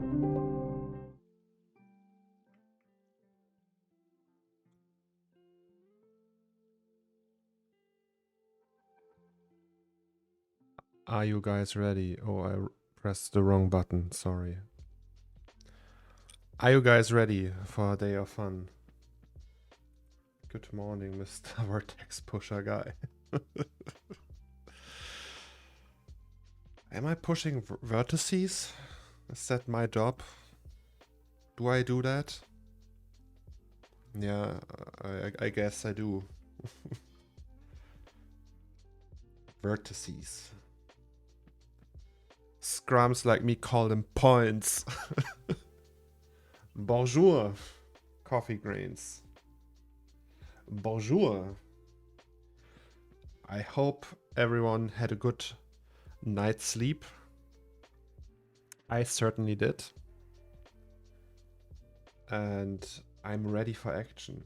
Are you guys ready? Oh, I pressed the wrong button, sorry. Are you guys ready for a day of fun? Good morning, Mr. Vertex Pusher guy. Am I pushing vertices? Is that my job? Do I do that? Yeah, I guess I do. Vertices. Scrums like me call them points. Bonjour, coffee grains. Bonjour. I hope everyone had a good night's sleep. I certainly did. And I'm ready for action.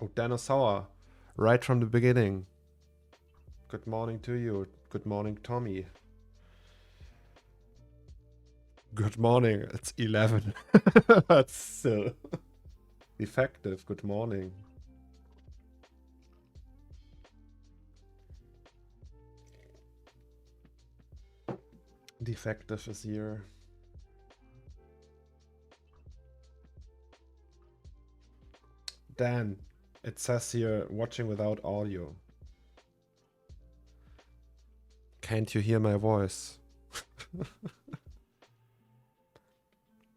Oh, Dinosaur, right from the beginning. Good morning to you. Good morning, Tommy. Good morning. It's 11. That's still effective. Good morning. Defective is here. Dan, it says here watching without audio. Can't you hear my voice?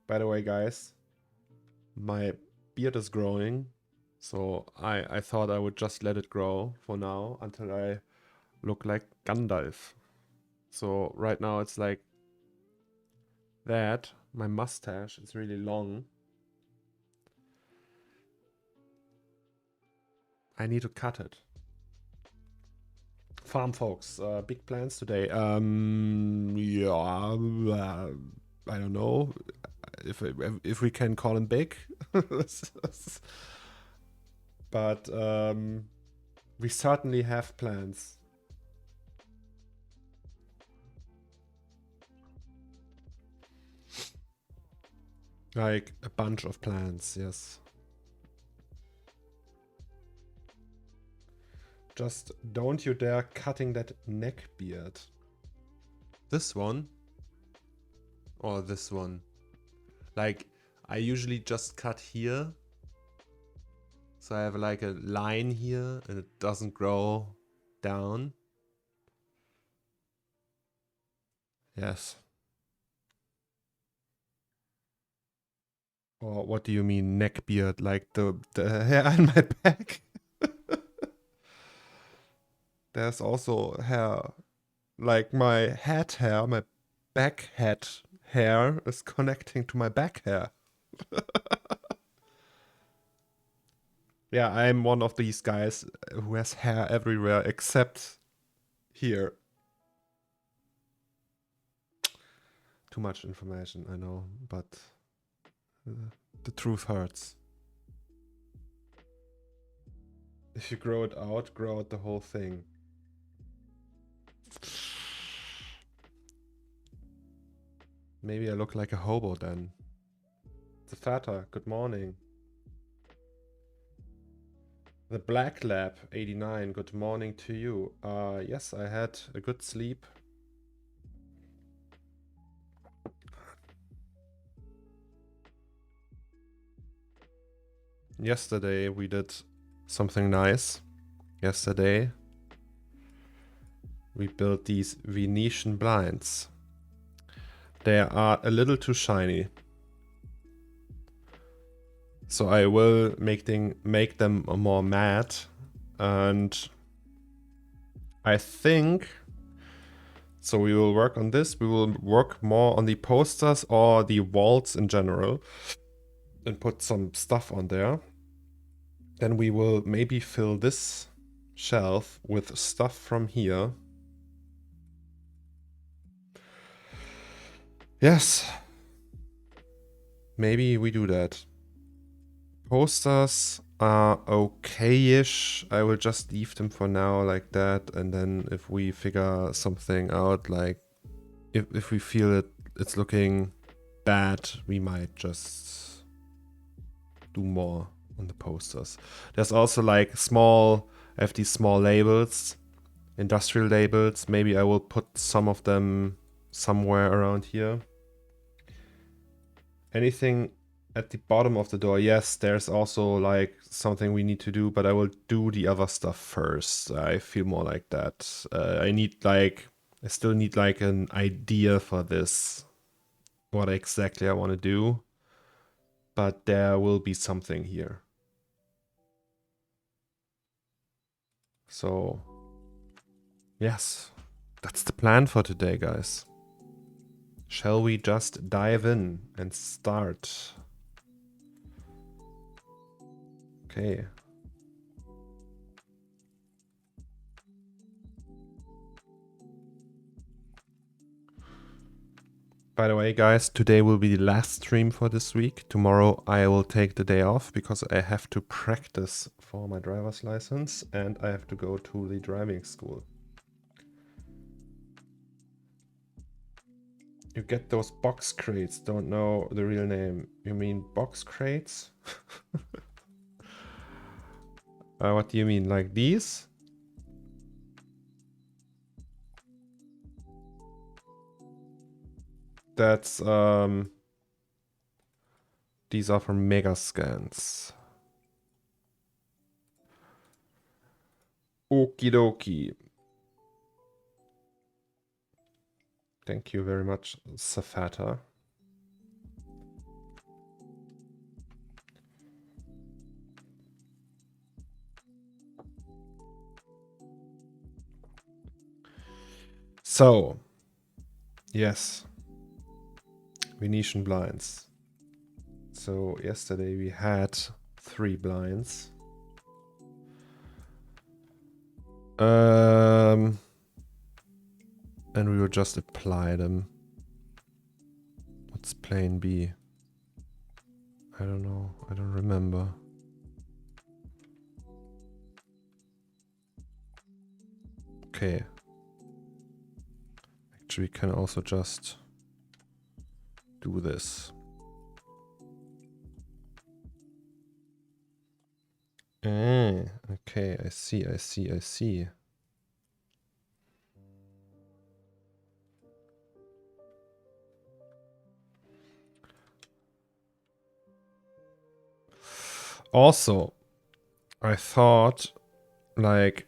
By the way, guys, my beard is growing, so I thought I would just let it grow for now until I look like Gandalf. So right now it's like that. My mustache is really long. I need to cut it. Farm folks, big plans today. Yeah, I don't know if we can call them big, but we certainly have plans. Like a bunch of plans, yes. Just don't you dare cutting that neck beard. This one? Or this one? Like, I usually just cut here. So I have like a line here and it doesn't grow down. Yes. Or what do you mean neck beard? Like the hair on my back? There's also hair, like my head hair, my back head hair is connecting to my back hair. Yeah, I'm one of these guys who has hair everywhere except here. Too much information, I know, but the truth hurts. If you grow it out, grow out the whole thing. Maybe I look like a hobo then. The Fata, good morning. The Black Lab 89, good morning to you. Yes, I had a good sleep. Yesterday we did something nice. Yesterday we built these Venetian blinds. They are a little too shiny. So I will make them more matte, and I think, so we will work on this, we will work more on the posters or the walls in general and put some stuff on there. Then we will maybe fill this shelf with stuff from here. Yes, maybe we do that. Posters are okay-ish. I will just leave them for now like that, and then if we figure something out, like if we feel it's looking bad, we might just do more on the posters. There's also like I have these small labels, industrial labels. Maybe I will put some of them somewhere around here. Anything at the bottom of the door? Yes, there's also like something we need to do, but I will do the other stuff first. I feel more like that. I still need like an idea for this, what exactly I want to do, but there will be something here. So yes, that's the plan for today, guys. Shall we just dive in and start? Okay. By the way, guys, today will be the last stream for this week. Tomorrow I will take the day off because I have to practice for my driver's license and I have to go to the driving school. You get those box crates, don't know the real name. You mean box crates? What do you mean, like these? That's, these are for mega scans. Okie dokie. Thank you very much, Safata. So, yes, Venetian blinds. So yesterday we had 3 blinds. And we will just apply them. What's plane B? I don't know. I don't remember. Okay. Actually, we can also just do this. Okay, I see. Also, I thought, like,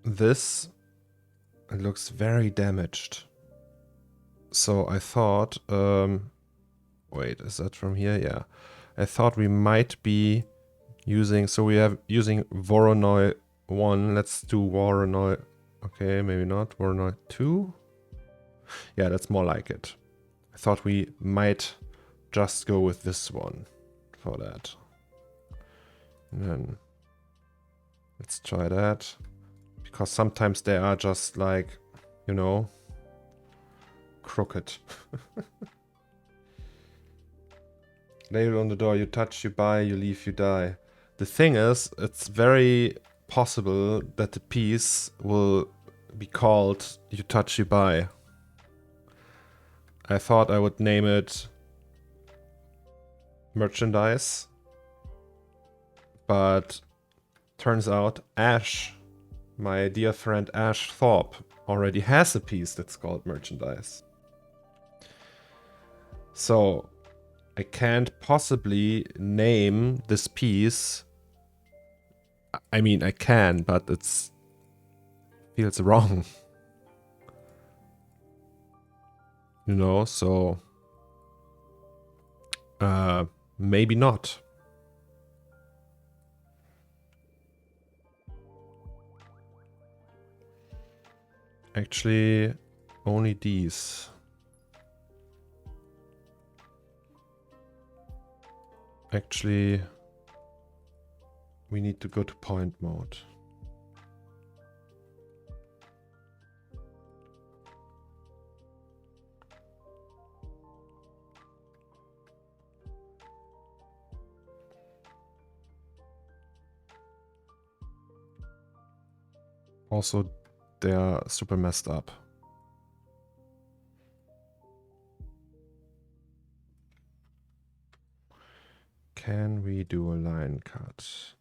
this, it looks very damaged. So I thought, wait, is that from here? Yeah. I thought we might be using, so we have using Voronoi 1. Let's do Voronoi, okay, maybe not. Voronoi 2? Yeah, that's more like it. I thought we might just go with this one for that. And then let's try that. Because sometimes they are just like, you know, crooked. Label on the door, you touch, you buy, you leave, you die. The thing is, it's very possible that the piece will be called You Touch, You Buy. I thought I would name it Merchandise, but turns out Ash, my dear friend Ash Thorpe, already has a piece that's called Merchandise. So I can't possibly name this piece. I mean, I can, but it feels wrong. You know, so maybe not. Actually, only these. Actually, we need to go to point mode. Also, they are super messed up. Can we do a line cut?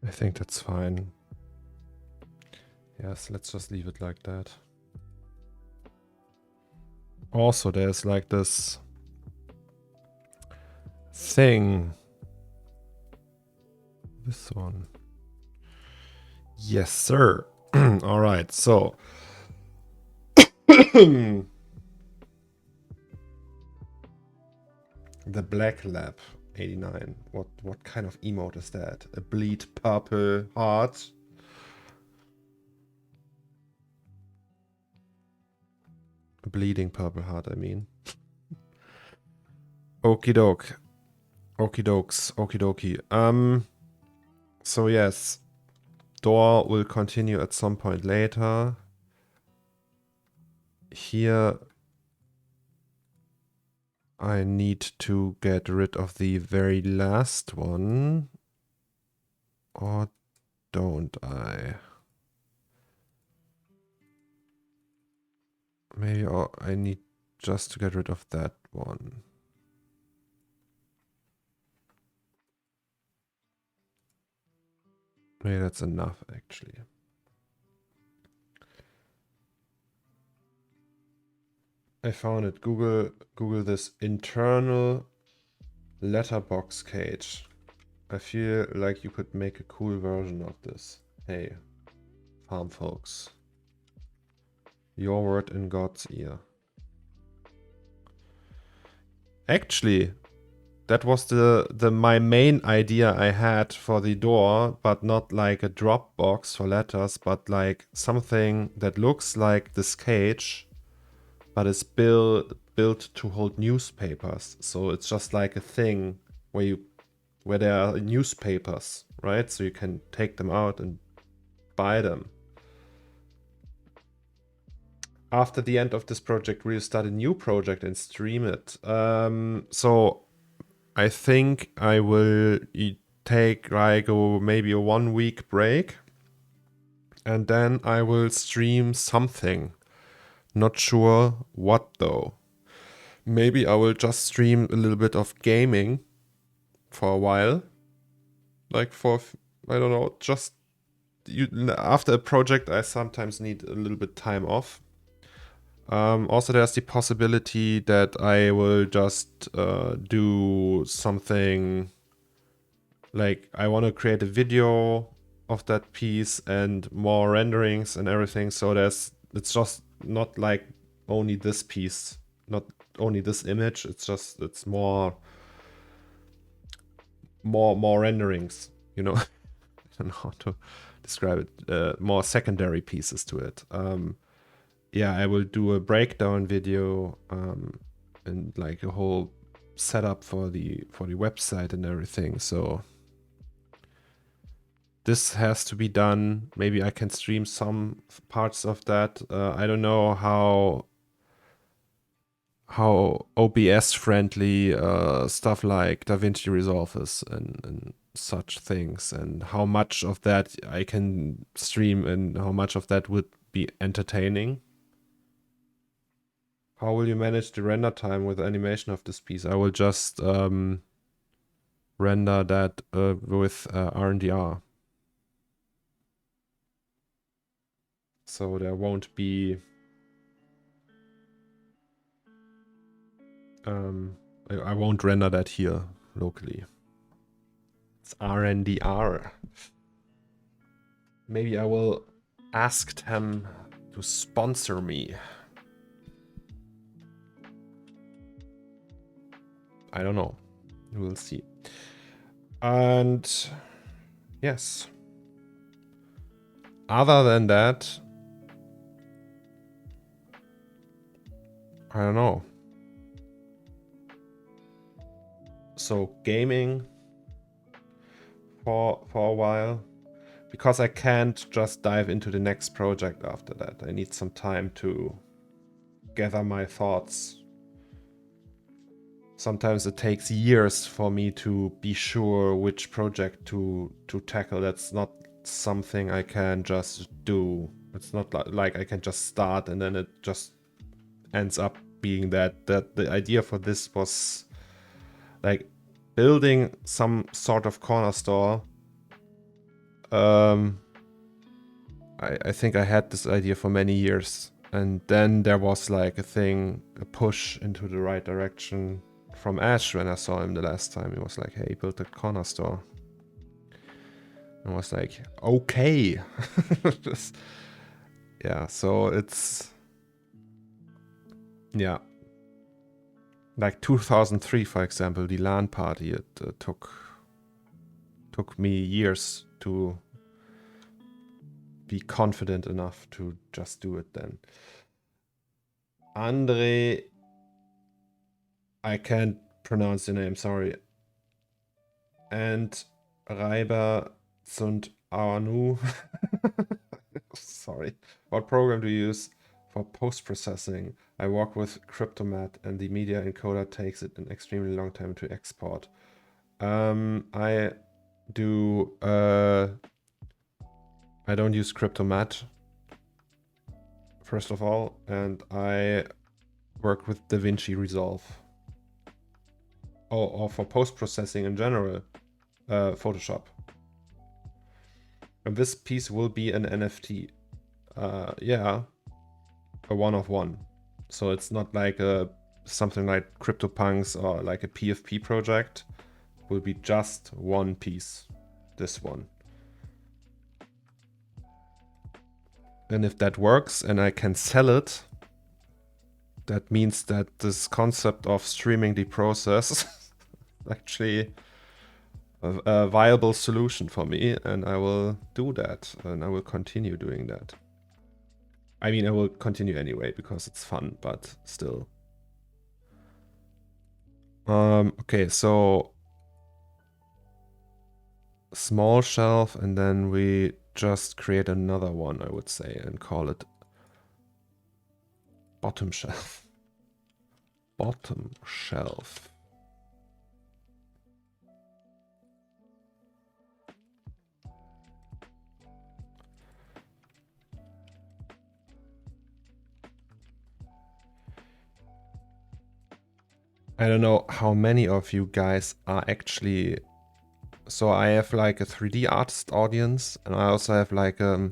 I think that's fine. Yes, let's just leave it like that. Also, there's like this thing. This one. Yes, sir. All right, so. The Black Lab 89. What kind of emote is that? A bleed purple heart? A bleeding purple heart, I mean. Okie doke. Okie dokes. Okie dokie. So yes. Door will continue at some point later. Here I need to get rid of the very last one. Or don't I? Maybe I need just to get rid of that one. Maybe that's enough, actually. I found it. Google this internal letterbox cage. I feel like you could make a cool version of this. Hey, farm folks. Your word in God's ear. Actually, that was my main idea I had for the door, but not like a drop box for letters, but like something that looks like this cage, but is built to hold newspapers. So it's just like a thing where there are newspapers, right? So you can take them out and buy them. After the end of this project, we'll start a new project and stream it. So I think I will take like maybe a 1 week break. And then I will stream something. Not sure what though. Maybe I will just stream a little bit of gaming for a while. Like for, I don't know, just after a project I sometimes need a little bit time off. Also, there's the possibility that I will just do something like I want to create a video of that piece and more renderings and everything. So it's just not like only this piece, not only this image. It's more renderings. You know, I don't know how to describe it. More secondary pieces to it. Yeah, I will do a breakdown video and like a whole setup for the website and everything. So this has to be done. Maybe I can stream some parts of that. I don't know how OBS friendly stuff like DaVinci Resolve is and such things, and how much of that I can stream and how much of that would be entertaining. How will you manage the render time with the animation of this piece? I will just render that with RNDR. So there won't be... I won't render that here locally. It's RNDR. Maybe I will ask them to sponsor me. I don't know. We'll see. And yes. Other than that, I don't know. So gaming for a while, because I can't just dive into the next project after that. I need some time to gather my thoughts. Sometimes it takes years for me to be sure which project to tackle. That's not something I can just do. It's not like I can just start and then it just ends up being that the idea for this was like building some sort of corner store. I think I had this idea for many years, and then there was like a push into the right direction from Ash when I saw him the last time. He was like, hey, build a corner store. And I was like, okay. Yeah, so it's, yeah. Like 2003, for example, the LAN party, it took me years to be confident enough to just do it then. Andre, I can't pronounce the name, sorry. And Reiber Sund Anu. Sorry. What program do you use for post-processing? I work with Cryptomat and the media encoder takes it an extremely long time to export. I do I don't use Cryptomat, first of all, and I work with DaVinci Resolve. Oh, or for post-processing in general, Photoshop. And this piece will be an NFT. Yeah, a one-of-one. So it's not like something like CryptoPunks or like a PFP project. It will be just one piece, this one. And if that works and I can sell it, that means that this concept of streaming the process actually a viable solution for me, and I will do that, and I will continue doing that. I mean, I will continue anyway because it's fun, but still. Okay, so small shelf, and then we just create another one, I would say, and call it bottom shelf. Bottom shelf. I don't know how many of you guys are actually... So I have like a 3D artist audience, and I also have like a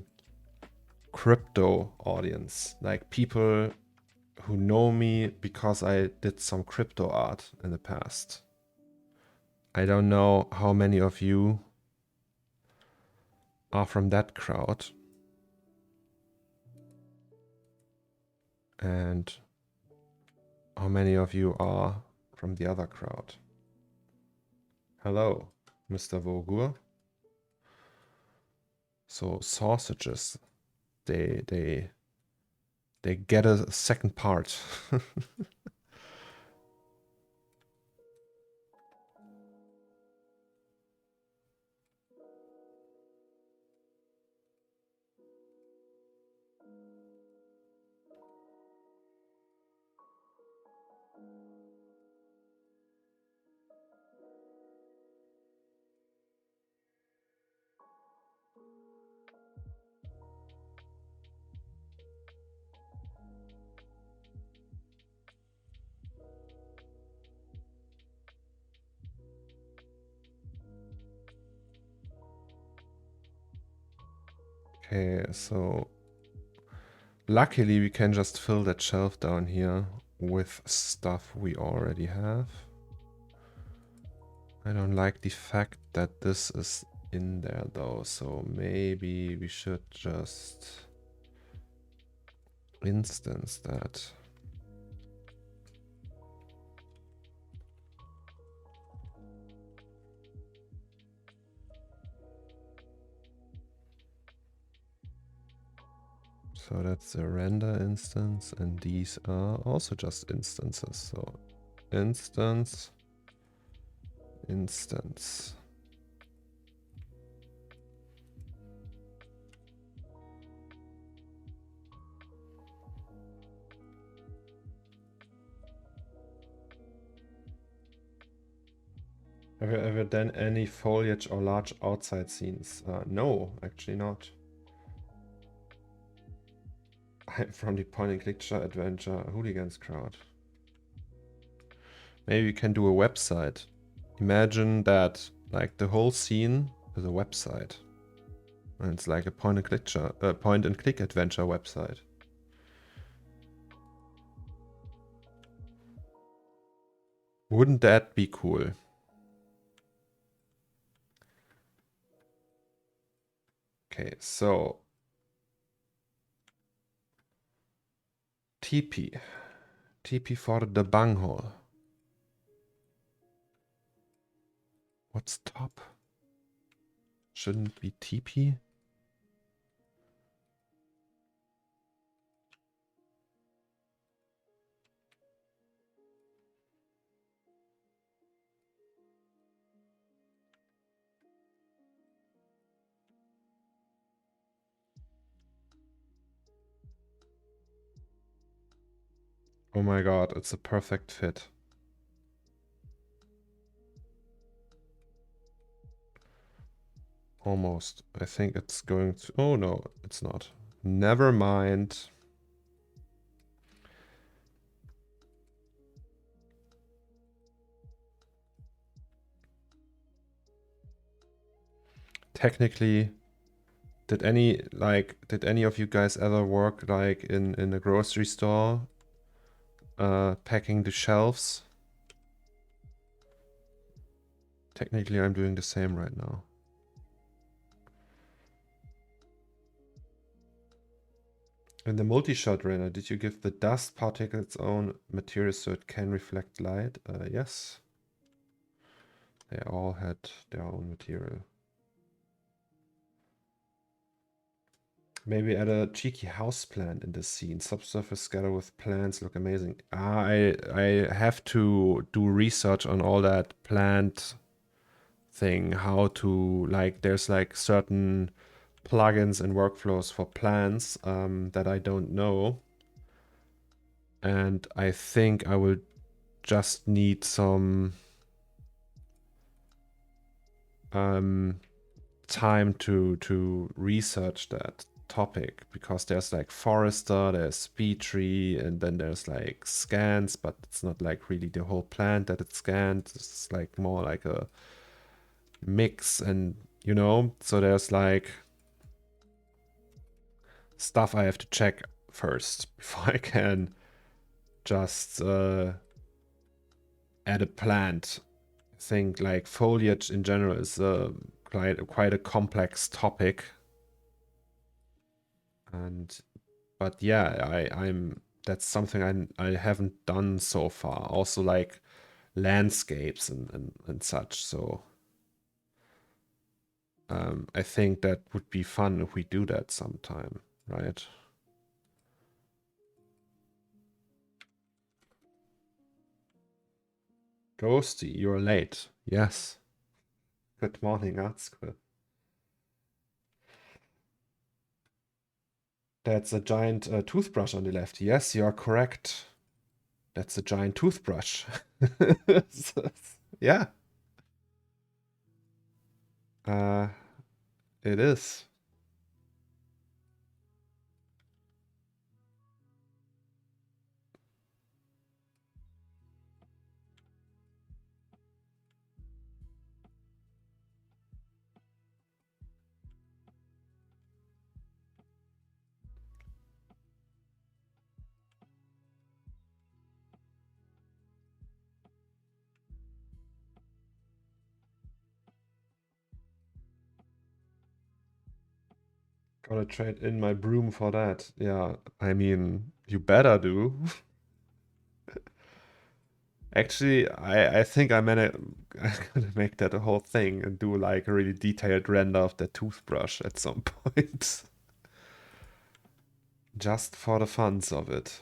crypto audience. Like people who know me because I did some crypto art in the past. I don't know how many of you are from that crowd. And how many of you are from the other crowd? Hello, Mr. Vogur. So sausages, they get a second part. Okay, so luckily we can just fill that shelf down here with stuff we already have. I don't like the fact that this is in there though, so maybe we should just instance that. So that's a render instance, and these are also just instances. So instance, instance. Have you ever done any foliage or large outside scenes? No, actually not. I'm from the point and click adventure hooligans crowd. Maybe we can do a website. Imagine that like the whole scene is a website. And it's like a point and click adventure website. Wouldn't that be cool? Okay, so TP. TP for the bunghole. What's top? Shouldn't be TP? Oh my god, it's a perfect fit. Almost. I think it's going to... Oh no, it's not. Never mind. Technically, did any of you guys ever work like in a grocery store, packing the shelves? Technically, I'm doing the same right now. In the multi-shot render, did you give the dust particle its own material so it can reflect light? Yes. They all had their own material. Maybe add a cheeky house plant in this scene. Subsurface scatter with plants look amazing. I have to do research on all that plant thing. How to like there's like certain plugins and workflows for plants that I don't know. And I think I will just need some time to research that topic, because there's like forester, there's speed tree, and then there's like scans, but it's not like really the whole plant that it scans. It's like more like a mix, and you know, so there's like stuff I have to check first before I can just add a plant. I think like foliage in general is quite a complex topic. And but yeah, I'm that's something I haven't done so far. Also like landscapes and such. So I think that would be fun if we do that sometime, right? Ghosty, you're late. Yes. Good morning, art school. That's a giant toothbrush on the left. Yes, you are correct. That's a giant toothbrush. Yeah. It is. Gotta trade in my broom for that. Yeah, I mean, you better do. Actually, I think I'm gonna make that a whole thing and do like a really detailed render of the toothbrush at some point. Just for the funs of it.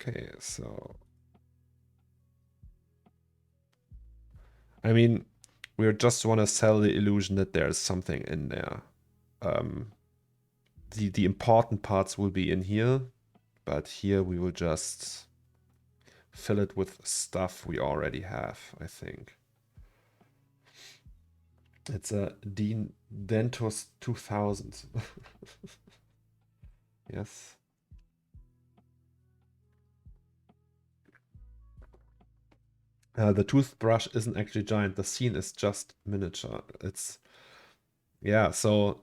Okay, so I mean, we just want to sell the illusion that there's something in there. The important parts will be in here, but here we will just fill it with stuff we already have, I think. It's a Dentus 2000. Yes. The toothbrush isn't actually giant. The scene is just miniature. It's, yeah, so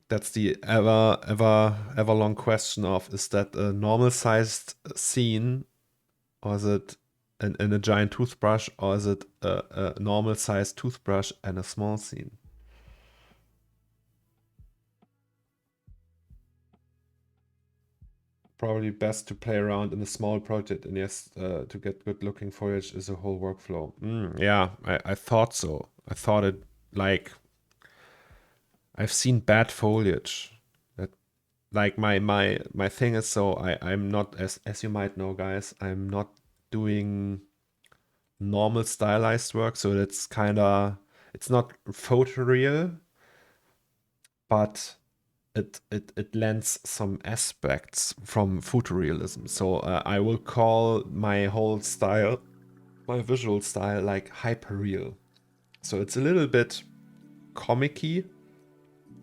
that's the ever long question of, is that a normal sized scene, or is it in a giant toothbrush, or is it a normal sized toothbrush and a small scene? Probably best to play around in a small project, and yes, to get good looking foliage is a whole workflow. Yeah, I thought so. I thought it, like, I've seen bad foliage. That, like, my thing is, so I'm not, as you might know, guys, I'm not doing normal stylized work, so it's kinda, it's not photoreal, but it lends some aspects from photorealism. So I will call my whole style, my visual style, like hyperreal. So it's a little bit comic-y,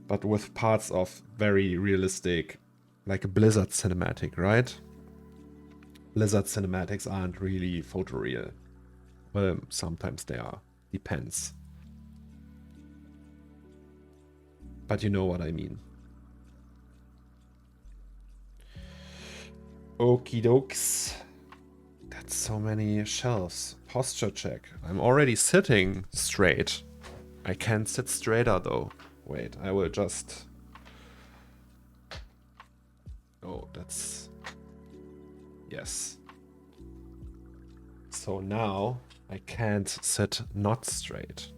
but with parts of very realistic, like a Blizzard cinematic, right? Blizzard cinematics aren't really photoreal. Well, sometimes they are. Depends. But you know what I mean. Okie dokes. That's so many shelves. Posture check. I'm already sitting straight. I can't sit straighter though. Wait, I will just... Oh, that's... Yes. So now I can't sit not straight.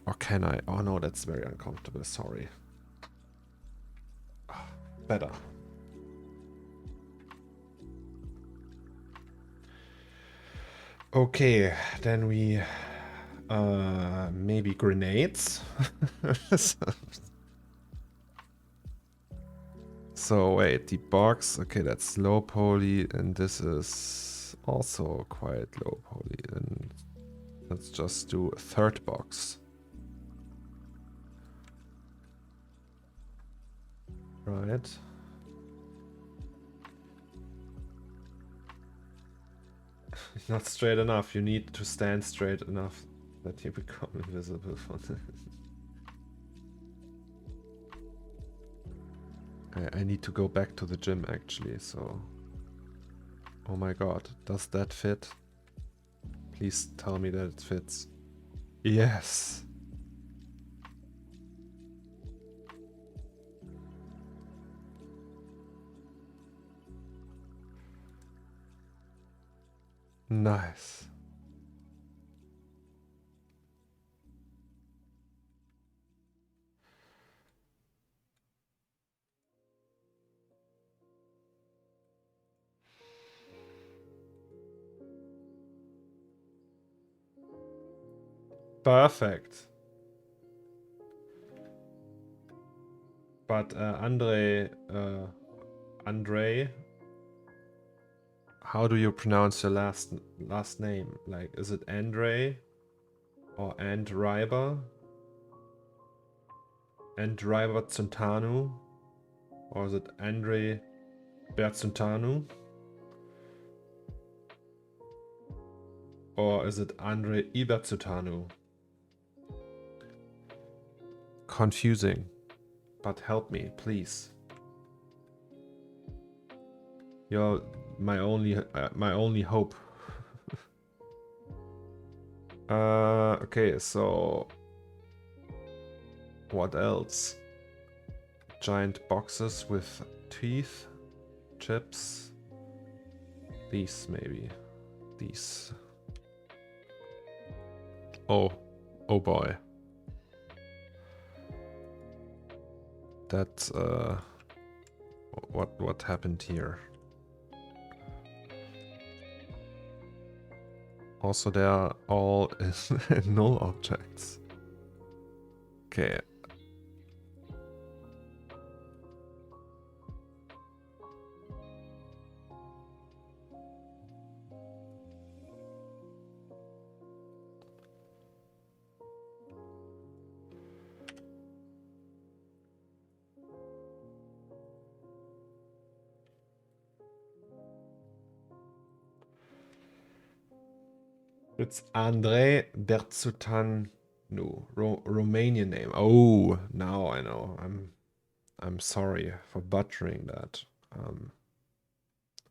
Or can I? Oh no, that's very uncomfortable, sorry. Better. Okay, then we... maybe grenades? So wait, the box, okay, that's low poly, and this is also quite low poly. And let's just do a third box. Right. Not straight enough. You need to stand straight enough that you become invisible for this. I need to go back to the gym actually, so... Oh my god, does that fit? Please tell me that it fits. Yes! Nice. Perfect. But Andre, how do you pronounce your last name? Like, is it Andre or Andriber? Andriber Centanu? Or is it Andre Berzuntanu? Or is it Andre Iberzutanu? Confusing. But help me, please. You're my only hope. Okay, so what else? Giant boxes with teeth, chips. These maybe. These. Oh boy. That's what happened here? Also, they are all null objects. Okay. It's Andrei Bertsutan. No, Romanian name. Oh, now I know. I'm sorry for butchering that.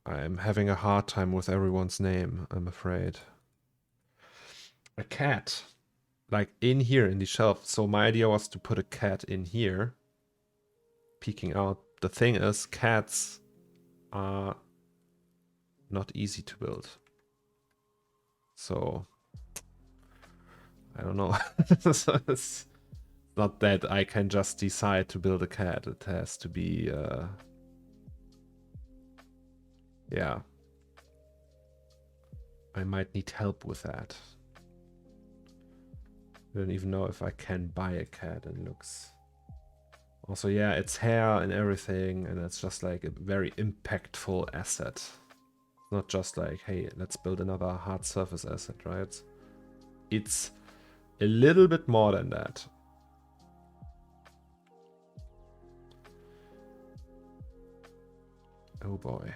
I'm having a hard time with everyone's name, I'm afraid. A cat. Like in here in the shelf. So my idea was to put a cat in here. Peeking out. The thing is, cats are not easy to build. So I don't know. So it's not that I can just decide to build a cat. It has to be yeah. I might need help with that. I don't even know if I can buy a cat and looks. Also, yeah, it's hair and everything, and it's just like a very impactful asset. Not just like, hey, let's build another hard surface asset, right? It's a little bit more than that. Oh boy.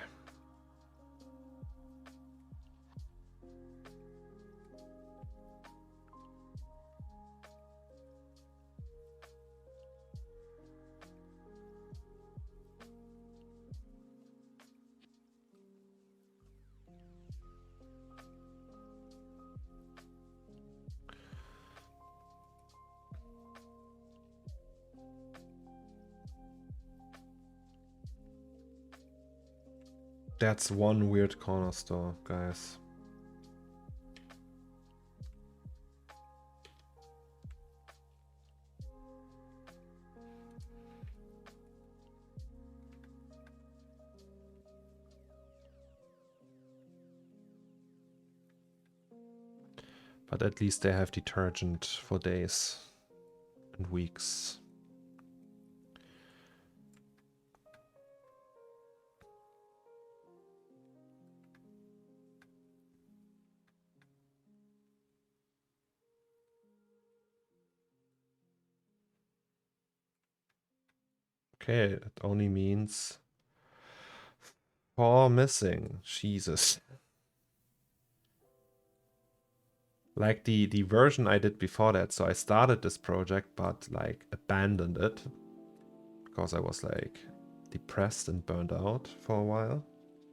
That's one weird corner store, guys. But at least they have detergent for days and weeks. Okay, it only means 4 missing. Jesus. Like the version I did before that. So I started this project, but like abandoned it because I was like depressed and burned out for a while,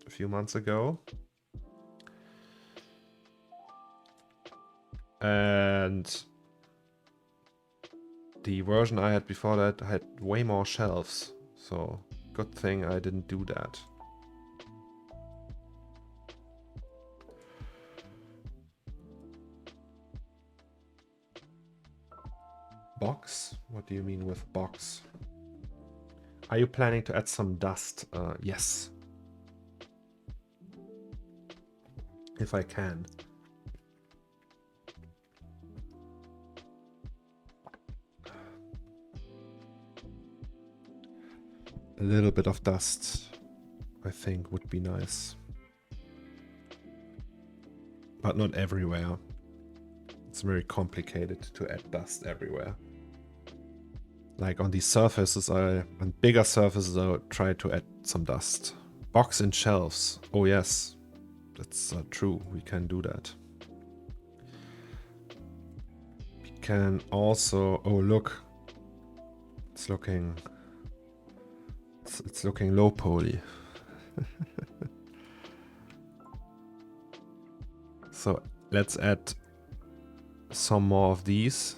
a few months ago. And the version I had before that had way more shelves. So good thing I didn't do that. Box? What do you mean with box? Are you planning to add some dust? Yes. If I can. A little bit of dust, I think, would be nice. But not everywhere. It's very complicated to add dust everywhere. Like on these surfaces, on bigger surfaces, I would try to add some dust. Box and shelves. Oh yes, that's true. We can do that. We can also. Oh look, it's looking low poly. So let's add some more of these.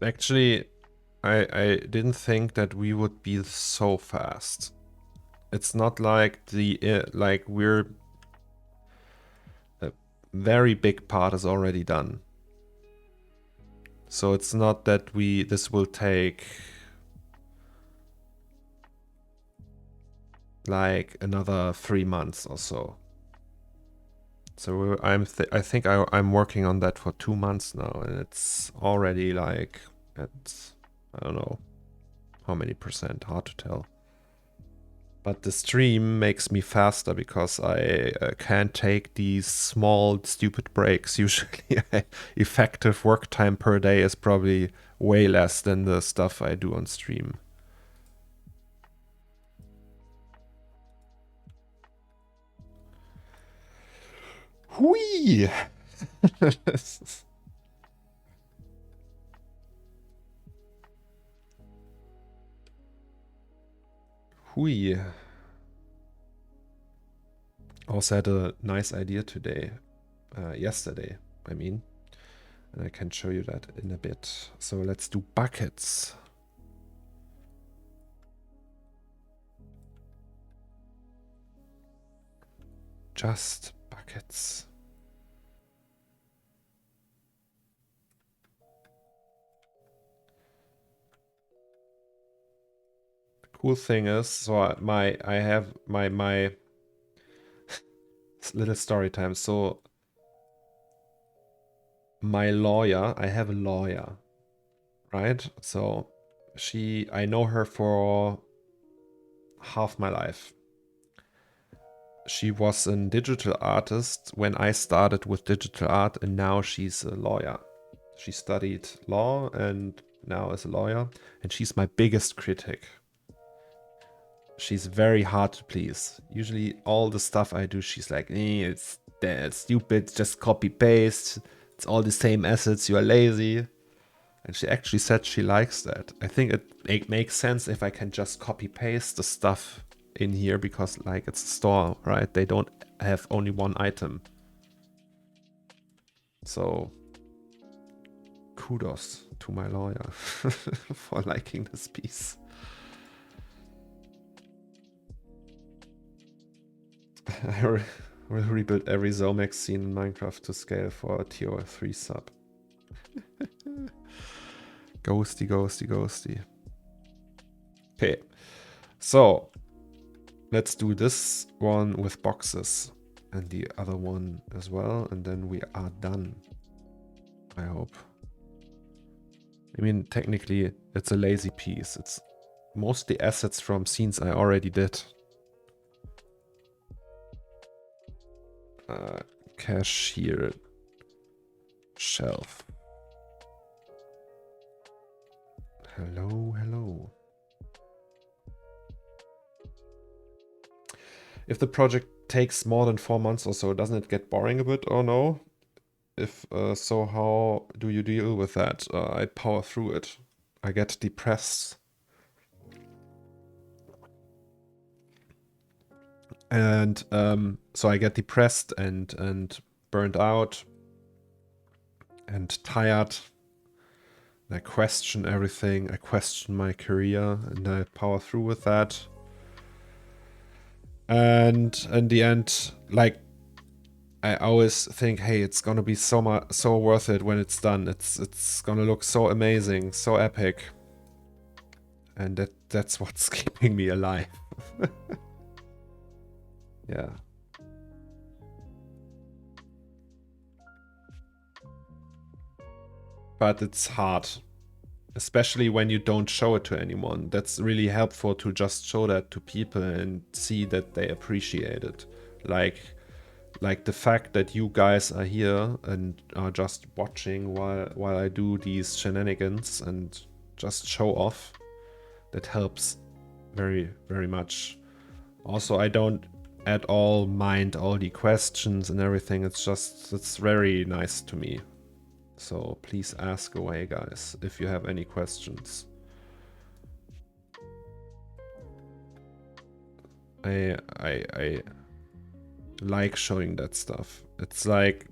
Actually, I didn't think that we would be so fast. It's not like like we're a very big part is already done. So it's not that this will take like another 3 months or so. So I think I'm working on that for 2 months now, and it's already like at, I don't know how many percent, hard to tell. But the stream makes me faster because I can't take these small stupid breaks. Usually effective work time per day is probably way less than the stuff I do on stream. Hui! Hui. Also had a nice idea today. Yesterday, I mean. And I can show you that in a bit. So let's do buckets. Just buckets. Cool thing is, so I have my little story time. So my lawyer, I have a lawyer, right? So I know her for half my life. She was a digital artist when I started with digital art, and now she's a lawyer. She studied law and now is a lawyer, and she's my biggest critic. She's very hard to please. Usually all the stuff I do, she's like, it's stupid, just copy paste. It's all the same assets, you are lazy. And she actually said she likes that. I think it makes sense if I can just copy paste the stuff in here because like it's a store, right? They don't have only one item. So kudos to my lawyer for liking this piece. I will rebuild every Zomex scene in Minecraft to scale for a tier 3 sub. Ghosty, ghosty, ghosty. Okay, so let's do this one with boxes and the other one as well, and then we are done. I hope. I mean, technically, it's a lazy piece. It's mostly assets from scenes I already did. Cashier shelf. Hello, hello. If the project takes more than 4 months or so, doesn't it get boring a bit or no? If so, how do you deal with that? I power through it. I get depressed. And so I get depressed and burned out and tired. And I question everything. I question my career, and I power through with that. And in the end, like, I always think, hey, it's gonna be so worth it when it's done. It's gonna look so amazing, so epic. and that's what's keeping me alive. Yeah. But it's hard, especially when you don't show it to anyone. That's really helpful to just show that to people and see that they appreciate it. Like the fact that you guys are here and are just watching while I do these shenanigans and just show off. That helps very, very much. Also, I don't at all mind all the questions and everything. It's very nice to me. So please ask away, guys, if you have any questions. I like showing that stuff. It's like,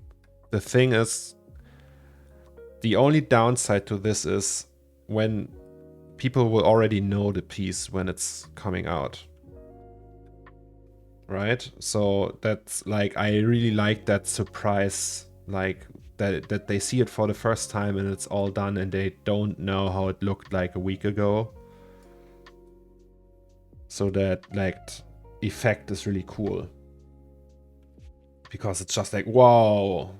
the thing is, the only downside to this is when people will already know the piece when it's coming out. Right? So that's like, I really like that surprise, like that they see it for the first time and it's all done and they don't know how it looked like a week ago. So that like effect is really cool. Because it's just like, wow,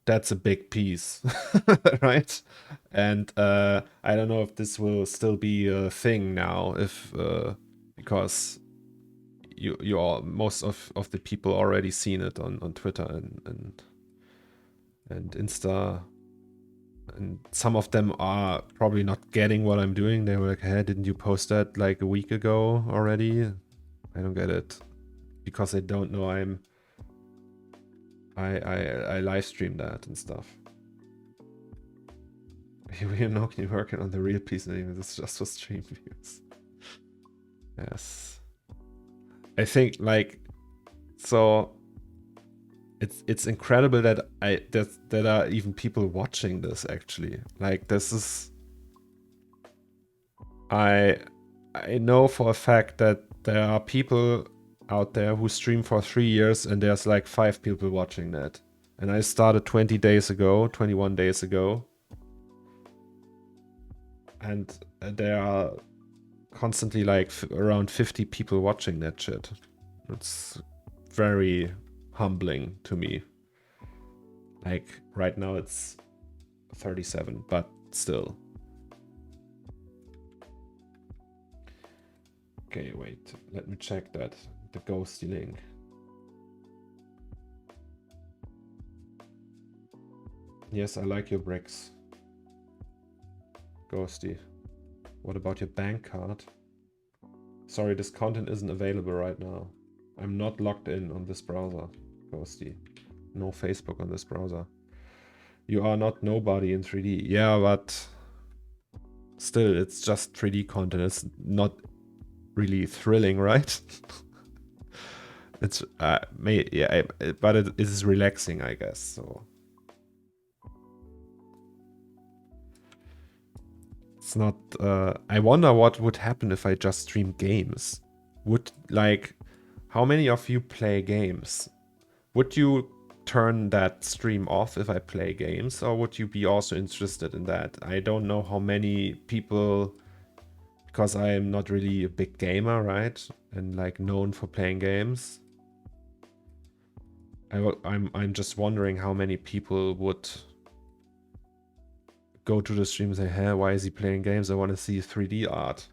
that's a big piece, right? And I don't know if this will still be a thing now, if because you all, most of the people already seen it on Twitter and Insta, and some of them are probably not getting what I'm doing. They were like, hey, didn't you post that like a week ago already? I don't get it, because they don't know I live stream that and stuff. We're not working on the real piece anymore. It's just for stream views. Yes. I think like, so it's incredible that that are even people watching this actually. Like, this is, I know for a fact that there are people out there who stream for 3 years and there's like 5 people watching that. And I started 21 days ago. And there are constantly like around 50 people watching that shit. It's very humbling to me. Like, right now it's 37, but still. Okay, wait, let me check that. The ghosty link. Yes, I like your bricks. Ghosty. What about your bank card? Sorry, this content isn't available right now. I'm not logged in on this browser, Ghosty. No Facebook on this browser. You are not nobody in 3D. Yeah, but still, it's just 3D content. It's not really thrilling, right? It's yeah, but it is relaxing, I guess. So it's not. I wonder what would happen if I just stream games. Would, like, how many of you play games? Would you turn that stream off if I play games, or would you be also interested in that? I don't know how many people, because I am not really a big gamer, right? And like known for playing games. I'm just wondering how many people would go to the stream and say, hey, why is he playing games? I want to see 3D art.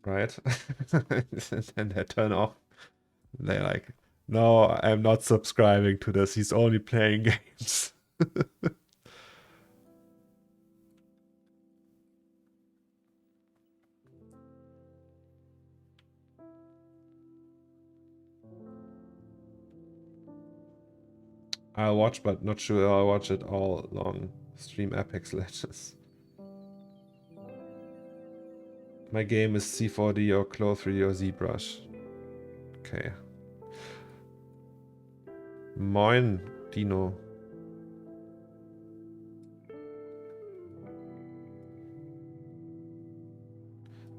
Right? And they turn off. They're like, no, I'm not subscribing to this. He's only playing games. I'll watch, but not sure I'll watch it all long. Stream Apex Legends. My game is C4D or Claw 3D or ZBrush. Okay. Moin, Dino.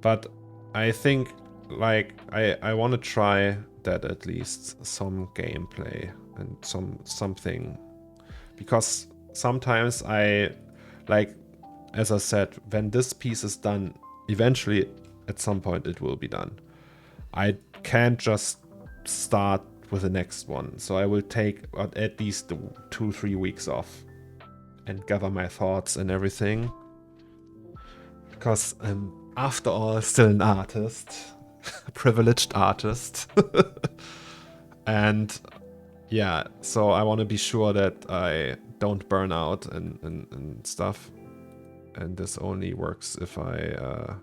But I think, like, I want to try that at least, some gameplay and something, because sometimes I, like, as I said, when this piece is done, eventually at some point it will be done. I can't just start with the next one, so I will take at least 2-3 weeks off and gather my thoughts and everything, because I'm after all still an artist, a privileged artist. And yeah, so I want to be sure that I don't burn out and stuff, and this only works if I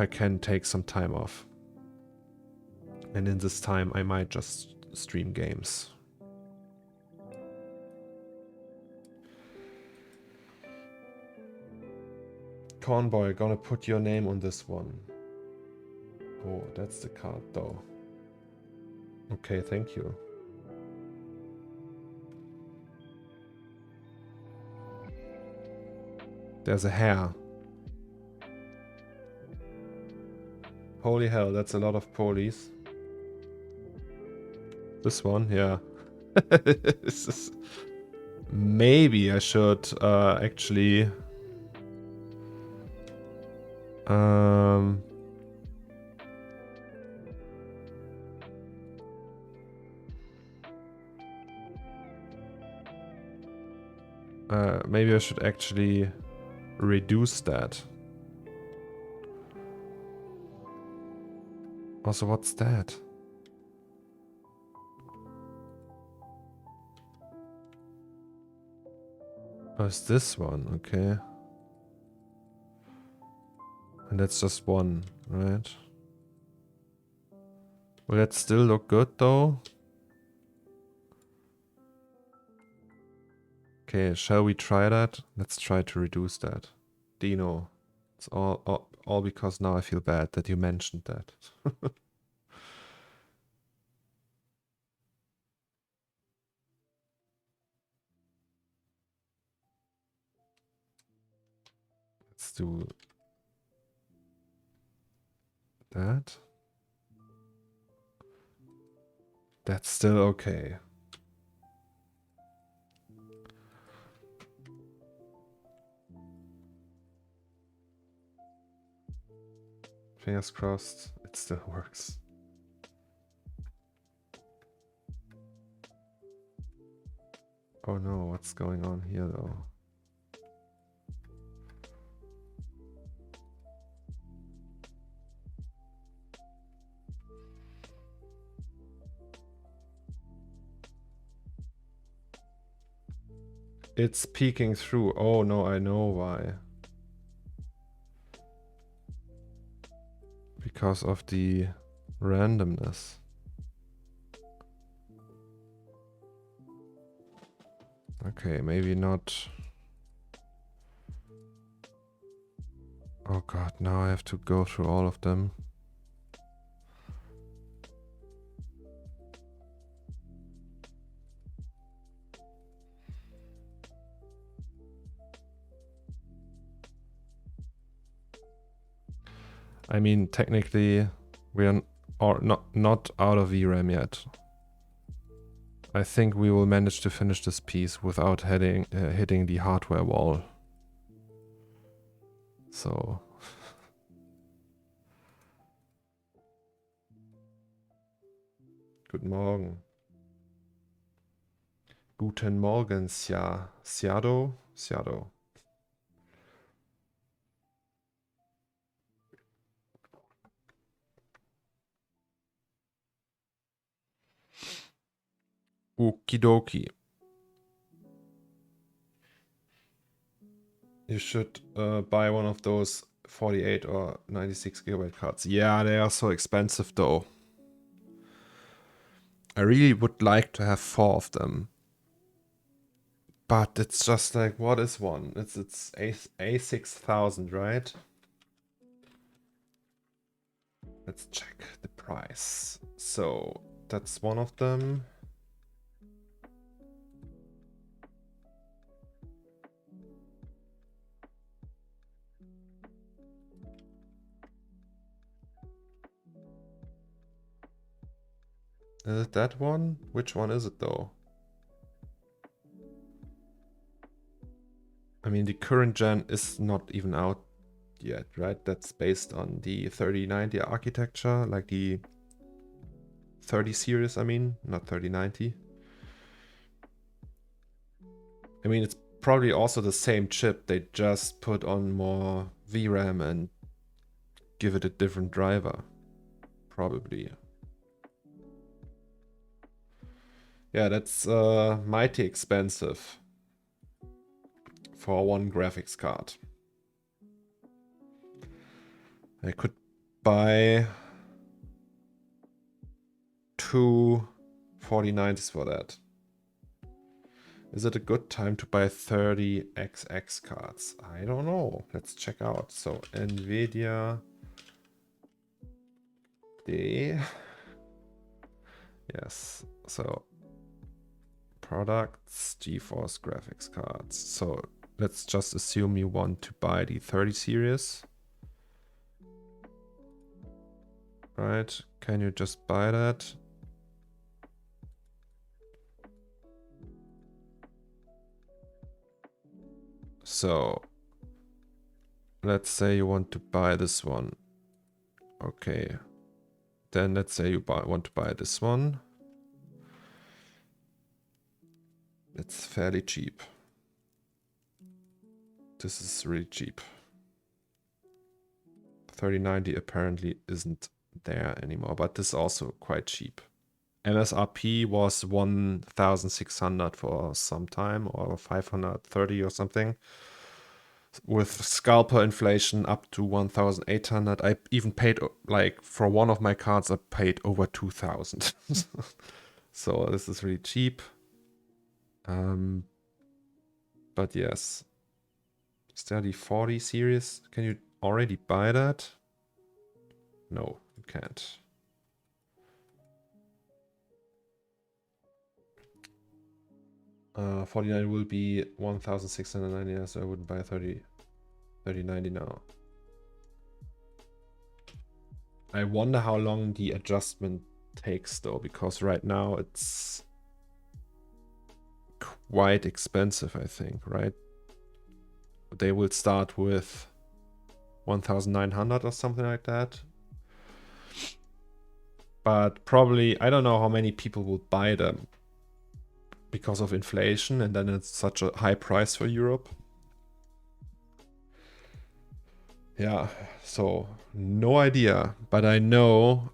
can take some time off. And in this time I might just stream games. Cornboy, gonna put your name on this one. Oh, that's the card though. Okay, thank you. There's a hair. Holy hell, that's a lot of polies. This one, yeah. Maybe I should actually maybe I should actually reduce that. Also, what's that? Oh, it's this one, okay. And that's just one, right? Will that still look good though? Okay, shall we try that? Let's try to reduce that. Dino, it's all because now I feel bad that you mentioned that. Let's do that. That's still okay. Fingers crossed, it still works. Oh no, what's going on here though? It's peeking through. Oh no, I know why. Because of the randomness. Okay, maybe not. Oh god, now I have to go through all of them. I mean, technically, we are not out of VRAM yet. I think we will manage to finish this piece without hitting the hardware wall. So... Guten Morgen. Guten Morgen, Siado. Okidoki. You should buy one of those 48 or 96 gigabyte cards. Yeah, they are so expensive though. I really would like to have 4 of them. But it's just like, what is one? It's A6000, right? Let's check the price. So that's one of them. Is it that one? Which one is it though? I mean, the current gen is not even out yet, right? That's based on the 3090 architecture, like the 30 series, I mean, not 3090. I mean, it's probably also the same chip. They just put on more VRAM and give it a different driver. Probably. Yeah, that's mighty expensive for one graphics card. I could buy two 4090s for that. Is it a good time to buy 30XX cards? I don't know. Let's check out. So NVIDIA D. Yes. So products, GeForce graphics cards. So let's just assume you want to buy the 30 series. Right? Can you just buy that? So let's say you want to buy this one. Okay. Then let's say you want to buy this one. It's fairly cheap. This is really cheap. 3090 apparently isn't there anymore, but this is also quite cheap. MSRP was 1,600 for some time, or 530 or something. With scalper inflation up to 1,800. I even paid, like, for one of my cards, I paid over 2,000. So this is really cheap. But yes. Is there the 40 series? Can you already buy that? No, you can't. Uh, 49 will be 1,690, so I wouldn't buy 3090 now. I wonder how long the adjustment takes though, because right now it's quite expensive, I think, right? They will start with 1,900 or something like that. But probably, I don't know how many people will buy them because of inflation, and then it's such a high price for Europe. Yeah, so no idea, but I know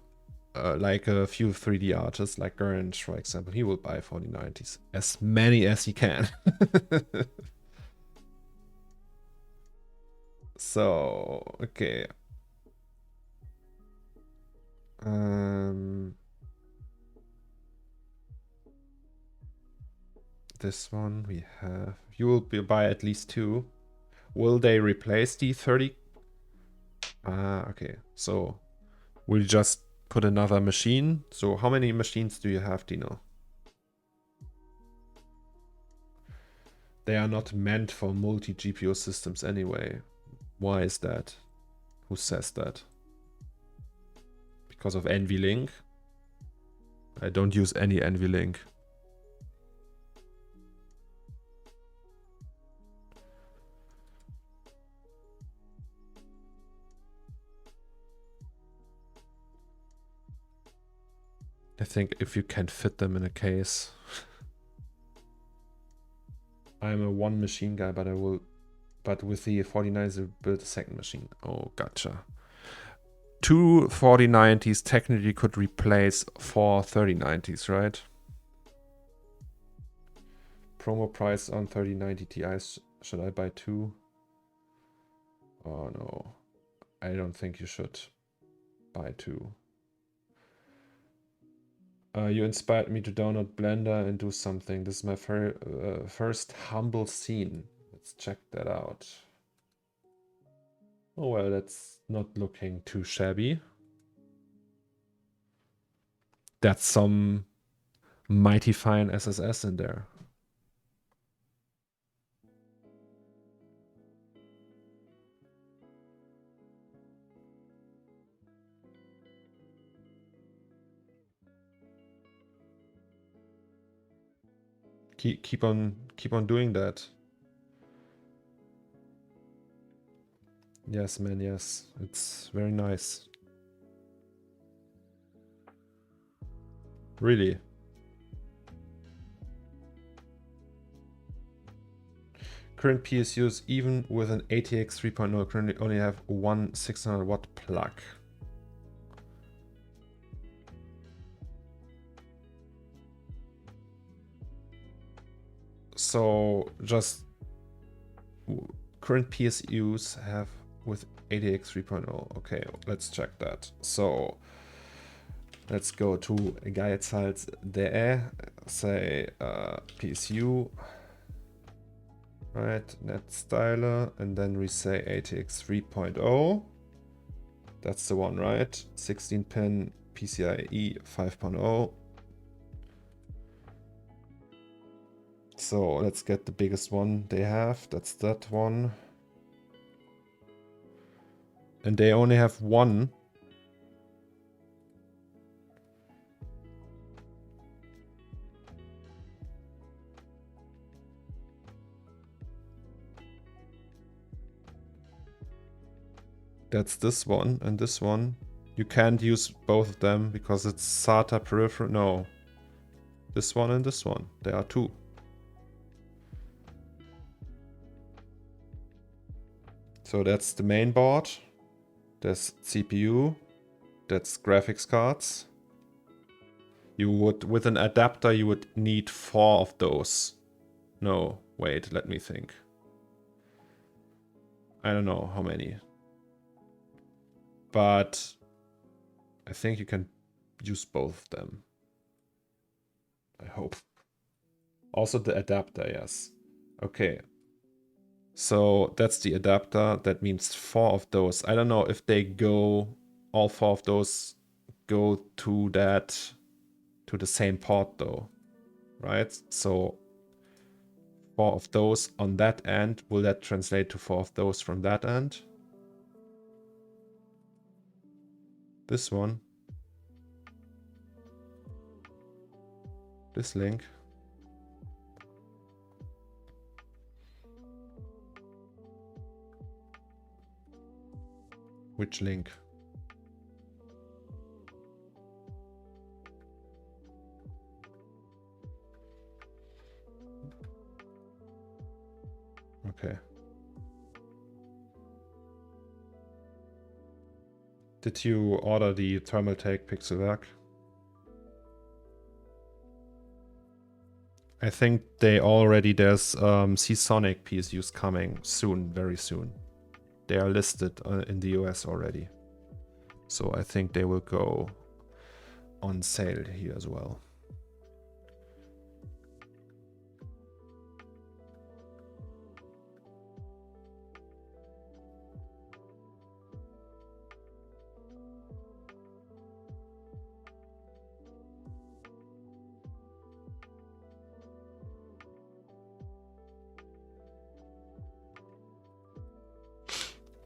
like a few 3D artists, like Gurrench, for example, he will buy 4090s, as many as he can. So, okay. This one we have. You will buy at least two. Will they replace the 30? Okay. So we'll just put another machine. So how many machines do you have, Dino? They are not meant for multi-GPU systems anyway. Why is that? Who says that? Because of NVLink? I don't use any NVLink. I think if you can fit them in a case. I'm a one machine guy, but with the 4090s, I build a second machine. Oh, gotcha. Two 4090s technically could replace four 3090s, right? Promo price on 3090 Ti's. Should I buy two? Oh no, I don't think you should buy two. You inspired me to download Blender and do something. This is my first humble scene. Let's check that out. Oh well, that's not looking too shabby. That's some mighty fine SSS in there. Keep on doing that. Yes, man, yes. It's very nice. Really. Current PSUs, even with an ATX 3.0, currently only have one 600 watt plug. So just current PSUs have with ATX 3.0. Okay, let's check that. So let's go to geizhals.de, say PSU, right, Netzteile, and then we say ATX 3.0. That's the one, right? 16 pin PCIe 5.0. So let's get the biggest one they have. That's that one. And they only have one. That's this one and this one. You can't use both of them because it's SATA peripheral. No. This one and this one. There are two. So that's the main board. There's CPU. That's graphics cards. You would, with an adapter, you would need 4 of those. No, wait, let me think. I don't know how many. But I think you can use both of them. I hope. Also the adapter, yes. Okay. So that's the adapter. That means 4 of those. I don't know if they go, all 4 of those go to that, to the same port though, right? So 4 of those on that end, will that translate to 4 of those from that end? This one. This link. Which link? Okay. Did you order the Thermaltake Pixelwerk? I think they already, there's Seasonic PSUs coming soon, very soon. They are listed in the US already. So I think they will go on sale here as well.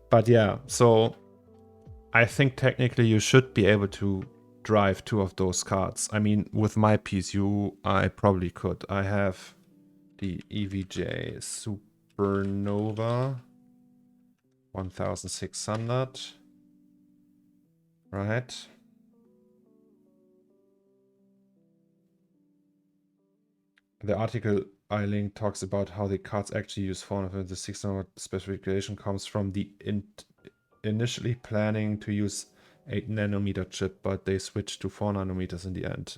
But yeah, so I think technically you should be able to drive 2 of those cards. I mean, with my PSU, I probably could. I have the EVGA SUPRNOVA 1600, right? The article I linked talks about how the cards actually use 400. The 600 specification comes from the initially planning to use 8 nanometer chip, but they switched to 4 nanometers in the end.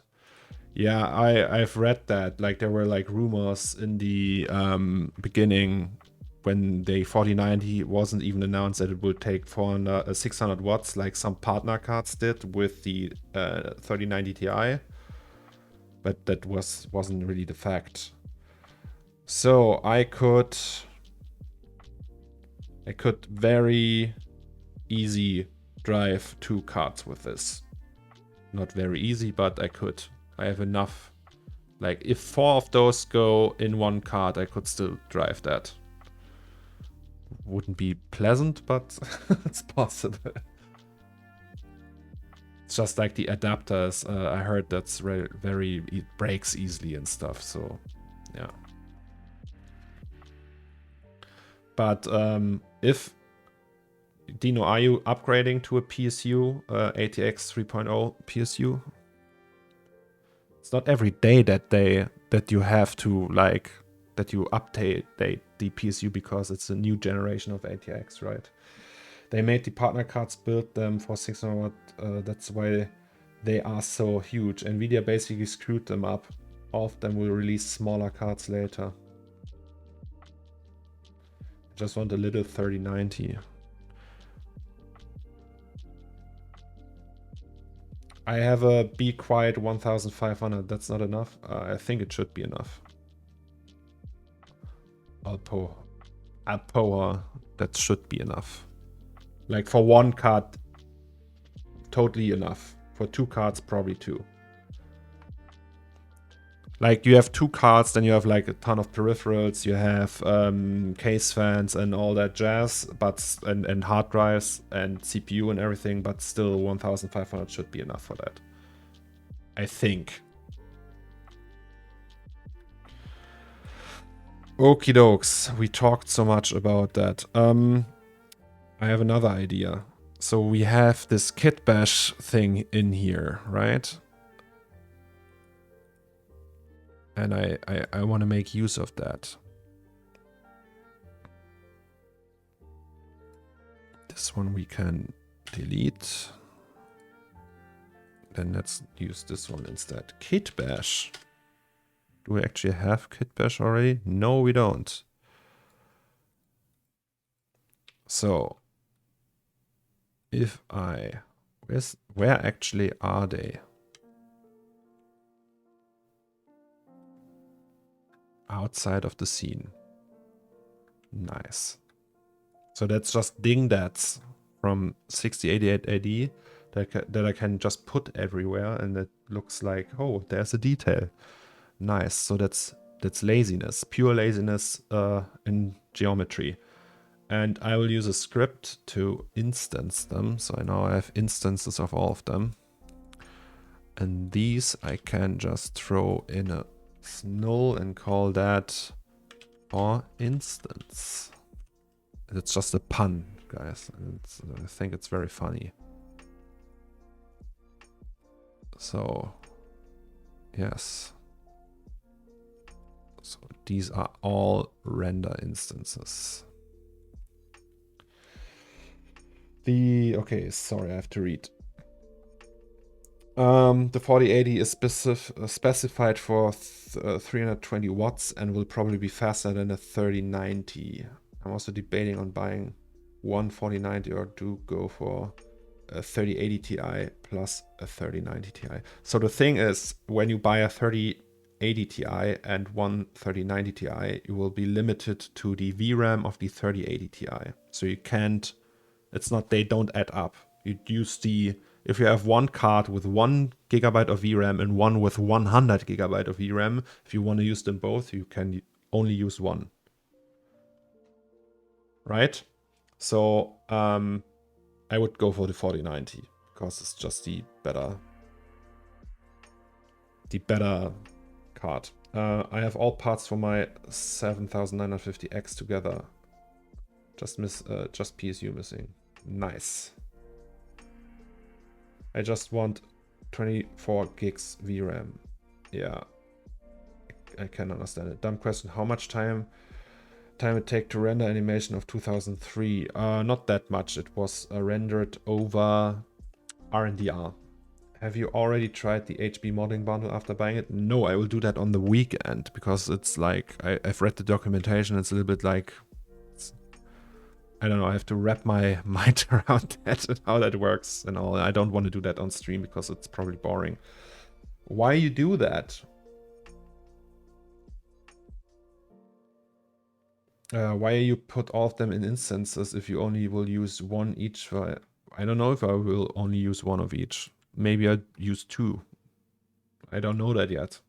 Yeah, I've read that. Like there were like rumors in the beginning when the 4090 wasn't even announced that it would take 600 watts, like some partner cards did with the 3090 Ti. But that wasn't really the fact. So I could very easy drive 2 cards with this. Not very easy, but I could. I have enough. Like if 4 of those go in 1 card, I could still drive that. Wouldn't be pleasant, but it's possible. It's just like the adapters. I heard that's very it breaks easily and stuff. So yeah. But if Dino, are you upgrading to a PSU, ATX 3.0 PSU? It's not every day that you have to like that you update the PSU because it's a new generation of ATX, right? They made the partner cards, built them for 600 watt. That's why they are so huge. Nvidia basically screwed them up. All of them will release smaller cards later. Just want a little 3090. I have a Be Quiet 1500. That's not enough. I think it should be enough. Alpoa. That should be enough. Like for one card, totally enough. For two cards, probably two. Like you have two cards, then you have like a ton of peripherals, you have case fans and all that jazz, but and hard drives and CPU and everything, but still 1500 should be enough for that. I think. Okie dokes, we talked so much about that. I have another idea. So we have this kit bash thing in here, right? And I want to make use of that. This one we can delete. Then let's use this one instead. Kit bash. Do we actually have kit bash already? No, we don't. So if I, where actually are they? Outside of the scene. Nice. So that's just dingbats from 6088 AD that I can just put everywhere, and it looks like, oh, there's a detail. Nice. So that's laziness, pure laziness in geometry. And I will use a script to instance them. So now I have instances of all of them. And these I can just throw in a null and call that for instance. It's just a pun, guys. I think it's very funny. So, yes. So these are all render instances. Okay, sorry, I have to read. The 4080 is specified for 320 watts and will probably be faster than a 3090. I'm also debating on buying one 4090 or do go for a 3080 Ti plus a 3090 Ti. So the thing is, when you buy a 3080 Ti and one 3090 Ti, you will be limited to the VRAM of the 3080 Ti. So you can't, it's not, they don't add up. You use the, if you have one card with 1 GB of VRAM and one with 100 GB of VRAM, if you want to use them both, you can only use one. Right? So I would go for the 4090 because it's just the better card. I have all parts for my 7950X together. Just PSU missing. Nice. I just want 24 gigs VRAM. Yeah, I can understand it. Dumb question. How much time it take to render animation of 2003? Not that much. It was rendered over RNDR. Have you already tried the HB modding bundle after buying it? No, I will do that on the weekend because it's like I've read the documentation. It's a little bit like, I don't know, I have to wrap my mind around that and how that works and all. I don't want to do that on stream because it's probably boring. Why you do that? Why you put all of them in instances if you only will use one each? I don't know if I will only use one of each. Maybe I'll use two. I don't know that yet.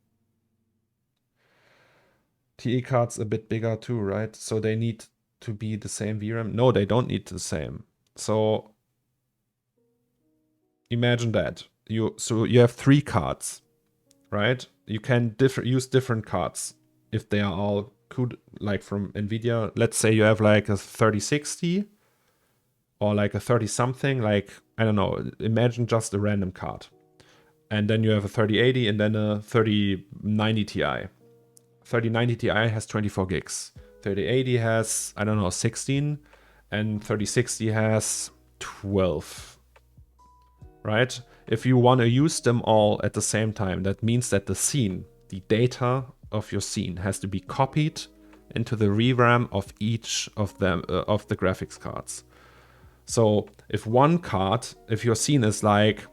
TE cards a bit bigger too, right? So they need to be the same VRAM? No, they don't need the same. So imagine that. So you have 3 cards, right? You can use different cards if they are all like from Nvidia. Let's say you have like a 3060 or like a 30 something, like, I don't know, imagine just a random card. And then you have a 3080 and then a 3090 Ti. 3090 Ti has 24 gigs. 3080 has, I don't know, 16, and 3060 has 12, right? If you want to use them all at the same time, that means that the scene, the data of your scene has to be copied into the VRAM of each of them, of the graphics cards. So if one card, if your scene is like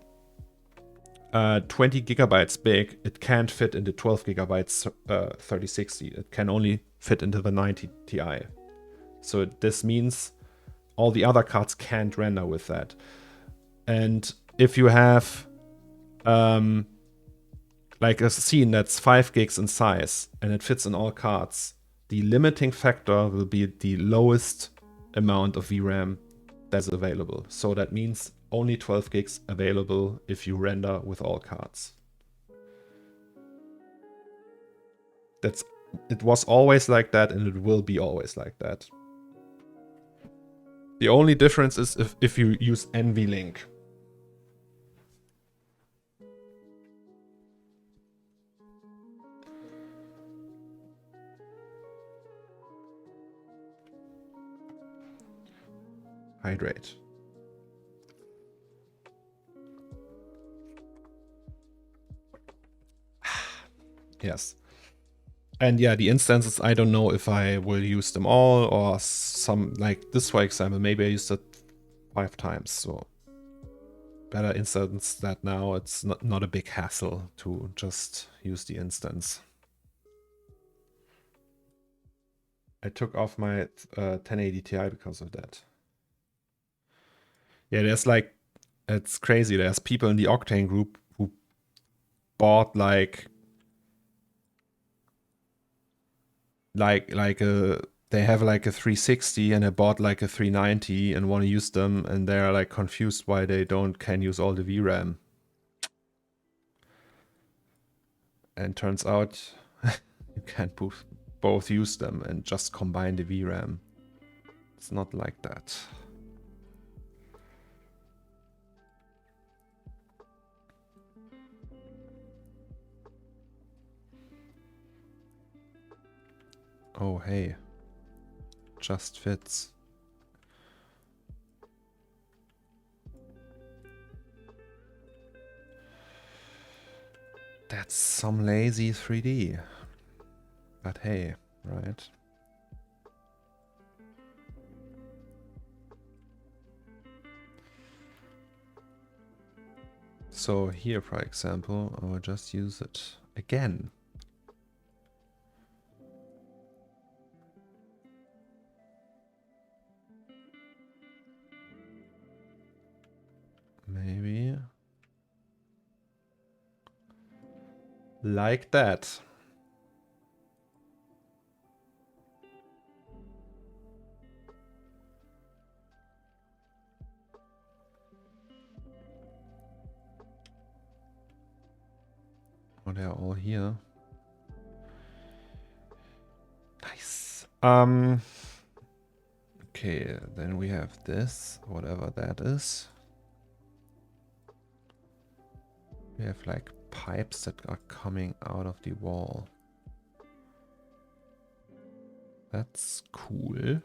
20 gigabytes big, it can't fit into 12 gigabytes 3060. It can only fit into the 90 Ti. So this means all the other cards can't render with that. And if you have like a scene that's 5 gigs in size and it fits in all cards, the limiting factor will be the lowest amount of VRAM that's available. So that means only 12 gigs available if you render with all cards. It was always like that, and it will be always like that. The only difference is if you use NVLink. Hydrate. Yes. And yeah, the instances, I don't know if I will use them all or some, like this, for example, maybe I used it 5 times. So better instance that now. It's not a big hassle to just use the instance. I took off my 1080 Ti because of that. Yeah, there's like, it's crazy. There's people in the Octane group who bought like they have like a 360 and they bought like a 390 and want to use them, and they're like confused why they can use all the VRAM. And turns out you can't both use them and just combine the VRAM. It's not like that. Oh, hey. Just fits. That's some lazy 3D. But hey, right? So here, for example, I will just use it again. Maybe like that. Oh, they're all here. Nice. Okay, then we have this, whatever that is. We have like pipes that are coming out of the wall. That's cool.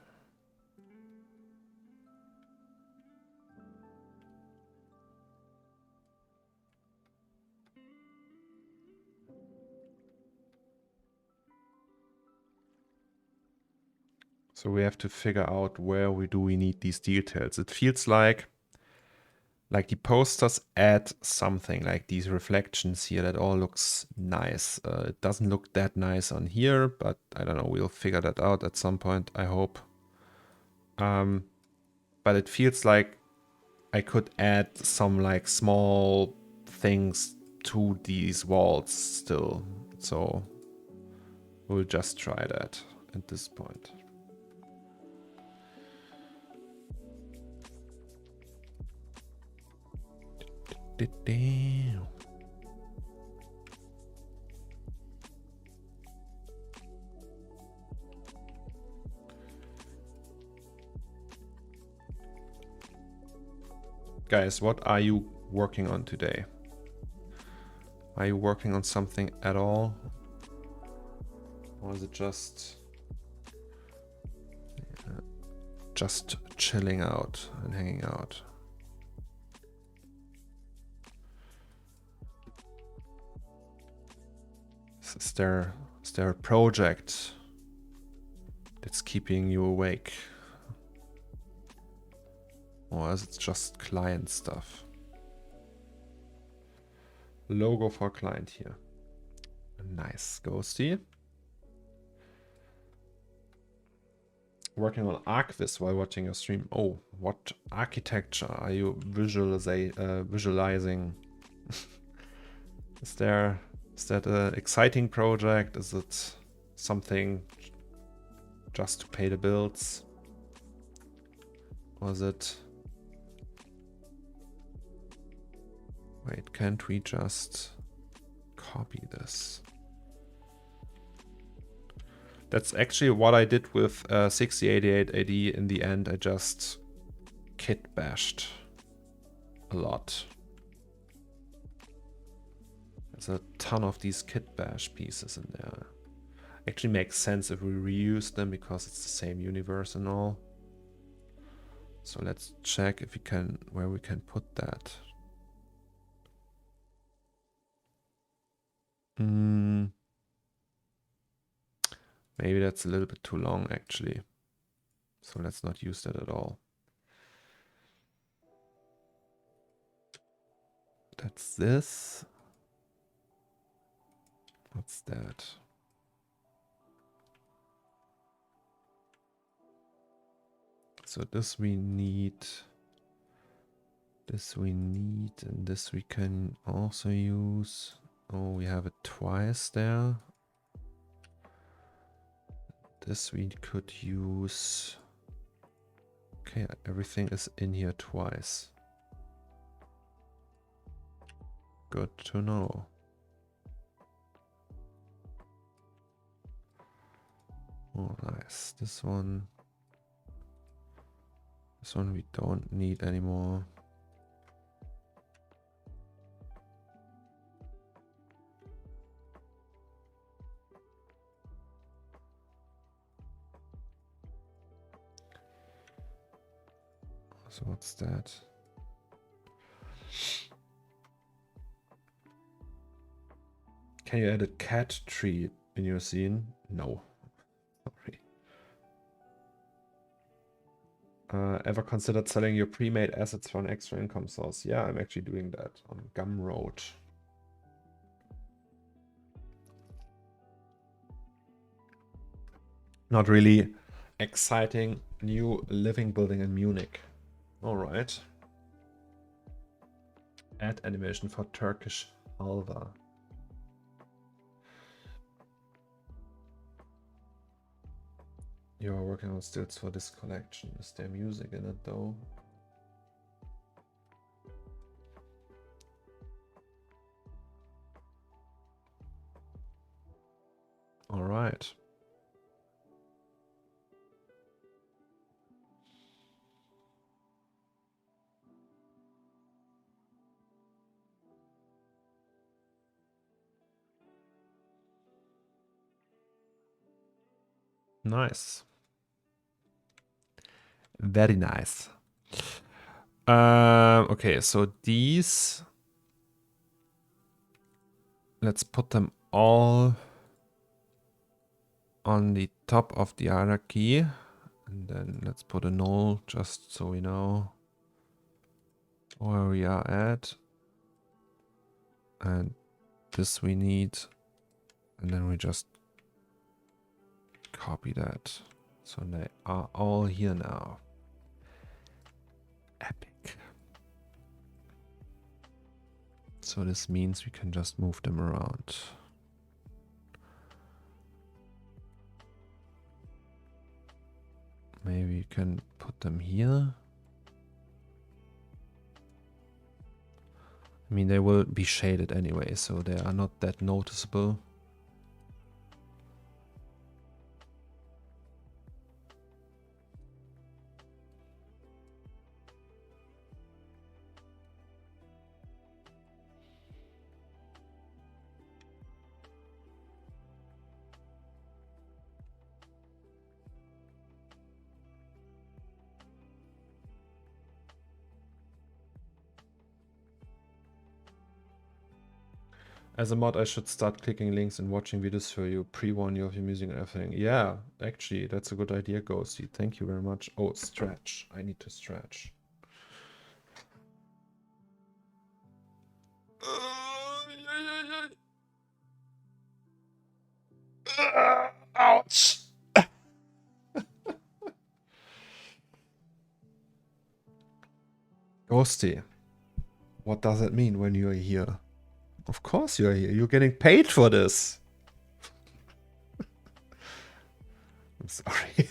So we have to figure out where we need these details. It feels like the posters add something, like these reflections here, that all looks nice. It doesn't look that nice on here, but I don't know, we'll figure that out at some point, I hope. But it feels like I could add some like small things to these walls still. So we'll just try that at this point. Damn. Guys, what are you working on today? Are you working on something at all? Or is it just chilling out and hanging out? Is there a project that's keeping you awake? Or is it just client stuff? Logo for client here. Nice, Ghosty. Working on Archviz while watching your stream. Oh, what architecture are you visualizing? Is that an exciting project? Is it something just to pay the bills? Or is it... Wait, can't we just copy this? That's actually what I did with 6088 AD in the end. I just kit bashed a lot. There's a ton of these kit bash pieces in there. Actually makes sense if we reuse them because it's the same universe and all. So let's check if we can, where we can put that. Maybe that's a little bit too long actually. So let's not use that at all. That's this. What's that? So this we need. This we need, and this we can also use. Oh, we have it twice there. This we could use. Okay, everything is in here twice. Good to know. Oh, nice. This one we don't need anymore. So what's that? Can you add a cat tree in your scene? No. Sorry. Ever considered selling your pre-made assets for an extra income source? Yeah, I'm actually doing that on Gumroad. Not really exciting new living building in Munich. All right. Add animation for Turkish halva. You are working on stills for this collection. Is there music in it though? All right. Nice. Very nice. Okay, so these, let's put them all on the top of the hierarchy. And then let's put a null just so we know where we are at. And this we need. And then we just copy that. So they are all here now. Epic. So this means we can just move them around. Maybe you can put them here. I mean, they will be shaded anyway, so they are not that noticeable. As a mod, I should start clicking links and watching videos for you, pre-warn you of your music and everything. Yeah, actually, that's a good idea, Ghosty. Thank you very much. Oh, stretch. I need to stretch. Ouch! Ghosty, what does it mean when you're here? Of course you're here. You're getting paid for this. I'm sorry.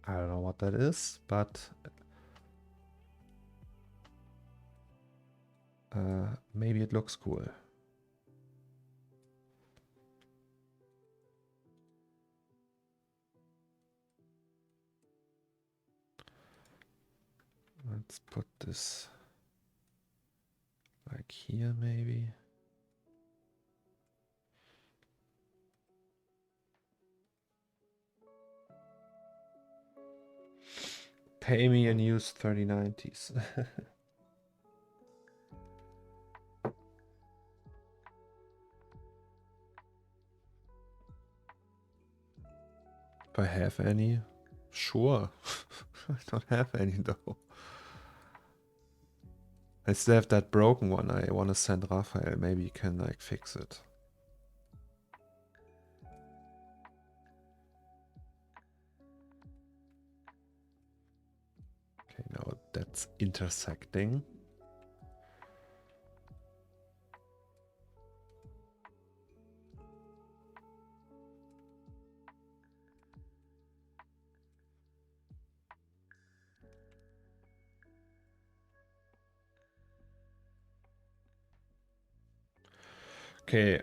I don't know what that is, but maybe it looks cool. Let's put this like here, maybe. Pay me and use 3090s. If I have any, sure. I don't have any though. I still have that broken one. I want to send Raphael. Maybe he can like fix it. Okay, now that's intersecting. Okay.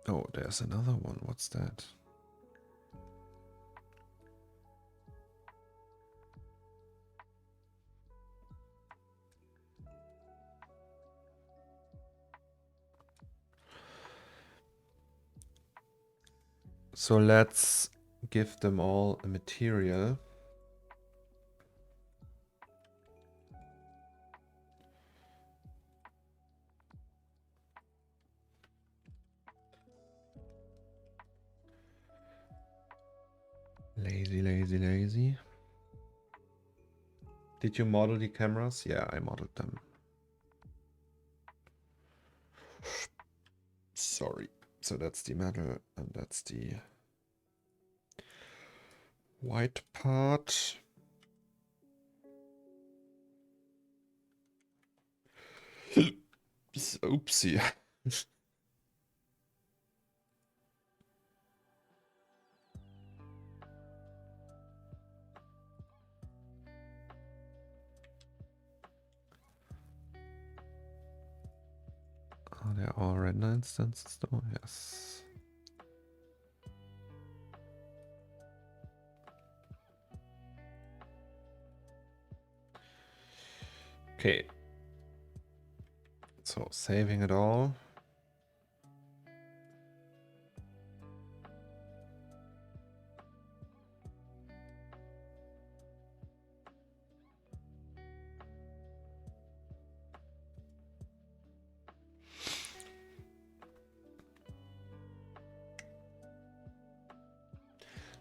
Oh, there's another one. What's that? So let's give them all a material. Lazy, lazy, lazy. Did you model the cameras? Yeah, I modeled them. Sorry. So that's the metal and that's the white part. Oopsie. Are there all render instances though? Yes. Okay. So saving it all.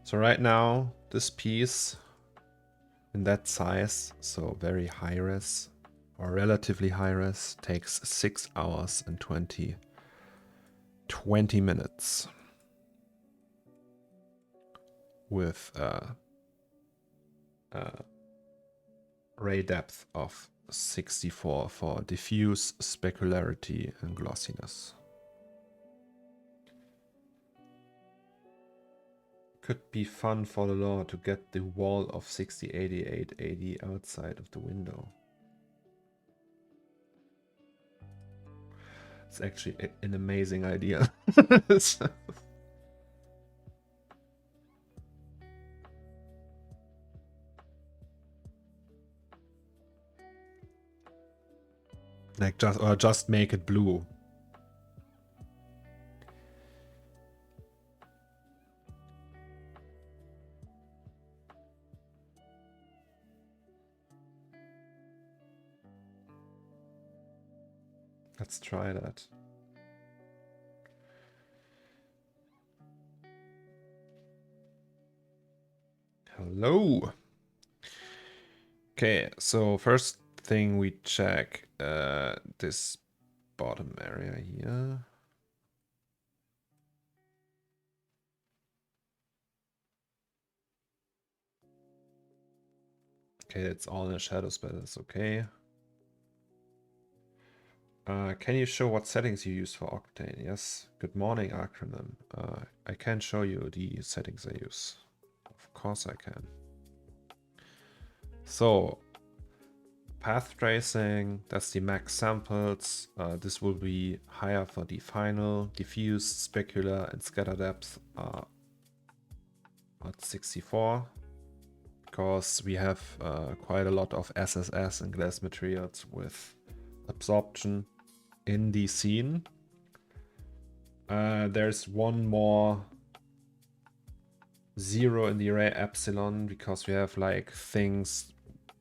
So right now, this piece in that size, so very high res or relatively high res, takes 6 hours and 20 minutes with ray depth of 64 for diffuse, specularity, and glossiness. Could be fun for the law to get the wall of 608880 outside of the window. It's actually an amazing idea. Like just make it blue. Let's try that. Hello. Okay, so first thing we check this bottom area here. Okay, it's all in the shadows, but it's okay. Can you show what settings you use for Octane? Yes. Good morning, acronym. I can show you the settings I use. Of course I can. So, path tracing, that's the max samples. This will be higher for the final. Diffuse, specular, and scatter depth are at 64. Because we have quite a lot of SSS and glass materials with absorption in the scene. There's one more 0 in the array epsilon because we have like things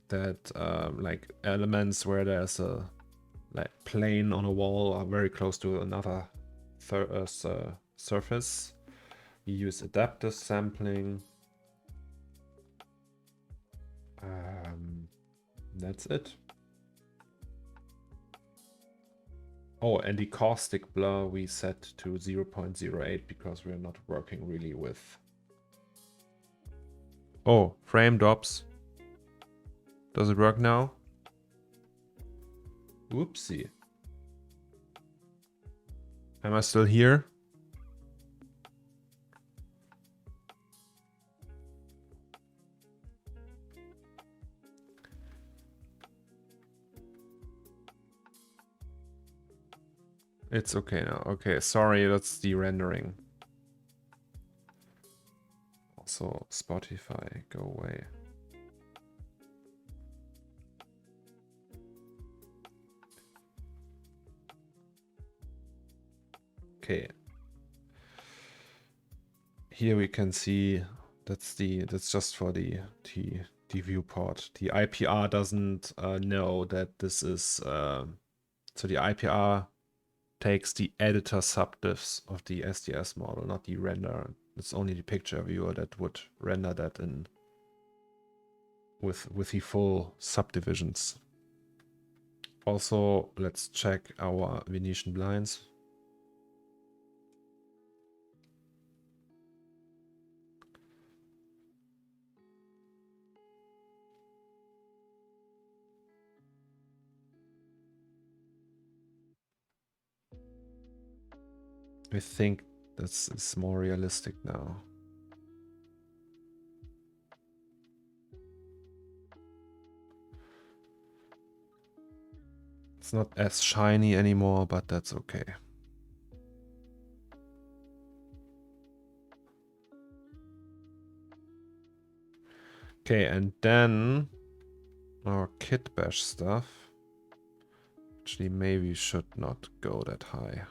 that like elements where there's a like plane on a wall are very close to another surface. We use adaptive sampling. That's it. Oh, and the caustic blur we set to 0.08 because we're not working really with... Oh, frame drops. Does it work now? Whoopsie. Am I still here? It's okay now. Okay, sorry, that's the rendering. Also, Spotify, go away. Okay. Here we can see that's just for the viewport. The IPR doesn't know that this is so the IPR takes the editor subdifs of the SDS model, not the render. It's only the picture viewer that would render that in with the full subdivisions. Also, let's check our Venetian blinds. I think it's more realistic now. It's not as shiny anymore, but that's okay. Okay, and then our kit bash stuff. Actually, maybe should not go that high.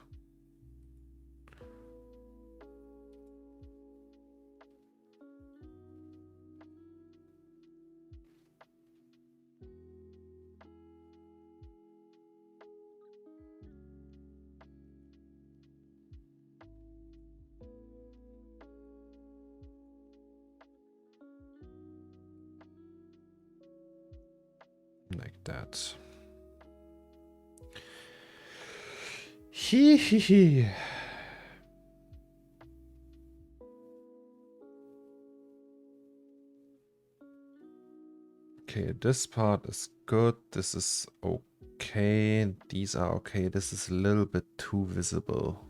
Like that. Hee hee hee. Okay, this part is good. This is okay. These are okay. This is a little bit too visible.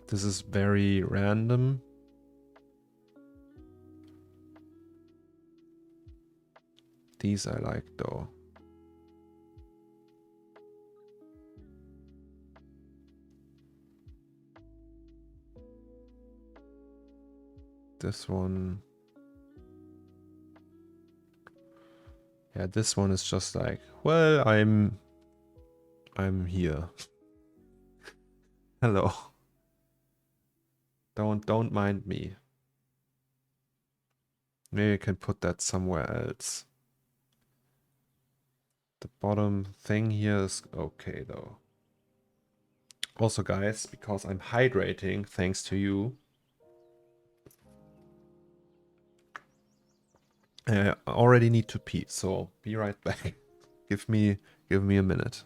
This is very random. These I like though. This one. Yeah, this one is just like, well, I'm here. Hello. Don't mind me. Maybe I can put that somewhere else. The bottom thing here is okay though. Also guys, because I'm hydrating thanks to you, I already need to pee, so be right back. Give me a minute.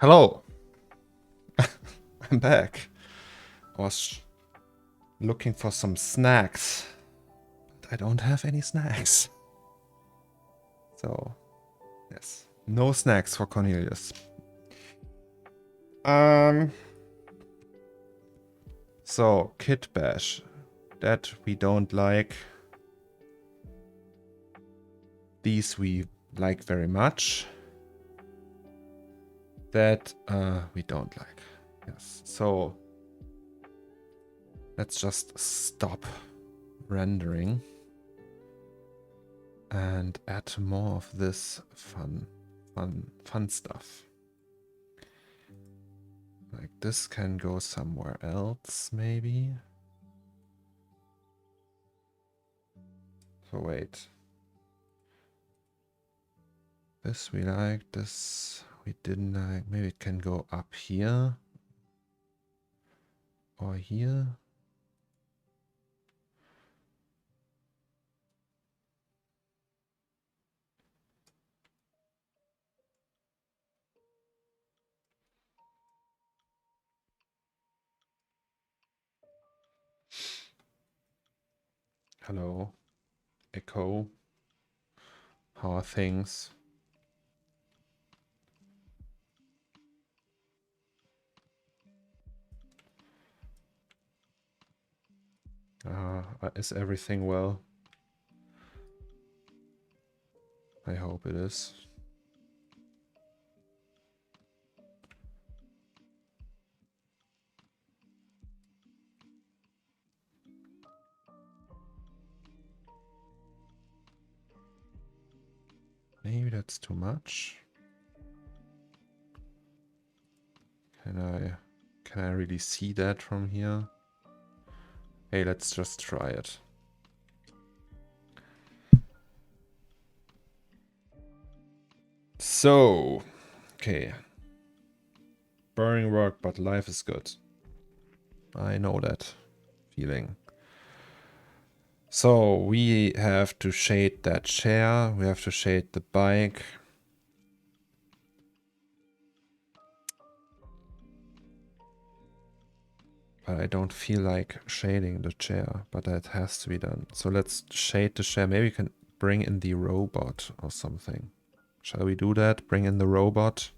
Hello. I'm back. I was looking for some snacks, but I don't have any snacks. So, yes. No snacks for Cornelius. So, Kit Bash. That we don't like. These we like very much. That we don't like. Yes. So let's just stop rendering and add more of this fun stuff. Like this can go somewhere else, maybe. So wait. This we like, this we didn't like. Maybe it can go up here. Or here. Hello. Echo. How are things? Is everything well? I hope it is. Maybe that's too much. Can I really see that from here? Hey, let's just try it. So, okay. Boring work, but life is good. I know that feeling. So we have to shade that chair. We have to shade the bike. But I don't feel like shading the chair, but that has to be done. So let's shade the chair. Maybe we can bring in the robot or something. Shall we do that? Bring in the robot.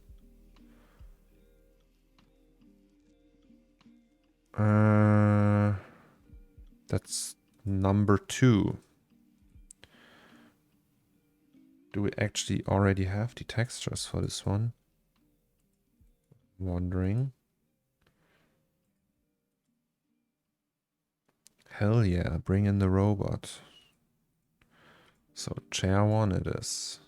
That's number 2. Do we actually already have the textures for this one? Wondering. Hell yeah, bring in the robot. So chair 1 it is.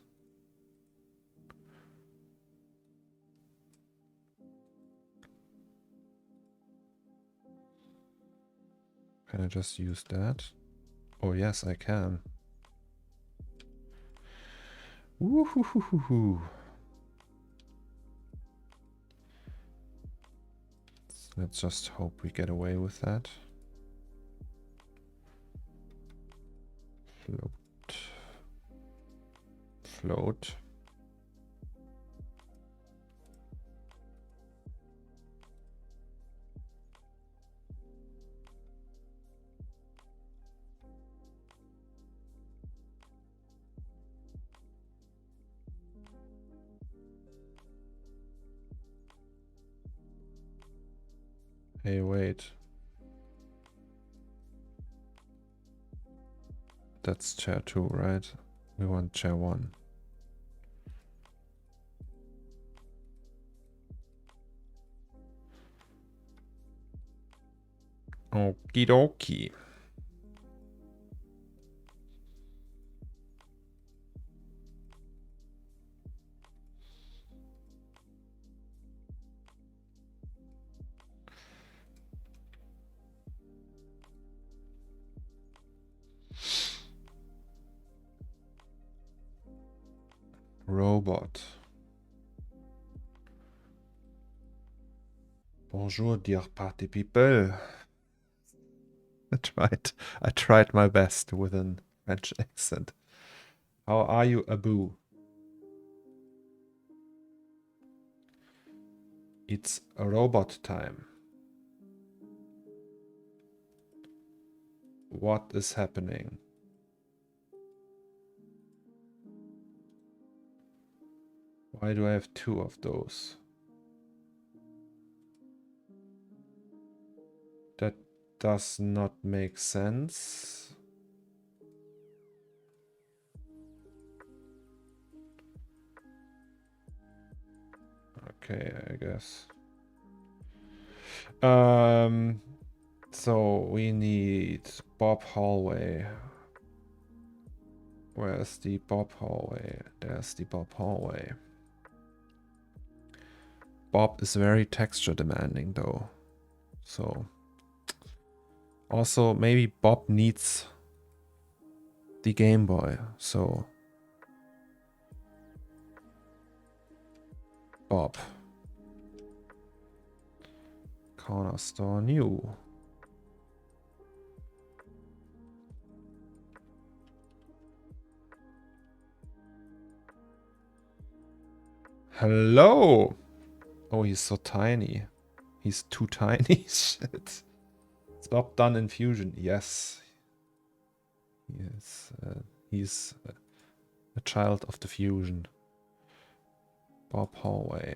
Can I just use that? Oh yes, I can. Woohoo! Let's just hope we get away with that. Float. Float. Hey, wait. That's chair 2, right? We want chair 1. Okie dokie. Robot. Bonjour, dear party people. I tried my best with an French accent. How are you, Abu? It's a robot time. What is happening? Why do I have 2 of those? That does not make sense. Okay, I guess. So we need Bob hallway. Where's the Bob hallway? There's the Bob hallway. Bob is very texture demanding though. So also maybe Bob needs the Game Boy. So Bob. CORNERSTORE new. Hello! Oh, he's so tiny. He's too tiny. Shit. Is Bob done in Fusion? Yes. Yes. He's a child of the Fusion. Bob hallway.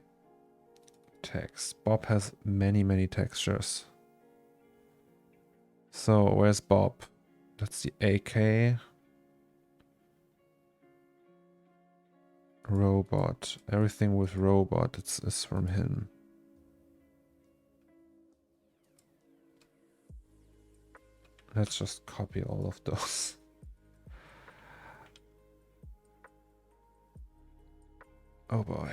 Text. Bob has many, many textures. So, where's Bob? That's the AK. Robot. Everything with robot is from him. Let's just copy all of those. Oh boy.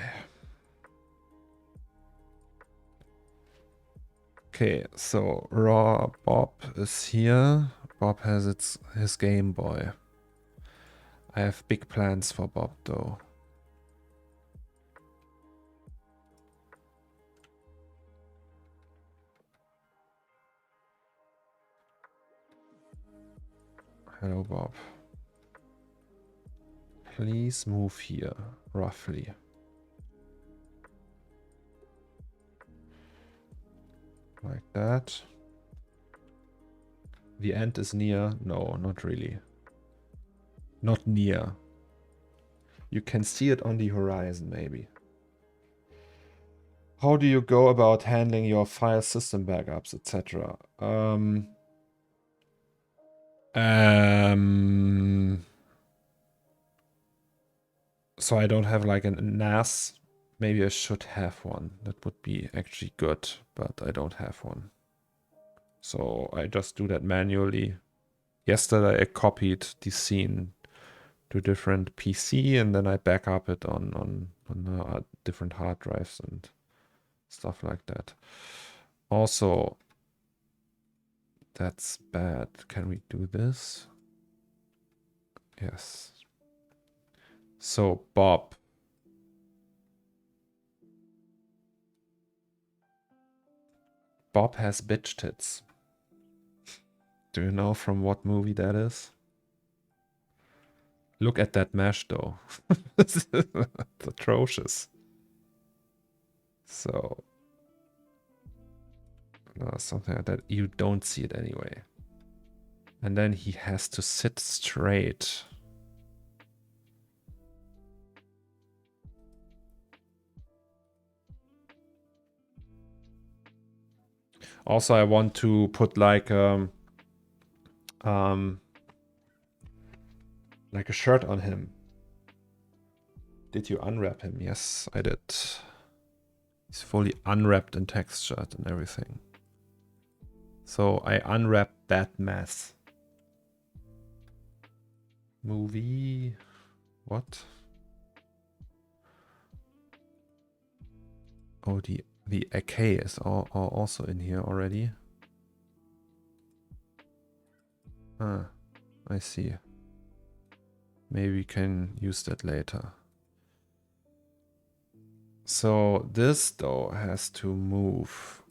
Okay, so raw Bob is here. Bob has his Game Boy. I have big plans for Bob though. Hello Bob. Please move here, roughly. Like that. The end is near. No, not really. Not near. You can see it on the horizon, maybe. How do you go about handling your file system backups, etc.? So I don't have like a NAS. Maybe I should have one. That would be actually good, but I don't have one. So I just do that manually. Yesterday I copied the scene to different PC and then I back up it on different hard drives and stuff like that. Also, that's bad. Can we do this? Yes. So Bob. Bob has bitch tits. Do you know from what movie that is? Look at that mesh though. It's atrocious. So something like that. You don't see it anyway. And then he has to sit straight. Also, I want to put like a shirt on him. Did you unwrap him? Yes, I did. He's fully unwrapped and textured and everything. So I unwrapped that mess. Movie. What? Oh, the AK is also in here already. Ah, I see. Maybe we can use that later. So this though has to move.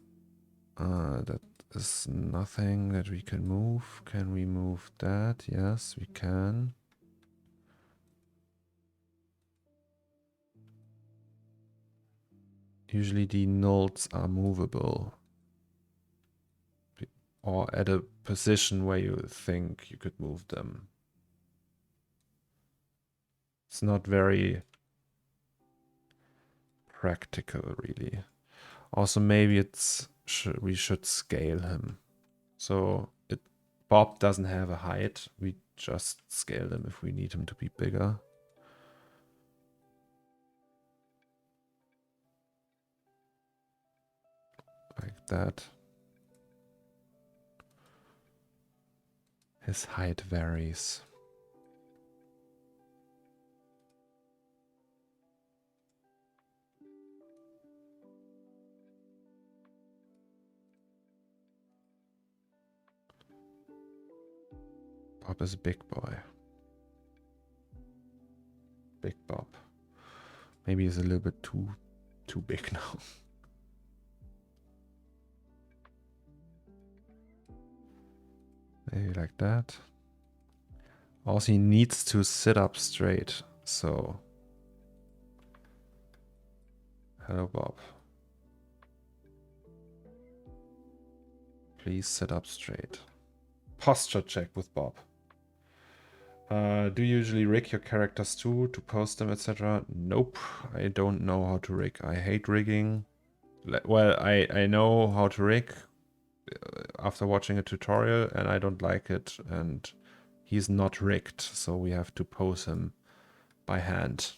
That is nothing that we can move. Can we move that? Yes, we can. Usually the nodes are movable. Or at a position where you think you could move them. It's not very practical, really. Also, maybe we should scale him. So Bob doesn't have a height. We just scale him if we need him to be bigger. that. His height varies. Bob is a big boy. Big Bob. Maybe he's a little bit too big now. Maybe like that. Also, he needs to sit up straight. So, hello, Bob. Please sit up straight. Posture check with Bob. Do you usually rig your characters too, to post them, etc.? Nope, I don't know how to rig. I hate rigging. Well, I know how to rig after watching a tutorial, and I don't like it. And he's not rigged, so we have to pose him by hand.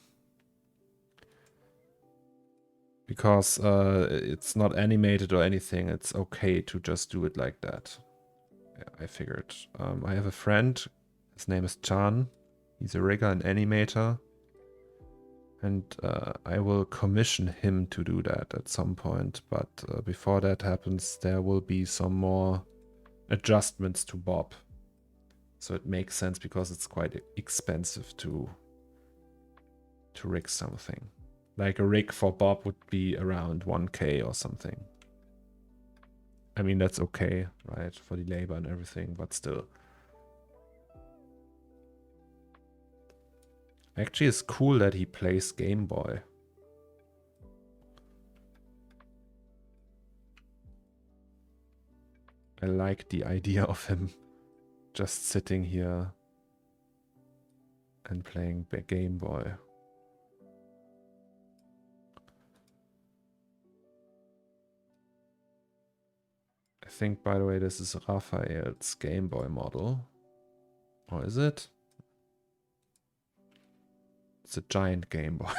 Because it's not animated or anything, it's okay to just do it like that. Yeah, I figured. I have a friend. His name is Chan. He's a rigger and animator. And I will commission him to do that at some point. But before that happens, there will be some more adjustments to Bob. So it makes sense because it's quite expensive to rig something. Like a rig for Bob would be around 1K or something. I mean, that's okay, right? For the labor and everything, but still. Actually, it's cool that he plays Game Boy. I like the idea of him just sitting here and playing Game Boy. I think, by the way, this is Raphael's Game Boy model. Or is it? It's a giant Game Boy.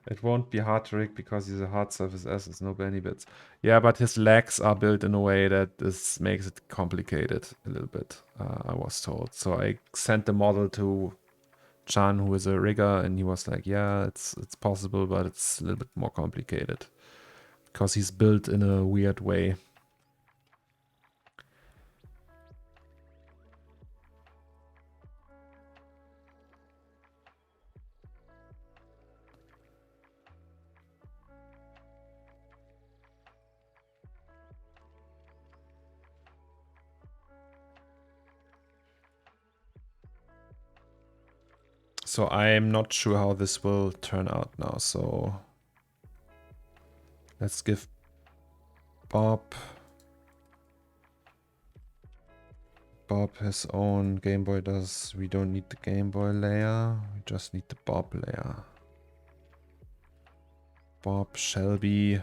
It won't be hard to rig because he's a hard surface Asus, no Benny bits. Yeah, but his legs are built in a way that this makes it complicated a little bit, I was told. So I sent the model to Chan, who is a rigger, and he was like, yeah, it's possible, but it's a little bit more complicated. Because he's built in a weird way. So I'm not sure how this will turn out now, so let's give Bob his own Game Boy does. We don't need the Game Boy layer, we just need the Bob layer. Bob shall be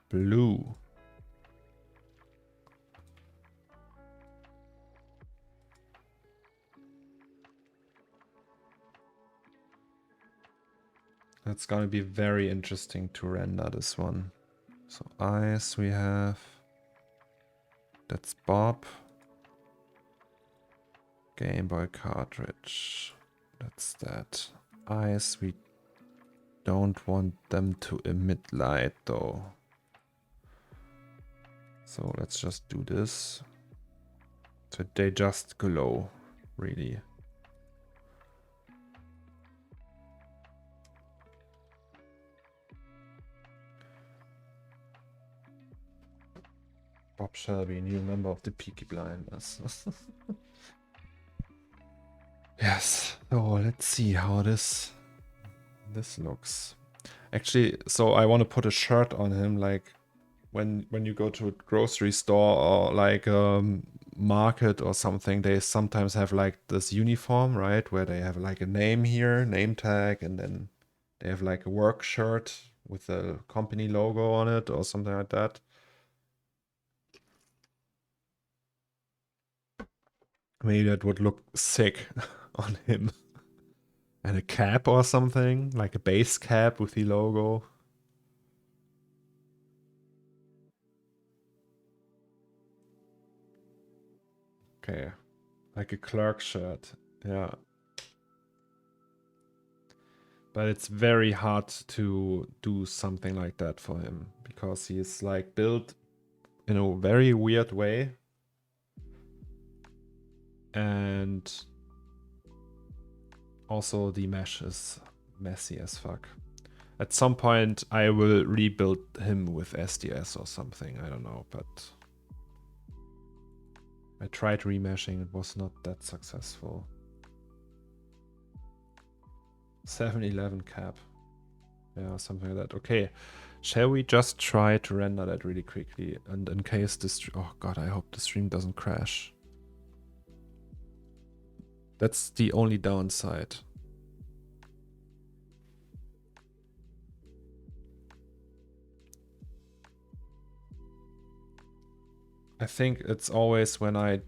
blue. That's gonna be very interesting to render this one. So eyes we have. That's Bob. Game Boy cartridge. That's that. Eyes, we don't want them to emit light though. So let's just do this. So they just glow, really. Bob Shelby, new member of the Peaky Blinders. Yes, so let's see how this looks. Actually, so I want to put a shirt on him, like when you go to a grocery store or like market or something, they sometimes have like this uniform, right? Where they have like a name here, name tag, and then they have like a work shirt with a company logo on it or something like that. Maybe that would look sick on him. And a cap or something, like a base cap with the logo. Okay, like a clerk shirt, yeah. But it's very hard to do something like that for him because he's like built in a very weird way. And also the mesh is messy as fuck. At some point I will rebuild him with SDS or something, I don't know, but I tried remeshing, it was not that successful. 711 cap. Yeah, something like that. Okay, shall we just try to render that really quickly? And in case this... Oh god, I hope the stream doesn't crash. That's the only downside. I think it's always when I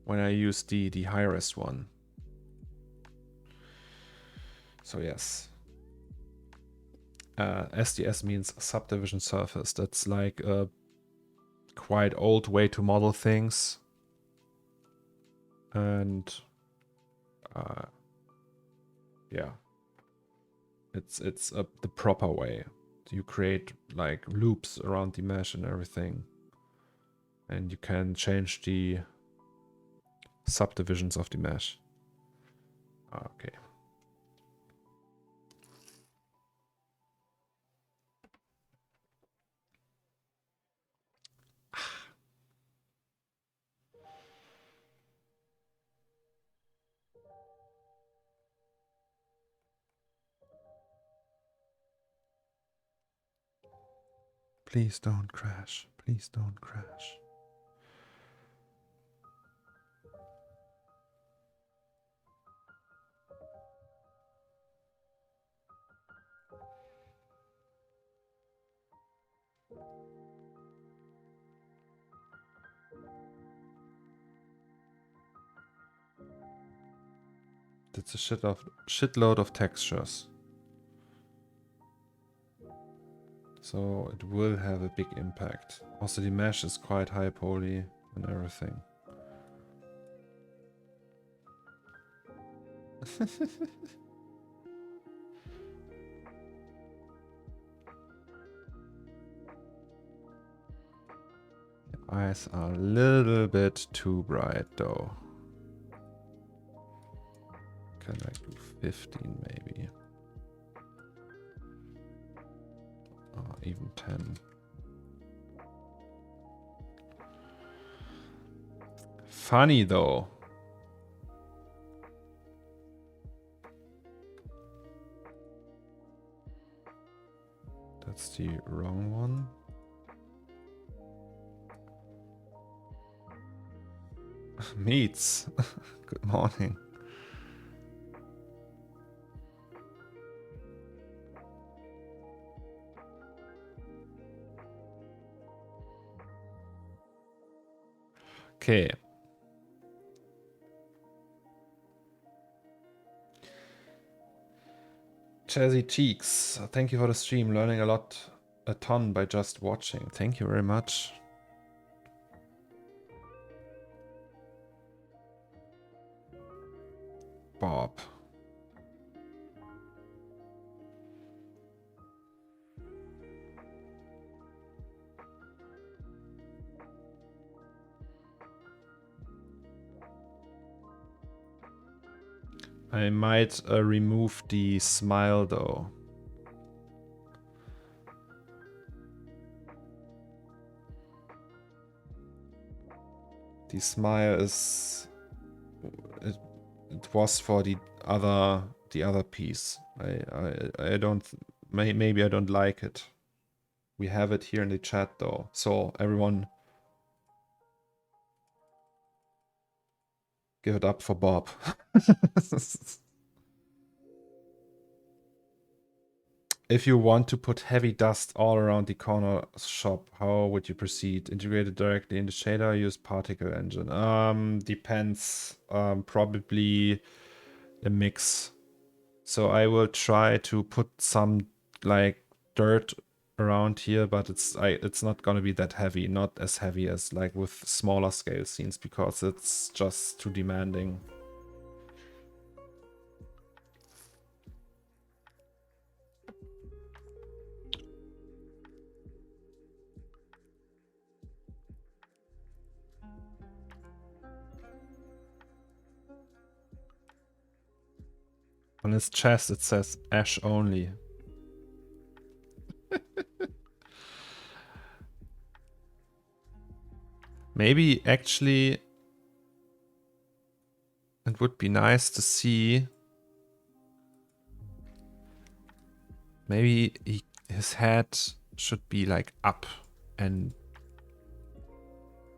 use the high-res one. So yes. SDS means subdivision surface. That's like a quite old way to model things. And yeah, it's the proper way. You create like loops around the mesh and everything. And you can change the subdivisions of the mesh. Okay. Please don't crash. Please don't crash. That's a shitload of textures. So it will have a big impact. Also the mesh is quite high poly and everything. The eyes are a little bit too bright though. Can I do 15 maybe? Oh, even 10. Funny though. That's the wrong one. Meats. Good morning. Okay. Jazzy Cheeks, thank you for the stream. Learning a ton by just watching. Thank you very much. Bob. I might remove the smile though. The smile is it was for the other piece. I don't maybe I don't like it. We have it here in the chat though. So everyone Give it up for Bob. If you want to put heavy dust all around the corner shop, how would you proceed? Integrate it directly in the shader, use particle engine? Depends. Probably a mix. So I will try to put some like dirt around here, but it's not gonna be that heavy, not as heavy as like with smaller scale scenes, because it's just too demanding. On his chest it says Ash only. Maybe actually it would be nice to see. Maybe his head should be like up and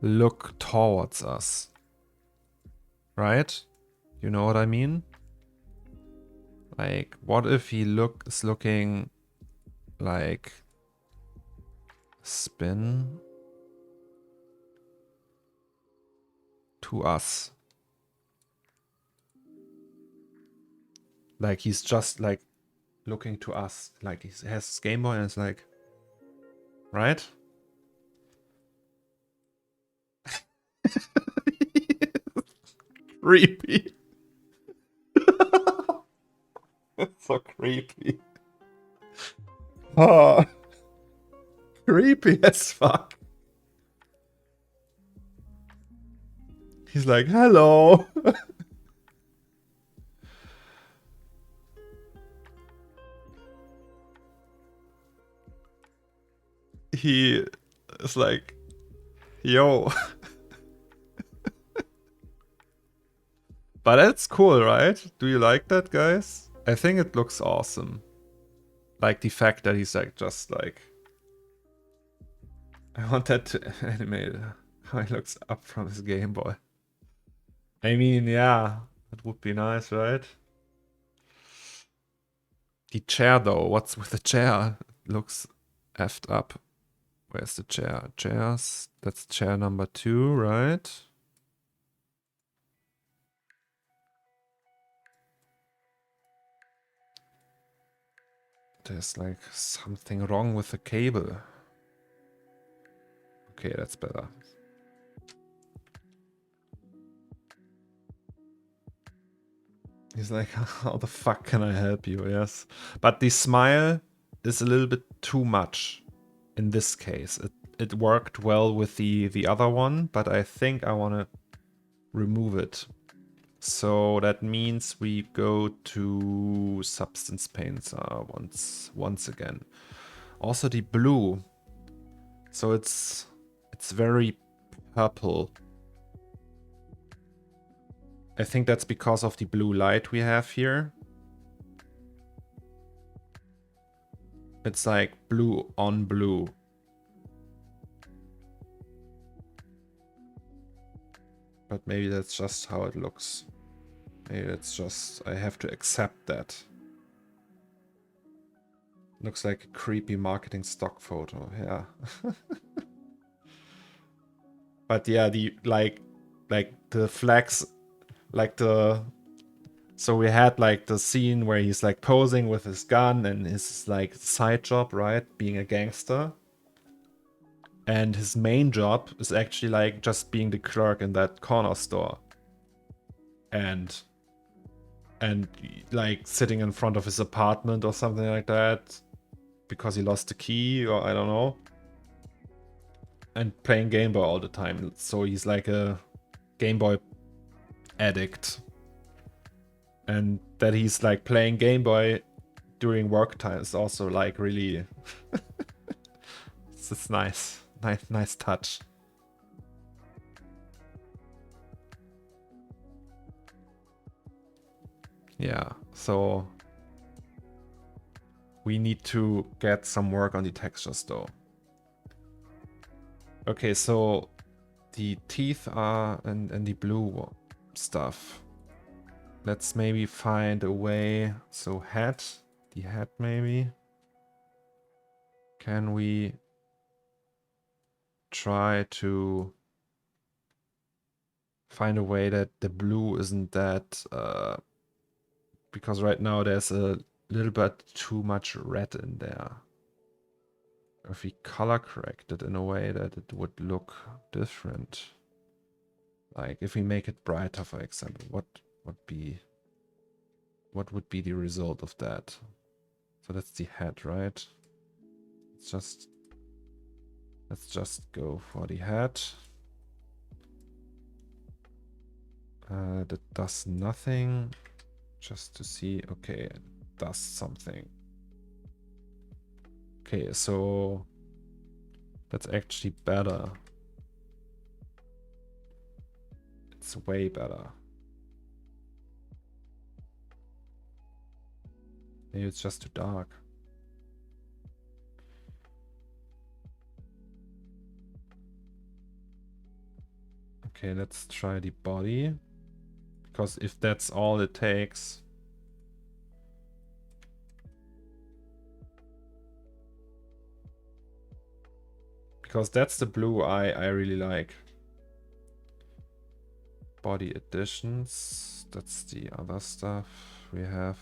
look towards us. Right? You know what I mean? Like, what if he is looking like spin to us? Like he's just like looking to us. Like he has his Game Boy and it's like, right? Creepy. It's so creepy. Oh, creepy as fuck. He's like, hello. He is like, yo. But that's cool, right? Do you like that, guys? I think it looks awesome. Like the fact that he's like, just like... I want that to animate how he looks up from his Game Boy. I mean, yeah, that would be nice, right? The chair, though, what's with the chair? It looks effed up. Where's the chair? Chairs, that's chair number 2, right? There's like something wrong with the cable. Okay, that's better. He's like, how the fuck can I help you? Yes. But the smile is a little bit too much in this case. It worked well with the other one, but I think I want to remove it. So that means we go to Substance Paints once again. Also the blue. So it's very purple. I think that's because of the blue light we have here. It's like blue on blue. But maybe that's just how it looks. Maybe it's just, I have to accept that. Looks like a creepy marketing stock photo, yeah. But yeah, the like the flags, like the... So we had like the scene where he's like posing with his gun and his like side job, right? Being a gangster. And his main job is actually like just being the clerk in that corner store. And like sitting in front of his apartment or something like that. Because he lost the key or I don't know. And playing Game Boy all the time. So he's like a Game Boy addict. And that he's like playing Game Boy during work time is also like really... It's nice. Nice touch. Yeah, so we need to get some work on the textures though. Okay, so the teeth are in the blue one. stuff. Let's maybe find a way. So hat, the hat maybe. Can we try to find a way that the blue isn't that, because right now there's a little bit too much red in there. If we color correct it in a way that it would look different. Like if we make it brighter, for example, what would be the result of that? So that's the head, right? Let's just go for the head. That does nothing. Just to see, okay, it does something. Okay, so that's actually better. It's way better. Maybe it's just too dark. Okay, let's try the body. Because if that's all it takes... Because that's the blue I really like. Body additions. That's the other stuff we have.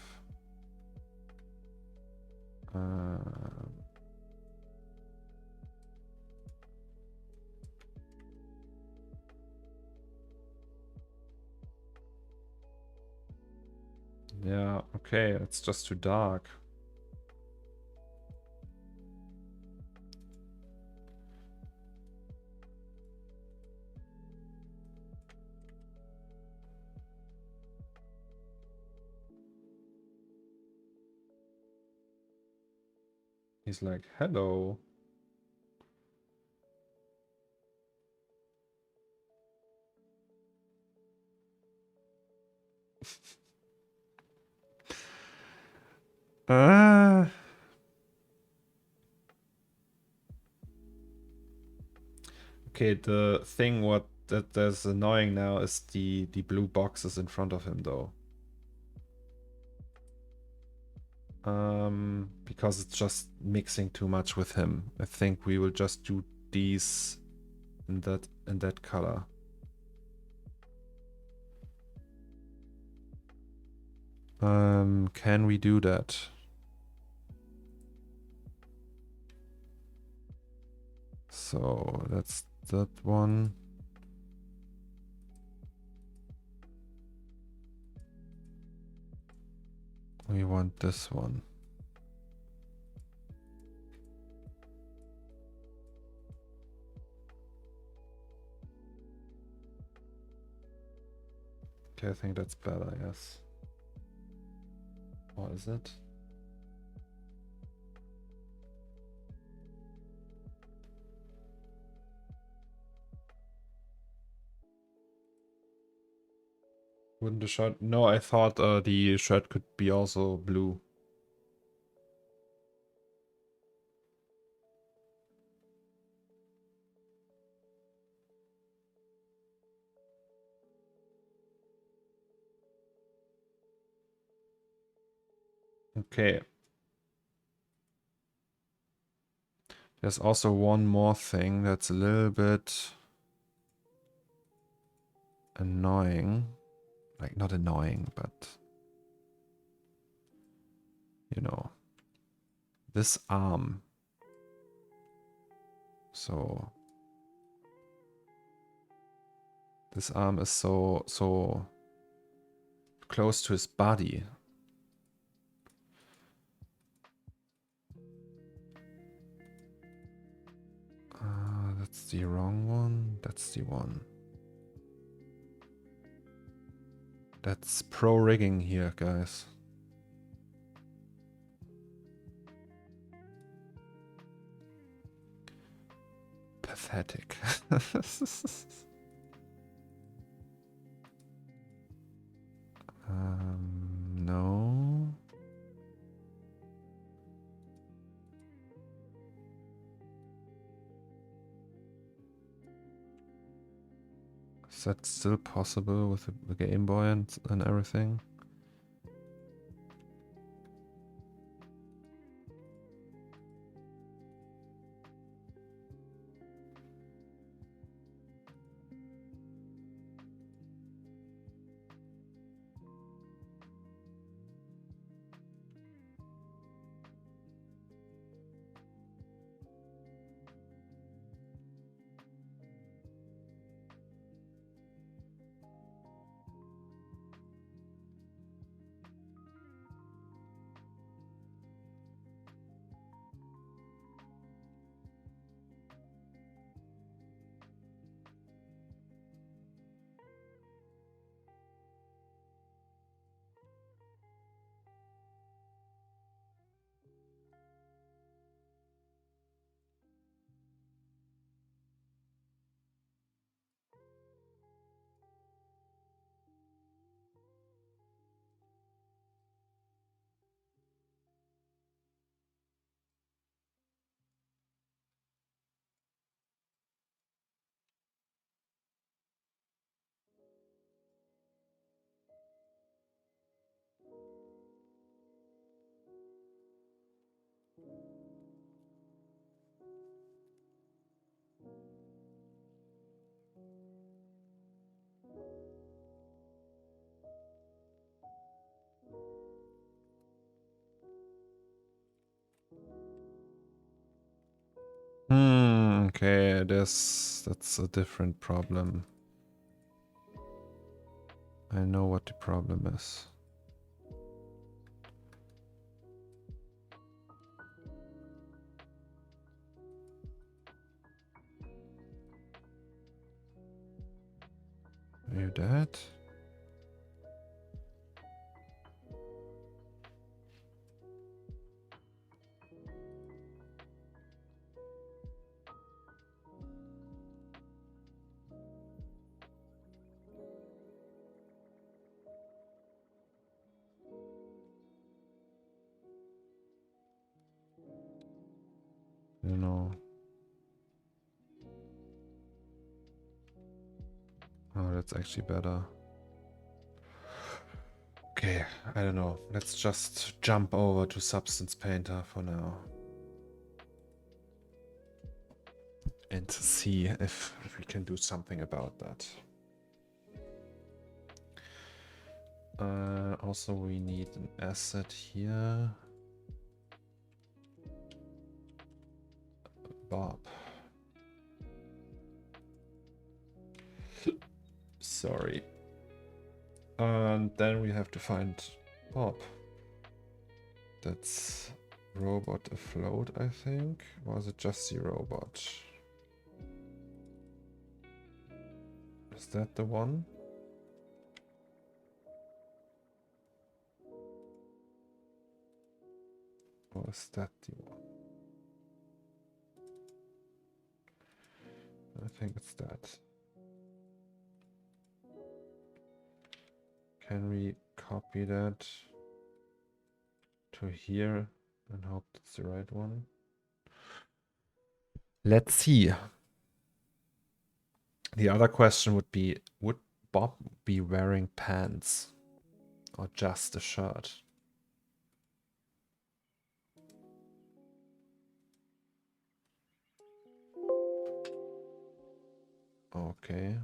Yeah, okay, it's just too dark. He's like, hello. Okay, the thing that's annoying now is the blue boxes in front of him though. Because it's just mixing too much with him. I think we will just do these in that color. Can we do that? So that's that one. We want this one. Okay, I think that's better, yes. Or is it? Wouldn't the shirt? No, I thought the shirt could be also blue. Okay. There's also one more thing that's a little bit annoying. Like, not annoying, but... You know. This arm. So... This arm is so close to his body. That's the wrong one. That's the one. That's pro rigging here, guys. Pathetic. No. Is that still possible with the Game Boy and everything? Okay, that's a different problem. I know what the problem is. Are you dead? You know. Oh, that's actually better. Okay, I don't know. Let's just jump over to Substance Painter for now. And see if we can do something about that. Also, we need an asset here. Bob. Sorry. And then we have to find Bob. That's robot afloat, I think. Or is it just the robot? Is that the one? Or is that the one? I think it's that. Can we copy that to here and hope it's the right one? Let's see. The other question would be, would Bob be wearing pants or just a shirt? Okay.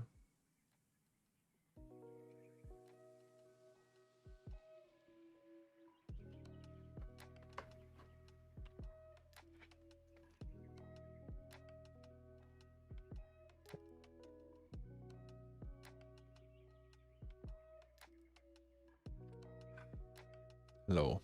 Low.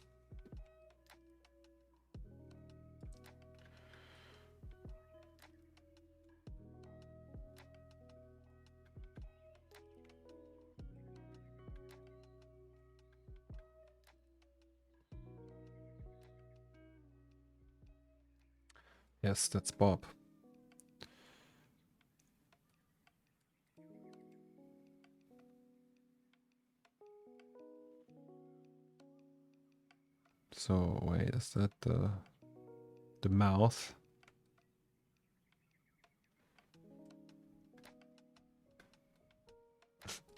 Yes, that's Bob. So wait, is that the mouth?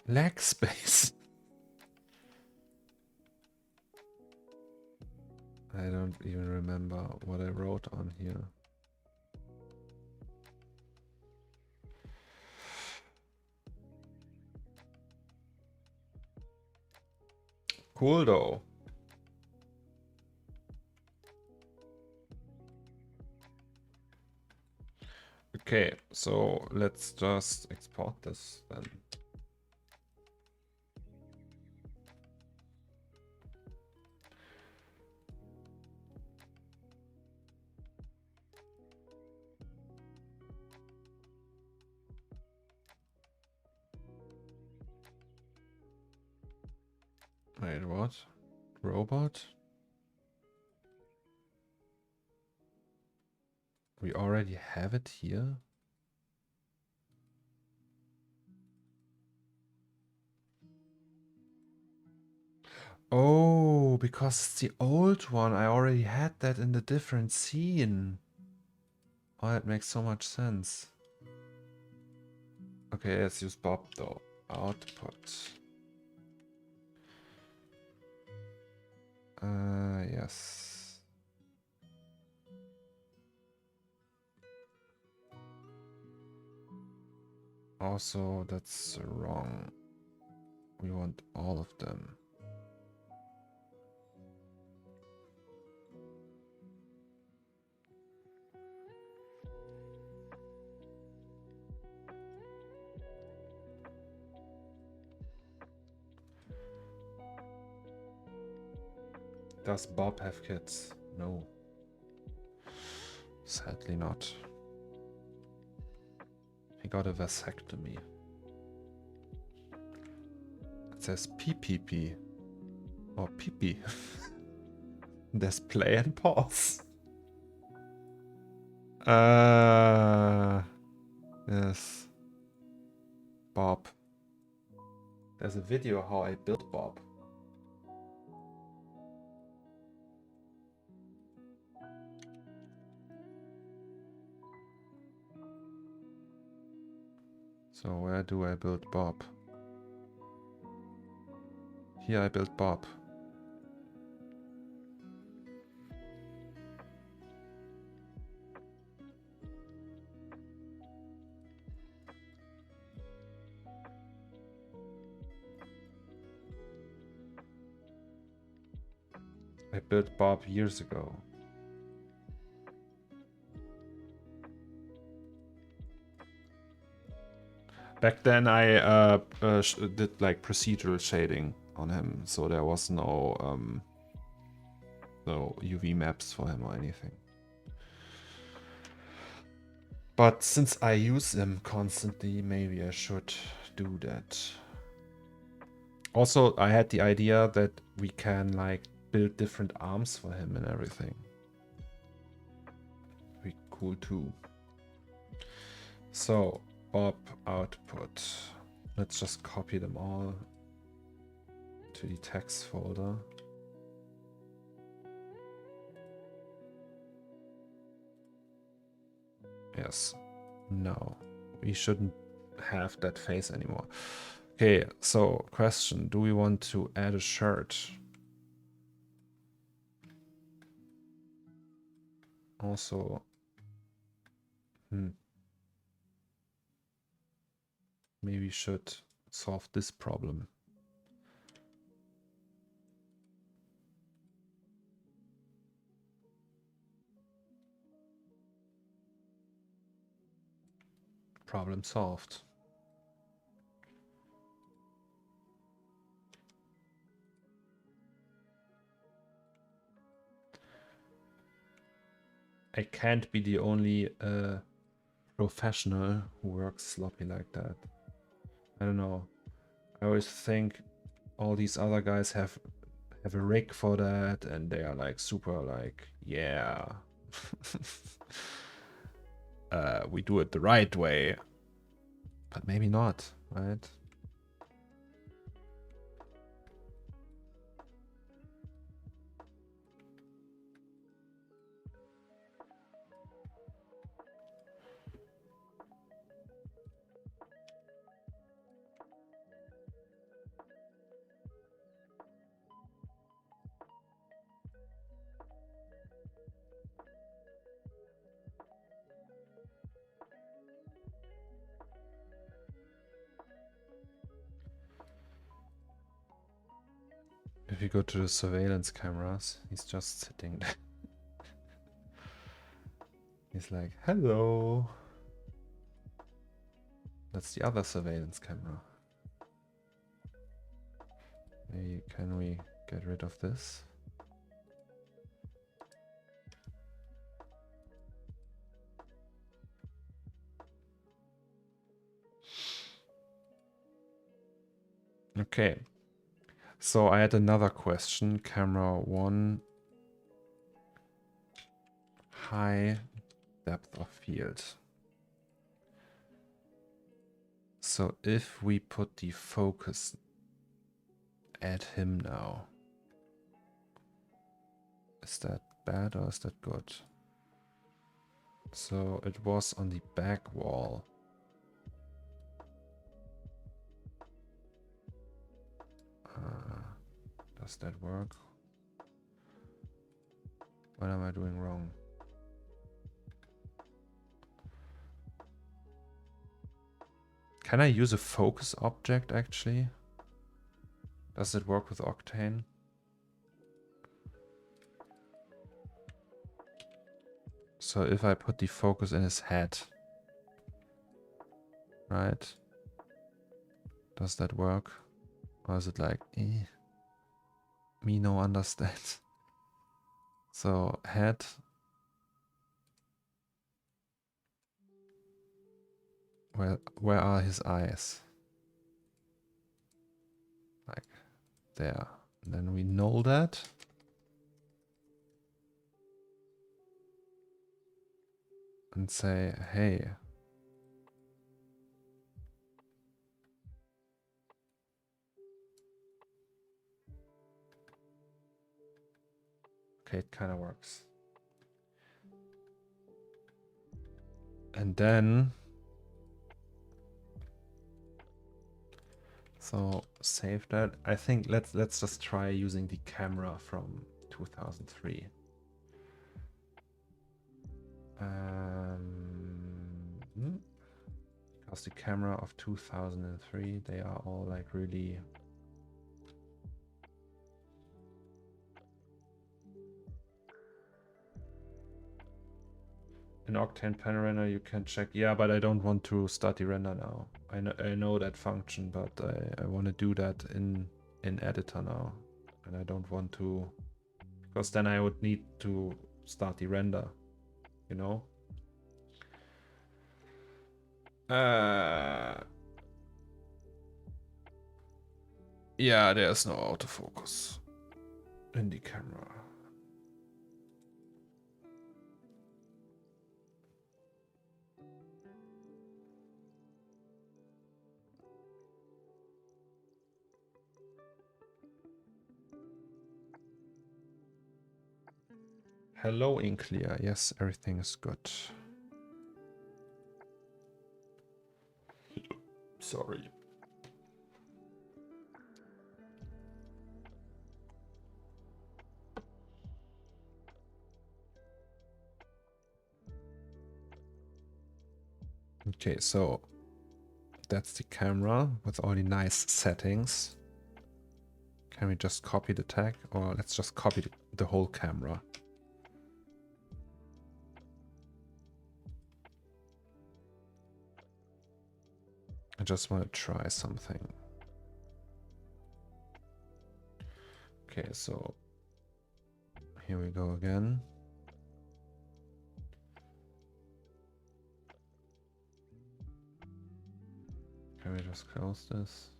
Lag space. I don't even remember what I wrote on here. Cool though. Okay, so let's just export this then. Wait, what? Robot? We already have it here? Oh, because it's the old one. I already had that in the different scene. Oh, that makes so much sense. Okay, let's use Bob though. Output. Yes. Also, that's wrong. We want all of them. Does Bob have kids? No. Sadly not. He got a vasectomy. It says PPP. Or PP. There's play and pause. Yes. Bob. There's a video how I built Bob. So where do I build Bob? Here I built Bob. I built Bob years ago. Back then I did like procedural shading on him, so there was no UV maps for him or anything. But since I use him constantly, maybe I should do that. Also, I had the idea that we can like build different arms for him and everything. Be cool too. So, Bob output. Let's just copy them all to the text folder. Yes. No, we shouldn't have that face anymore. Okay, so question, do we want to add a shirt? Also, maybe we should solve this problem. Problem solved. I can't be the only professional who works sloppy like that. I don't know. I always think all these other guys have a rig for that, and they are like super like, yeah, we do it the right way, but maybe not, right? If you go to the surveillance cameras, he's just sitting there. He's like, hello. That's the other surveillance camera. Maybe, can we get rid of this? Okay. So I had another question. Camera 1. High depth of field. So if we put the focus at him now, is that bad or is that good? So it was on the back wall. Does that work? What am I doing wrong? Can I use a focus object actually? Does it work with Octane? So if I put the focus in his head, right? Does that work? Or is it like, me no understand? So head. Where are his eyes? Like there. And then we null that. And say, hey. Okay, it kind of works. And then, so save that. I think let's just try using the camera from 2003. Because the camera of 2003, they are all like really in Octane Pen Render you can check. Yeah, but I don't want to start the render now. I know that function, but I want to do that in editor now. And I don't want to, because then I would need to start the render, you know? Yeah, there's no autofocus in the camera. Hello, Inklear. Yes, everything is good. Sorry. Okay, so that's the camera with all the nice settings. Can we just copy the tag, or let's just copy the whole camera? I just want to try something. Okay, so here we go again. Can we just close this?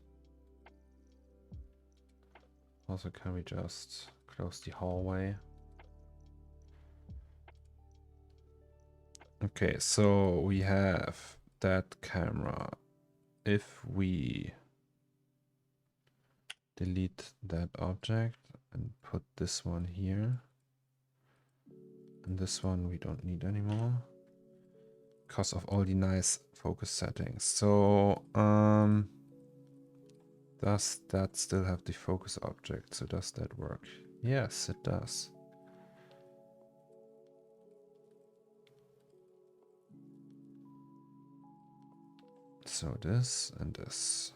Also, can we just close the hallway? Okay, so we have that camera. If we delete that object and put this one here, and this one we don't need anymore because of all the nice focus settings. So does that still have the focus object? So does that work? Yes, it does. So this and this.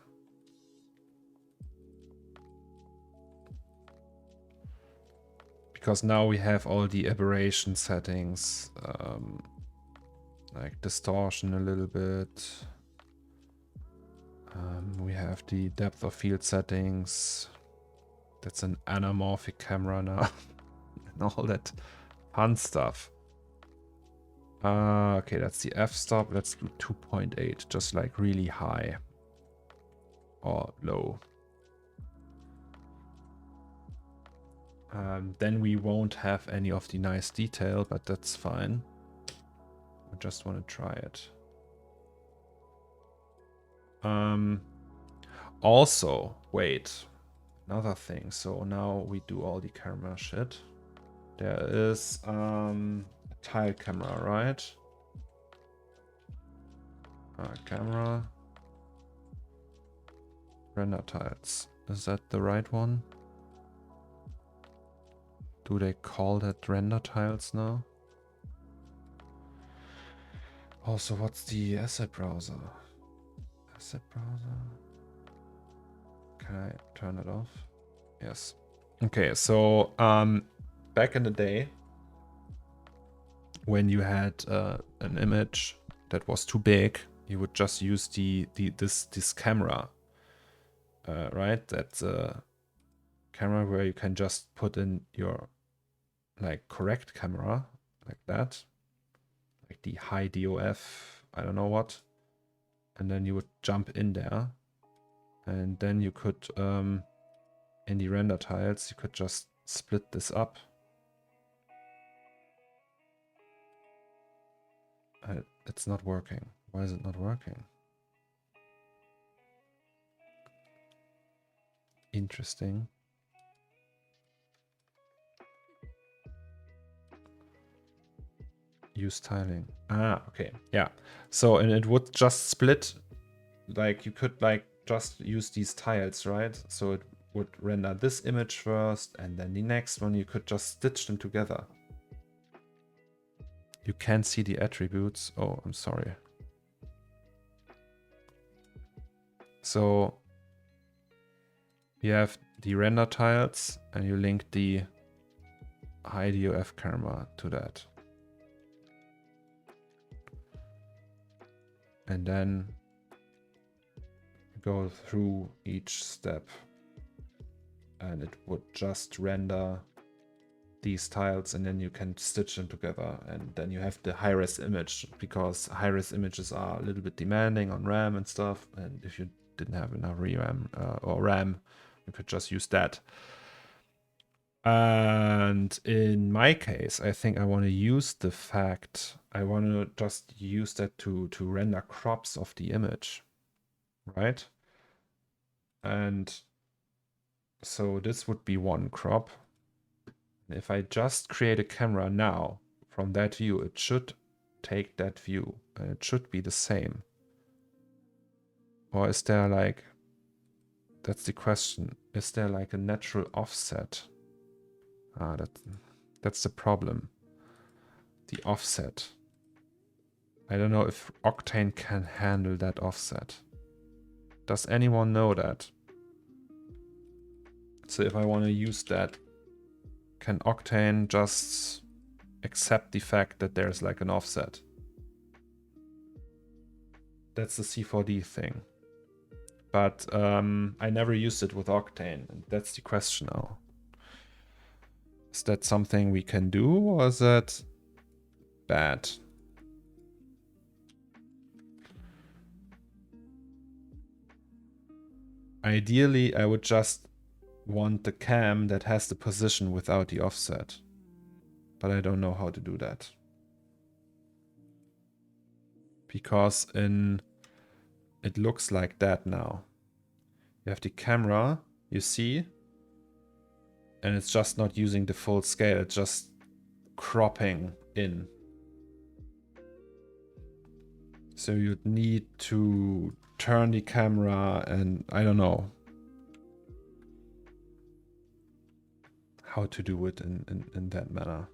because now we have all the aberration settings, like distortion a little bit. We have the depth of field settings. That's an anamorphic camera now. And all that fun stuff. Okay, that's the f-stop. Let's do 2.8, just like really high or low. Then we won't have any of the nice detail, but that's fine. I just want to try it. Also, wait, another thing. So now we do all the camera shit. There is a tile camera, right? Camera. Render tiles. Is that the right one? Do they call that render tiles now? Also, what's the asset browser? Asset browser. Can I turn it off? Yes. Okay, so back in the day, when you had an image that was too big, you would just use this camera, right? That's a camera where you can just put in your like correct camera like that, like the high DOF, I don't know what, and then you would jump in there, and then you could in the render tiles you could just split this up. It's not working. Why is it not working? Interesting. Use tiling. Ah, okay. Yeah. So, and it would just split, like you could like just use these tiles, right? So it would render this image first and then the next one. You could just stitch them together. You can't see the attributes. Oh, I'm sorry. So you have the render tiles and you link the high DOF camera to that. And then go through each step and it would just render these tiles and then you can stitch them together, and then you have the high-res image, because high-res images are a little bit demanding on RAM and stuff, and if you didn't have enough RAM or RAM, you could just use that. And in my case, I think I want to use the fact, I want to just use that to render crops of the image, right? And so this would be one crop. If I just create a camera now from that view, it should take that view and it should be the same. Or is there like, that's the question, is there like a natural offset? That's the problem. The offset. I don't know if Octane can handle that offset. Does anyone know that? So if I want to use that, can Octane just accept the fact that there's like an offset? That's the C4D thing. But I never used it with Octane, and that's the question now. Is that something we can do, or is that bad? Ideally, I would just want the cam that has the position without the offset. But I don't know how to do that. Because it looks like that now. You have the camera, you see, and it's just not using the full scale, it's just cropping in. So you'd need to turn the camera, and I don't know how to do it in that manner.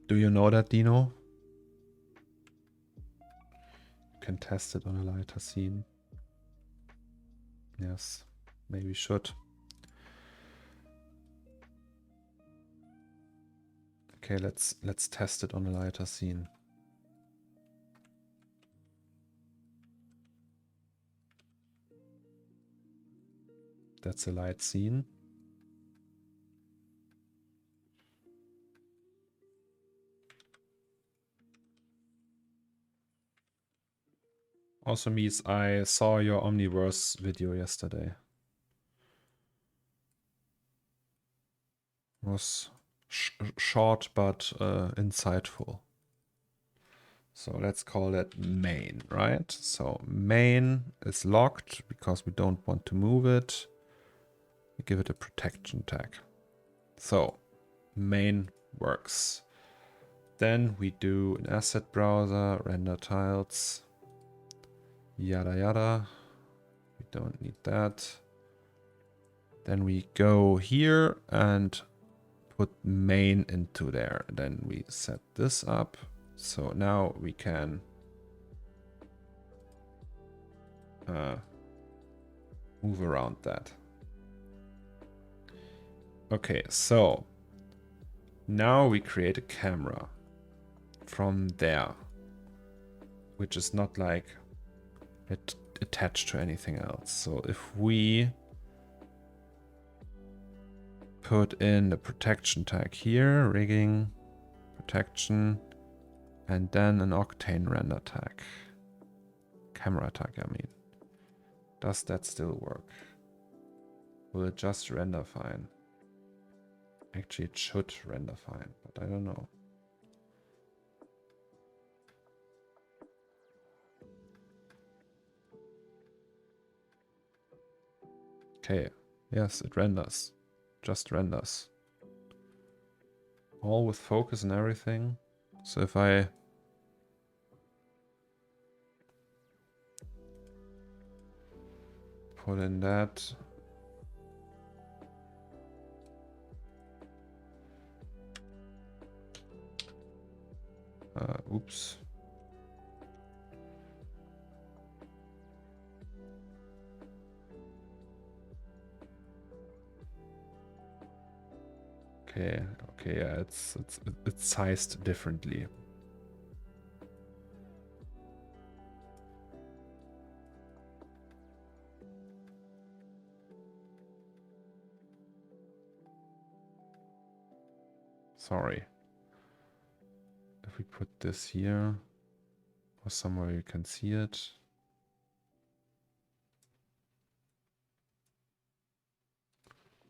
Do you know that, Dino? You can test it on a lighter scene. Yes, maybe should. Okay, let's test it on a lighter scene. That's a light scene. Also means I saw your Omniverse video yesterday. It was short but insightful. So let's call that main, right? So main is locked because we don't want to move it. We give it a protection tag. So main works. Then we do an asset browser, render tiles, yada yada. We don't need that. Then we go here and put main into there. Then we set this up. So now we can move around that. Okay, so now we create a camera from there, which is not like attached to anything else. So if we put in the protection tag here, rigging, protection, and then an Octane render tag. Camera tag, I mean. Does that still work? Will it just render fine? Actually, it should render fine, but I don't know. Okay, yes, it renders. Just renders. All with focus and everything. So if I put in that, oops. Okay, yeah, it's sized differently. Sorry. If we put this here, or somewhere you can see it.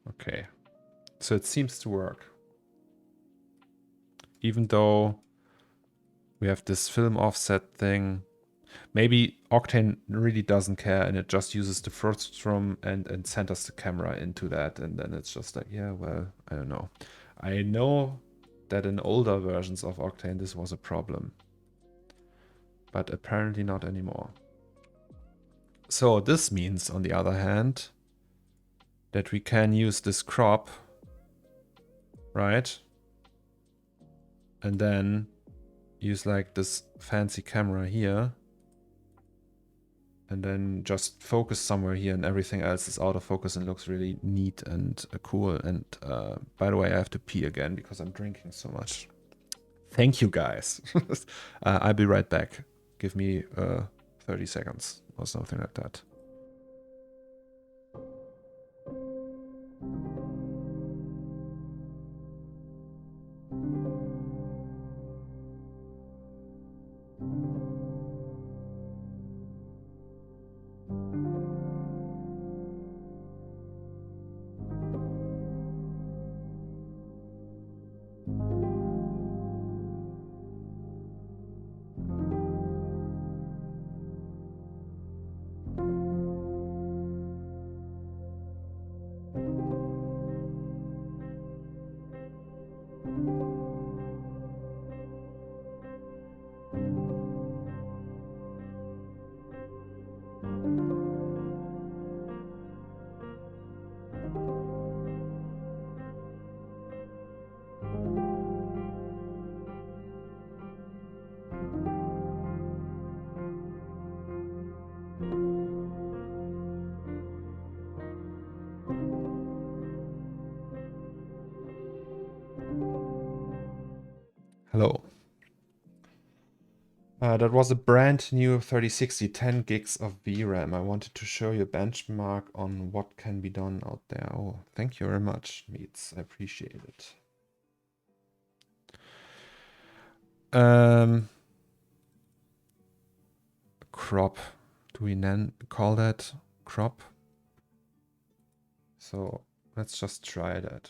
Okay, so it seems to work. Even though we have this film offset thing, maybe Octane really doesn't care and it just uses the first room and centers the camera into that, and then it's just like, yeah, well, I don't know. I know that in older versions of Octane this was a problem, but apparently not anymore. So this means, on the other hand, that we can use this crop, right? And then use like this fancy camera here. And then just focus somewhere here and everything else is out of focus and looks really neat and cool. And by the way, I have to pee again because I'm drinking so much. Thank you guys. I'll be right back. Give me 30 seconds or something like that. Hello. That was a brand new 3060, 10 gigs of VRAM. I wanted to show you a benchmark on what can be done out there. Oh, thank you very much, Meets. I appreciate it. Crop. Do we then call that crop? So let's just try that.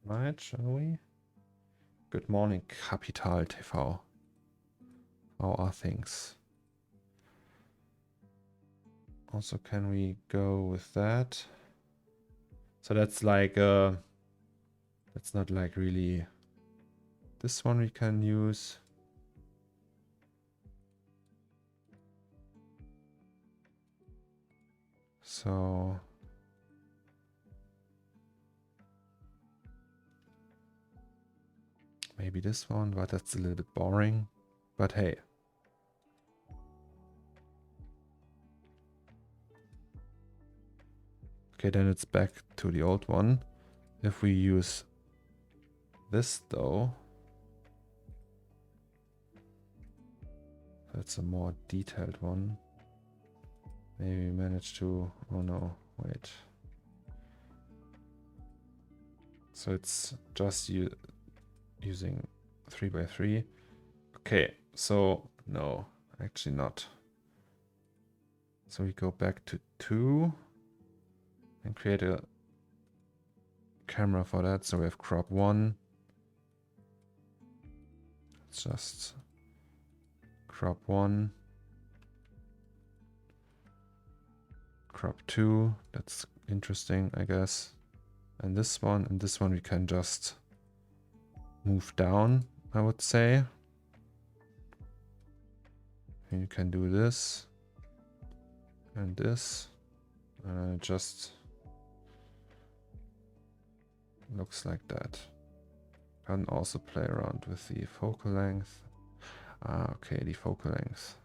Right, shall we? Good morning, Capital TV. How are things? Also, can we go with that? So that's like that's not like really. This one we can use. So maybe this one, but that's a little bit boring. But hey. Okay, then it's back to the old one. If we use this though, that's a more detailed one. Maybe we manage to, oh no, wait. So it's just using 3x3. Okay, so no, actually not. So we go back to 2 and create a camera for that. So we have crop 1. It's just crop 1. Crop 2. That's interesting, I guess. And this one we can just move down, I would say. And you can do this and this. It just looks like that. Can also play around with the focal length. Okay, the focal length.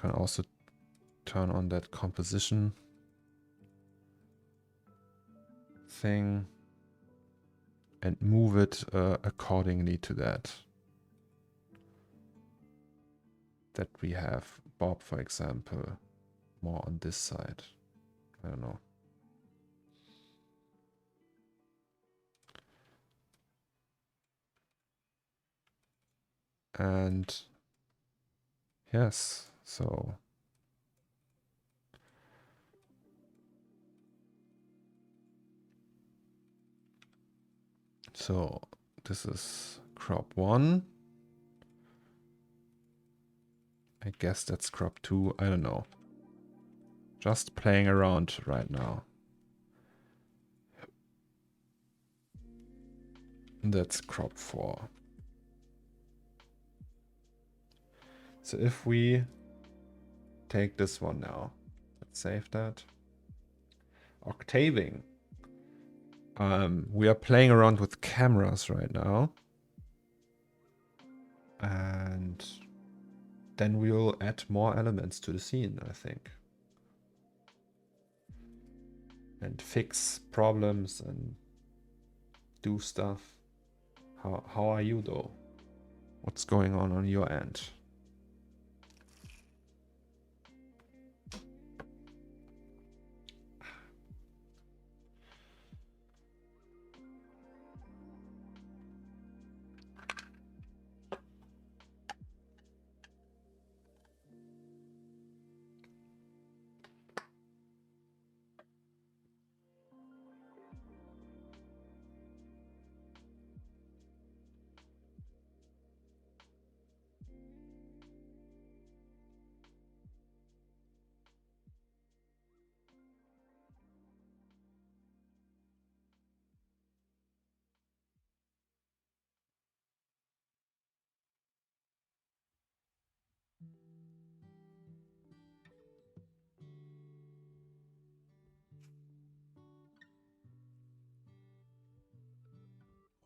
Can also turn on that composition thing and move it accordingly to that. That we have Bob, for example, more on this side. I don't know. And yes, so this is crop 1. I guess that's crop 2. I don't know. Just playing around right now. That's crop 4. So if we take this one now, let's save that. Octaving. We are playing around with cameras right now. And then we will add more elements to the scene, I think. And fix problems and do stuff. How are you though? What's going on your end?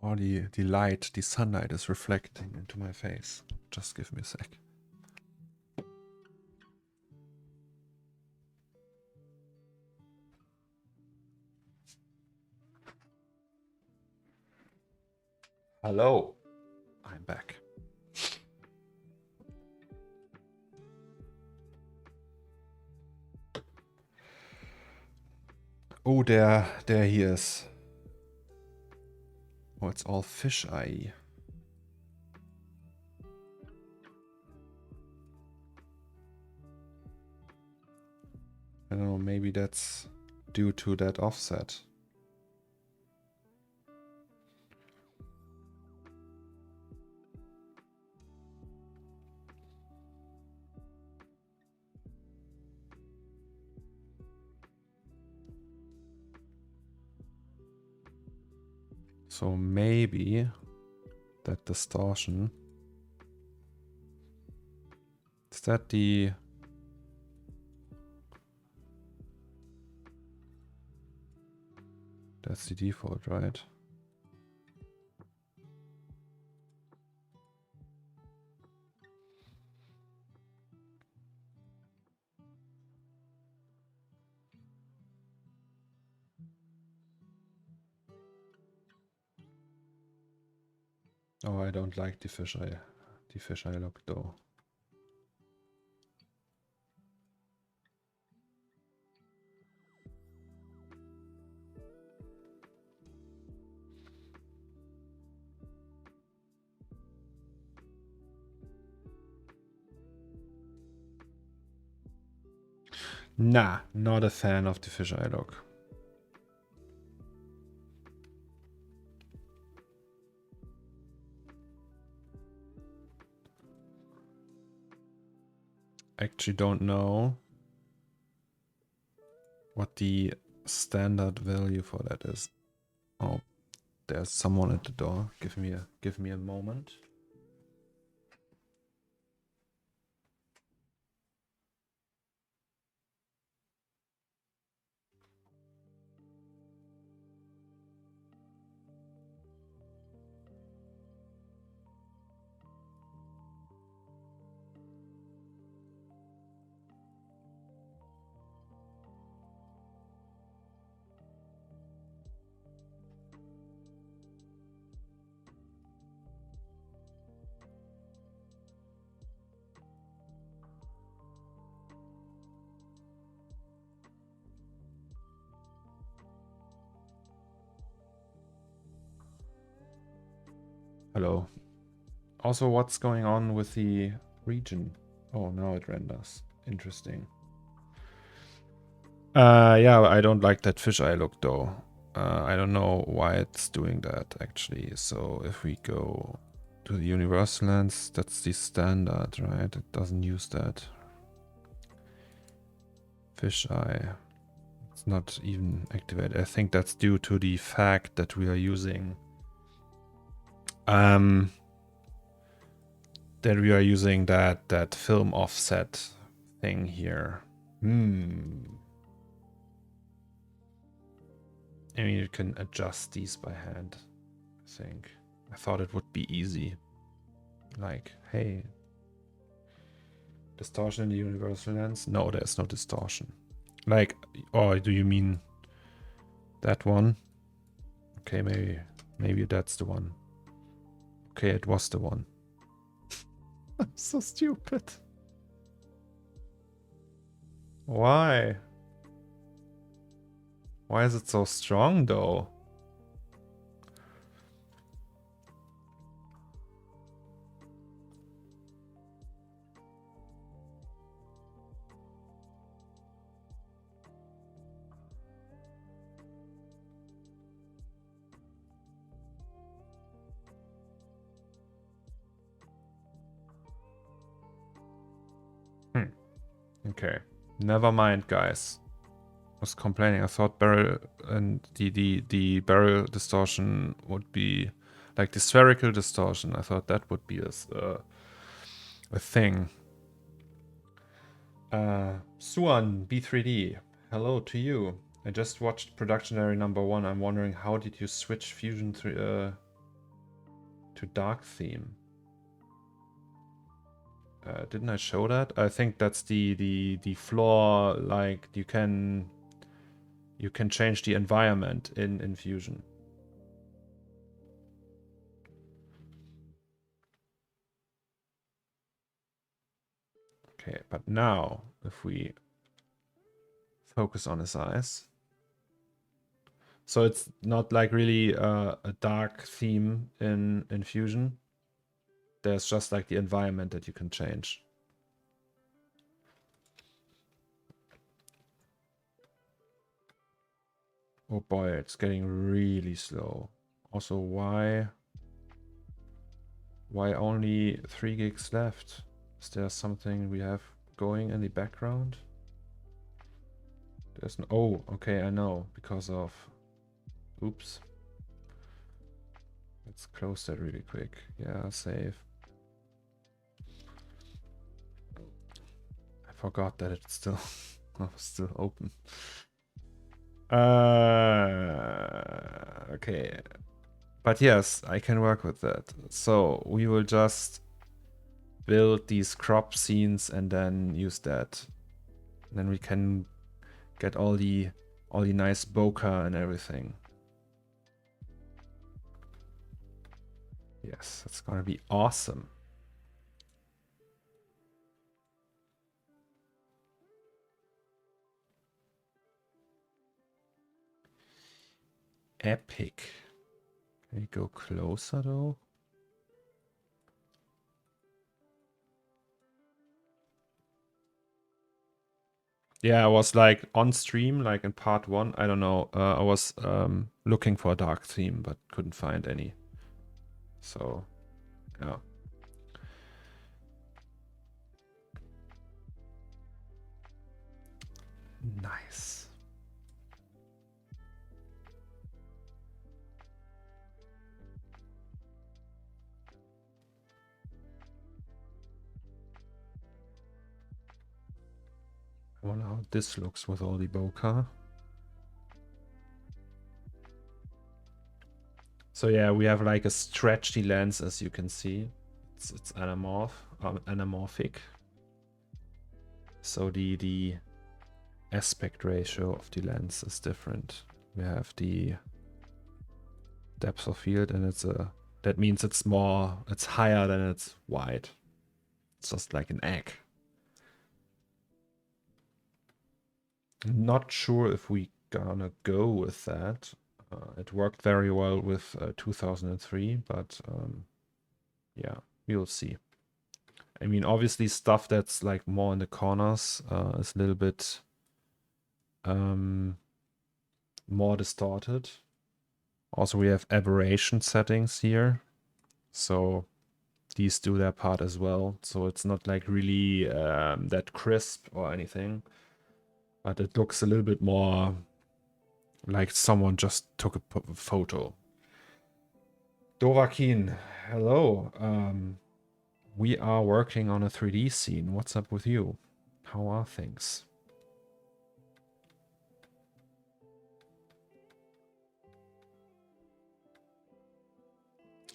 Or the light, the sunlight is reflecting into my face. Just give me a sec. Hello. I'm back. Oh, there he is. Oh, it's all fish eye. I don't know, maybe that's due to that offset. So maybe that distortion. Is that the... That's the default, right? Oh, I don't like the fisheye look though. Nah, not a fan of the fisheye look. Actually don't know what the standard value for that is. Oh, there's someone at the door. Give me a moment. Hello. Also, what's going on with the region? Oh, now it renders. Interesting. Yeah, I don't like that fisheye look though. I don't know why it's doing that actually. So if we go to the universal lens, that's the standard, right? It doesn't use that. Fisheye. It's not even activated. I think that's due to the fact that we are using that film offset thing here. I mean, you can adjust these by hand, I think. I thought it would be easy. Like, hey, distortion in the universal lens? No, there's no distortion. Like, or do you mean that one? Okay, maybe that's the one. Okay, it was the one. I'm so stupid. Why? Why is it so strong though? Okay, never mind, guys. I was complaining. I thought barrel and the barrel distortion would be like the spherical distortion. I thought that would be a thing. Suan B3D, hello to you. I just watched Production Area #1. I'm wondering, how did you switch Fusion to dark theme? Didn't I show that? I think that's the floor. Like you can change the environment in Fusion. Okay, but now if we focus on his eyes. So it's not like really a dark theme in Fusion. There's just like the environment that you can change. Oh boy, it's getting really slow. Also, why only 3 gigs left? Is there something we have going in the background? There's no, oh, okay, I know, because of, oops. Let's close that really quick. Yeah, save. I forgot that it's still, still open. Okay. But yes, I can work with that. So we will just build these crop scenes and then use that. And then we can get all the nice bokeh and everything. Yes, it's gonna be awesome. Epic. Can we go closer though? Yeah, I was like on stream, like in part 1. I don't know. I was looking for a dark theme, but couldn't find any. So, yeah. Nice. I wonder how this looks with all the bokeh. So yeah, we have like a stretchy lens, as you can see. It's anamorphic. So the aspect ratio of the lens is different. We have the depth of field, and that means it's higher than it's wide. It's just like an egg. Not sure if we gonna go with that. It worked very well with 2003, but yeah, we'll see. I mean, obviously stuff that's like more in the corners is a little bit more distorted. Also, we have aberration settings here, so these do their part as well. So it's not like really that crisp or anything, but it looks a little bit more like someone just took a photo. Dovakin, hello. We are working on a 3D scene. What's up with you? How are things?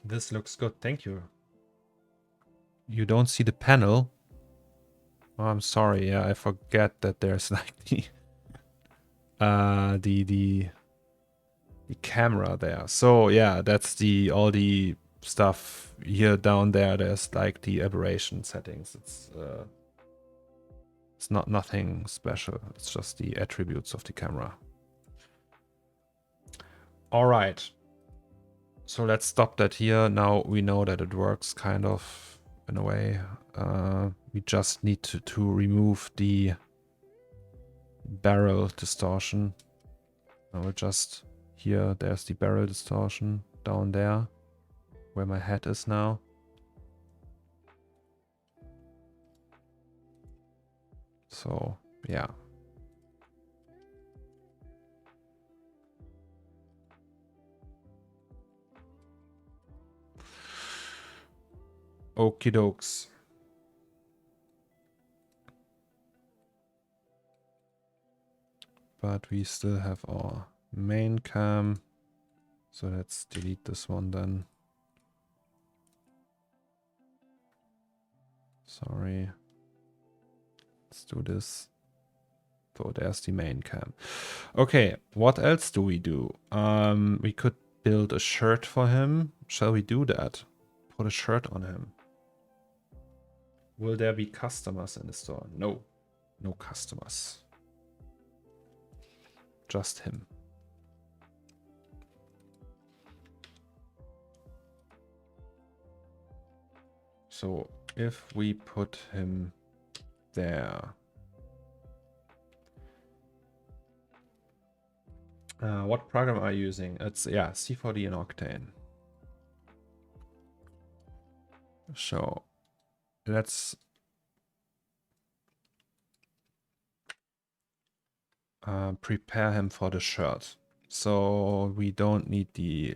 This looks good, thank you. You don't see the panel? Oh, I'm sorry, yeah, I forget that there's like the camera there. So yeah, that's all the stuff here down there. There's like the aberration settings. It's not nothing special. It's just the attributes of the camera. All right. So let's stop that here. Now we know that it works kind of in a way. We just need to remove the barrel distortion. Now we're just here. There's the barrel distortion down there where my head is now. So yeah. Okie dokes. But we still have our main cam. So let's delete this one then. Sorry. Let's do this. So there's the main cam. Okay, what else do? We could build a shirt for him. Shall we do that? Put a shirt on him. Will there be customers in the store? No. No customers. Just him. So if we put him there. What program are you using? It's, yeah, C4D and Octane. So let's prepare him for the shirt. So we don't need the,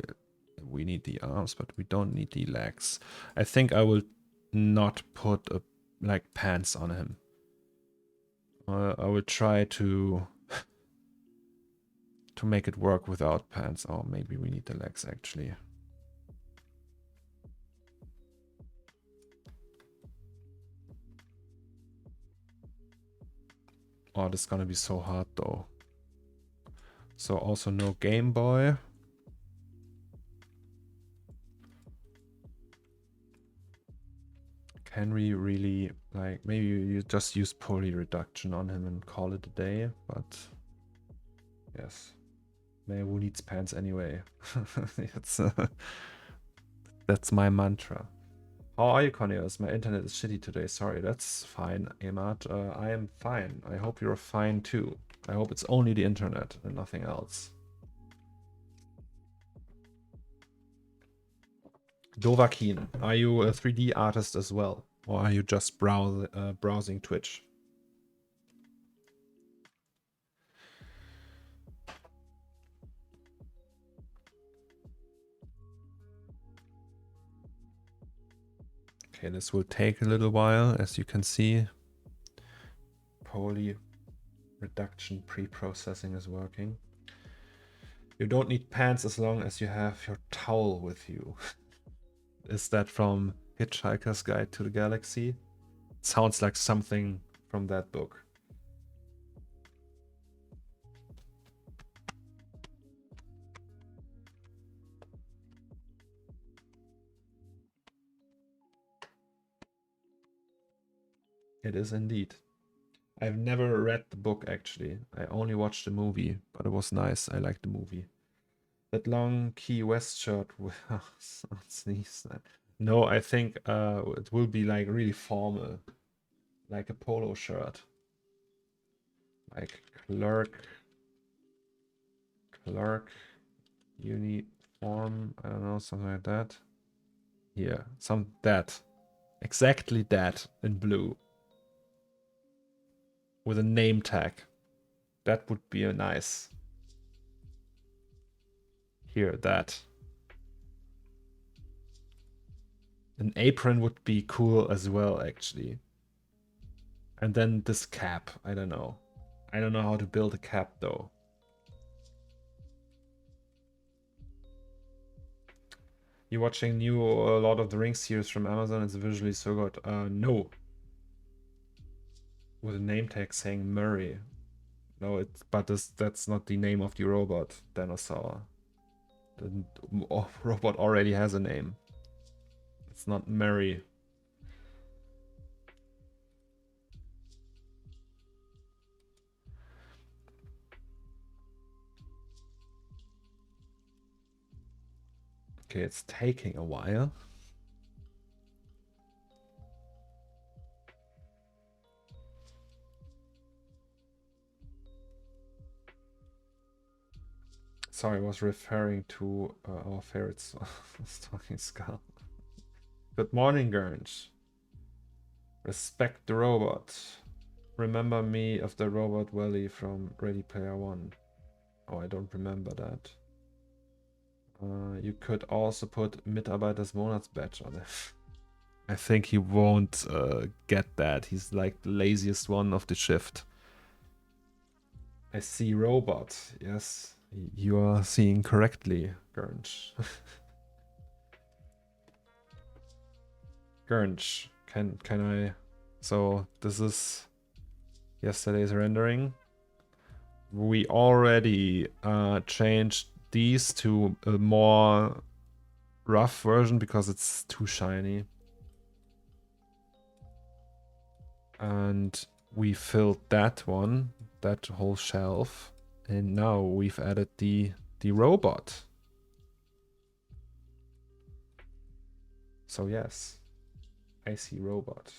we need the arms, but we don't need the legs. I think I will not put like pants on him. I will try to make it work without pants. Or maybe we need the legs actually. Oh, this is gonna be so hard though. So also no Game Boy. Can we really, like, maybe you just use poly reduction on him and call it a day, but yes. Man, who needs pants anyway? It's, that's my mantra. How are you, Cornelius? My internet is shitty today. Sorry, that's fine, Emad. I am fine. I hope you're fine too. I hope it's only the internet and nothing else. Dovahkiin, are you a 3D artist as well? Or are you just browsing Twitch? Okay, this will take a little while, as you can see. Poly reduction pre-processing is working. You don't need pants as long as you have your towel with you. Is that from Hitchhiker's Guide to the Galaxy? It sounds like something from that book. It is indeed. I've never read the book actually. I only watched the movie, but it was nice. I liked the movie. That long Key West shirt with sneeze. No, I think it will be like really formal, like a polo shirt, like clerk uniform. I don't know, something like that. Here, exactly that in blue with a name tag. That would be a nice. Here, that. An apron would be cool as well, actually. And then this cap, I don't know. I don't know how to build a cap though. You watching new Lord of the Rings series from Amazon? It's visually so good. No. With a name tag saying Murray. No, that's not the name of the robot dinosaur. The robot already has a name. It's not Murray. Okay, it's taking a while. Sorry, I was referring to our favorite Stalking Skull. Good morning, Gurns. Respect the robot. Remember me of the robot Valley from Ready Player One. Oh, I don't remember that. You could also put Mitarbeiters Monatsbadge on it. I think he won't get that. He's like the laziest one of the shift. I see robot. Yes, you are seeing correctly, Gurnch. Gurnch, can I? So this is yesterday's rendering. We already changed these to a more rough version because it's too shiny. And we filled that one, that whole shelf. And now we've added the robot. So yes, I see robot.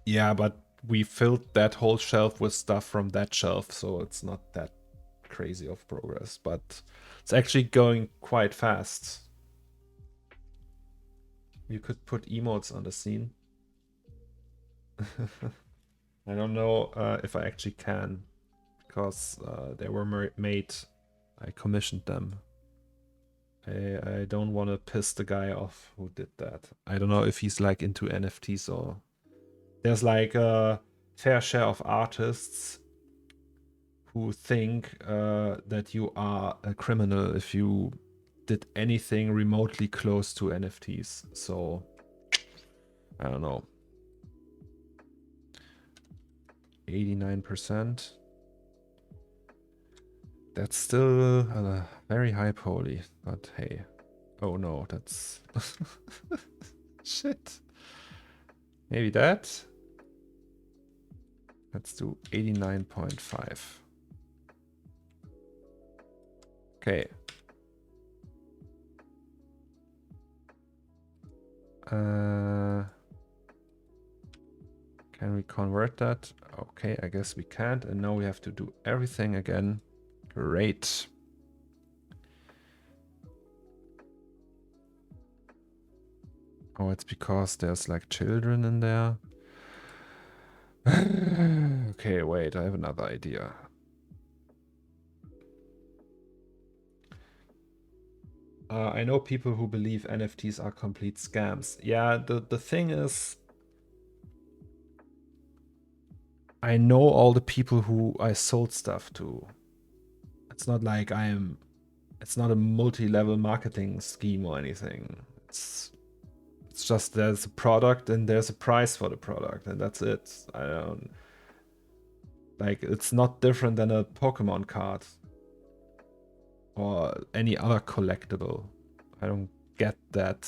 Yeah, but we filled that whole shelf with stuff from that shelf, so it's not that crazy of progress, but it's actually going quite fast. You could put emotes on the scene. I don't know if I actually can, because they were made. I commissioned them. I don't want to piss the guy off who did that. I don't know if he's like into NFTs or... There's like a fair share of artists who think that you are a criminal if you did anything remotely close to NFTs. So, I don't know. 89%. That's still a very high poly, but hey. Oh no, that's... Shit. Maybe that? Let's do 89.5. Okay. Can we convert that? Okay, I guess we can't. And now we have to do everything again. Great. Oh, it's because there's like children in there. Okay, wait, I have another idea. I know people who believe NFTs are complete scams. Yeah, the thing is, I know all the people who I sold stuff to. It's not like it's not a multi-level marketing scheme or anything. It's just there's a product and there's a price for the product and that's it. I don't... Like, it's not different than a Pokemon card. Or any other collectible. I don't get that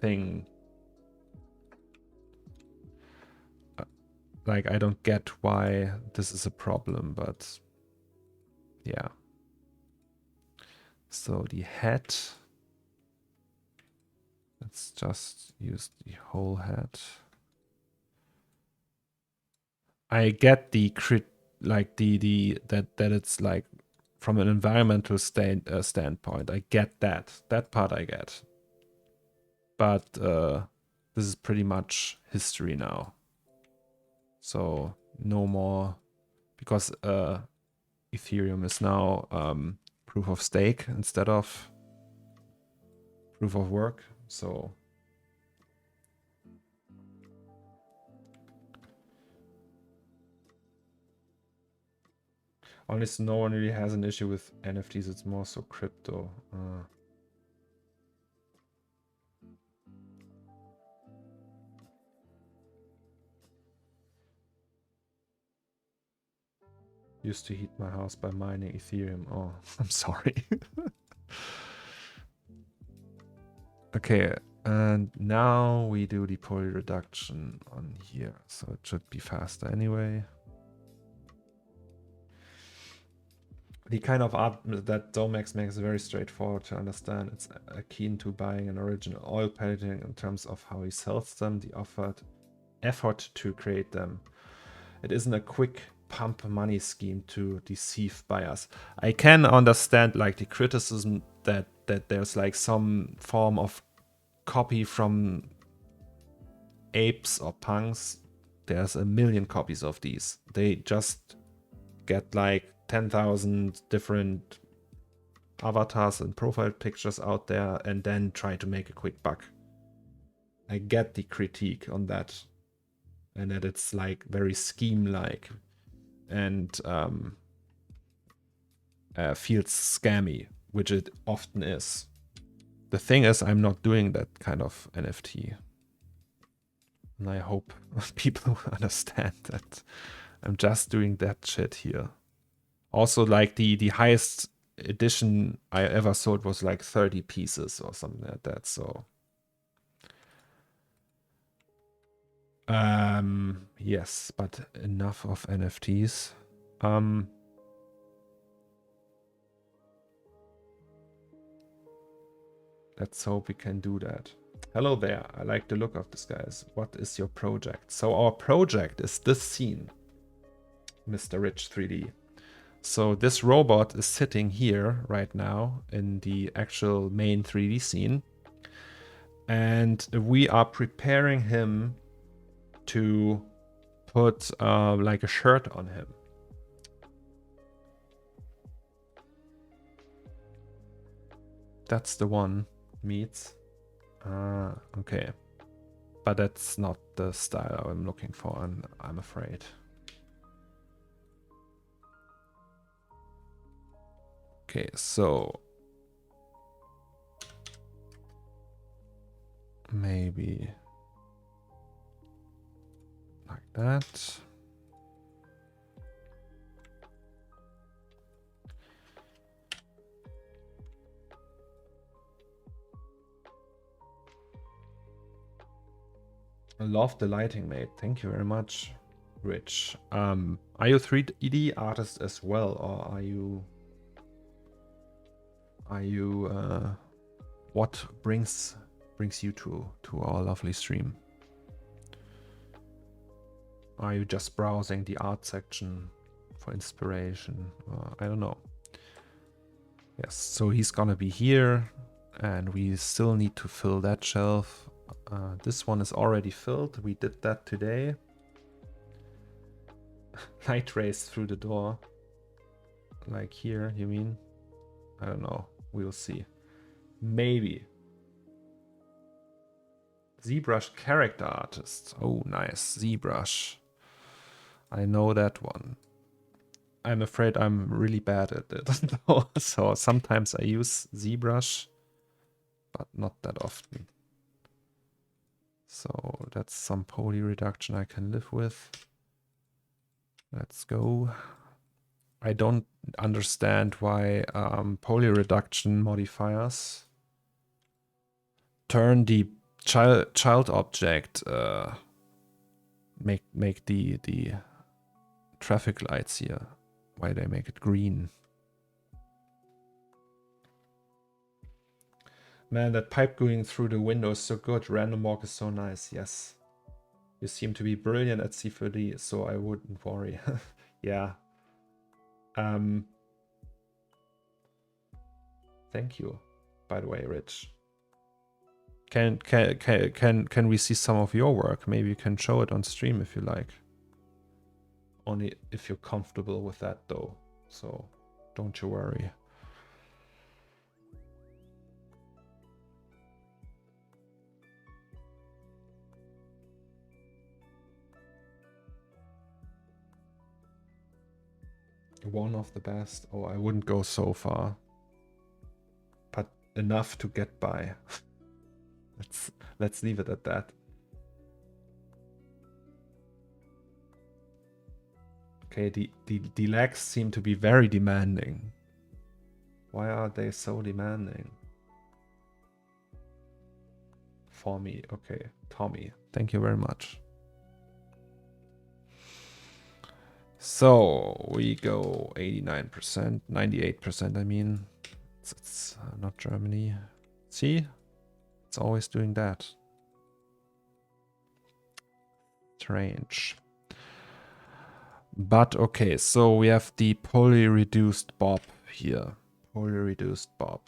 thing. Like, I don't get why this is a problem, but yeah. So the head. Let's just use the whole head. I get the like that it's like from an environmental standpoint. I get that. That part I get. But this is pretty much history now. So no more, because Ethereum is now proof of stake instead of proof of work. So honestly, no one really has an issue with NFTs. It's more so crypto. Used to heat my house by mining Ethereum. Oh, I'm sorry. Okay, and now we do the poly reduction on here. So it should be faster anyway. The kind of art that Domex makes is very straightforward to understand. It's akin to buying an original oil painting in terms of how he sells them, the effort to create them. It isn't a quick pump money scheme to deceive buyers. I can understand like the criticism that there's like some form of copy from apes or punks. There's a million copies of these. They just get like 10,000 different avatars and profile pictures out there and then try to make a quick buck. I get the critique on that, and that it's like very scheme-like and feels scammy, which it often is. The thing is, I'm not doing that kind of NFT. And I hope people understand that I'm just doing that shit here. Also, like the highest edition I ever sold was like 30 pieces or something like that. So yes, but enough of NFTs. Let's hope we can do that. Hello there, I like the look of this, guys. What is your project? So our project is this scene, Mr. Rich 3D. So this robot is sitting here right now in the actual main 3D scene. And we are preparing him to put like a shirt on him. That's the one, meets. Okay. But that's not the style I'm looking for, I'm afraid. Okay, so maybe like that. I love the lighting, mate. Thank you very much, Rich. Are you 3D artist as well, or are you what brings you to our lovely stream? Are you just browsing the art section for inspiration? I don't know. Yes, so he's gonna be here, and we still need to fill that shelf. This one is already filled. We did that today. Light rays through the door. Like here, you mean? I don't know. We'll see. Maybe. ZBrush character artist. Oh, nice. ZBrush. I know that one. I'm afraid I'm really bad at it. So sometimes I use ZBrush, but not that often. So that's some poly reduction I can live with. Let's go. I don't understand why poly reduction modifiers turn the child object make the traffic lights here. Why they make it green? Man, that pipe going through the window is so good. Random walk is so nice. Yes. You seem to be brilliant at C4D, so I wouldn't worry. Yeah. Thank you, by the way, Rich. Can we see some of your work? Maybe you can show it on stream if you like. Only if you're comfortable with that, though. So don't you worry. One of the best. Oh, I wouldn't go so far, but enough to get by. Let's leave it at that. Okay, the legs seem to be very demanding. Why are they so demanding? For me, okay, Tommy, thank you very much. So we go 89%, 98%. I mean, it's not Germany. See, it's always doing that. Strange. But okay, so we have the poly reduced Bob here. Poly reduced Bob.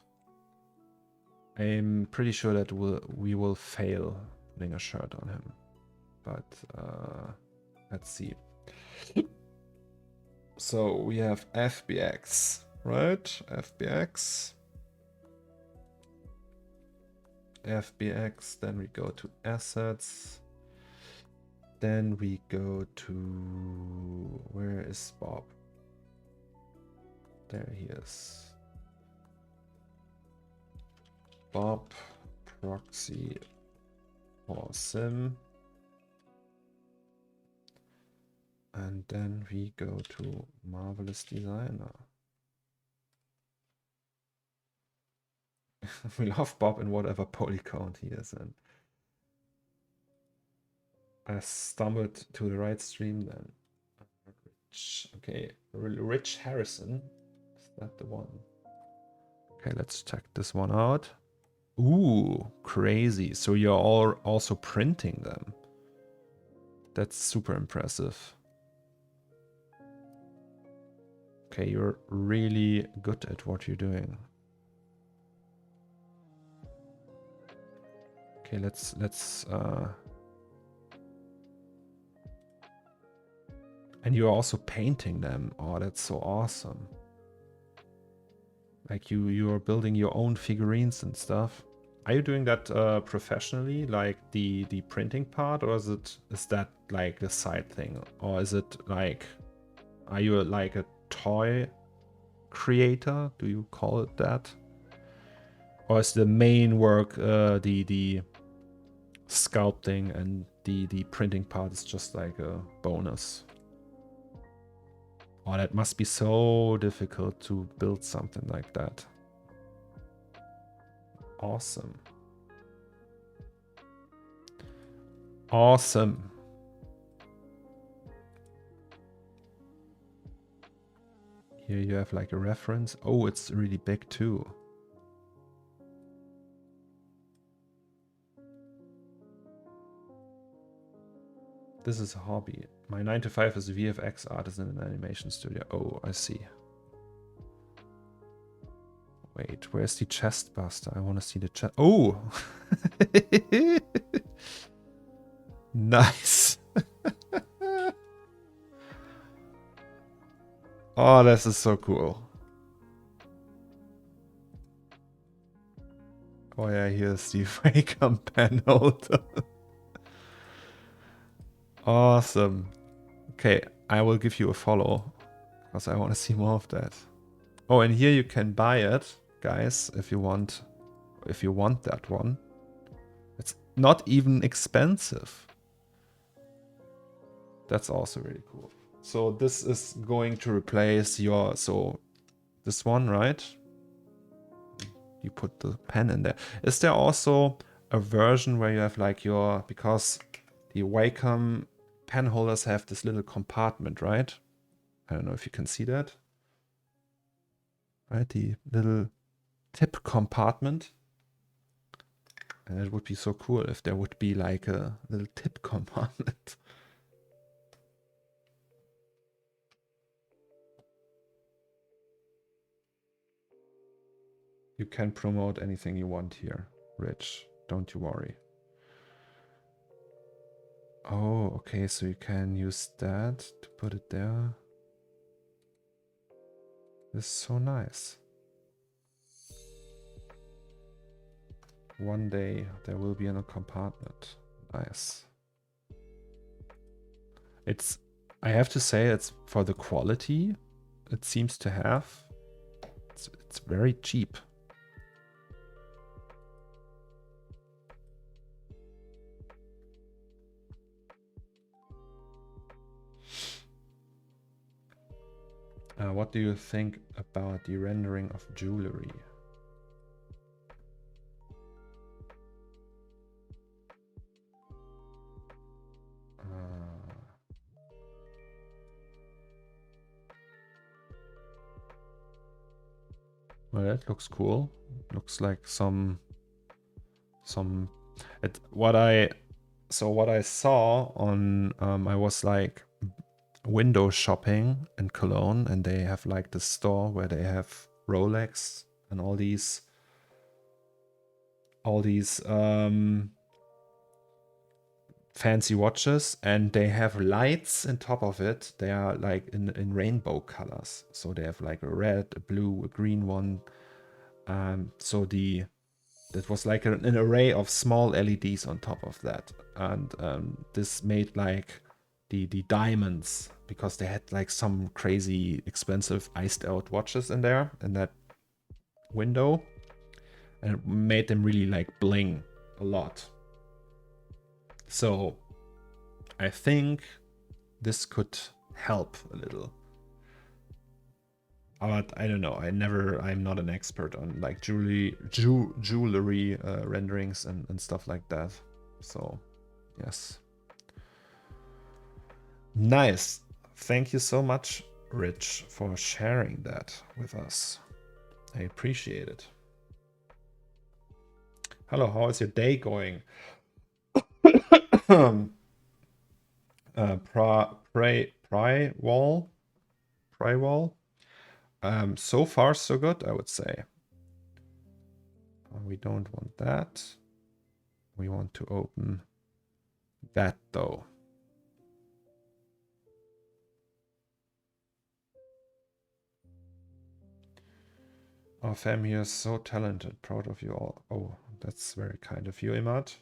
I'm pretty sure that we will fail putting a shirt on him. But let's see. So we have FBX, right? FBX. FBX, then we go to assets. Then we go to, where is Bob? There he is. Bob proxy for sim. And then we go to Marvelous Designer. We love Bob in whatever polycount he is in. I stumbled to the right stream then. Okay, Rich Harrison. Is that the one? Okay, let's check this one out. Ooh, crazy. So you're all also printing them. That's super impressive. Okay, you're really good at what you're doing. Okay, let's and you're also painting them. Oh, that's so awesome. Like you're building your own figurines and stuff. Are you doing that professionally, like the printing part, or is that like a side thing, or is it like, are you like a toy creator? Do you call it that, or is the main work the sculpting and the printing part is just like a bonus? Oh, that must be so difficult to build something like that. Awesome. Awesome. Here you have like a reference. Oh, it's really big too. This is a hobby. My 9 to 5 is a VFX artist in an animation studio. Oh, I see. Wait, where's the chest buster? I want to see the chest. Oh! Nice. Oh, this is so cool. Oh yeah, here's the Wacom pen holder. Awesome. Okay, I will give you a follow because I want to see more of that. Oh, and here you can buy it, guys, if you want that one. It's not even expensive. That's also really cool. So this is going to replace your, so this one, right? You put the pen in there. Is there also a version where you have like your, because the Wacom pen holders have this little compartment, right? I don't know if you can see that. Right, the little tip compartment. And it would be so cool if there would be like a little tip compartment. You can promote anything you want here, Rich. Don't you worry. Oh, okay, so you can use that to put it there. This is so nice. One day there will be in a compartment. Nice. It's, I have to say, it's for the quality it seems to have. It's very cheap. What do you think about the rendering of jewelry? Well, that looks cool. Looks like some what I saw on I was like window shopping in Cologne, and they have like the store where they have Rolex and all these fancy watches, and they have lights on top of it. They are like in rainbow colors, so they have like a red, a blue, a green one. So that was like an array of small LEDs on top of that, and this made like the diamonds, because they had like some crazy expensive iced out watches in there in that window, and it made them really like bling a lot. So I think this could help a little. But I don't know. I'm not an expert on like jewelry renderings and stuff like that. So, yes. Nice. Thank you so much, Rich, for sharing that with us. I appreciate it. Hello, how is your day going? Prywall. So far, so good, I would say. We don't want that. We want to open that, though. Our family is so talented. Proud of you all. Oh, that's very kind of you, Imad.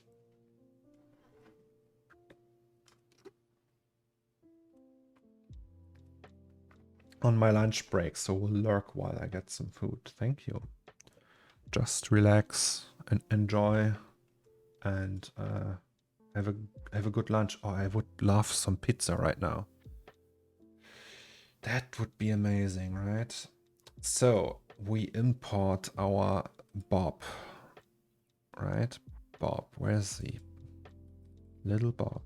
On my lunch break, so we'll lurk while I get some food. Thank you. Just relax and enjoy, and have a good lunch. Oh, I would love some pizza right now. That would be amazing, right? So we import our Bob, right? Bob, where's the little Bob?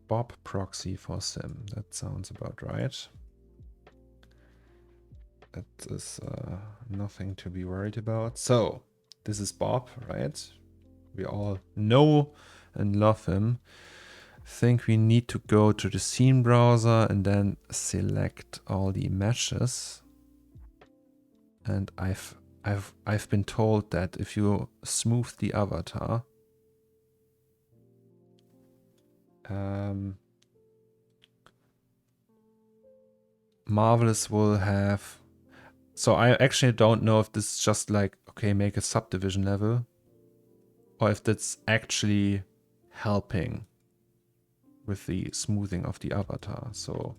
Bob proxy for sim. That sounds about right. That is nothing to be worried about. So this is Bob, right? We all know and love him. I think we need to go to the scene browser and then select all the meshes. And I've been told that if you smooth the avatar, Marvelous will have. So I actually don't know if this is just like, okay, make a subdivision level, or if that's actually helping with the smoothing of the avatar. So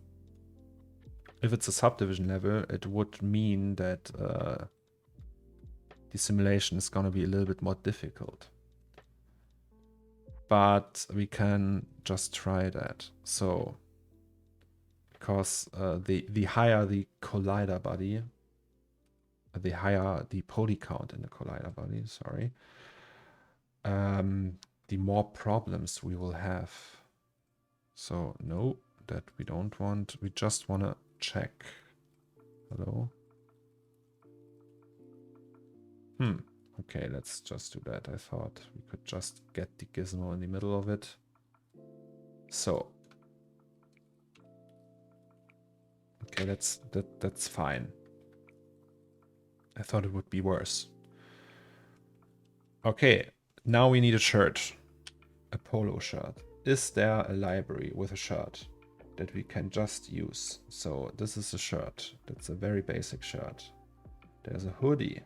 if it's a subdivision level, it would mean that the simulation is going to be a little bit more difficult. But we can just try that. So, because the higher the collider body, the higher the poly count in the collider body, sorry, the more problems we will have. So no, that we don't want. We just want to check. Hello? Okay, let's just do that. I thought we could just get the gizmo in the middle of it. So. Okay, that's fine. I thought it would be worse. Okay, now we need a shirt. A polo shirt. Is there a library with a shirt that we can just use? So this is a shirt. That's a very basic shirt. There's a hoodie.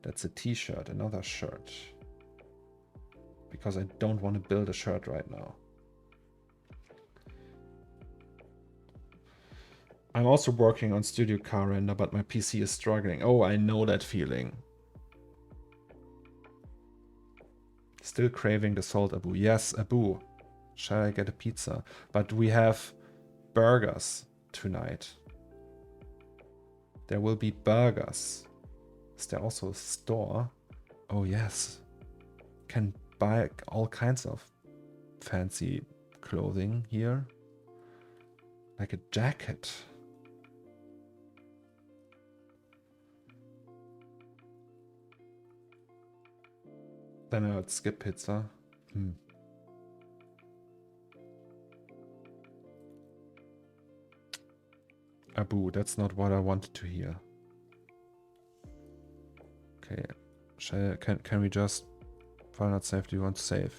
That's a t-shirt, another shirt. Because I don't want to build a shirt right now. I'm also working on Studio Car Render, but my PC is struggling. Oh, I know that feeling. Still craving the salt Abu. Yes, Abu. Shall I get a pizza? But we have burgers tonight. There will be burgers. Is there also a store? Oh yes. Can buy all kinds of fancy clothing here. Like a jacket. Then I would skip pizza. Abu, that's not what I wanted to hear. Okay, can we just file not saved? Do you want to save?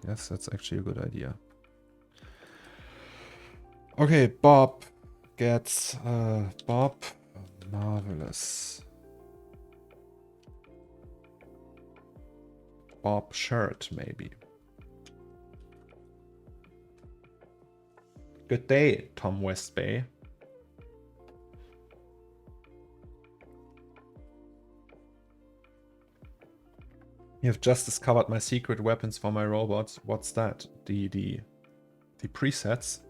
Yes, that's actually a good idea. Okay, Bob gets Bob Marvelous. Bob shirt, maybe. Good day, Tom Westbay. You have just discovered my secret weapons for my robots. What's that? The presets.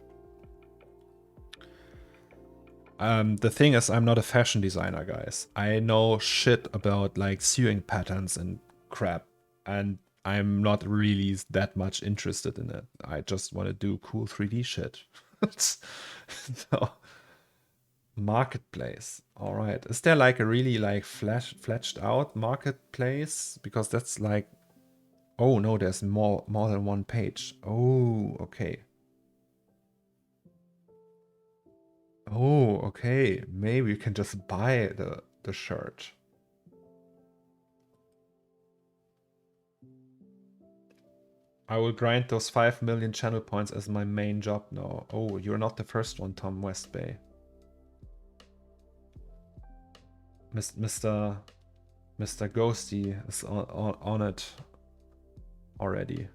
The thing is, I'm not a fashion designer, guys. I know shit about like sewing patterns and crap, and I'm not really that much interested in it. I just want to do cool 3D shit. So, marketplace. All right. Is there like a really like fledged out marketplace? Because that's like, oh no, there's more than one page. Oh, okay. Oh, okay. Maybe you can just buy the shirt. I will grind those 5 million channel points as my main job now. Oh, you're not the first one, Tom West Bay. Mr. Ghosty is on it already.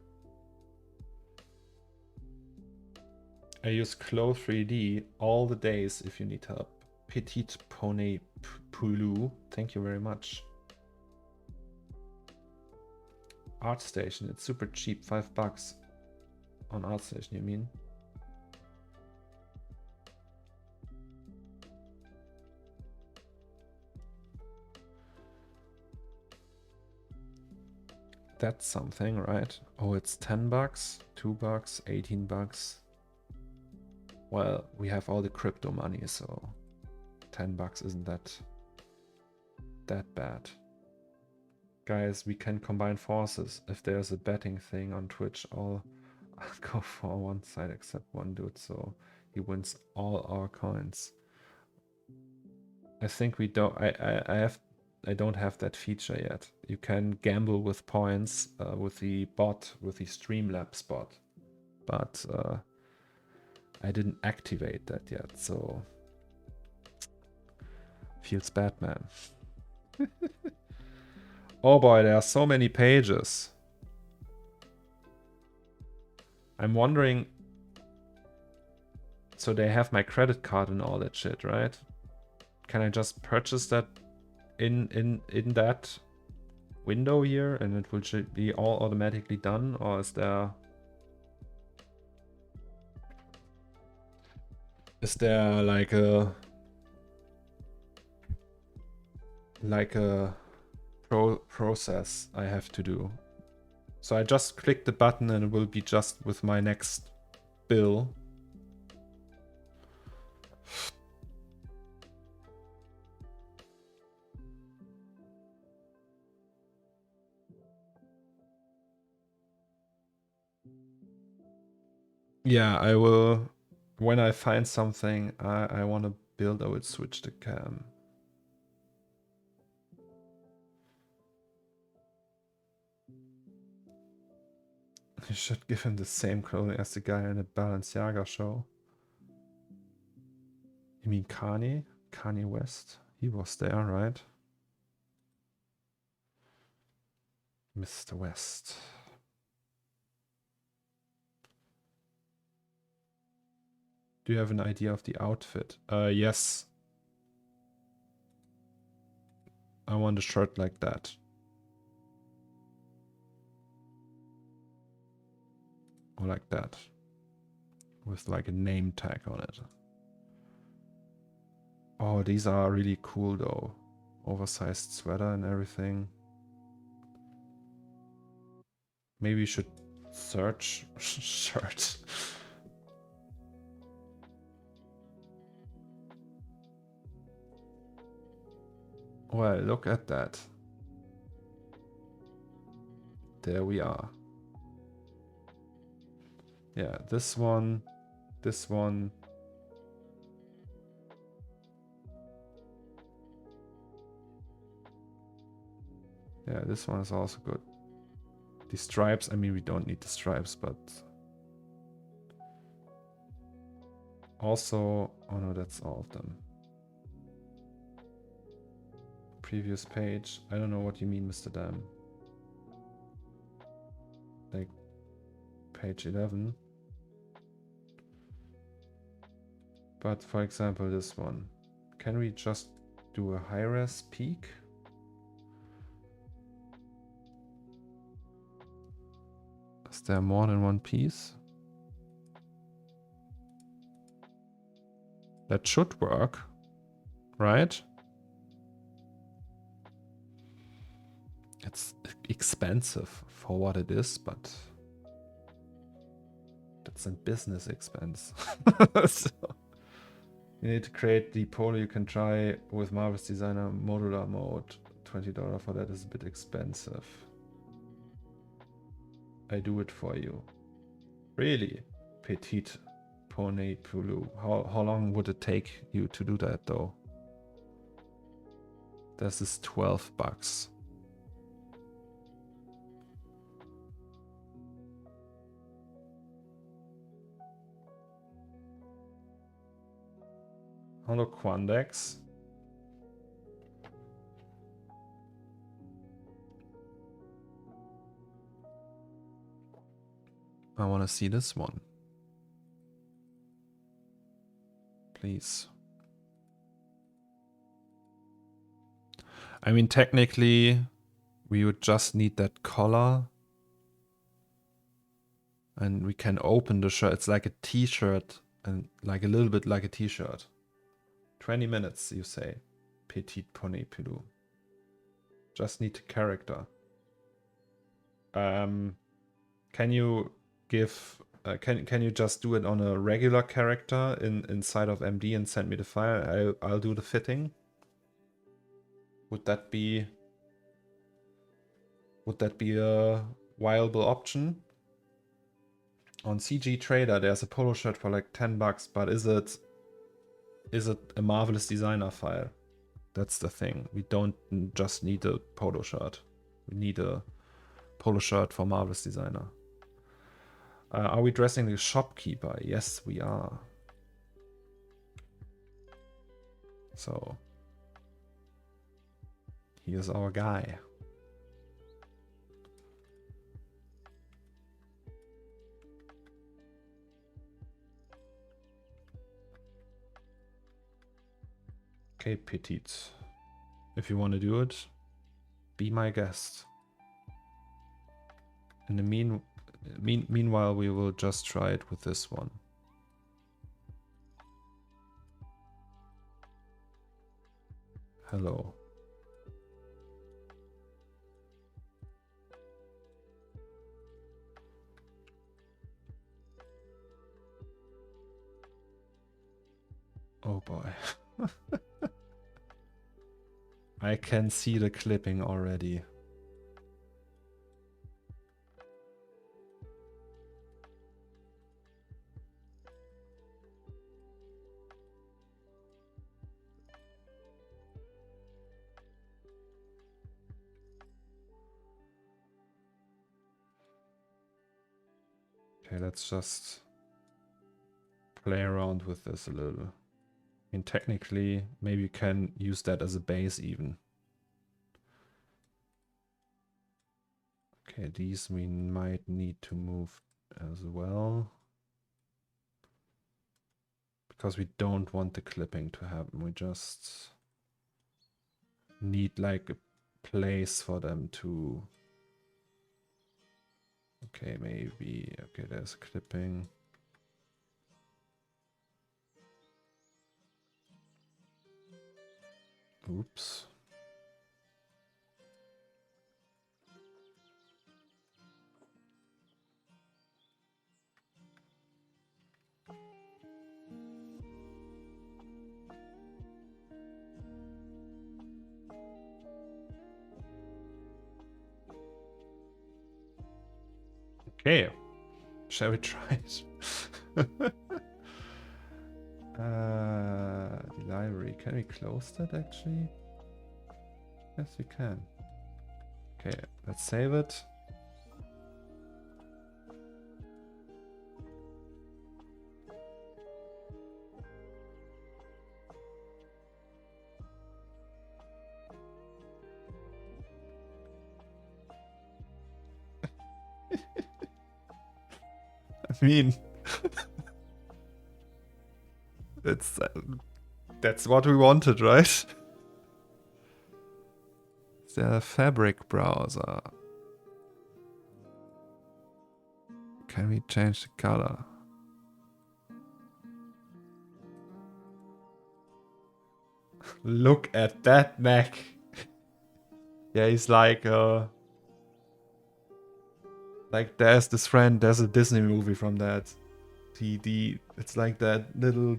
I use Clo 3D all the days if you need help. Petite Pony Poulou, thank you very much. ArtStation, it's super cheap, $5 on ArtStation, you mean? That's something, right? Oh, it's $10, $2, $18. Well, we have all the crypto money, so $10 isn't that bad. Guys, we can combine forces. If there's a betting thing on Twitch, I'll go for one side except one dude, so he wins all our coins. I think we don't. I don't have that feature yet. You can gamble with points with the bot, with the Streamlabs bot, but I didn't activate that yet, so feels bad, man. Oh boy, there are so many pages. I'm wondering. So they have my credit card and all that shit, right? Can I just purchase that in that window here, and it will be all automatically done, or is there like a process I have to do? So I just click the button and it will be just with my next bill. Yeah, I will. When I find something I want to build, I will switch the cam. You should give him the same clothing as the guy in the Balenciaga show. You mean Kanye? Kanye West? He was there, right? Mr. West. Do you have an idea of the outfit? Yes. I want a shirt like that. Or like that. With like a name tag on it. Oh, these are really cool though. Oversized sweater and everything. Maybe you should search shirt. Well, look at that. There we are. Yeah, this one, this one. Yeah, this one is also good. The stripes, I mean, we don't need the stripes, but also, oh no, that's all of them. Previous page. I don't know what you mean, Mr. Dam. Like page 11. But for example, this one. Can we just do a high-res peak? Is there more than one piece? That should work, right? It's expensive for what it is, but that's a business expense. So you need to create the polo you can try with Marvelous Designer modular mode. $20 for that is a bit expensive. I do it for you. Really? Petite Pony Pulu. How long would it take you to do that though? This is $12. Hello Quandex. I want to see this one. Please. I mean, technically, we would just need that collar. And we can open the shirt. It's like a t-shirt and like a little bit like a t-shirt. 20 minutes, you say. Petite Pony Pilou. Just need a character. Can you give... can you just do it on a regular character inside of MD and send me the file? I'll do the fitting. Would that be a viable option? On CG Trader, there's a polo shirt for like $10, but is it a Marvelous Designer file? That's the thing. We don't just need a polo shirt. We need a polo shirt for Marvelous Designer. Are we dressing the shopkeeper? Yes, we are. So, here's our guy. Okay, Petite. If you want to do it, be my guest. In the meanwhile, we will just try it with this one. Hello. Oh boy. I can see the clipping already. Okay, let's just play around with this a little. I mean, technically, maybe you can use that as a base even. Okay, these we might need to move as well. Because we don't want the clipping to happen. We just need like a place for them to... Okay, maybe... Okay, there's clipping. Oops. Okay, shall we try it? The library, can we close that actually? Yes, we can. Okay, let's save it. I mean, that's what we wanted, right? The fabric browser. Can we change the color? Look at that neck. Yeah, he's like there's this friend, there's a Disney movie from that. It's like that little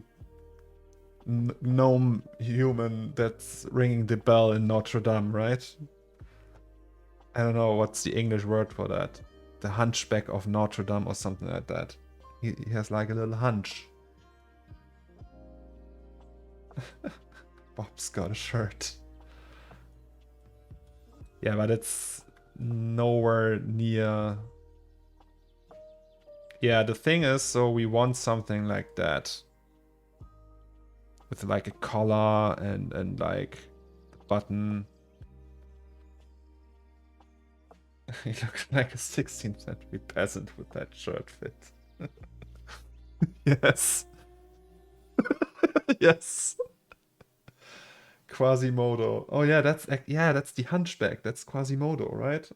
gnome human that's ringing the bell in Notre Dame, right? I don't know what's the English word for that. The Hunchback of Notre Dame or something like that. He has like a little hunch. Bob's got a shirt. Yeah, but it's nowhere near. Yeah, the thing is, so we want something like that. With like a collar and like the button. He looks like a 16th century peasant with that shirt fit. Yes. Yes. Quasimodo. Oh yeah, that's the Hunchback. That's Quasimodo, right?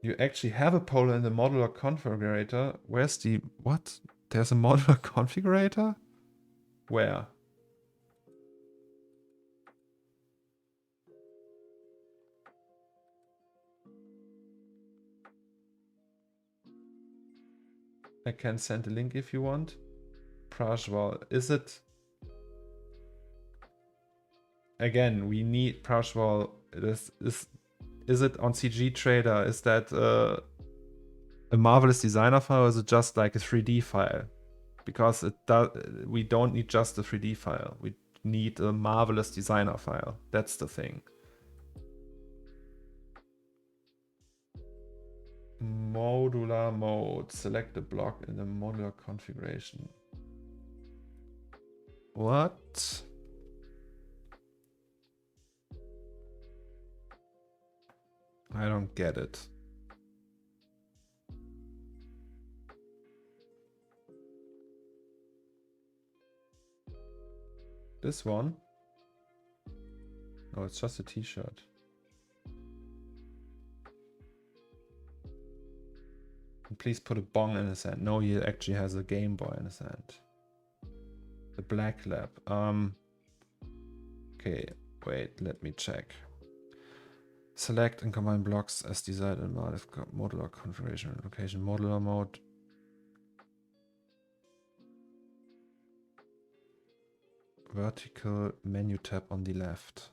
You actually have a polo in the modular configurator. Where's the what? There's a modular configurator? Where? I can send a link if you want. Prashwal. Is it? Again, we need Prashwal. Is it on CG Trader? Is that a Marvelous Designer file, or is it just like a 3D file? Because we don't need just a 3D file. We need a Marvelous Designer file. That's the thing. Modular mode. Select the block in the modular configuration. What? I don't get it. This one? No, it's just a t-shirt. Please put a bong in his hand. No, he actually has a Game Boy in his hand. The Black Lab. Okay, wait, let me check. Select and combine blocks as desired in modular configuration location. Modular mode. Vertical menu tab on the left.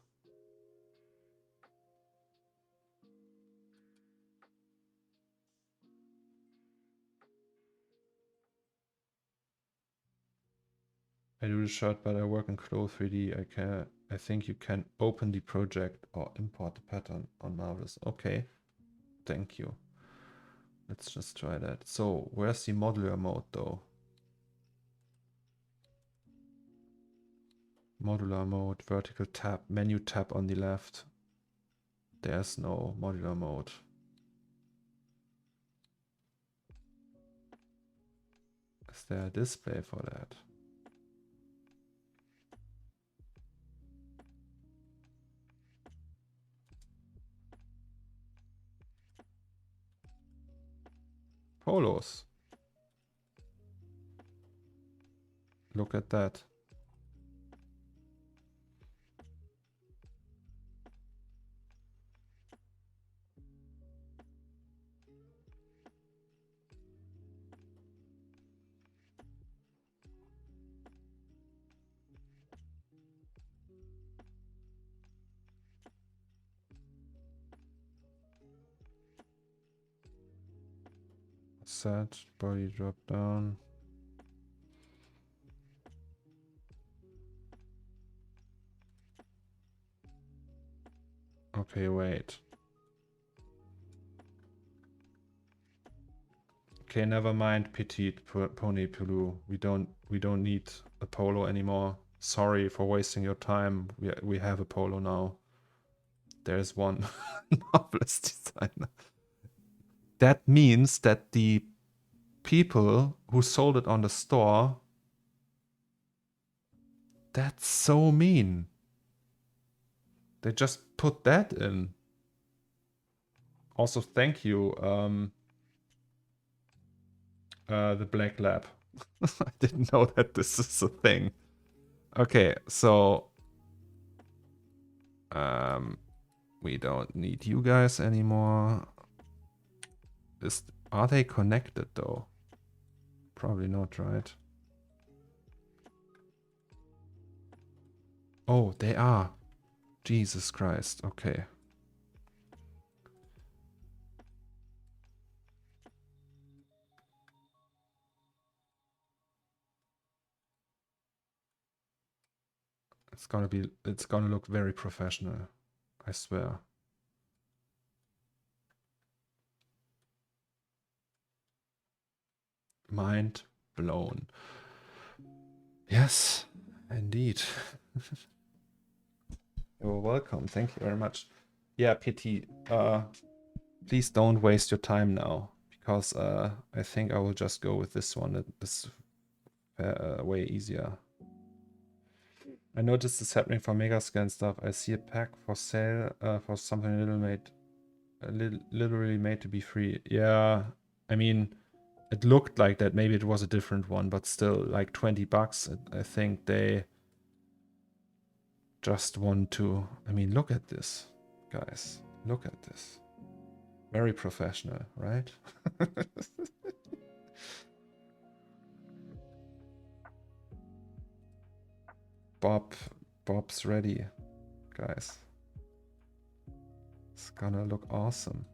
I do the shirt, but I work in Clo 3D. I think you can open the project or import the pattern on Marvelous. Okay, thank you. Let's just try that. So where's the modular mode though? Modular mode, vertical tab, menu tab on the left. There's no modular mode. Is there a display for that? Polos. Look at that. Set, body drop down. Okay, wait. Okay, never mind, petite pony Pulu. We don't need a polo anymore. Sorry for wasting your time. We have a polo now. There's one Marvelous Designer. That means that the people who sold it on the store, that's so mean. They just put that in. Also, thank you, the Black Lab. I didn't know that this is a thing. Okay, so we don't need you guys anymore. Are they connected though? Probably not, right? Oh, they are. Jesus Christ. Okay. It's gonna look very professional. I swear. Mind blown. Yes, indeed. You're welcome. Thank you very much. Yeah, pity. Please don't waste your time now, because I think I will just go with this one. It's way easier. I noticed this happening for Megascan stuff. I see a pack for sale for something literally made to be free. Yeah, I mean, it looked like that. Maybe it was a different one, but still, like 20 bucks. I think they just want to. I mean, look at this, guys. Look at this. Very professional, right? Bob's ready, guys. It's gonna look awesome.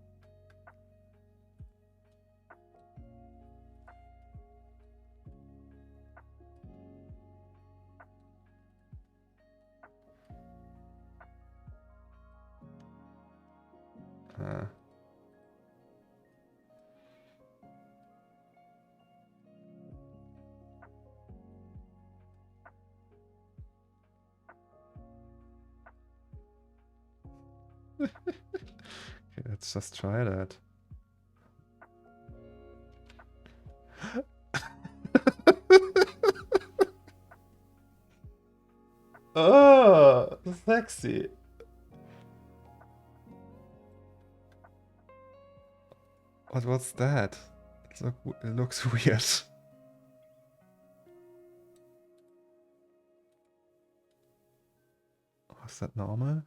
Okay, let's just try that. Oh, sexy. What's that? It looks weird. Oh, is that normal?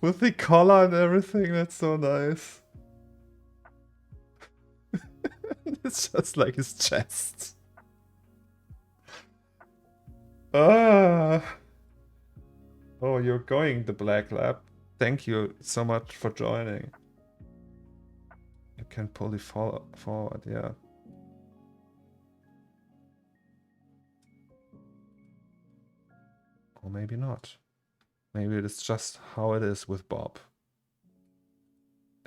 With the collar and everything, that's so nice. It's just like his chest. Ah. Oh, you're going the Black Lab. Thank you so much for joining. You can pull it forward, yeah. Or maybe not. Maybe it's just how it is with Bob.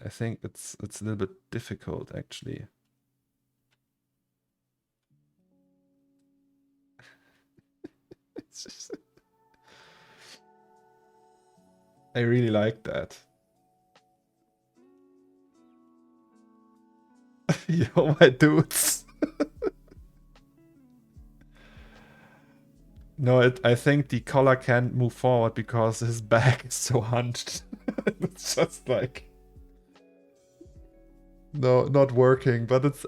I think it's a little bit difficult, actually. It's just... I really like that. Yo, my dudes. No, I think the collar can't move forward because his back is so hunched. It's just like... No, not working, but it's...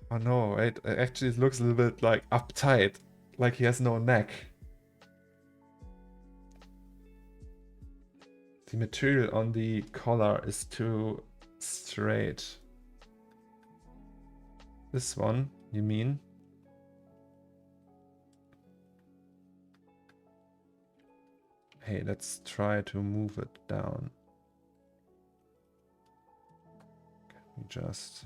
Oh no, wait, actually it looks a little bit like uptight. Like he has no neck. The material on the collar is too straight. This one, you mean? Hey, let's try to move it down. Can we just...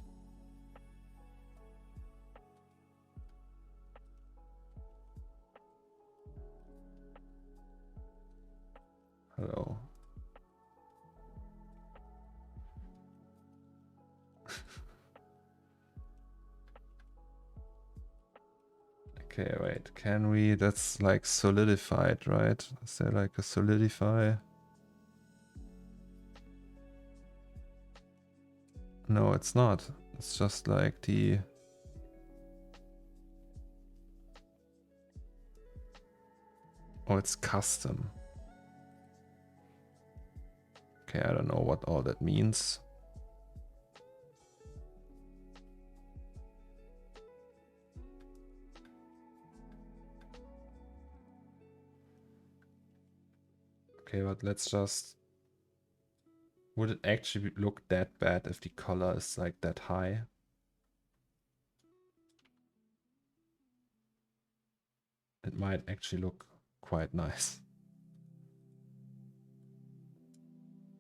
Hello. Okay, wait, can we... That's like solidified, right? Is there like a solidify? No, it's not. It's just like the... Oh, it's custom. Okay, I don't know what all that means. Okay, but let's just... Would it actually look that bad if the color is like that high? It might actually look quite nice.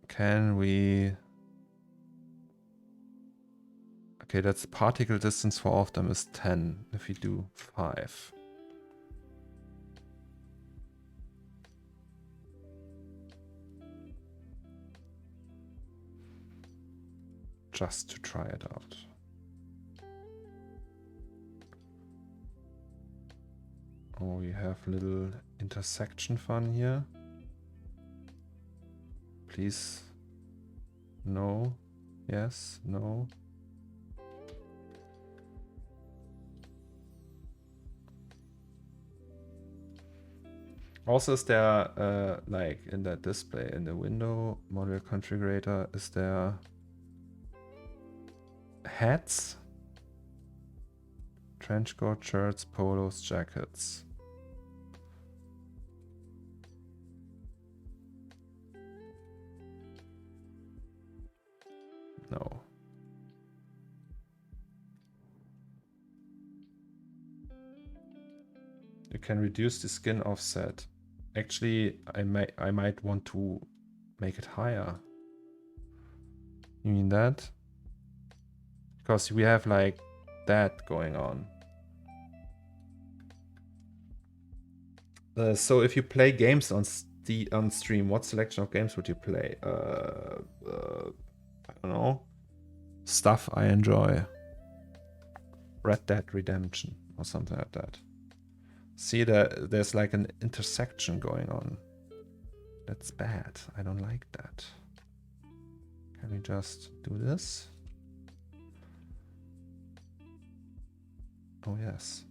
Can we... Okay, that's particle distance for all of them is 10. If we do 5. Just to try it out. Oh, we have little intersection fun here. Please. No. Yes. No. Also, is there, like in that display, in the window model configurator, is there hats? Trench coat, shirts, polos, jackets. No. You can reduce the skin offset. Actually, I might want to make it higher. You mean that? Because we have like that going on. So if you play games on stream, what selection of games would you play? I don't know. Stuff I enjoy. Red Dead Redemption or something like that. See, there's like an intersection going on. That's bad. I don't like that. Can we just do this? Oh yes.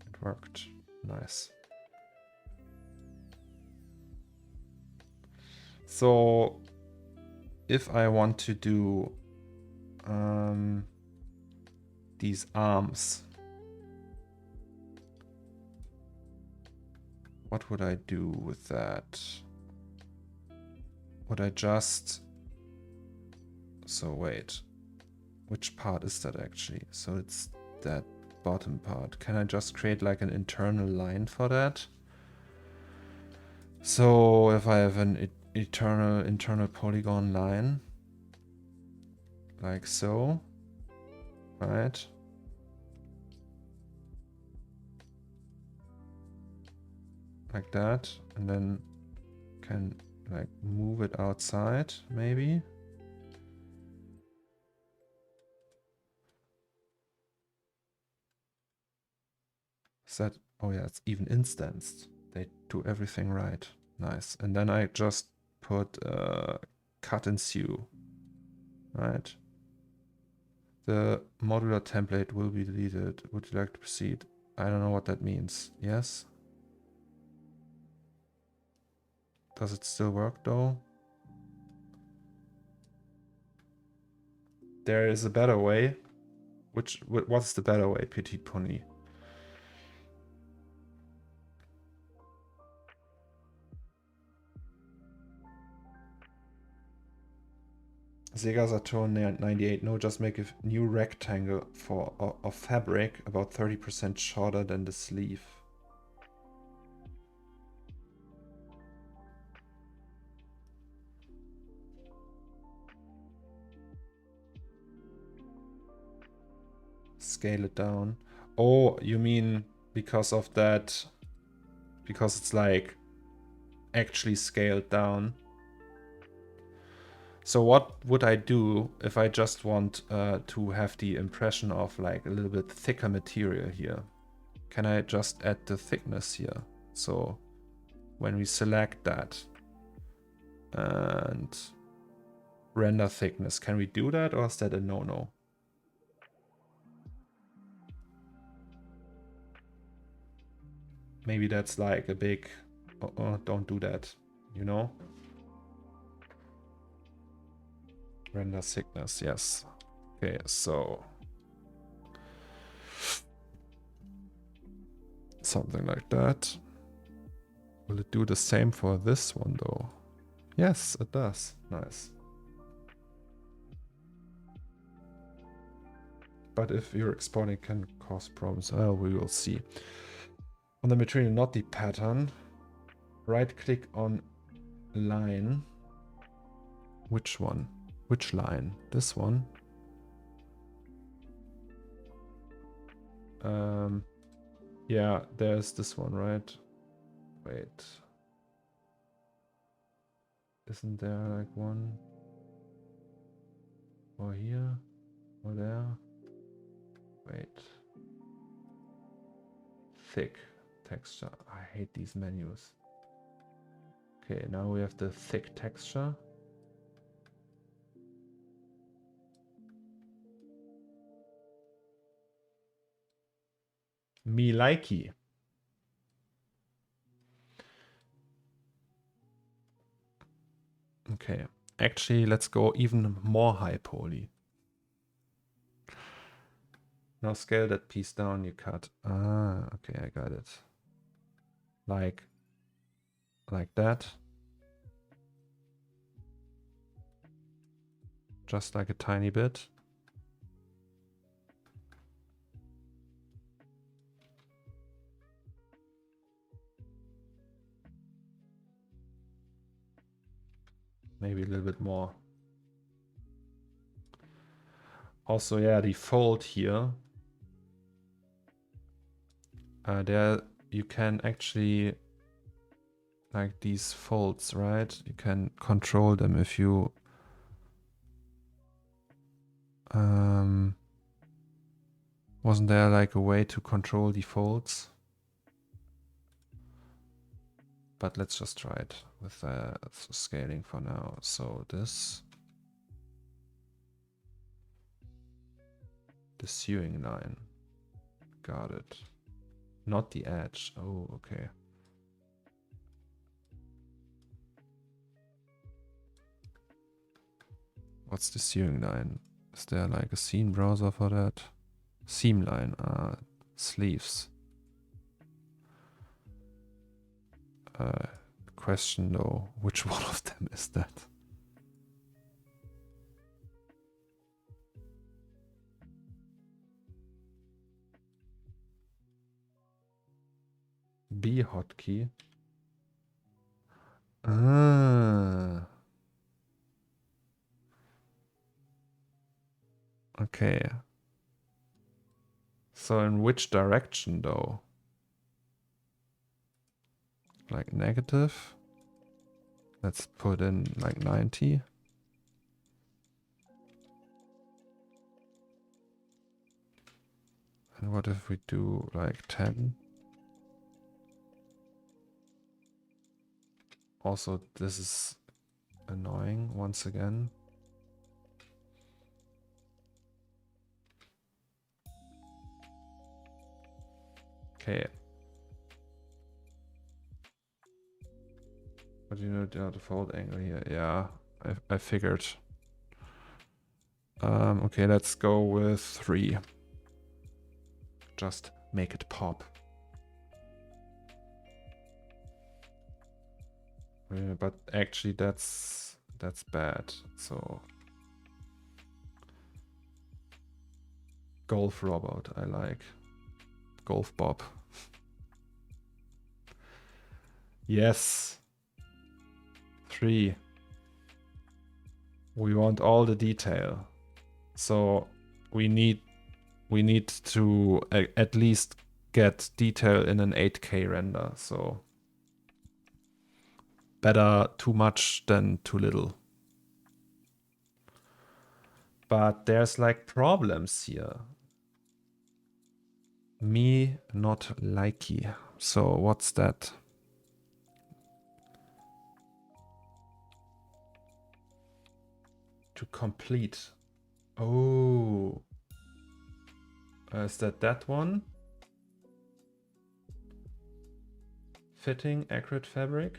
It worked. Nice. So if I want to do these arms, what would I do with that? Would I just... So wait, which part is that actually? So it's that bottom part. Can I just create like an internal line for that? So if I have an internal polygon line, like so, right? Like that, and then can like move it outside, maybe. Is that, oh yeah, it's even instanced. They do everything right. Nice. And then I just put cut and sew, right? The modular template will be deleted. Would you like to proceed? I don't know what that means. Yes? Does it still work though? There is a better way. What's the better way, Petit Pony? Sega Saturn 98. No, just make a new rectangle of fabric about 30% shorter than the sleeve. Scale it down. Oh, you mean because of that? Because it's like actually scaled down. So what would I do if I just want to have the impression of like a little bit thicker material here? Can I just add the thickness here? So when we select that and render thickness, can we do that, or is that a no-no? Maybe that's like a big, don't do that, you know? Render thickness, yes. Okay, so something like that. Will it do the same for this one though? Yes, it does. Nice. But if you're exporting, it can cause problems. Oh, we will see. On the material, not the pattern. Right click on line. Which one? Which line? This one? Yeah, there's this one, right? Wait. Isn't there like one? Or here? Or there? Wait. Thick texture. I hate these menus. Okay, now we have the thick texture. Me likey. Okay, actually, let's go even more high poly. Now scale that piece down, you cut. Ah, okay, I got it. Like that. Just like a tiny bit. Maybe a little bit more. Also, yeah, the fold here. There you can actually, like these folds, right? You can control them if you wasn't there like a way to control the folds? But let's just try it with scaling for now. So the sewing line, got it. Not the edge. Oh, okay. What's the sewing line? Is there like a scene browser for that? Seam line, sleeves. Question though, which one of them is that? B hotkey. Ah. Okay. So in which direction though? Like negative? Let's put in like 90. And what if we do like 10? Also, this is annoying once again. Okay. What do you know the default angle here? Yeah, I figured. Okay, let's go with 3. Just make it pop. But actually that's bad. So golf robot, I like. Golf Bob. Yes. 3. We want all the detail. So we need to at least get detail in an 8K render. So better too much than too little. But there's like problems here. Me not likey. So what's that? To complete. Oh. Is that one? Fitting accurate fabric.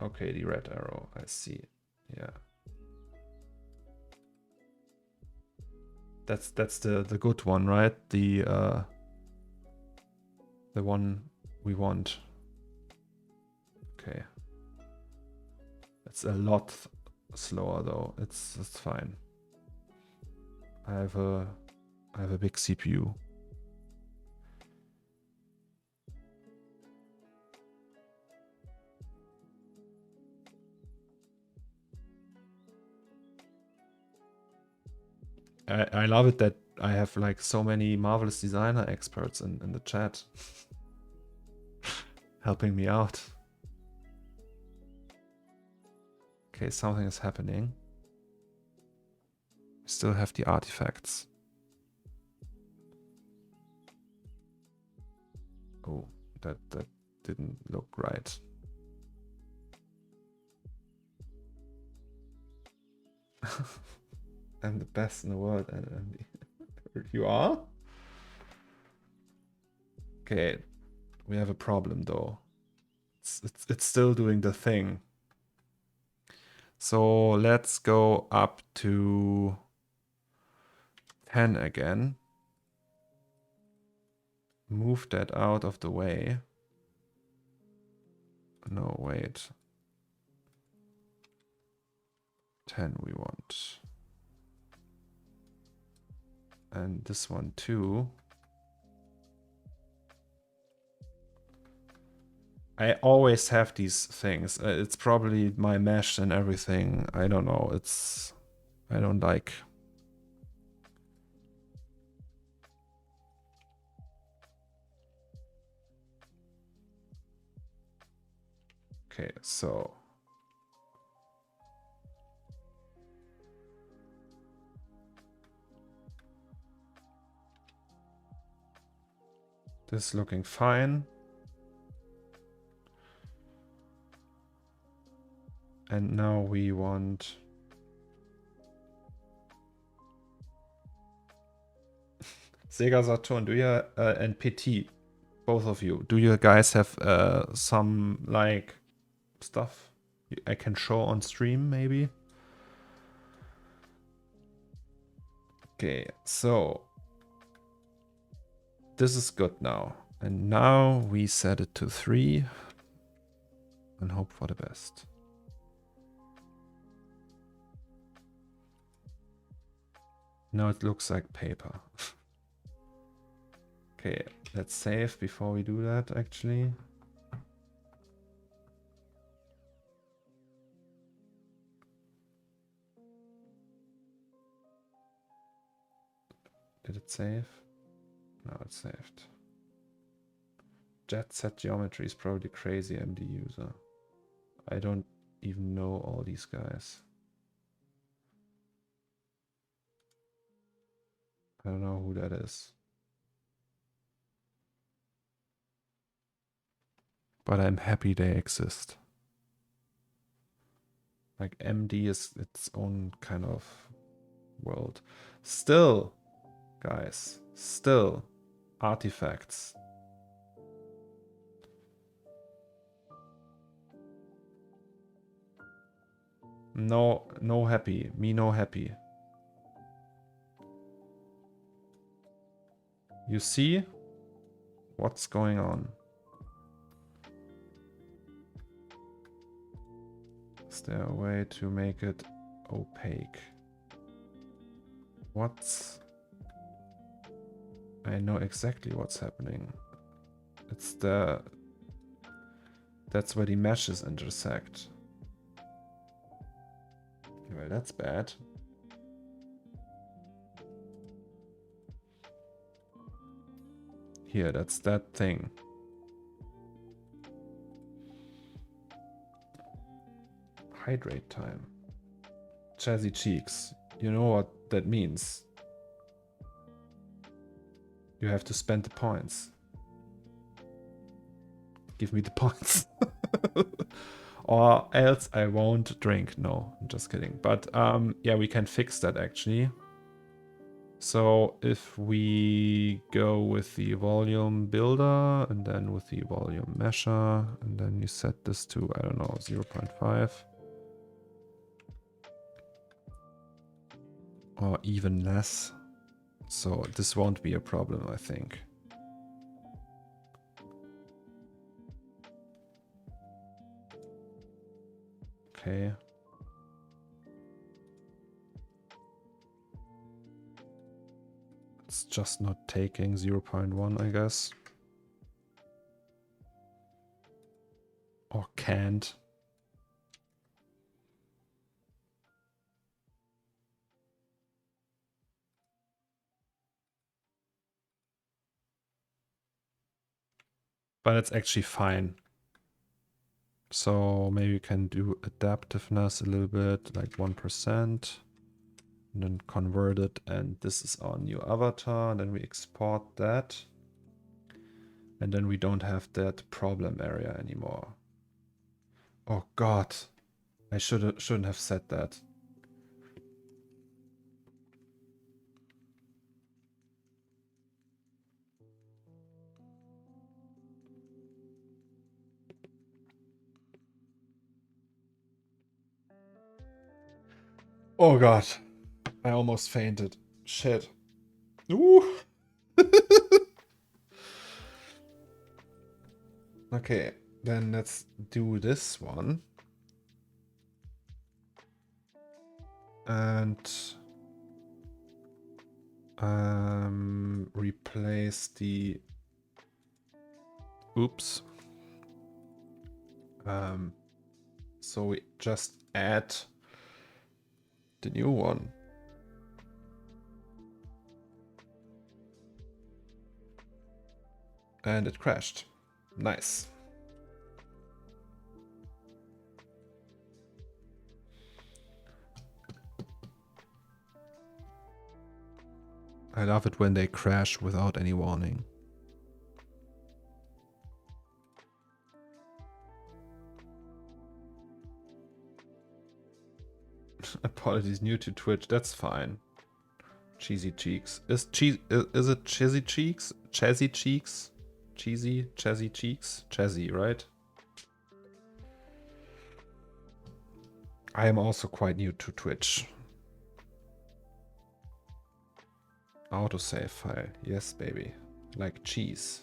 Okay, the red arrow, I see. Yeah. That's the good one, right? The one we want. Okay. It's a lot slower though. It's fine. I have a big CPU. I love it that I have like so many marvelous designer experts in the chat helping me out. Okay, something is happening. We still have the artifacts. Oh, that didn't look right. I'm the best in the world, and you are? Okay, we have a problem though. It's still doing the thing. So let's go up to 10 again. Move that out of the way. No, wait. 10 we want. And this one too. I always have these things. It's probably my mesh and everything. I don't know. I don't like. Okay, so. This is looking fine. And now we want Sega Saturn, do you and PT, both of you, do you guys have some like stuff I can show on stream maybe? Okay, so this is good now. And now we set it to 3 and hope for the best. Now it looks like paper. Okay, let's save before we do that actually. Did it save? No, it's saved. Jet set geometry is probably crazy AMD user. I don't even know all these guys. I don't know who that is. But I'm happy they exist. Like AMD is its own kind of world. Still, guys, still artifacts. No happy. Me no happy. You see what's going on? Is there a way to make it opaque? I know exactly what's happening. It's that's where the meshes intersect. Well, that's bad. Here, that's that thing. Hydrate time. Chazzy cheeks. You know what that means. You have to spend the points. Give me the points. Or else I won't drink. No, I'm just kidding. But yeah, we can fix that actually. So if we go with the volume builder and then with the volume mesher, and then you set this to, I don't know, 0.5 or even less. So this won't be a problem, I think. Okay. It's just not taking 0.1, I guess. Or can't. But it's actually fine. So maybe we can do adaptiveness a little bit, like 1%. And then convert it, and this is our new avatar. And then we export that. And then we don't have that problem area anymore. Oh god. I shouldn't have said that. Oh god. I almost fainted. Shit. Ooh. Okay, then let's do this one. And replace the oops. So we just add the new one. And it crashed. Nice. I love it when they crash without any warning. Apologies, new to Twitch. That's fine. Cheesy cheeks. Is it cheesy cheeks? Chazzy cheeks? Cheesy? Chazzy cheeks? Chazzy, right? I am also quite new to Twitch. Autosave file. Yes, baby. Like cheese.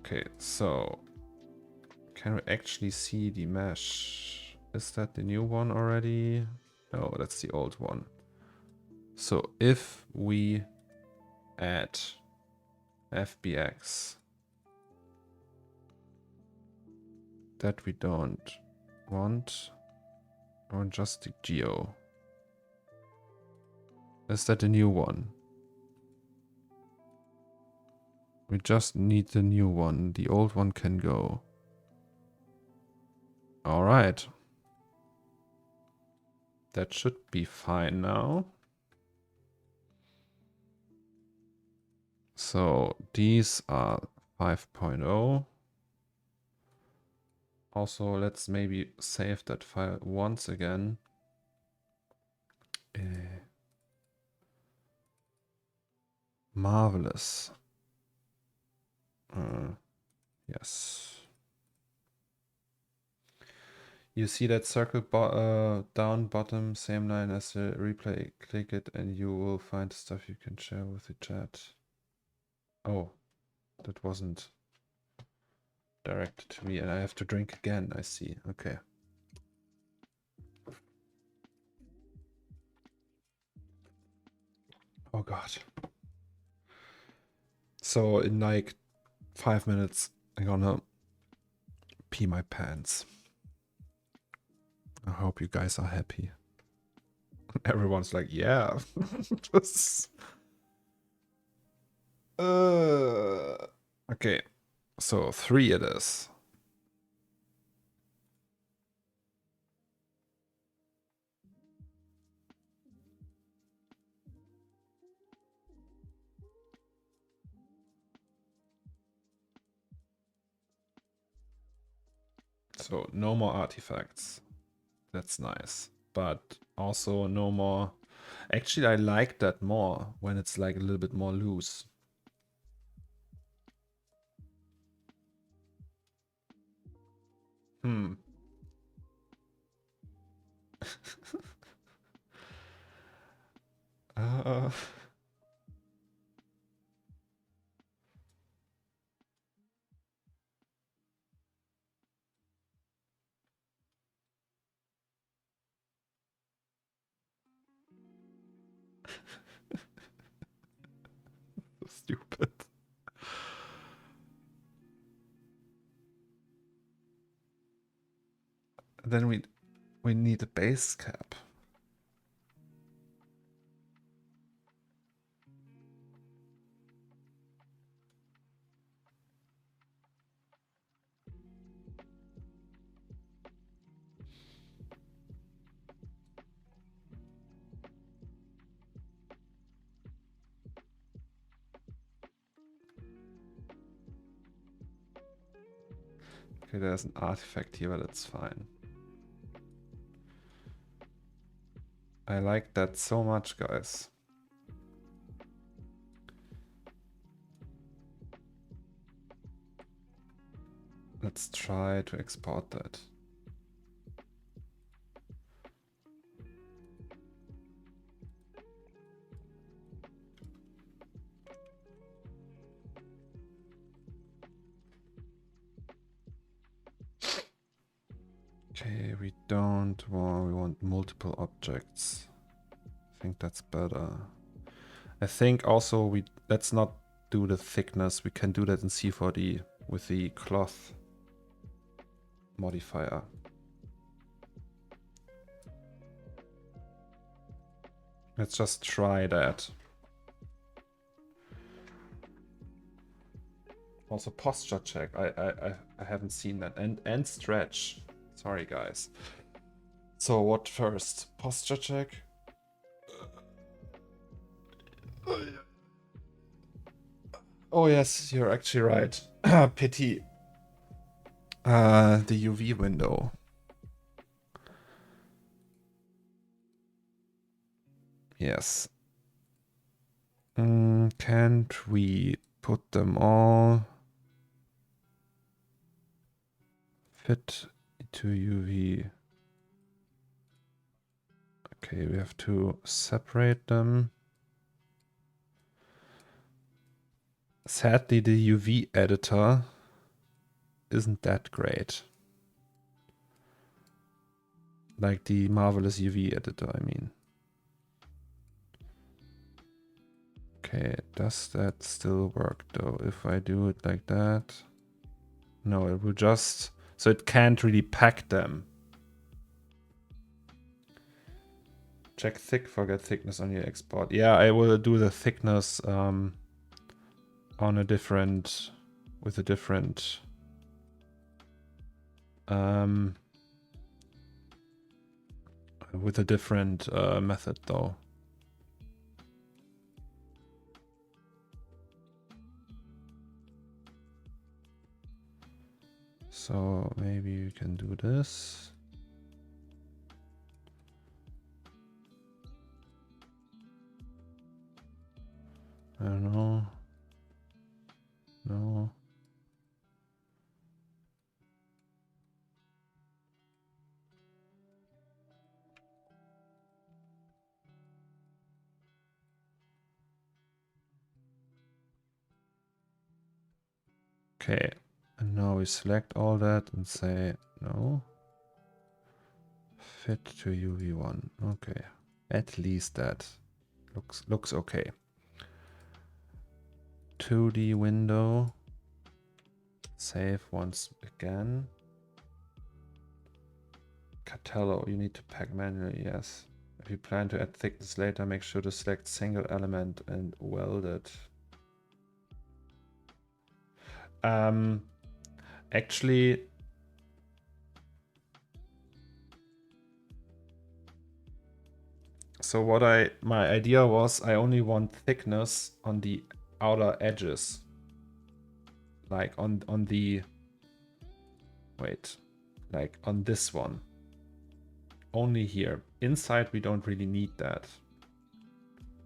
Okay, so can we actually see the mesh? Is that the new one already? No, that's the old one. So if we add FBX, that we don't want, or just the geo. Is that the new one? We just need the new one. The old one can go. All right. That should be fine now. So these are 5.0. Also, let's maybe save that file once again. Marvelous. Yes. You see that circle down bottom, same line as the replay. Click it and you will find stuff you can share with the chat. Oh, that wasn't directed to me and I have to drink again, I see. Okay. Oh god. So in like 5 minutes, I'm gonna pee my pants. I hope you guys are happy. Everyone's like, yeah. Okay, so 3 it is. So no more artifacts. That's nice. But also no more. Actually, I like that more when it's like a little bit more loose. Hmm. uh, so stupid. Then we need a base cap. Okay, there's an artifact here, but it's fine. I like that so much, guys. Let's try to export that. Okay, we don't want, we want multiple objects. I think that's better. I think also let's not do the thickness. We can do that in C4D with the cloth modifier. Let's just try that. Also posture check. I haven't seen that. And stretch. Sorry guys. So what first? Posture check? Oh yes, you're actually right. Pity. The UV window. Yes. Can't we put them all? Fit to UV. Okay, we have to separate them. Sadly, the UV editor isn't that great. Like the marvelous UV editor, I mean. Okay, does that still work though? If I do it like that? No, it will just... So it can't really pack them. Check thick, forget thickness on your export. Yeah, I will do the thickness on a different... With a different... with a different method though. So maybe you can do this. I don't know. No. Okay. And now we select all that and say no. Fit to UV1. Okay. At least that looks okay. 2D window. Save once again. Catello, you need to pack manually, yes. If you plan to add thickness later, make sure to select single element and weld it. Actually, so my idea was I only want thickness on the outer edges. Like on the, wait, like on this one. only here. Inside, we don't really need that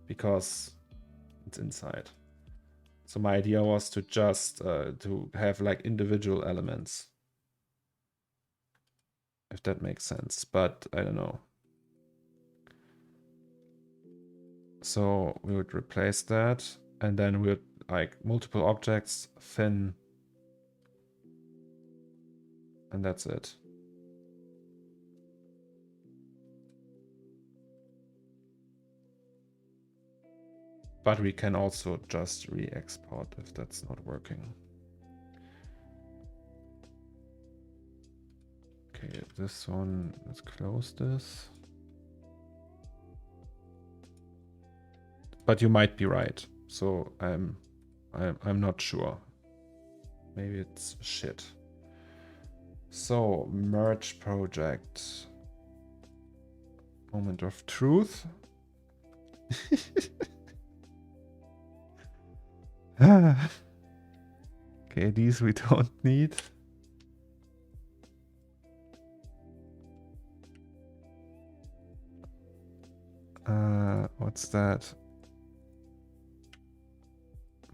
because it's inside. So my idea was to just to have like individual elements, if that makes sense, but I don't know. So we would replace that, and then we would like multiple objects, thin, and that's it. But we can also just re-export if that's not working. Okay, this one, let's close this. But you might be right. So I'm not sure. Maybe it's shit. So merge project. Moment of truth. Okay, these we don't need. What's that?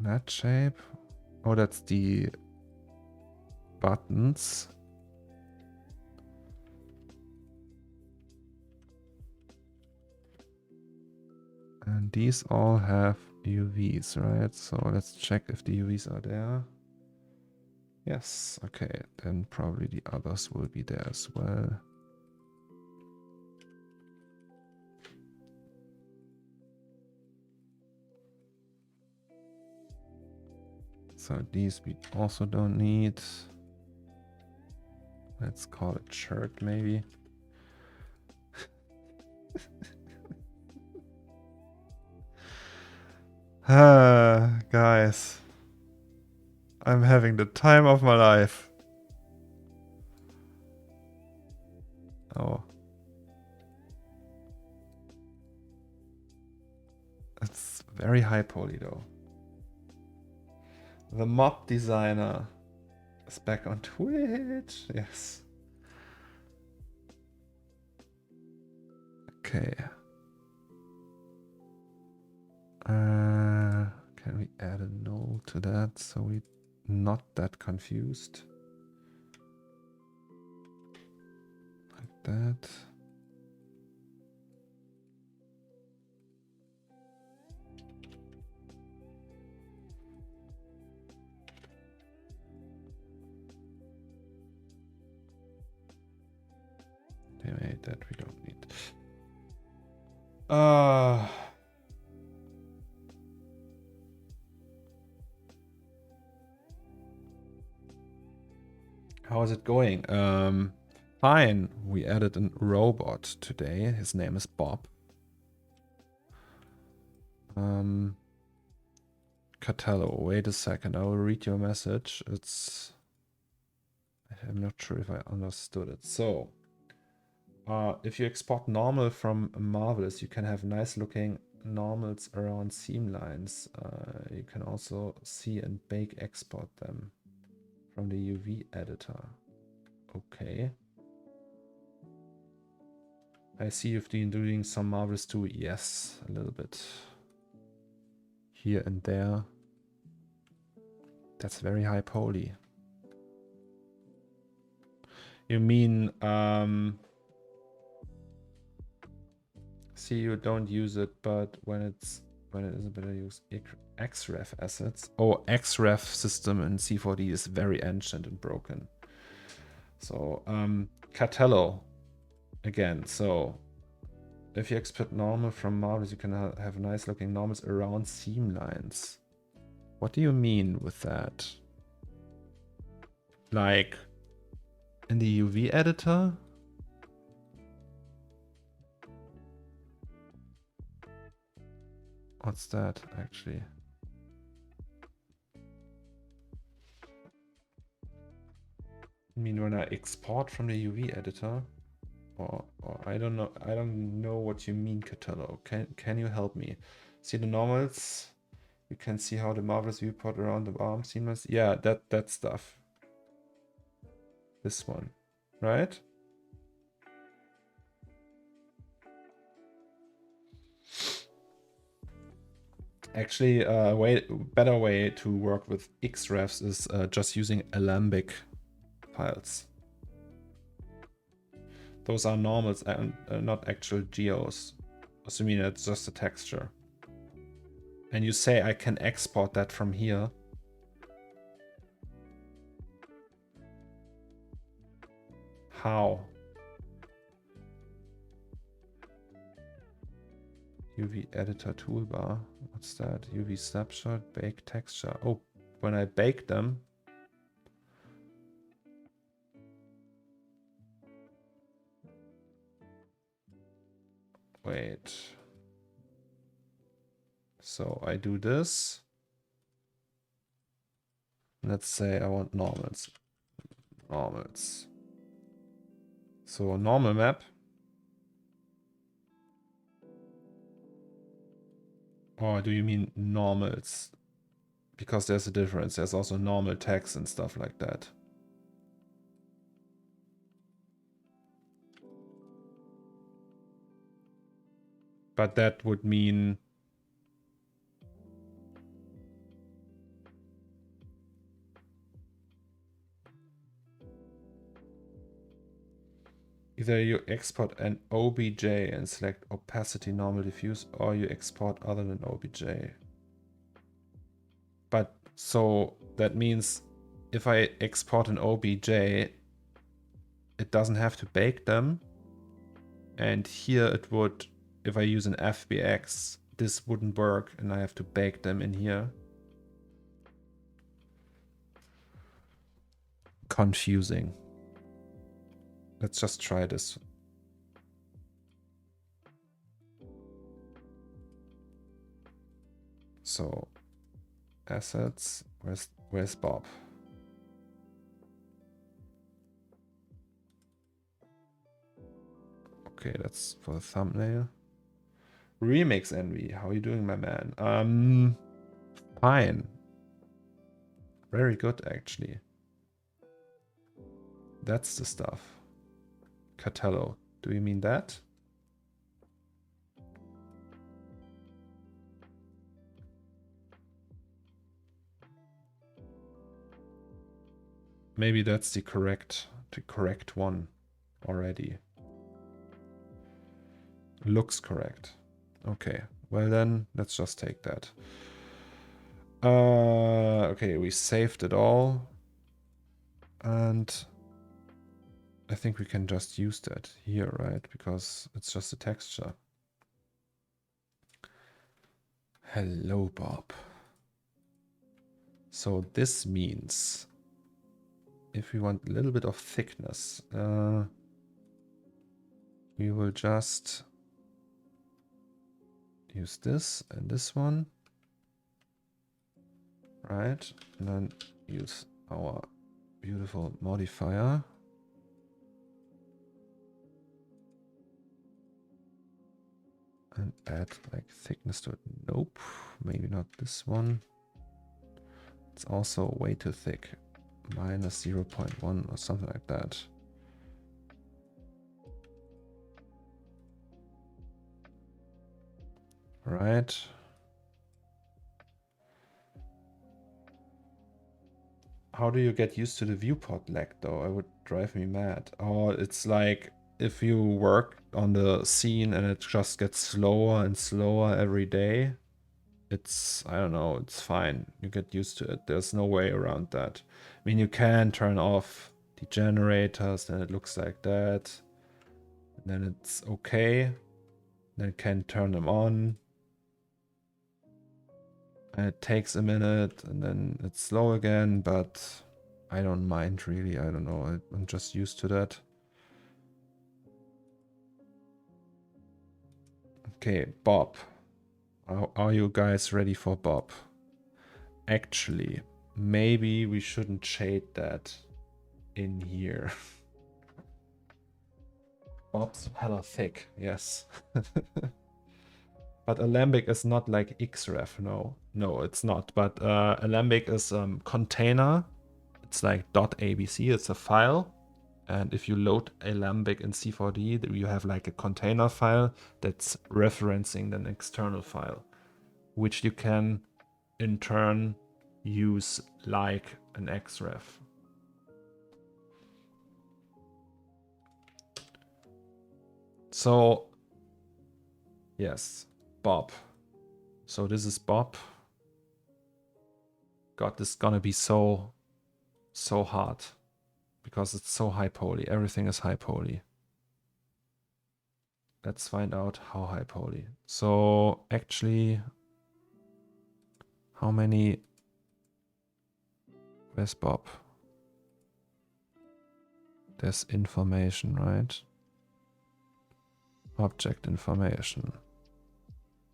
That shape? Oh, that's the buttons. And these all have UVs, right? So let's check if the UVs are there. Yes, okay, then probably the others will be there as well. So these we also don't need. Let's call it shirt maybe. Guys, I'm having the time of my life. Oh. It's very high poly though. The mob designer is back on Twitch. Yes. Okay. Can we add a null to that so we're not that confused? Like that. They made that we don't need. How is it going? Fine. We added a robot today. His name is Bob. Catello, wait a second. I will read your message. I'm not sure if I understood it. So, if you export normal from Marvelous, you can have nice looking normals around seam lines. You can also see and bake export them from the UV editor. Okay. I see you've been doing some Marvelous too. Yes, a little bit. Here and there. That's very high poly. You mean, see, you don't use it, but when it isn't better, use XREF assets. Oh, XREF system in C4D is very ancient and broken. So, Catello, again, so if you export normal from Marvelous, you can have nice looking normals around seam lines. What do you mean with that? Like in the UV editor? What's that actually? I mean, when I export from the UV editor, or I don't know what you mean, Catello. Can you help me? See the normals? You can see how the Marvelous viewport around the arm seamless. Yeah, that stuff. This one, right? Actually, a better way to work with Xrefs is just using Alembic files. Those are normals and not actual geos. So I mean, it's just a texture. And you say I can export that from here. How? UV editor toolbar. What's that? UV snapshot, bake texture. Oh, when I bake them. Wait. So I do this. Let's say I want normals. Normals. So normal map. Or do you mean normals? Because there's a difference. There's also normal text and stuff like that. But that would mean either you export an OBJ and select opacity normal diffuse, or you export other than OBJ. But so that means if I export an OBJ, it doesn't have to bake them. And here it would, if I use an FBX, this wouldn't work and I have to bake them in here. Confusing. Let's just try this. So assets, where's Bob? Okay, that's for the thumbnail. Remix Envy, how are you doing, my man? Fine. Very good, actually. That's the stuff. Catello, do you mean that? Maybe that's the correct one already. Looks correct. Okay, well then, let's just take that. Okay, we saved it all. And I think we can just use that here, right? Because it's just a texture. Hello, Bob. So this means if we want a little bit of thickness, we will just use this and this one, right? And then use our beautiful modifier. And add like thickness to it. Nope, maybe not this one. It's also way too thick. Minus 0.1 or something like that. Right. How do you get used to the viewport lag though? It would drive me mad. Or it's like if you work on the scene and it just gets slower and slower every day. It's, I don't know, it's fine. You get used to it. There's no way around that. I mean, you can turn off the generators, then it looks like that. And then it's okay. Then you can turn them on. And it takes a minute and then it's slow again, but I don't mind really. I don't know. I'm just used to that. Okay, Bob. Are you guys ready for Bob? Actually, maybe we shouldn't shade that in here. Bob's hella thick, yes. But Alembic is not like Xref, no, it's not. But Alembic is container. It's like .abc, it's a file. And if you load Alembic in C4D, you have like a container file that's referencing an external file. which you can in turn use like an XREF. So yes, Bob. So this is Bob. God, this is gonna be so hard because it's so high poly. Everything is high poly. Let's find out how high poly. So actually, how many? Where's Bob? There's information, right? Object information.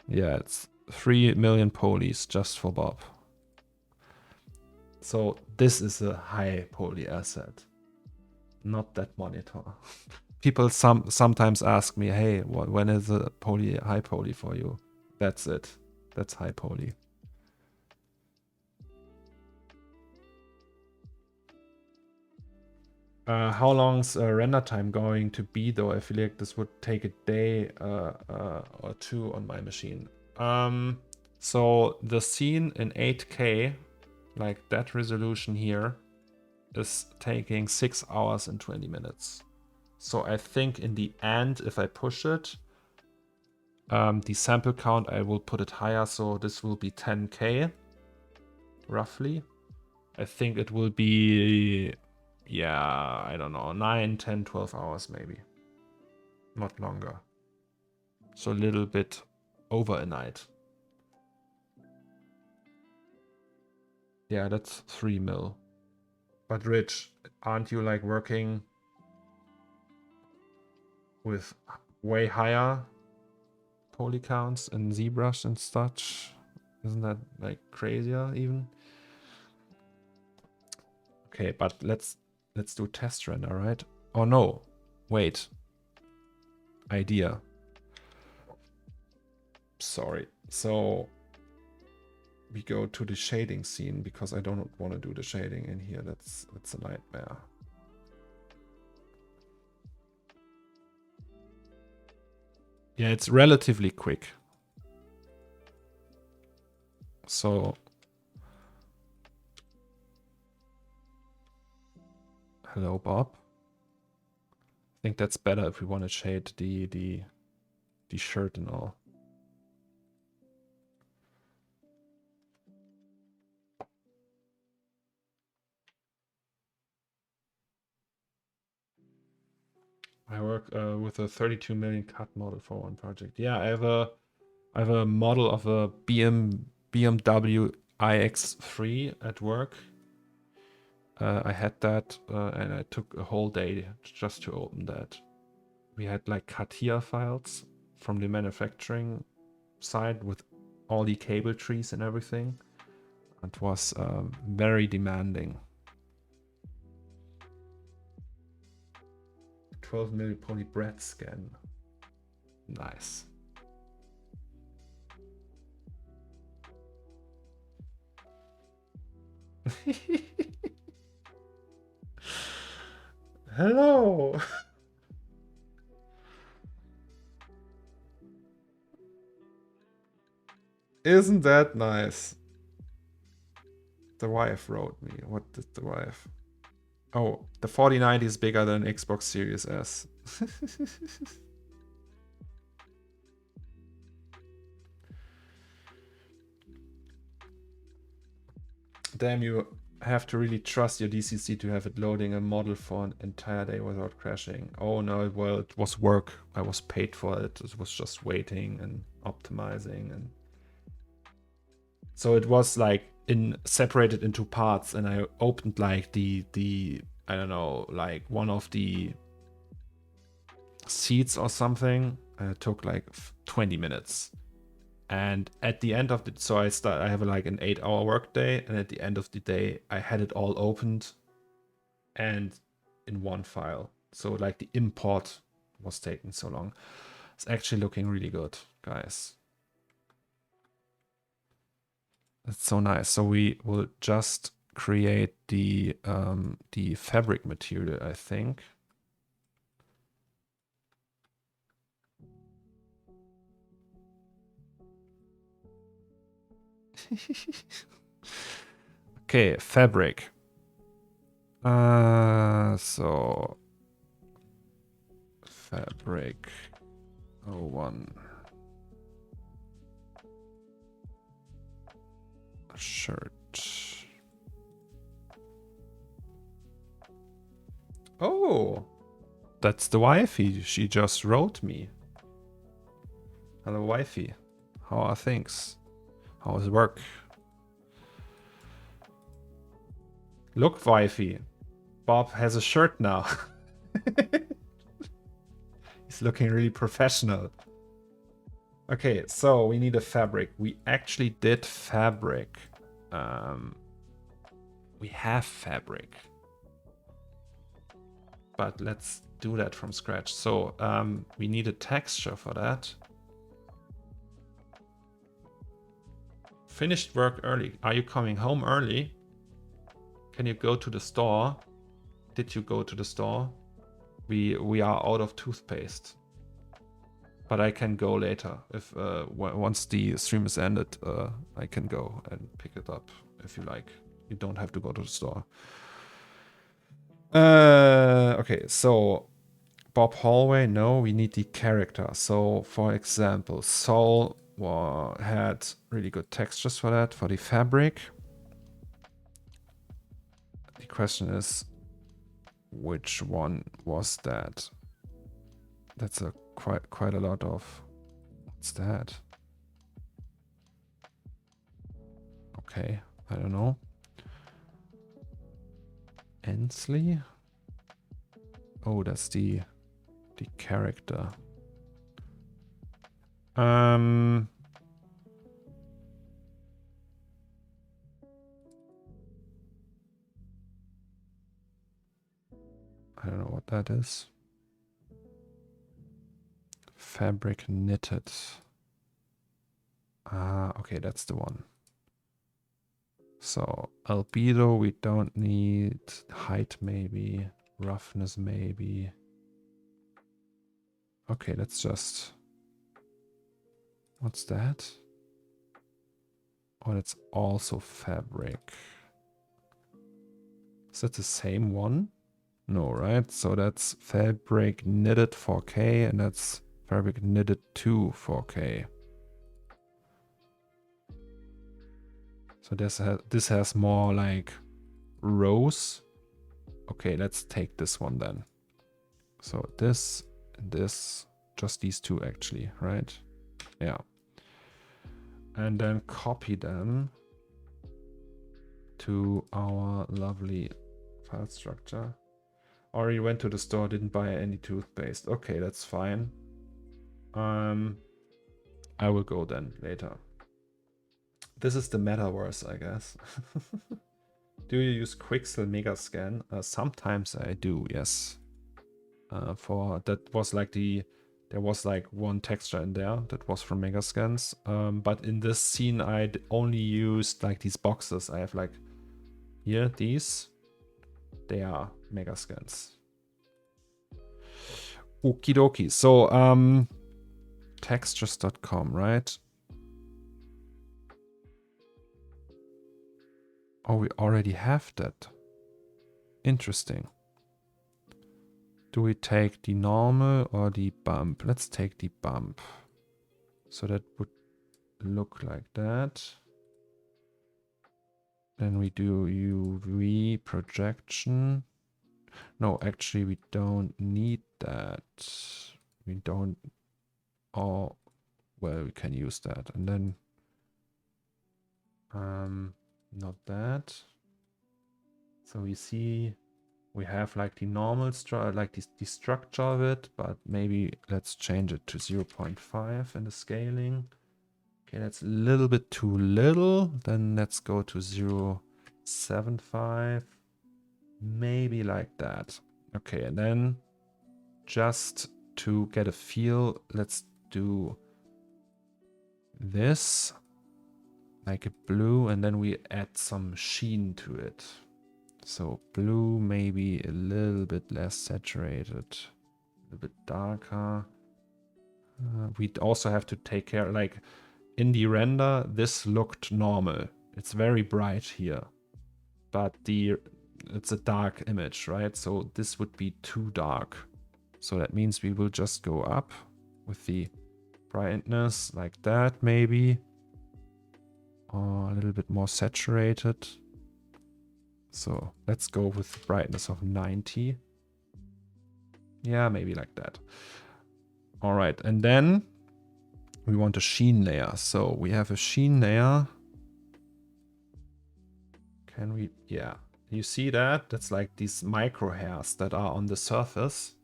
Yeah, it's 3 million polys just for Bob. So this is a high poly asset, not that monitor. People sometimes ask me, hey, when is a high poly for you? That's it. That's high poly. How long's render time going to be though? I feel like this would take a day or two on my machine. So the scene in 8K, like that resolution here, is taking 6 hours and 20 minutes. So I think in the end, if I push it, the sample count, I will put it higher. So this will be 10K, roughly. I think it will be, yeah, I don't know, 9, 10, 12 hours maybe. Not longer. So a little bit over a night. Yeah, that's 3 mil. But Rich, aren't you like working with way higher poly counts and ZBrush and such? Isn't that like crazier even? Okay, but let's do test render, right? Oh no, wait. Idea. Sorry. So we go to the shading scene because I don't want to do the shading in here. That's a nightmare. Yeah, it's relatively quick. So hello, Bob. I think that's better if we want to shade the shirt and all. I work with a 32 million cut model for one project. Yeah, I have a model of a BMW iX3 at work. I had that and I took a whole day just to open that. We had like CATIA files from the manufacturing side with all the cable trees and everything. It was very demanding. 12 million poly bread scan. Nice. Hello. Isn't that nice? The wife wrote me. What did the wife? Oh, the 4090 is bigger than Xbox Series S. Damn, you have to really trust your DCC to have it loading a model for an entire day without crashing. Oh no, well, it was work. I was paid for it. It was just waiting and optimizing, and so it was like separated into parts, and I opened like the I don't know, like one of the seats or something, and it took like 20 minutes. And at the end of the, so I have like an 8-hour workday, and at the end of the day, I had it all opened and in one file. So like the import was taking so long. It's actually looking really good, guys. It's so nice. So we will just create the fabric material, I think. Okay, fabric. So fabric 01 shirt. Oh, that's the Wifi she just wrote me. Hello, Wifi. How are things? How's work? Look, Wifi. Bob has a shirt now. He's looking really professional. Okay, so we need a fabric. We actually did fabric. We have fabric. But let's do that from scratch. So we need a texture for that. Finished work early. Are you coming home early? Can you go to the store? Did you go to the store? We are out of toothpaste. But I can go later. If once the stream is ended, I can go and pick it up if you like. You don't have to go to the store. Okay, so Bob Hallway, no, we need the character. So for example, Soul had really good textures for that, for the fabric. The question is, which one was that? That's a quite a lot of, what's that? Okay, I don't know. Ensley? Oh, that's the character. I don't know what that is. Fabric knitted. Ah, okay, that's the one. So albedo we don't need. Height maybe. Roughness maybe. Okay, let's just... What's that? Oh, that's also fabric. Is that the same one? No, right? So that's fabric knitted 4K and that's fabric knitted 2 4K. So this has more like rows. Okay, let's take this one then. So this and this, just these two actually, right? Yeah. And then copy them to our lovely file structure. Already went to the store, didn't buy any toothpaste. Okay, that's fine. I will go then later. This is the metaverse, I guess. Do you use Quixel Megascan? Sometimes I do, yes. For that was like there was like one texture in there that was from Megascans. But in this scene, I'd only used like these boxes. I have like here, these. They are Megascans. Okie dokie. So, textures.com, right? Oh, we already have that. Interesting. Do we take the normal or the bump? Let's take the bump. So that would look like that. Then we do UV projection. No, actually we don't need that. We don't... Oh, well, we can use that. And then... not that. So we see we have like the normal like the structure of it, but maybe let's change it to 0.5 in the scaling. Okay, that's a little bit too little. Then let's go to 0.75. Maybe like that. Okay, and then just to get a feel, let's do this. Like a blue, and then we add some sheen to it. So blue, maybe a little bit less saturated, a little bit darker. We'd also have to take care, like in the render, this looked normal. It's very bright here, but it's a dark image, right? So this would be too dark. So that means we will just go up with the brightness like that, maybe. Or a little bit more saturated. So let's go with the brightness of 90. Yeah, maybe like that. All right, and then we want a sheen layer. So we have a sheen layer. Can we, yeah. You see that? That's like these micro hairs that are on the surface.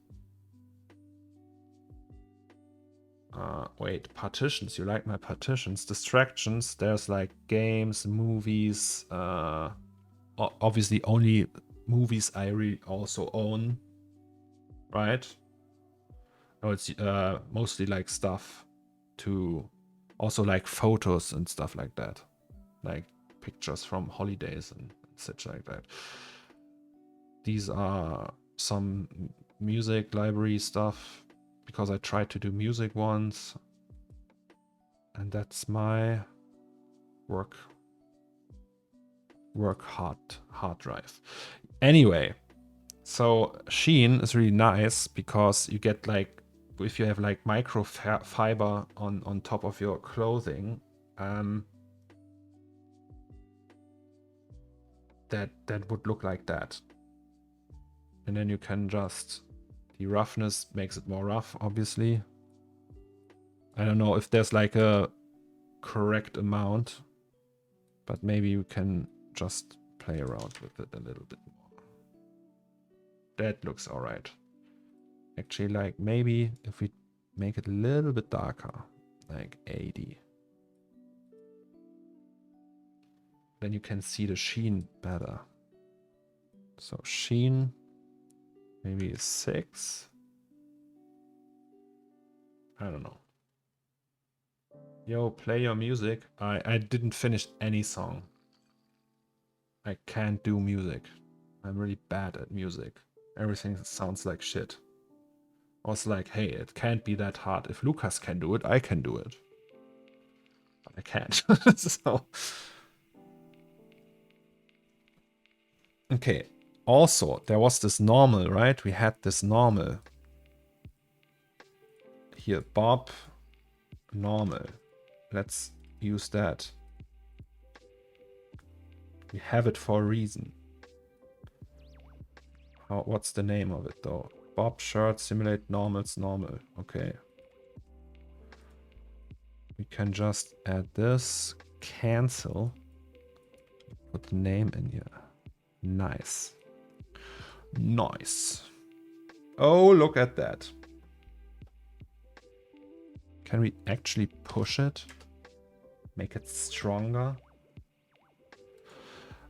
Wait, partitions. You like my partitions? Distractions. There's like games, movies. Obviously only movies I really also own. Right? Oh, it's mostly like stuff to also like photos and stuff like that. Like pictures from holidays and such like that. These are some music library stuff because I tried to do music once. And that's my work hard drive. Anyway, so sheen is really nice because you get like, if you have like microfiber on top of your clothing, that would look like that. And then you can just, the roughness makes it more rough, obviously. I don't know if there's like a correct amount, but maybe you can just play around with it a little bit more. That looks all right. Actually, like maybe if we make it a little bit darker, like 80. Then you can see the sheen better. So sheen, maybe 6. I don't know. Yo, play your music. I didn't finish any song. I can't do music. I'm really bad at music. Everything sounds like shit. I was like, hey, it can't be that hard. If Lucas can do it, I can do it. But I can't. So. Okay. Also, there was this normal, right? We had this normal. Here, Bob, normal. Let's use that. We have it for a reason. What's the name of it though? Bob shirt simulate normals normal. Okay. We can just add this. Cancel. Put the name in here. Nice. Nice. Oh, look at that. Can we actually push it? Make it stronger?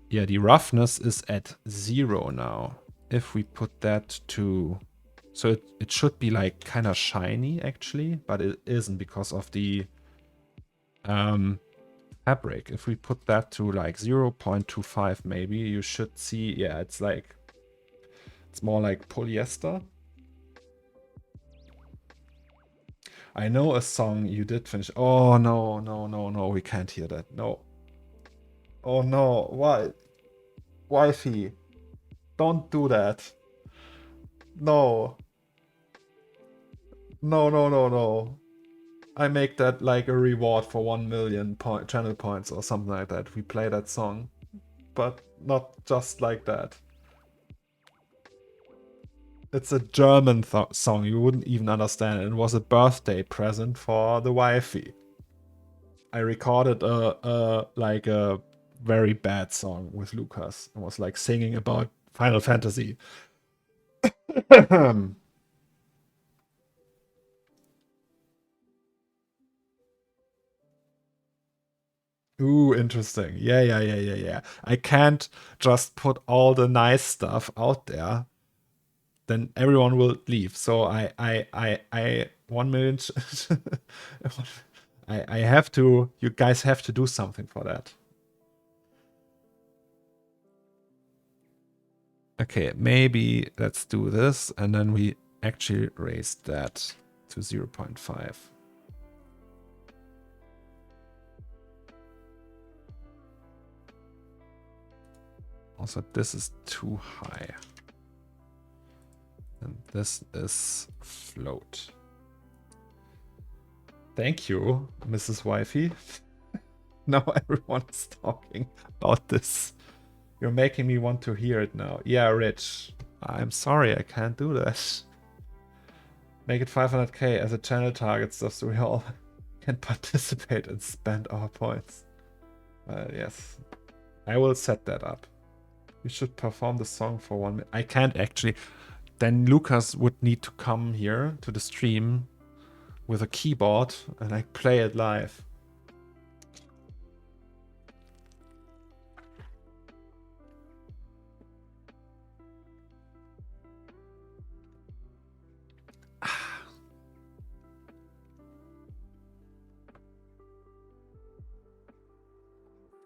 Yeah, the roughness is at 0 now. If we put that to... So it should be like kind of shiny actually, but it isn't because of the fabric. If we put that to like 0.25 maybe, you should see, yeah, it's like, it's more like polyester. I know a song you did finish. Oh no, no, no, no, we can't hear that. No. Oh no, why? Wifi. Don't do that. No. No, no, no, no. I make that like a reward for 1 million channel points or something like that. We play that song. But not just like that. It's a German song. You wouldn't even understand it. It was a birthday present for the wifey. I recorded like a very bad song with Lucas. I was like singing about Final Fantasy. Ooh, interesting. Yeah. I can't just put all the nice stuff out there. Then everyone will leave. So I 1 million. I have to. You guys have to do something for that. Okay, maybe let's do this, and then we actually raise that to 0.5. Also, this is too high. And this is float. Thank you, Mrs. Wifi. Now everyone is talking about this. You're making me want to hear it now. Yeah, Rich. I'm sorry, I can't do that. Make it 500k as a channel target stuff so we all can participate and spend our points. Yes. I will set that up. You should perform the song for 1 minute. I can't actually. Then Lucas would need to come here to the stream with a keyboard and like play it live.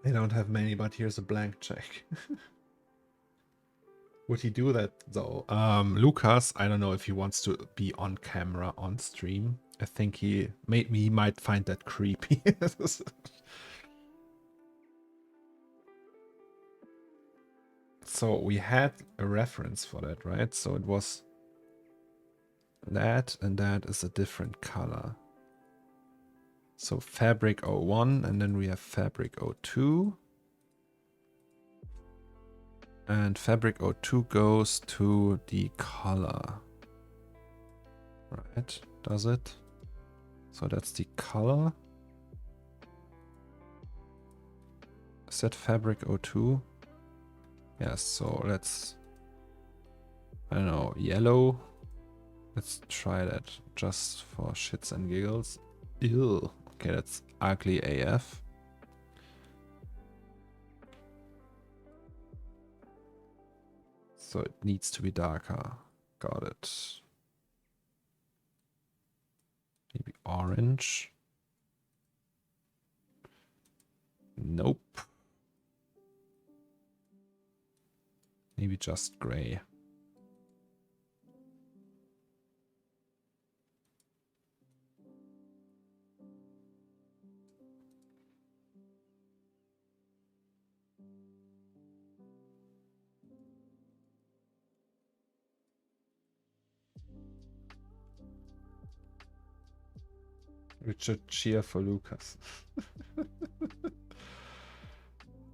I don't have many, but here's a blank check. Would he do that though? Lucas, I don't know if he wants to be on camera on stream. I think he might find that creepy. So we had a reference for that, right? So it was that, and that is a different color. So fabric 01, and then we have fabric 02. And fabric 02 goes to the color. Right, does it? So that's the color. Is that fabric 02? Yes, so let's, I don't know, yellow. Let's try that just for shits and giggles. Ew. Okay, that's ugly AF. So it needs to be darker. Got it. Maybe orange. Nope. Maybe just gray. We should cheer for Lucas.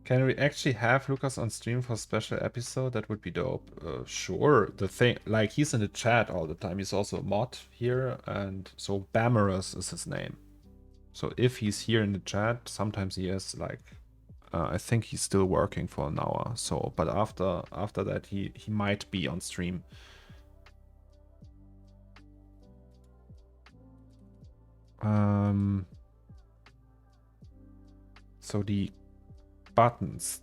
Can we actually have Lucas on stream for a special episode? That would be dope. Sure. The thing, like, he's in the chat all the time. He's also a mod here, and so Dammrich is his name. So if he's here in the chat, sometimes he is like, I think he's still working for an hour. So, but after that, he might be on stream. So the buttons,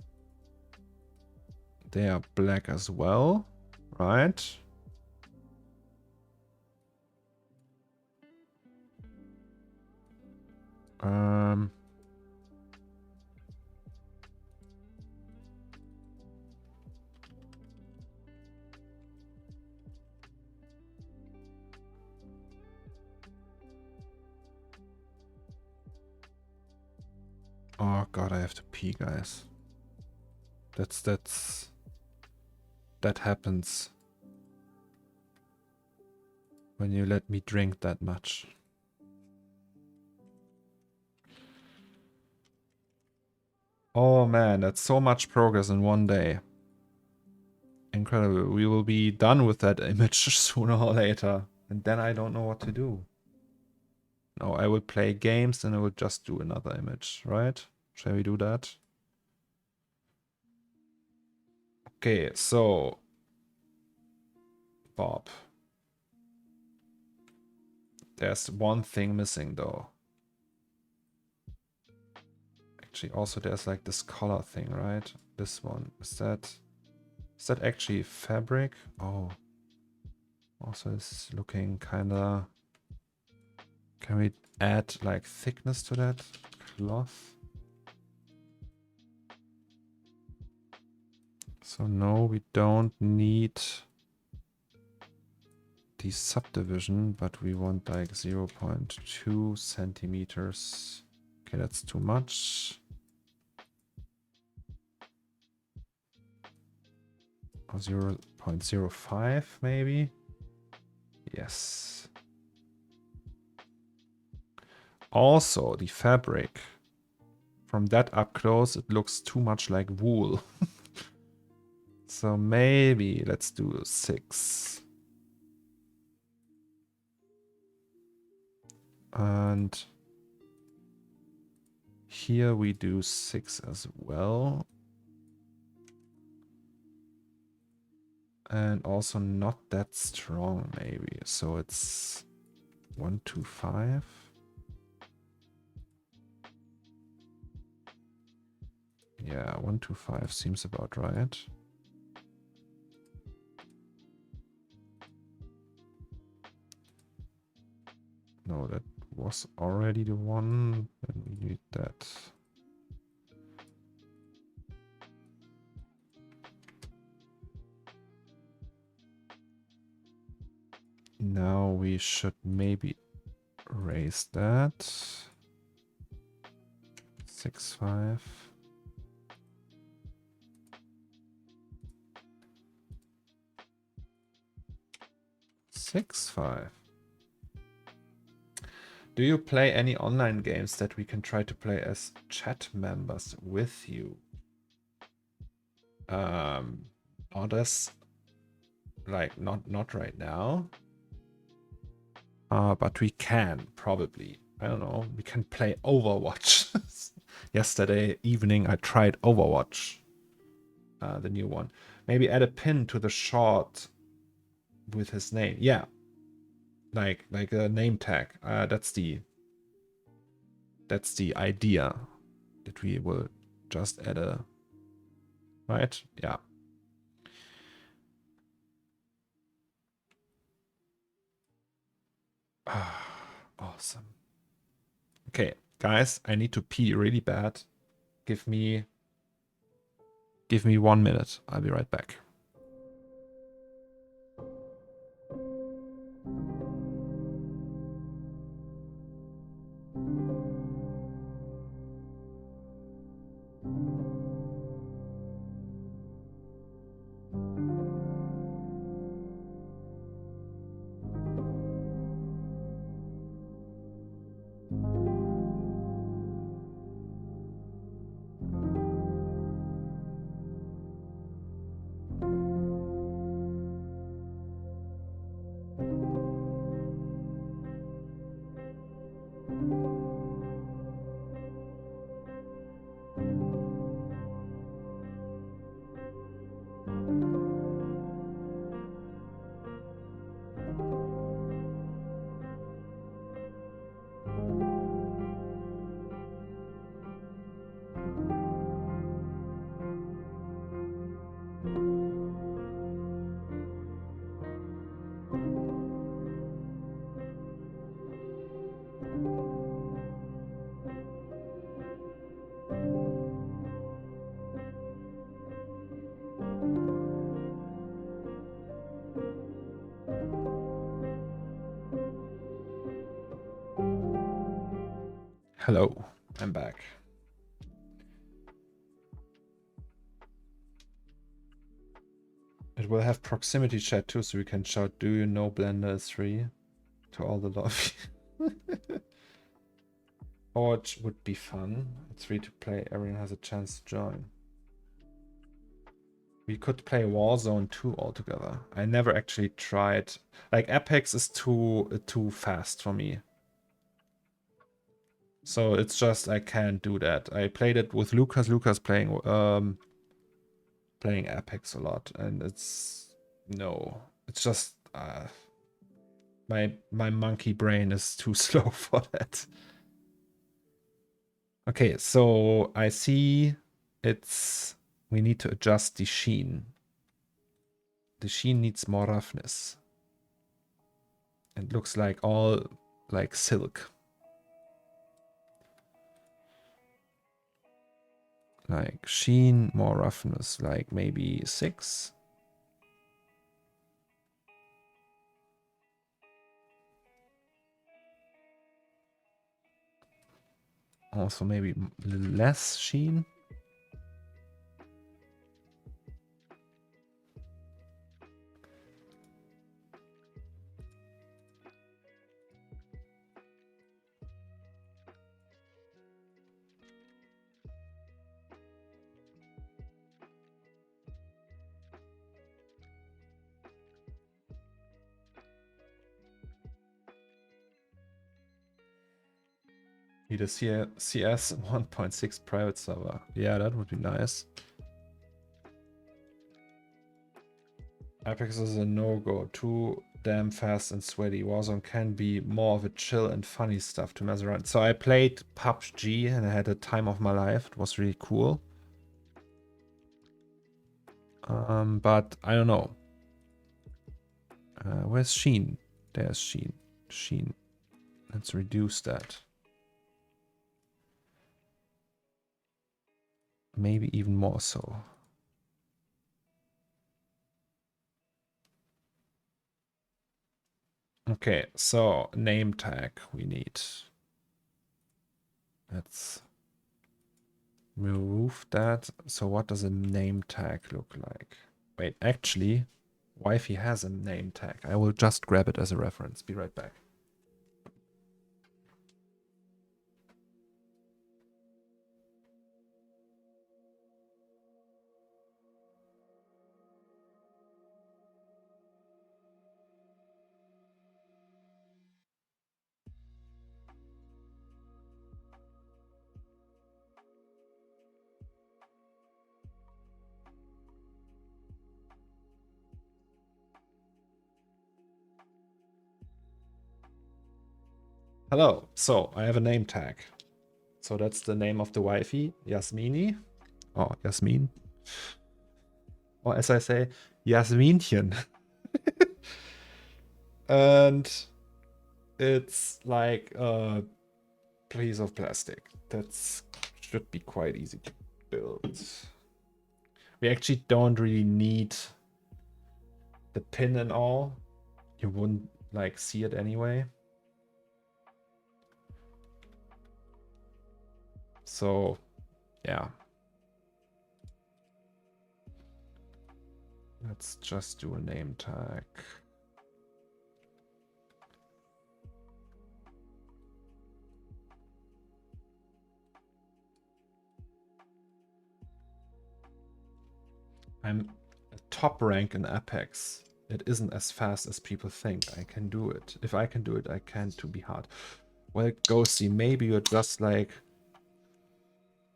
they are black as well, right? Oh god, I have to pee, guys. That happens when you let me drink that much. Oh man, that's so much progress in one day. Incredible. We will be done with that image sooner or later. And then I don't know what to do. No, I will play games and I will just do another image, right? Shall we do that? Okay, so Bob. There's one thing missing though. Actually, also there's like this color thing, right? This one. Is that actually fabric? Oh. Also it's looking kinda. Can we add like thickness to that cloth? So no, we don't need the subdivision, but we want like 0.2 centimeters. Okay, that's too much. Or 0.05 maybe. Yes. Also, the fabric. From that up close, it looks too much like wool. So maybe let's do 6. And here we do 6 as well. And also not that strong maybe. So it's 125. Yeah, 125 seems about right. No, that was already the one. And we need that. Now we should maybe raise that. 6.5. 6.5. Do you play any online games that we can try to play as chat members with you? Not as, like, not right now. But we can probably. I don't know. We can play Overwatch. Yesterday evening I tried Overwatch, the new one. Maybe add a pin to the short with his name. Yeah, like a name tag. That's the idea, that we will just add a, right? Yeah. Awesome. Okay, guys, I need to pee really bad. Give me 1 minute. I'll be right back. Hello, I'm back. It will have proximity chat too, so we can shout, "Do you know Blender is free?" to all the Lofi. Forge would be fun. It's free to play. Everyone has a chance to join. We could play Warzone 2 altogether. I never actually tried. Like, Apex is too fast for me. So it's just I can't do that. I played it with Lucas. Lucas playing Apex a lot, and it's just my monkey brain is too slow for that. Okay, so I see we need to adjust the sheen. The sheen needs more roughness. It looks like all like silk. Like sheen, more roughness, like maybe 6. Also maybe less sheen. Need a CS 1.6 private server. Yeah, that would be nice. Apex is a no-go. Too damn fast and sweaty. Warzone can be more of a chill and funny stuff to mess around. So I played PUBG and I had a time of my life. It was really cool. But I don't know. Where's Sheen? There's Sheen. Sheen. Let's reduce that. Maybe even more so. Okay, so name tag we need. Let's remove that. So what does a name tag look like? Wait, actually, Wifi has a name tag. I will just grab it as a reference. Be right back. Hello. So I have a name tag. So that's the name of the wifey, Yasmini. Oh, Yasmin. Or as I say, Yasminchen. And it's like a piece of plastic. That should be quite easy to build. We actually don't really need the pin and all. You wouldn't like see it anyway. So, yeah. Let's just do a name tag. I'm a top rank in Apex. It isn't as fast as people think. I can do it. If I can do it, I can to be hard. Well, Ghosty, maybe you're just like...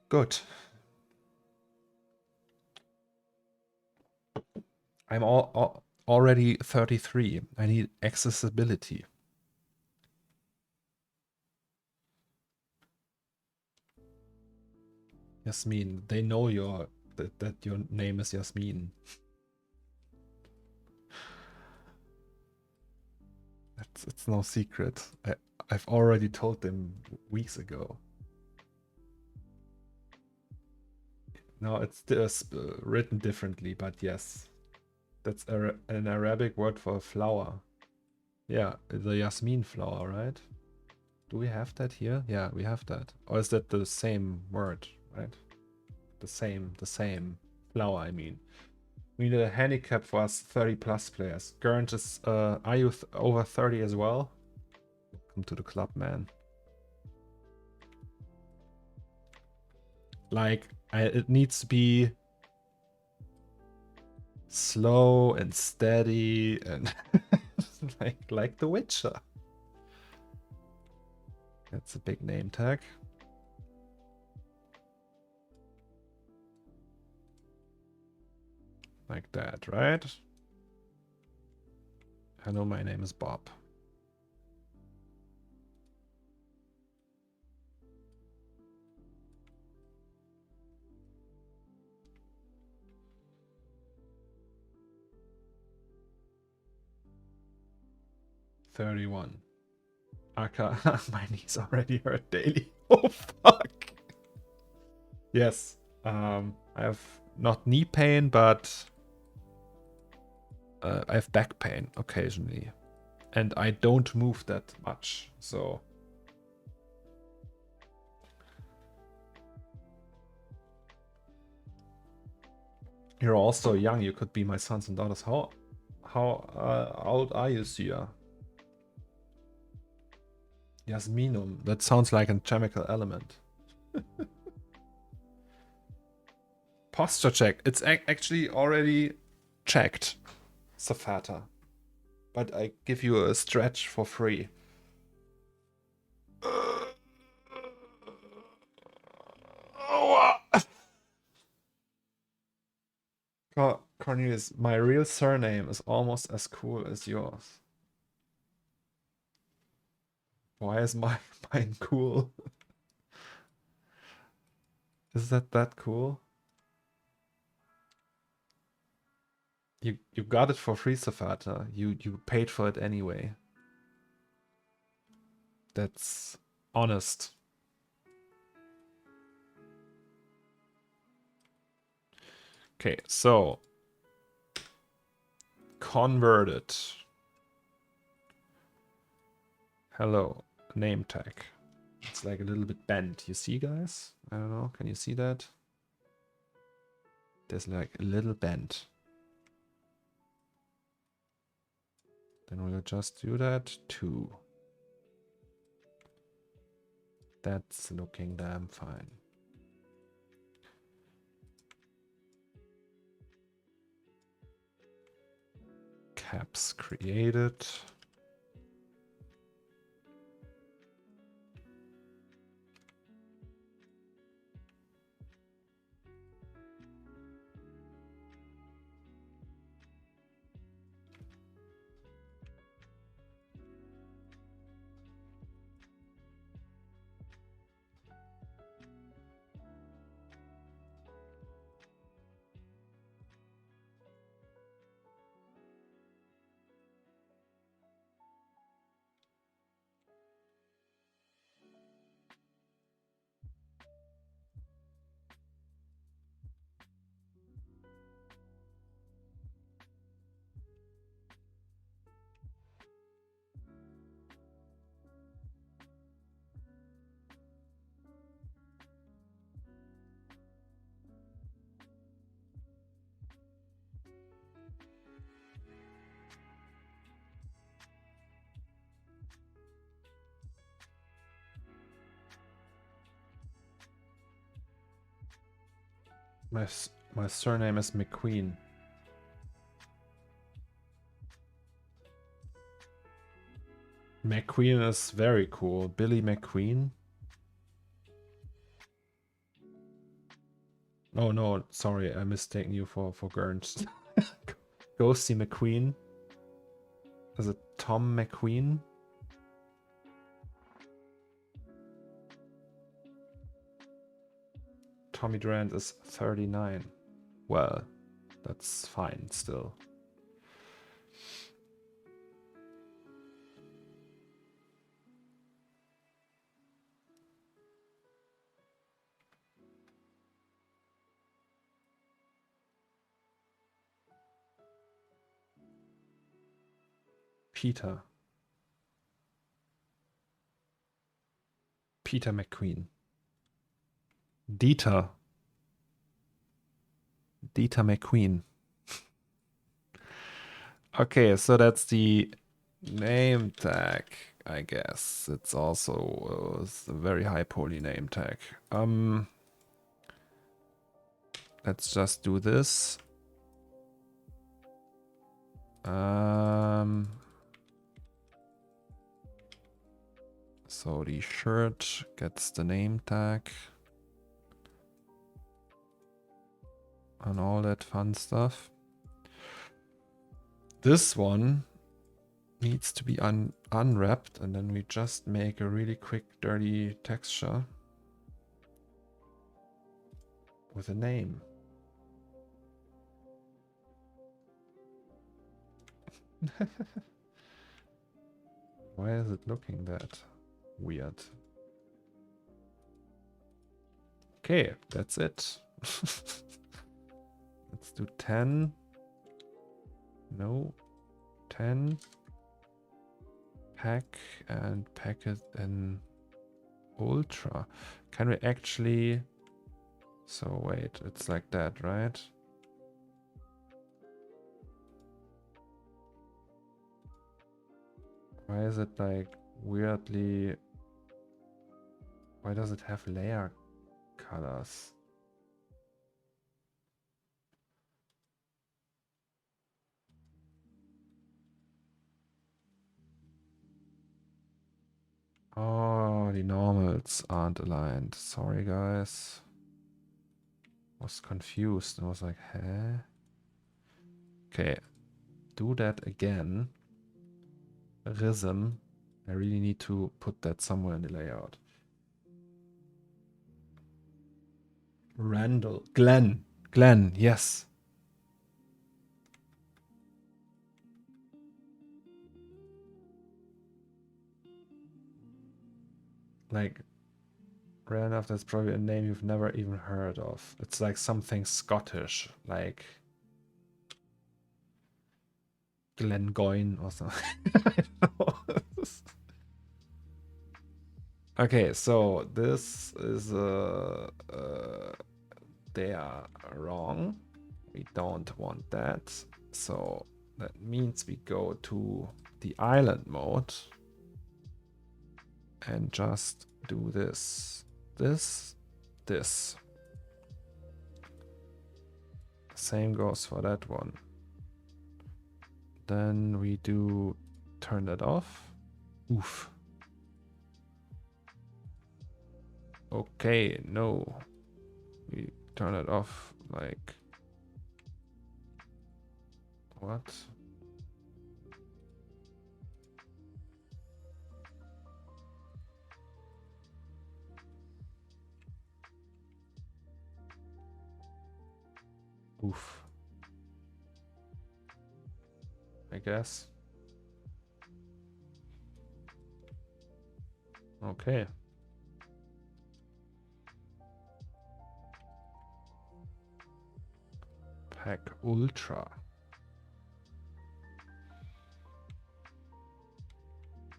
Good. I'm already 33. I need accessibility. Yasmin, they know that your name is Yasmin. It's no secret. I've already told them weeks ago. No, it's written differently, but yes. That's an Arabic word for a flower. Yeah, the Yasmin flower, right? Do we have that here? Yeah, we have that. Or is that the same word, right? The same flower, I mean. We need a handicap for us 30 plus players. Gurnt is, are you over 30 as well? Welcome to the club, man. Like, it needs to be slow and steady and like The Witcher. That's a big name tag. Like that, right? Hello, my name is Bob. $31. Aka, my knees already hurt daily. Oh fuck. Yes. I have not knee pain, but I have back pain occasionally. And I don't move that much, so... You're also young, you could be my sons and daughters. How old are you, Sia? Yasminum. That sounds like a chemical element. Posture check. It's actually already checked, Safata. But I give you a stretch for free. Cornelius, my real surname is almost as cool as yours. Why is mine cool? Is that cool? You got it for free, Safata. You paid for it anyway. That's honest. Okay, so converted. Hello, name tag. It's like a little bit bent. You see, guys? I don't know. Can you see that? There's like a little bent. Then we'll just do that too. That's looking damn fine. Caps created. My surname is McQueen. McQueen is very cool. Billy McQueen. Oh no, sorry, I'm mistaking you for Gurns. Ghosty McQueen. Is it Tom McQueen? Tommy Durant is 39. Well, that's fine still. Peter McQueen. Dieter McQueen. Okay, so that's the name tag, I guess. It's also it's a very high poly name tag. Let's just do this. So the shirt gets the name tag and all that fun stuff. This one needs to be unwrapped, and then we just make a really quick dirty texture with a name. Why is it looking that weird? Okay, that's it. Let's do 10. No, 10. Pack and pack it in ultra. Can we actually... So wait, it's like that, right? Why is it like weirdly... Why does it have layer colors? Oh, the normals aren't aligned. Sorry, guys. Was confused. I was like, huh? Okay, do that again. Rhythm. I really need to put that somewhere in the layout. Randall. Glenn. Glenn, yes. Like, Randolph, that's probably a name you've never even heard of. It's like something Scottish, like Glengoyne or something. I don't know. Okay, so this is they are wrong. We don't want that. So that means we go to the island mode and just do this, this. Same goes for that one. Then we do turn that off. Oof. Okay, no. We turn it off like what? Oof. I guess. Okay. Pack Ultra.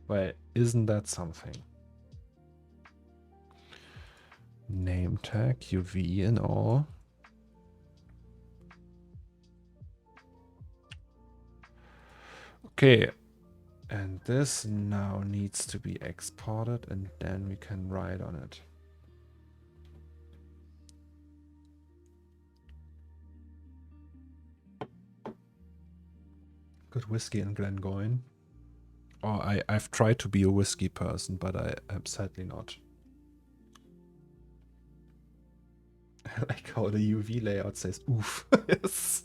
Well, isn't that something? Name tag, UV and all. Okay. And this now needs to be exported and then we can write on it. Good whiskey in Glengoyne. Oh, I've tried to be a whiskey person, but I am sadly not. I like how the UV layout says oof. Yes.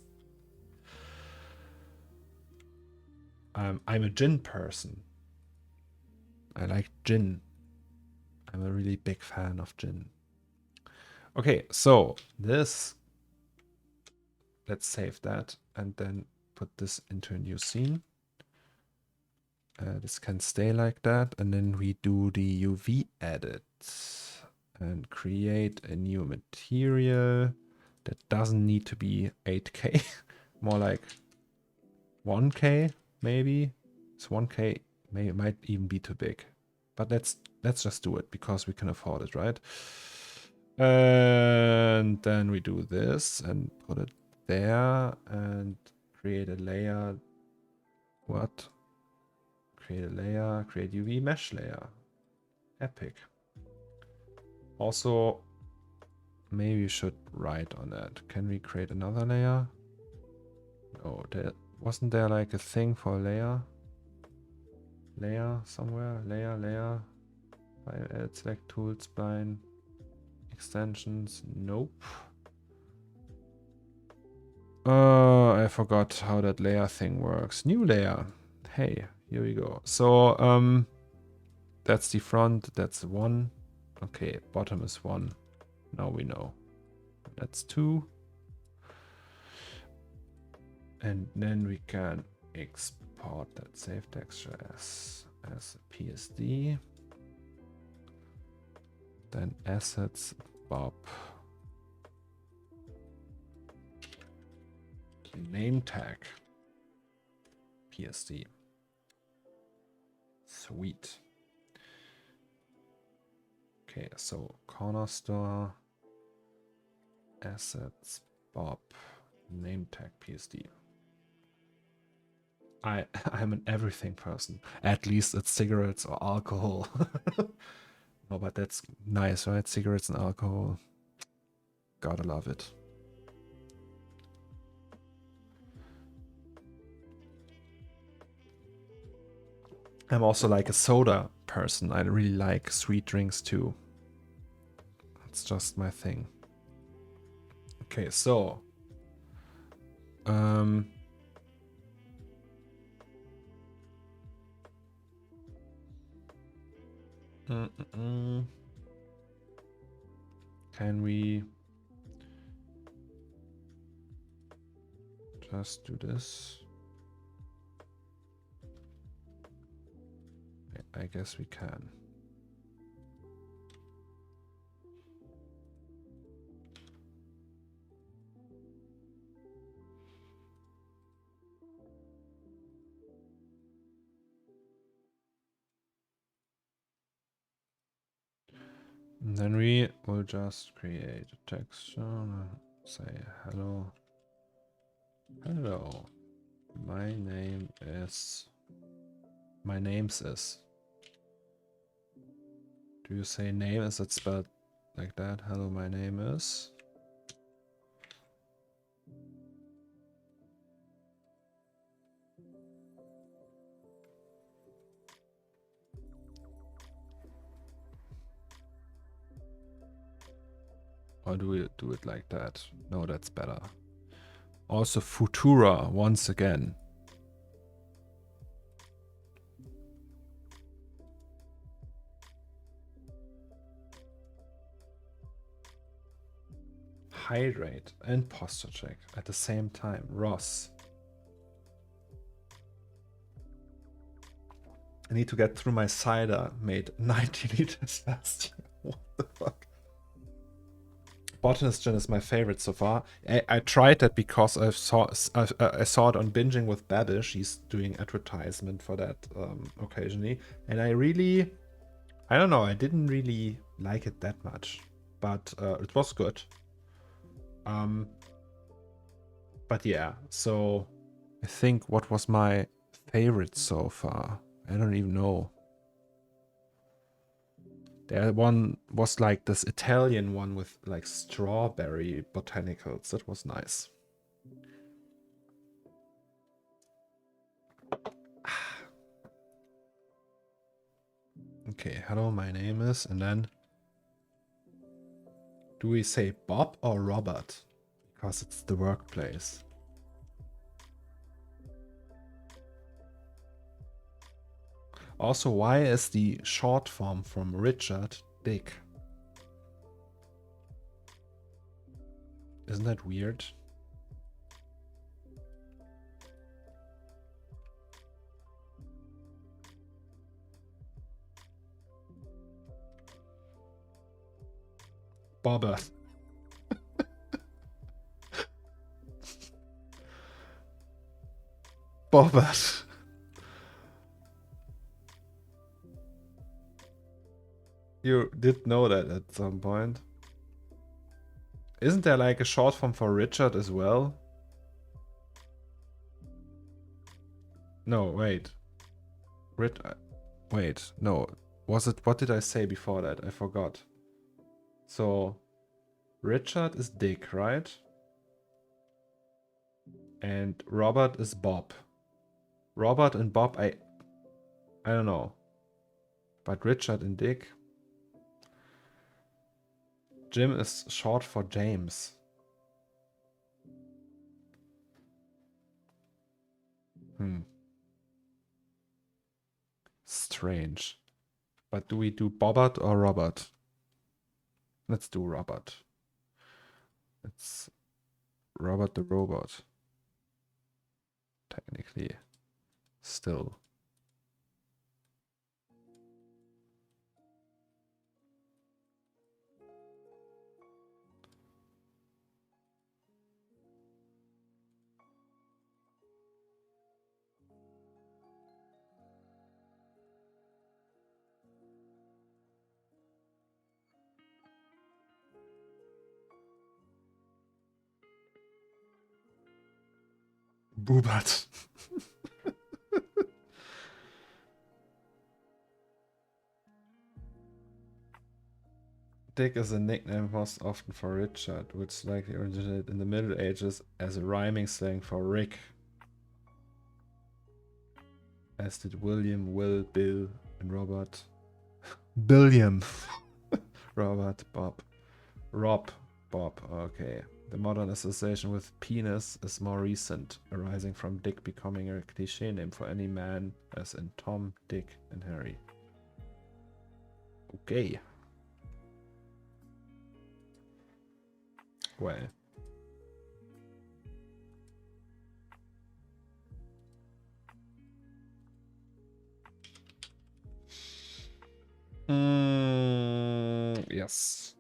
I'm a gin person. I like gin. I'm a really big fan of gin. Okay, so this, let's save that and then put this into a new scene. This can stay like that, and then we do the UV edit and create a new material that doesn't need to be 8K, more like 1K maybe. It's 1K, it might even be too big, but let's just do it because we can afford it, right? And then we do this and put it there and create a layer. What? Create a layer, create UV mesh layer. Epic. Also, maybe we should write on that. Can we create another layer? Oh, wasn't there like a thing for a layer? Layer somewhere? Layer. File edit, select tools, spline, extensions. Nope. I forgot how that layer thing works. New layer. Hey, here we go. So, that's the front, that's 1. Okay, bottom is 1. Now we know. That's 2. And then we can export that save texture as a PSD. Then assets, Bob. Name tag, PSD. Sweet. Okay, so CORNERSTORE, assets, Bob, name tag, PSD. I'm an everything person. At least it's cigarettes or alcohol. Oh, but that's nice, right? Cigarettes and alcohol. Gotta love it. I'm also like a soda person. I really like sweet drinks too. It's just my thing. Okay, so Can we just do this? I guess we can. And then we will just create a texture, say hello. Hello. My name's is. Do you say name? Is it spelled like that? Hello, my name is. Or do we do it like that? No, that's better. Also Futura once again. Hydrate and posture check at the same time. Ross. I need to get through my cider made 90 liters last year. What the fuck? Botanist Gin is my favorite so far. I tried that because I saw it on Binging with Babish. He's doing advertisement for that occasionally. And I don't know, I didn't really like it that much. But it was good. But yeah, so I think what was my favorite so far? I don't even know. There one was like this Italian one with like strawberry botanicals. That was nice. Okay, hello, my name is, and then do we say Bob or Robert? Because it's the workplace. Also, why is the short form from Richard Dick? Isn't that weird? Bobber. Bobbert. You did know that at some point. Isn't there like a short form for Richard as well? No, wait. Wait, no. Was it, what did I say before that? I forgot. So, Richard is Dick, right? And Robert is Bob. Robert and Bob, I don't know. But Richard and Dick. Jim is short for James. Strange. But do we do Bobbert or Robert? Let's do Robert. It's Robert the robot. Technically. Still. Boobert. Dick is a nickname most often for Richard, which likely originated in the Middle Ages as a rhyming slang for Rick. As did William, Will, Bill, and Robert. Billiam. Robert, Bob. Rob, Bob, okay. The modern association with penis is more recent, arising from Dick becoming a cliché name for any man, as in Tom, Dick, and Harry. Okay. Well. Yes.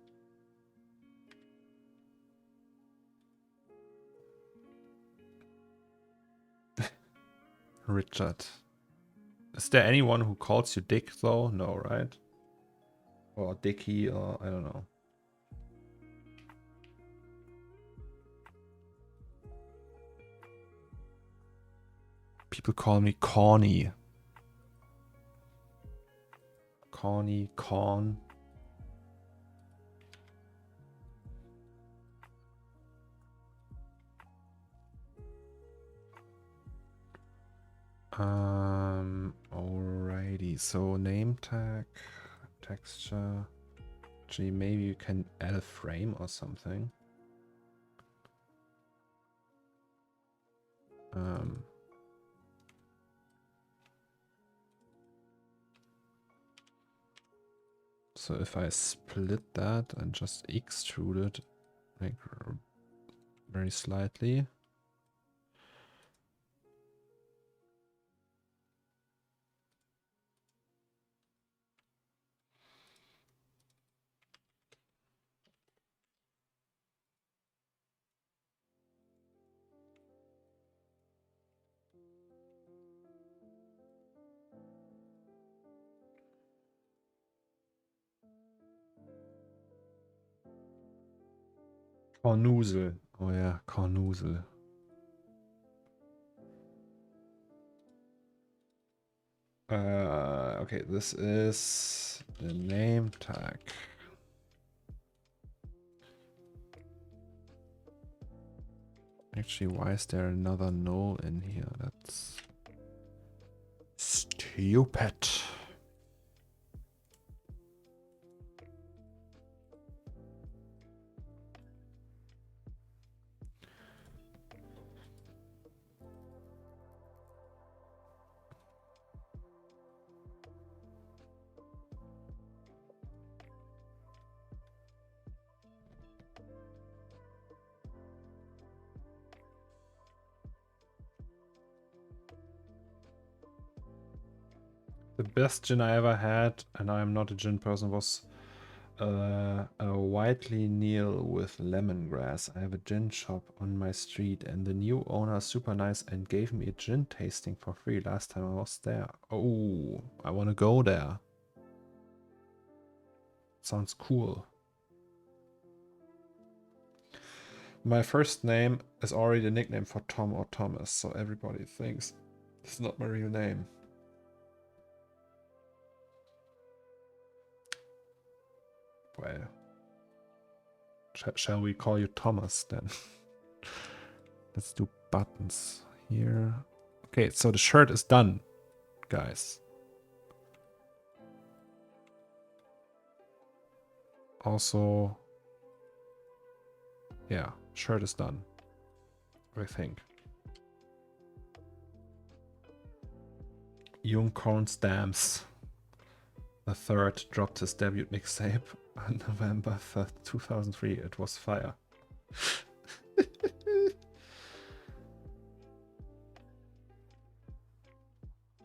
Richard. Is there anyone who calls you Dick though? No, right? Or Dickie, or I don't know. People call me Corny. Corny, Corn. Alrighty, so name tag, texture. Actually, maybe you can add a frame or something. So if I split that and just extrude it, like very slightly. Cornusel. Oh yeah, Cornusel. Okay, this is the name tag. Actually, why is there another null in here? That's stupid. The best gin I ever had, and I'm not a gin person, was a Whiteley Neal with lemongrass. I have a gin shop on my street, and the new owner is super nice and gave me a gin tasting for free last time I was there. Oh, I want to go there. Sounds cool. My first name is already a nickname for Tom or Thomas, so everybody thinks it's not my real name. Well, shall we call you Thomas then? Let's do buttons here. Okay, so the shirt is done, guys. Also, yeah, shirt is done, I think. Unicorn Stamps the third dropped his debut mixtape on November 3rd, 2003. It was fire.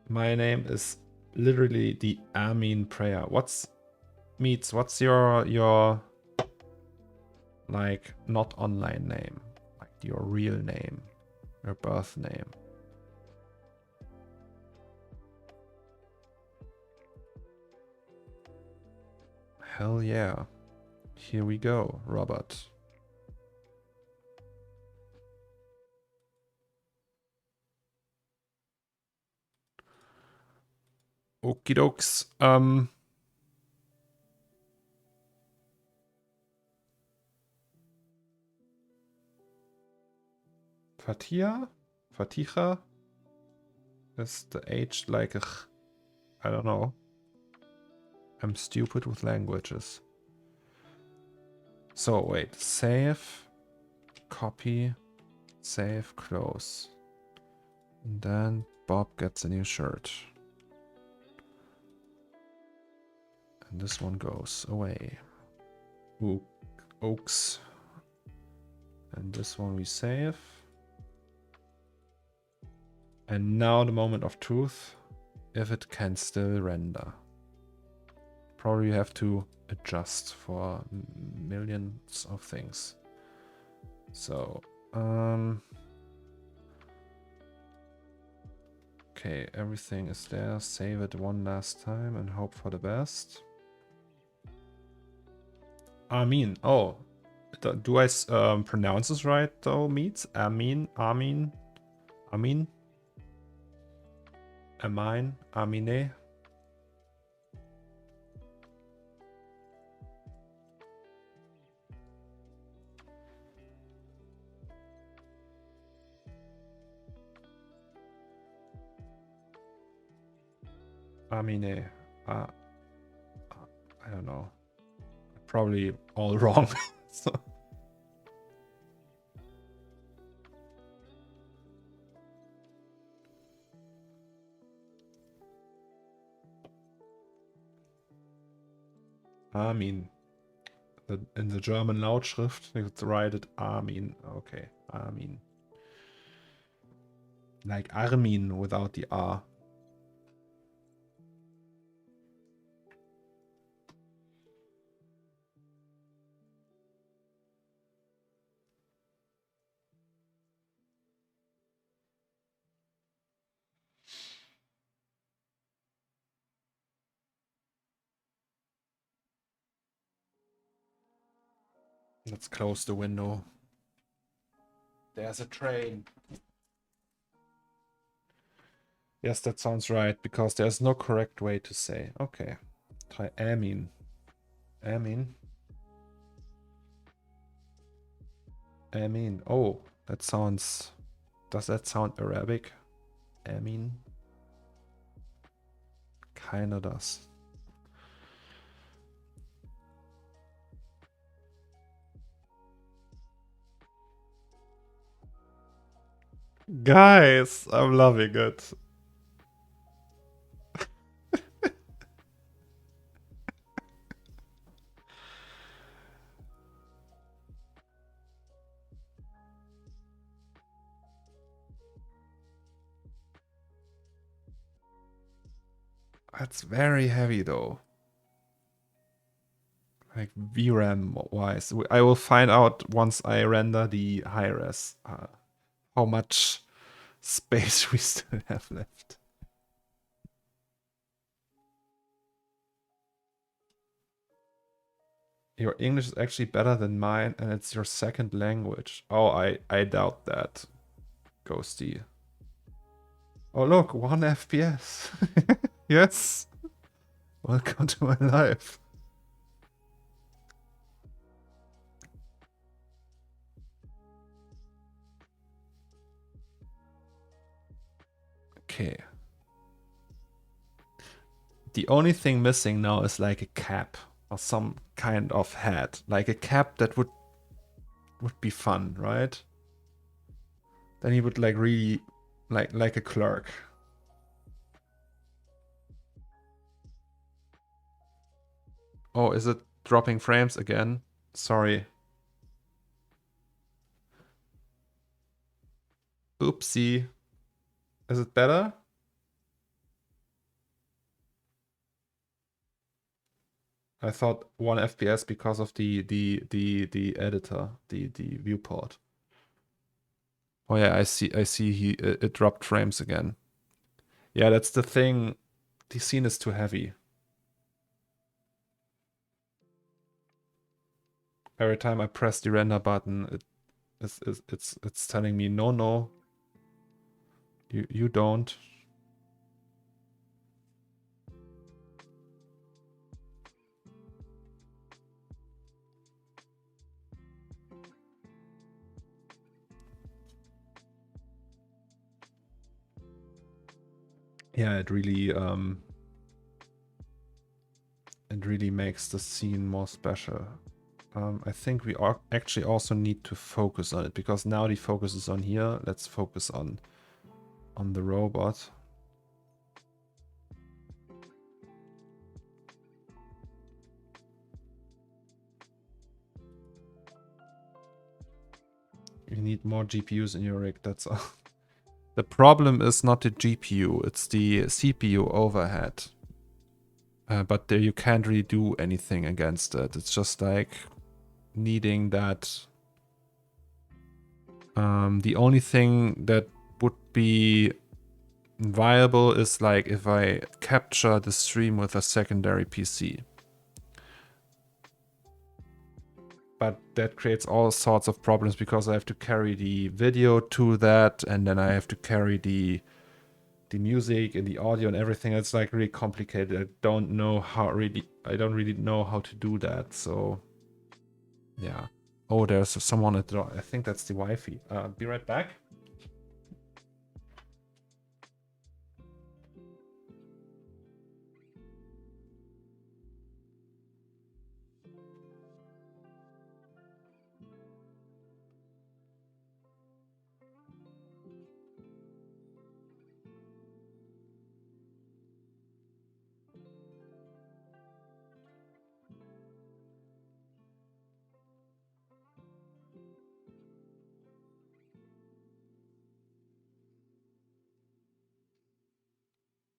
My name is literally the Amin prayer. What's your like not online name, like your real name, your birth name? Hell yeah. Here we go, Robert. Okie dokes. Fatiha is the H like a I don't know. I'm stupid with languages. So wait, save, copy, save, close. And then Bob gets a new shirt. And this one goes away. Oaks. And this one we save. And now the moment of truth, if it can still render. Probably have to adjust for millions of things. So, okay, everything is there. Save it one last time and hope for the best. Amin. Oh, do I pronounce this right though, Meets? Amin, Amin, Amin, Amine, Amine. Amine. I don't know. Probably all wrong. So. Armin. In the German Lautschrift, you could write it Armin. Okay, Armin. Like Armin without the R. Let's close the window. There's a train. Yes, that sounds right, because there's no correct way to say. Okay. Try Amin. Amin. Amin. Oh, that sounds... Does that sound Arabic? Amin. Kinda does. Guys, I'm loving it. That's very heavy though. Like VRAM wise. I will find out once I render the high res how much space we still have left. Your English is actually better than mine, and it's your second language. Oh, I doubt that, Ghosty. Oh look, 1 FPS. Yes. Welcome to my life. Okay. The only thing missing now is like a cap or some kind of hat. Like a cap that would be fun, right? Then he would like really like a clerk. Oh, is it dropping frames again? Sorry. Oopsie. Is it better? I thought 1 FPS because of the editor, the viewport. Oh yeah, I see it dropped frames again. Yeah, that's the thing. The scene is too heavy. Every time I press the render button, it's telling me no. You don't. Yeah, it really makes the scene more special. I think we actually also need to focus on it, because now the focus is on here. Let's focus on the robot. You need more GPUs in your rig, that's all. The problem is not the GPU, it's the CPU overhead. But there you can't really do anything against it. It's just like needing that. The only thing that would be viable is like if I capture the stream with a secondary PC. But that creates all sorts of problems because I have to carry the video to that, and then I have to carry the music and the audio and everything. It's like really complicated. I don't really know how to do that. So yeah. Oh, there's someone at the door. I think that's the Wi-Fi. Be right back.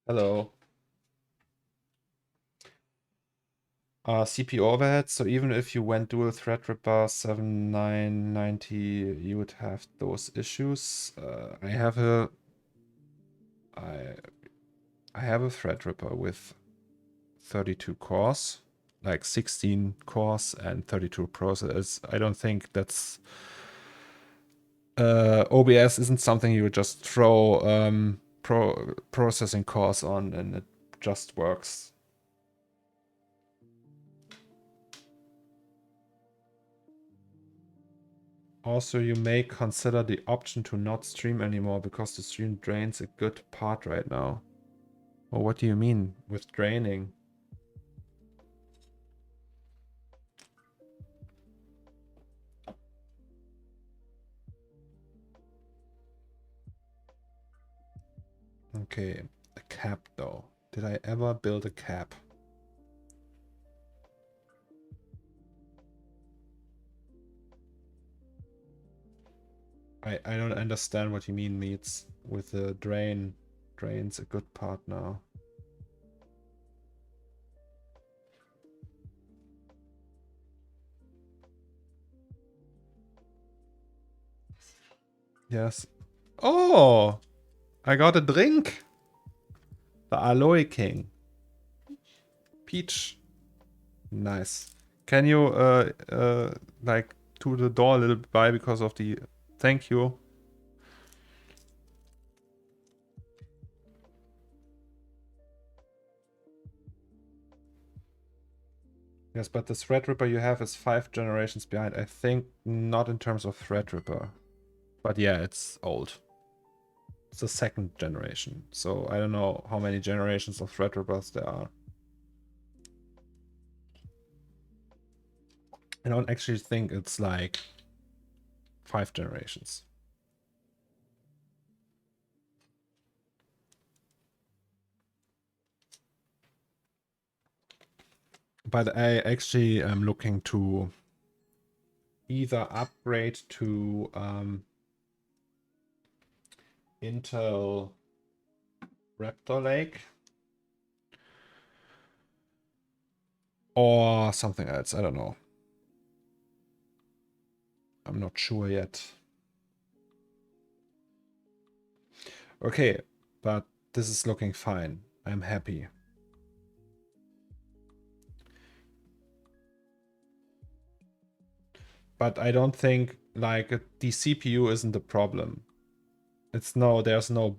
Hello. CPU overhead. So even if you went dual Threadripper 7990, you would have those issues. I have a Threadripper with 32 cores, like 16 cores and 32 processors. I don't think that's OBS isn't something you would just throw processing cores on and it just works. Also, you may consider the option to not stream anymore because the stream drains a good part right now. Well, what do you mean with draining? Okay, a cap though. Did I ever build a cap? I don't understand what you mean, Meets, with the drain. Drains a good part now. Yes. Oh! I got a drink! The Aloe King. Peach. Nice. Can you, like, to the door a little bit by because of the... Thank you. Yes, but the Threadripper you have is 5 generations behind. I think not in terms of Threadripper. But yeah, it's old. It's the 2nd generation. So I don't know how many generations of Threadrippers there are. I don't actually think it's like 5 generations. But I actually am looking to either upgrade to Intel Raptor Lake or something else. I don't know. I'm not sure yet. Okay, but this is looking fine. I'm happy. But I don't think like the CPU isn't the problem. There's no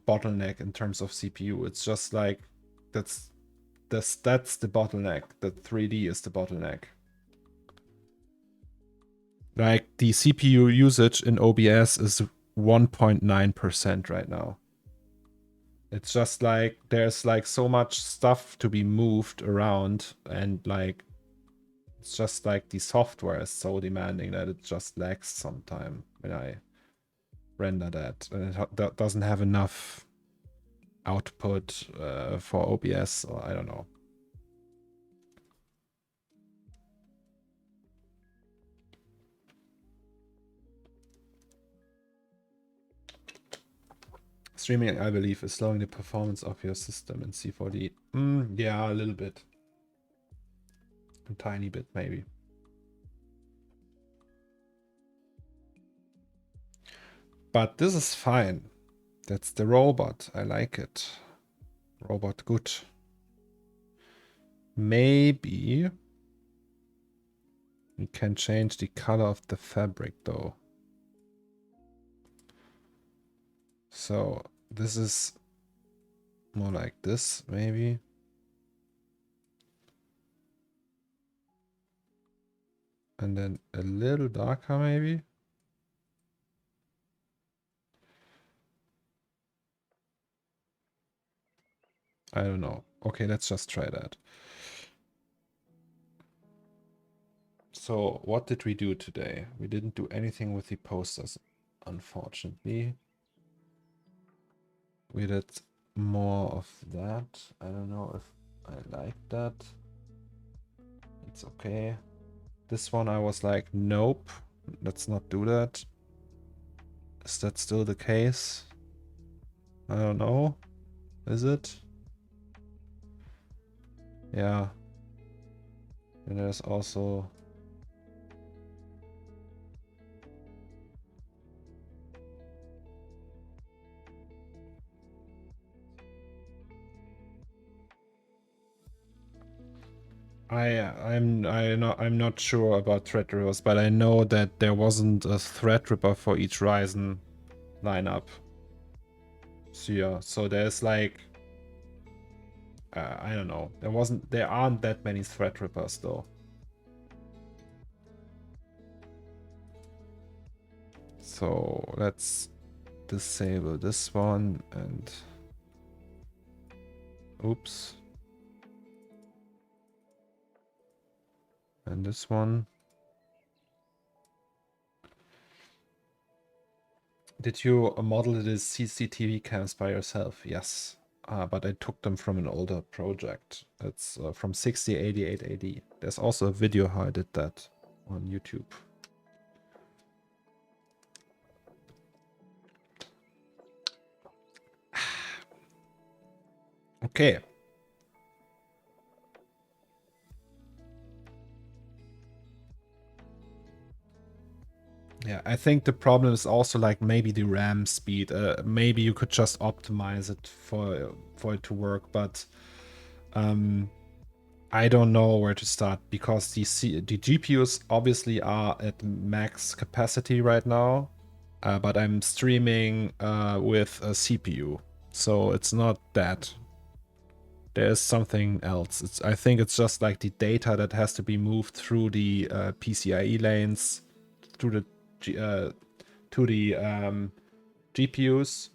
bottleneck in terms of CPU. It's just like that's the bottleneck. The 3D is the bottleneck. Like the CPU usage in OBS is 1.9% right now. It's just like there's like so much stuff to be moved around, and like it's just like the software is so demanding that it just lags sometime when I render that, and it doesn't have enough output for OBS, or I don't know. Streaming, I believe, is slowing the performance of your system in C4D. Yeah, a little bit. A tiny bit, maybe. But this is fine. That's the robot. I like it. Robot good. Maybe we can change the color of the fabric though. So this is more like this, maybe. And then a little darker, maybe. I don't know. Okay, let's just try that. So what did we do today? We didn't do anything with the posters, unfortunately. We did more of that. I don't know if I like that. It's okay. This one I was like, nope, let's not do that. Is that still the case? I don't know. Is it? Yeah. And there's also... I'm not sure about Threadrippers, but I know that there wasn't a Threadripper for each Ryzen lineup. So yeah, so there's like I don't know. There aren't that many Threadrippers though. So let's disable this one and oops. And this one. Did you model these CCTV cams by yourself? Yes. But I took them from an older project. It's from 6088 AD. There's also a video how I did that on YouTube. Okay. Yeah, I think the problem is also like maybe the RAM speed. Maybe you could just optimize it for it to work, but I don't know where to start because the GPUs obviously are at max capacity right now, but I'm streaming with a CPU, so it's not that. There's something else. I think it's just like the data that has to be moved through the PCIe lanes, through the to the GPUs,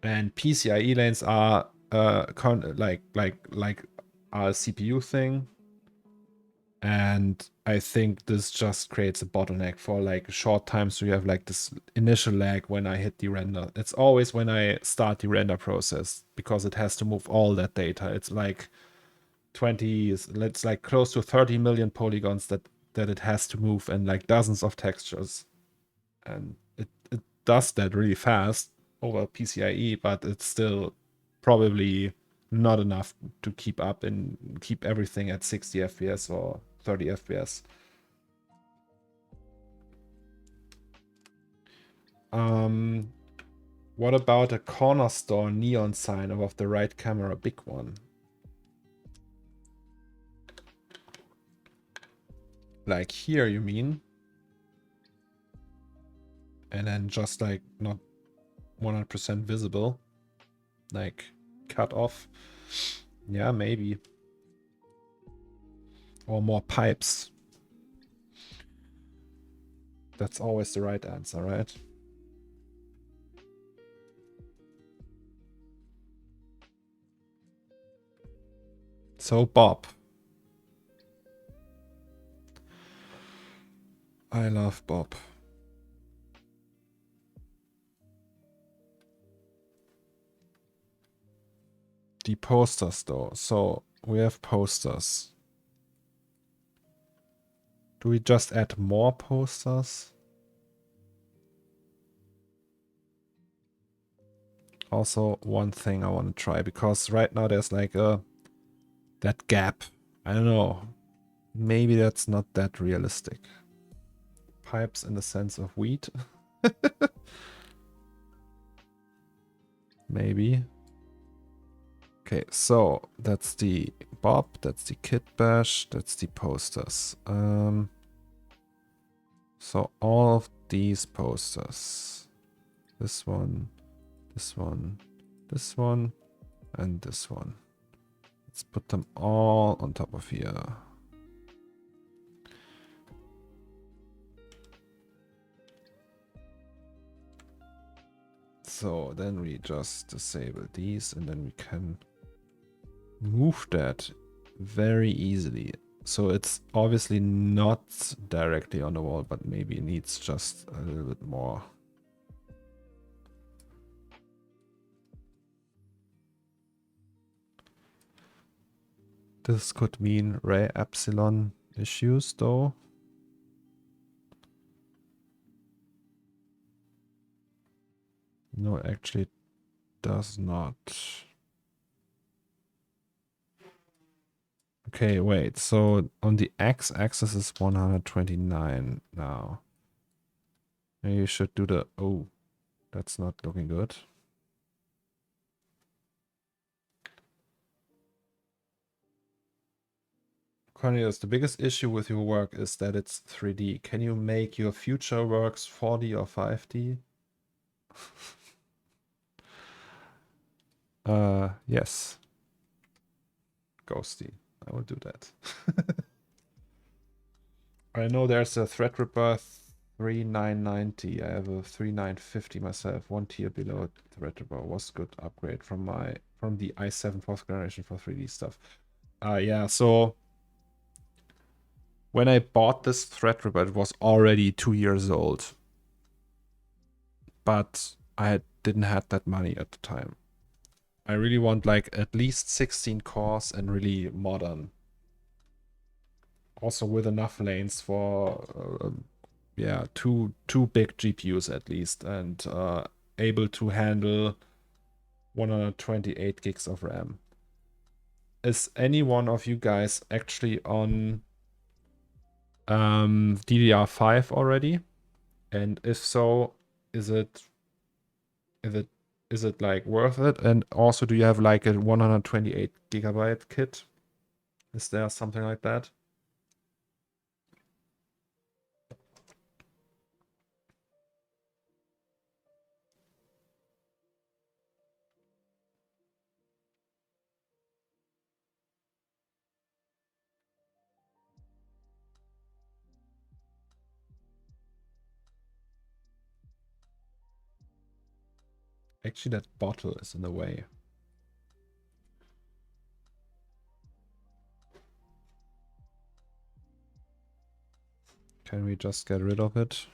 and PCIe lanes are like a CPU thing, and I think this just creates a bottleneck for like a short time. So you have like this initial lag when I hit the render. It's always when I start the render process because it has to move all that data. It's like 20, it's like close to 30 million polygons that it has to move and like dozens of textures. And it does that really fast over PCIe, but it's still probably not enough to keep up and keep everything at 60 FPS or 30 FPS. What about a CORNERSTORE neon sign above the right camera? Big one. Like here, you mean? And then just like not 100% visible, like cut off. Yeah, maybe. Or more pipes. That's always the right answer, right? So Bob. I love Bob. The posters though. So we have posters. Do we just add more posters? also one thing I want to try, because right now there's like that gap. I don't know. Maybe that's not that realistic. Pipes in the sense of wheat. Maybe. Okay, so that's the Bob, that's the kit bash, that's the posters. So all of these posters. This one, this one, this one, and this one. Let's put them all on top of here. So then we just disable these, and then we can move that very easily. So it's obviously not directly on the wall, but maybe it needs just a little bit more. This could mean Ray Epsilon issues though. No, actually it does not. Okay, wait. So on the x-axis is 129 now. Maybe you should do the... Oh, that's not looking good. Cornelius, the biggest issue with your work is that it's 3D. Can you make your future works 4D or 5D? Yes. Ghosty. I will do that. I know there's a Threadripper 3990. I have a 3950 myself, one tier below Threadripper. Was good upgrade from the i7 fourth generation for 3D stuff. Yeah, so when I bought this Threadripper, it was already 2 years old. But didn't have that money at the time. I really want like at least 16 cores and really modern. Also with enough lanes for yeah, two big GPUs at least, and able to handle 128 gigs of RAM. Is any one of you guys actually on DDR5 already? And if so, is it like worth it? And also, do you have like a 128 gigabyte kit? Is there something like that? Actually, that bottle is in the way. Can we just get rid of it?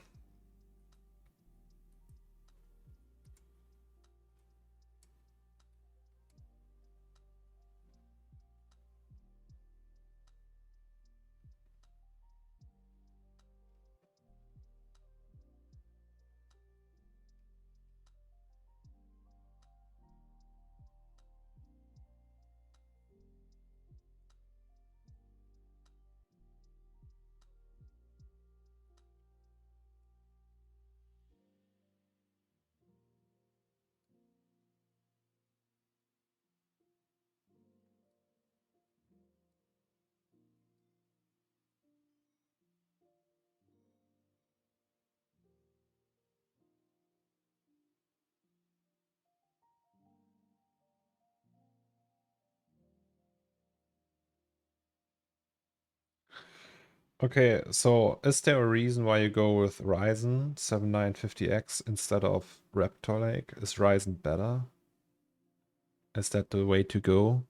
Okay, so is there a reason why you go with Ryzen 7950X instead of Raptor Lake? Is Ryzen better? Is that the way to go?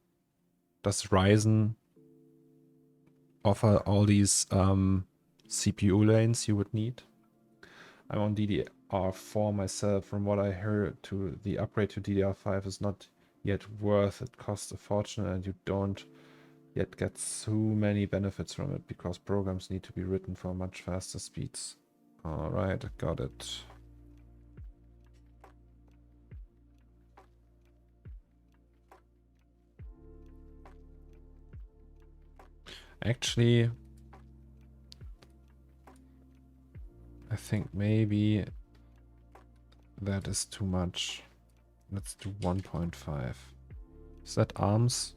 Does Ryzen offer all these CPU lanes you would need? I'm on DDR4 myself. From what I heard, the upgrade to DDR5 is not yet worth it. Costs a fortune and you don't yet get so many benefits from it because programs need to be written for much faster speeds. All right, got it. Actually, I think maybe that is too much. Let's do 1.5. Is that ARMS?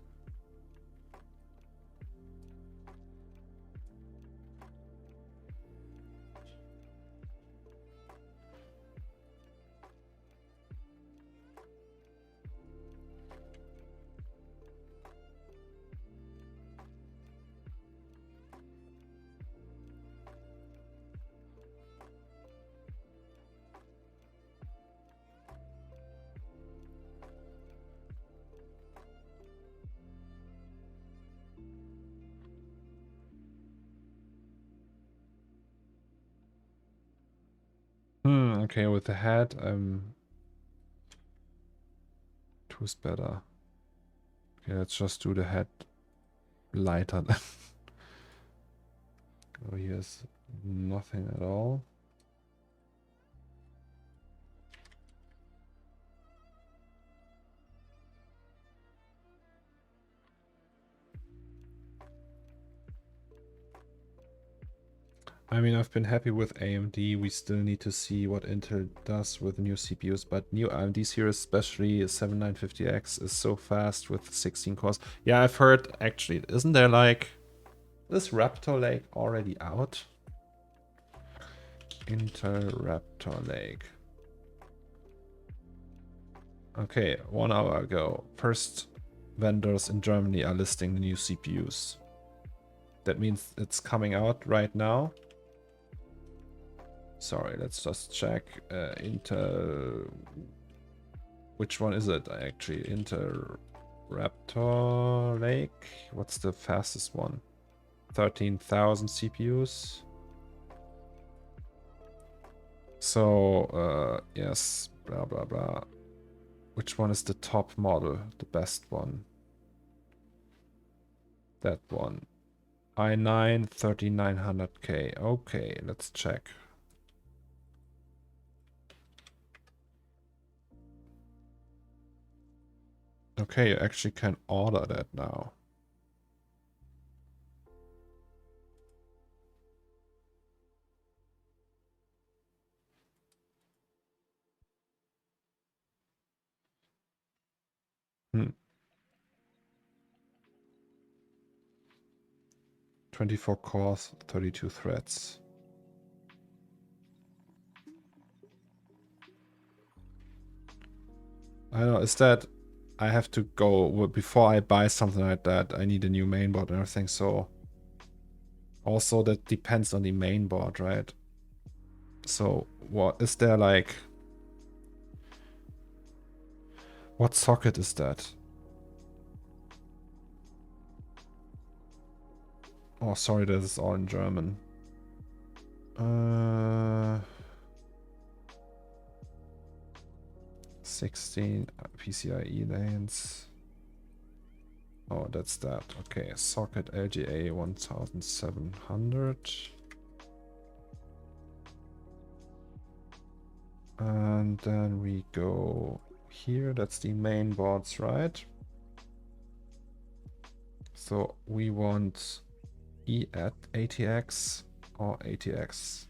Okay, with the head, two's better. Okay, let's just do the head lighter then. Oh, here's nothing at all. I mean, I've been happy with AMD. We still need to see what Intel does with new CPUs, but new AMD series, especially 7950X, is so fast with 16 cores. Yeah, I've heard, actually, isn't there like, is Raptor Lake already out? Intel Raptor Lake. Okay, 1 hour ago. First vendors in Germany are listing the new CPUs. That means it's coming out right now. Sorry, let's just check. Intel. Which one is it actually? Intel Raptor Lake. What's the fastest one? 13,000 CPUs. So, yes, blah blah blah. Which one is the top model? The best one? That one. i9 3900K. Okay, let's check. Okay, you actually can order that now. Hmm. 24 cores, 32 threads. I don't know, is that... I have to go... Before I buy something like that, I need a new mainboard and everything, so... Also, that depends on the mainboard, right? So, what is there like... What socket is that? Oh, sorry, that is all in German. 16 PCIe lanes. Oh, that's that. Okay, socket LGA 1700. And then we go here. That's the main boards, right? So we want E at ATX or ATX.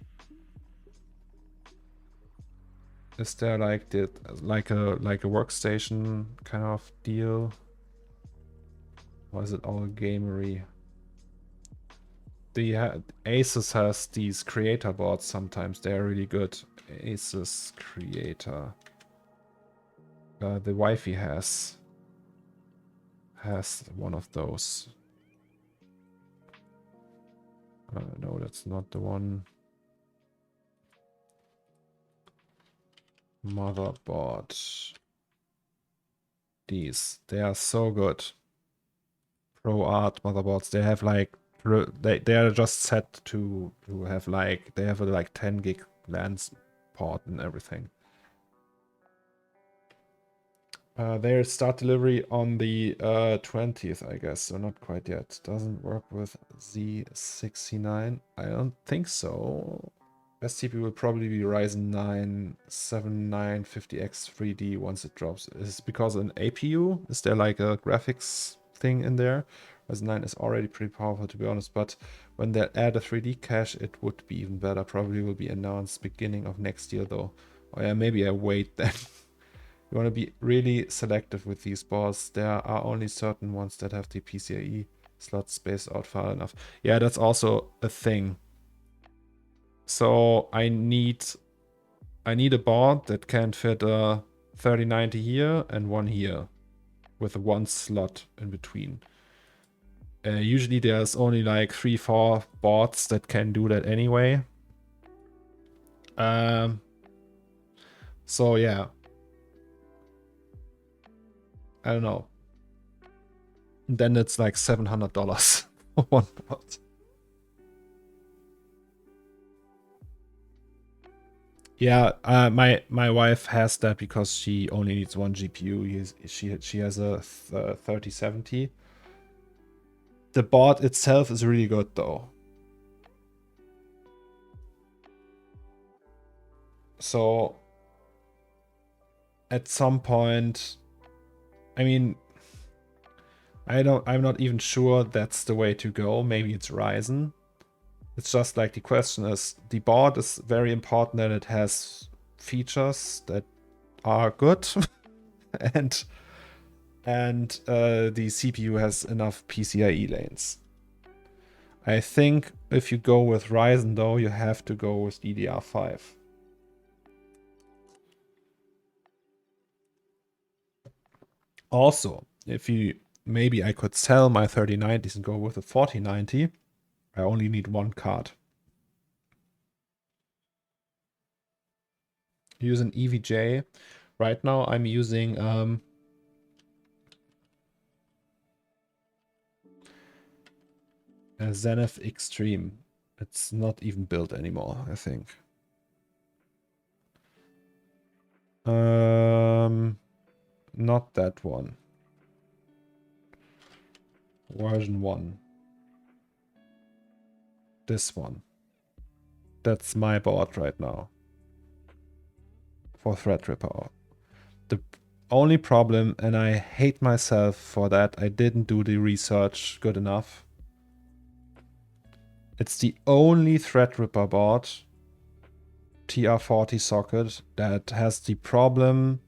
Is there like like a workstation kind of deal? Or is it all gamery? The Asus has these creator boards sometimes. They're really good. Asus creator. The Wifi has one of those. No, that's not the one. Motherboard. These, they are so good. Pro Art motherboards. They have like they are just set to have like they have a like 10 gig LAN port and everything. They start delivery on the 20th, I guess, so not quite yet. Doesn't work with Z69. I don't think so. Best CPU will probably be Ryzen 9 7950X 3D once it drops. Is it because an APU? Is there like a graphics thing in there? Ryzen 9 is already pretty powerful, to be honest, but when they add a 3D cache, it would be even better. Probably will be announced beginning of next year, though. Oh yeah, maybe I wait then. You want to be really selective with these boards. There are only certain ones that have the PCIe slot spaced out far enough. Yeah, that's also a thing. So I need a board that can fit a 3090 here and one here, with one slot in between. Usually there's only like 3-4 boards that can do that anyway. So yeah, I don't know. And then it's like $700 for one board. Yeah, my wife has that because she only needs one GPU. She has a 3070. The board itself is really good though. So at some point, I mean, I'm not even sure that's the way to go. Maybe it's Ryzen. It's just like the question is, the board is very important that it has features that are good and the CPU has enough PCIe lanes. I think if you go with Ryzen though, you have to go with DDR5. Also, maybe I could sell my 3090s and go with a 4090. I only need one card. Use an EVGA. Right now I'm using a Zenith Extreme. It's not even built anymore, I think. Not that one. Version 1. This one. That's my board right now. For Threadripper. The only problem, and I hate myself for that, I didn't do the research good enough. It's the only Threadripper board, TR40 socket, that has the problem.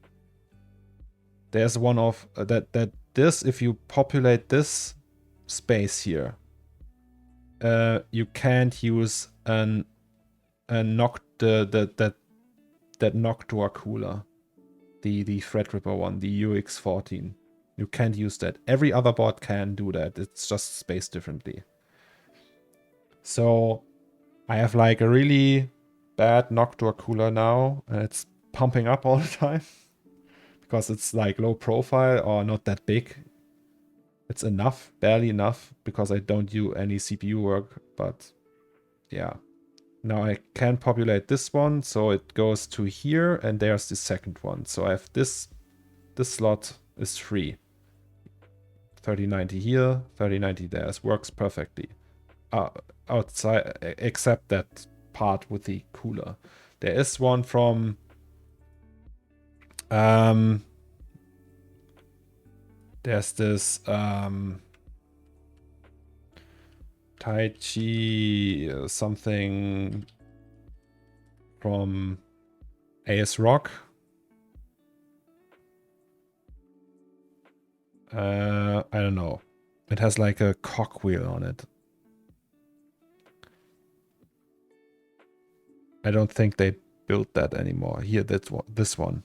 There's one of that this, if you populate this space here, you can't use that Noctua cooler, the Threadripper one, the UX14. You can't use that. Every other board can do that. It's just spaced differently. So I have like a really bad Noctua cooler now, and it's pumping up all the time because it's like low profile or not that big. It's enough, barely enough, because I don't do any CPU work, but yeah. Now I can populate this one, so it goes to here, and there's the second one. So I have this slot is free. 3090 here, 3090 there. It works perfectly. Outside, except that part with the cooler. There is one from there's this Taichi something from AS Rock. I don't know. It has like a cogwheel on it. I don't think they built that anymore. Here, this one.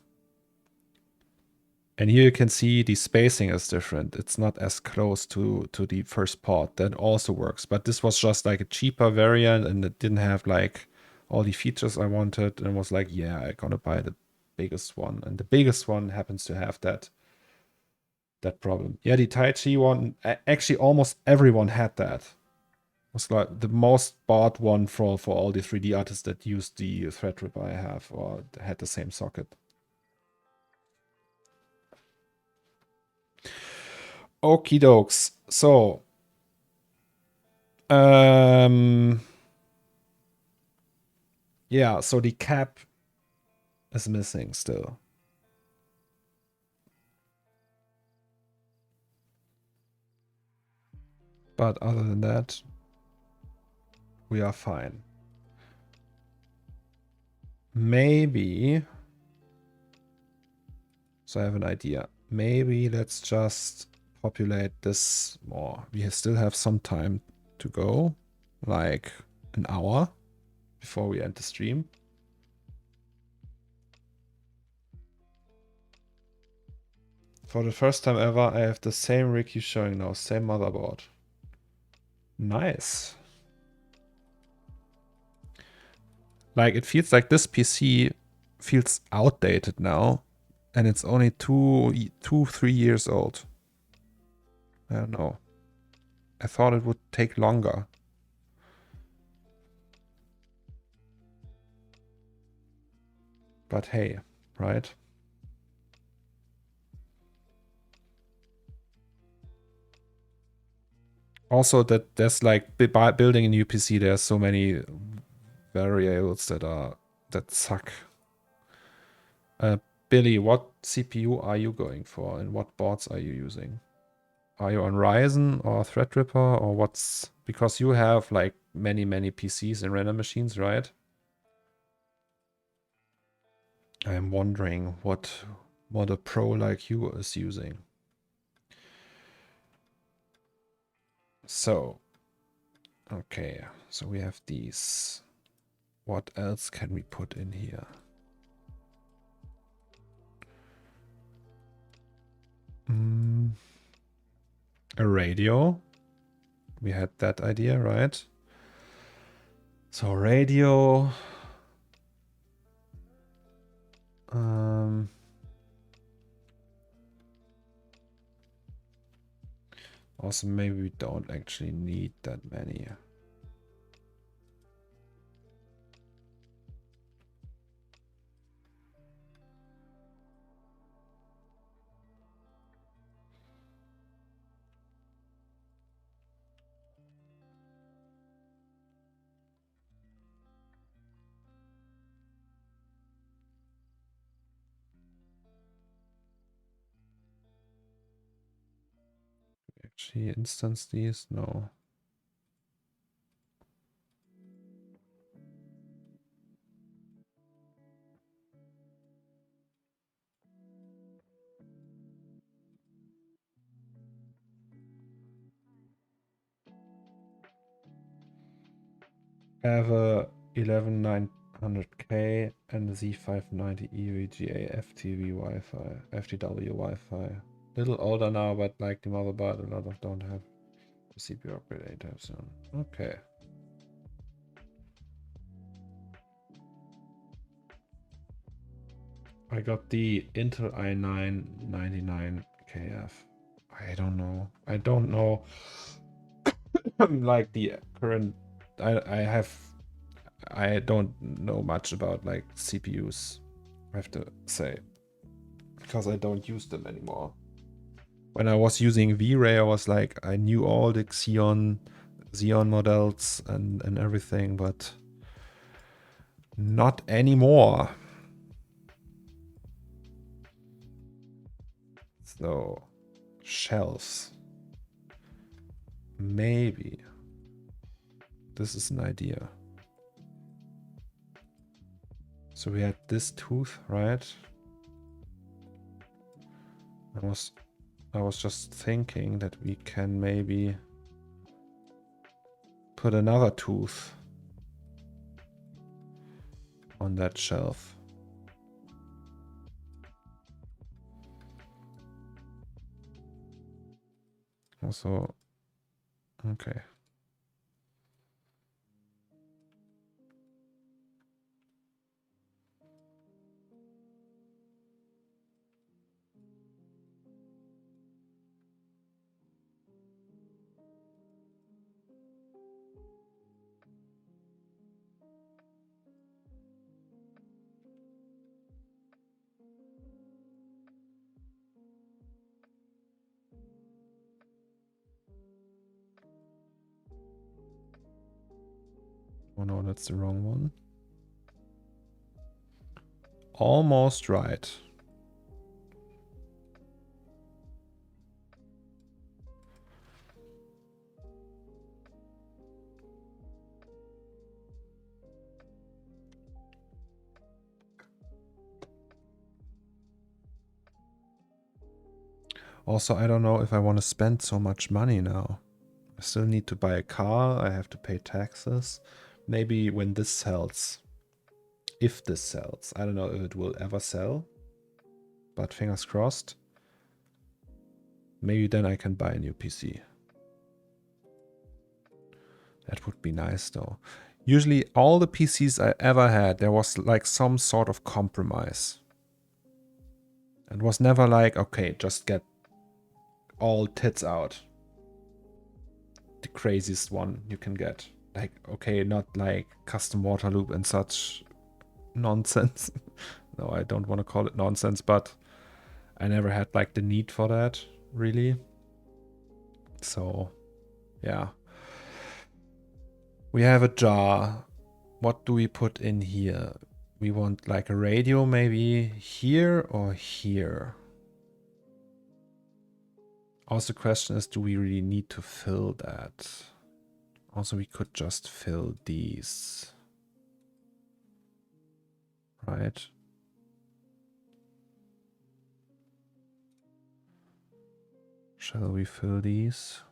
And here you can see the spacing is different. It's not as close to the first part. That also works. But this was just like a cheaper variant, and it didn't have like all the features I wanted. And was like, yeah, I'm gonna buy the biggest one. And the biggest one happens to have that problem. Yeah, the Taichi one, actually almost everyone had that. It was like the most bought one for all the 3D artists that used the Threadripper I have or had the same socket. Okie dokes. So, yeah, so the cap is missing still. But other than that, we are fine. Maybe, so I have an idea. Maybe let's just populate this more. We still have some time to go, like an hour before we end the stream. For the first time ever, I have the same rig you're showing now, same motherboard. Nice. Like, it feels like this PC feels outdated now, and it's only 3 years old. I don't know. I thought it would take longer. But hey, right? Also, that there's like building a new PC, there's so many variables that suck. Billy, what CPU are you going for and what boards are you using? Are you on Ryzen or Threadripper or what's... Because you have like many PCs and render machines, right? I'm wondering what a pro like you is using. So, okay, so we have these. What else can we put in here? A radio. We had that idea, right? So radio. Also, maybe we don't actually need that many. Actually, instance these? No. I have a 11900K and a Z590 EVGA FTW Wi-Fi. Little older now, but like the motherboard, a lot of don't have the CPU upgrade anytime soon. Okay. I got the Intel i9 99KF. I don't know. Like the current, I don't know much about like CPUs, I have to say, because I don't use them anymore. When I was using V-Ray, I was like, I knew all the Xeon models and everything, but not anymore. So, shelves. Maybe. This is an idea. So we had this tooth, right? I was just thinking that we can maybe put another tooth on that shelf. Also, okay. Oh no, that's the wrong one. Almost right. Also, I don't know if I want to spend so much money now. I still need to buy a car, I have to pay taxes. Maybe when this sells, if this sells, I don't know if it will ever sell, but fingers crossed. Maybe then I can buy a new PC. That would be nice though. Usually all the PCs I ever had, there was like some sort of compromise. It was never like, okay, just get all tits out. The craziest one you can get. Like, okay, not like custom water loop and such nonsense. No, I don't want to call it nonsense, but I never had like the need for that, really. So, yeah. We have a jar. What do we put in here? We want like a radio maybe here or here. Also, the question is, do we really need to fill that? Also, we could just fill these. Right? Shall we fill these?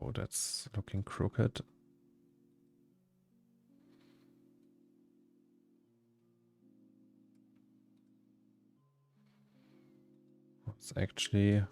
Oh, that's looking crooked. It's actually...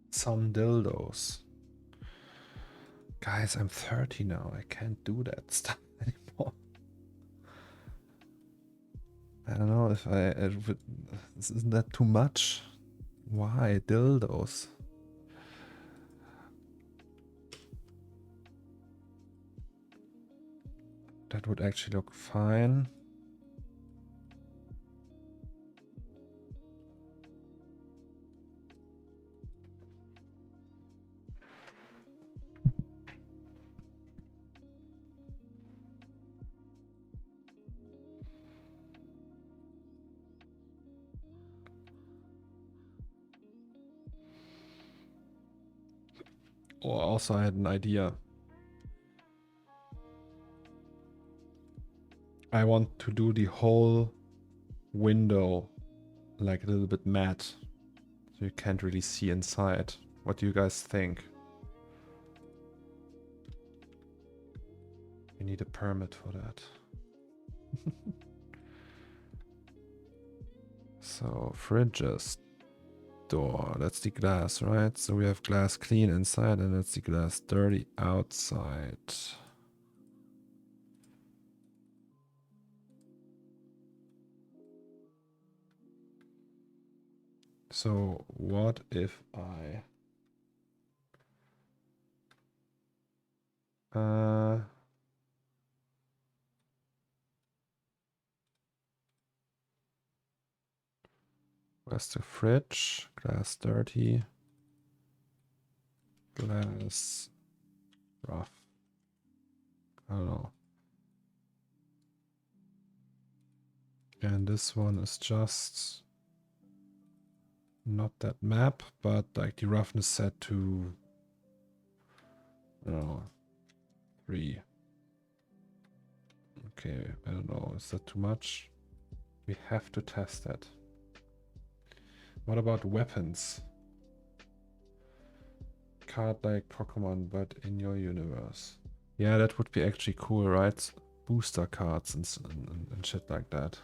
some dildos. Guys, I'm 30 now. I can't do that stuff anymore. I don't know if isn't that too much? Why dildos? That would actually look fine. Oh, also I had an idea. I want to do the whole window like a little bit matte, so you can't really see inside. What do you guys think? You need a permit for that. So fridges, door, that's the glass, right? So we have glass clean inside and that's the glass dirty outside. So what if I where's the fridge? Glass dirty, glass rough. I don't know. And this one is just not that map, but like the roughness set to, I don't know, 3. Okay, I don't know, is that too much? We have to test that. What about weapons? Card like Pokemon, but in your universe. Yeah, that would be actually cool, right? Booster cards and shit like that.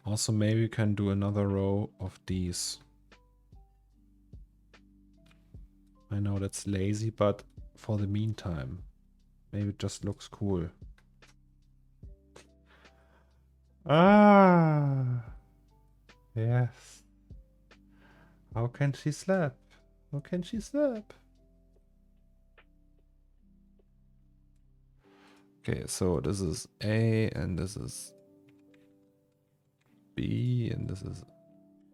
Also, maybe we can do another row of these. I know that's lazy, but for the meantime, maybe it just looks cool. Ah, yes. How can she slap? How can she slap? Okay, so this is A and this is B and this is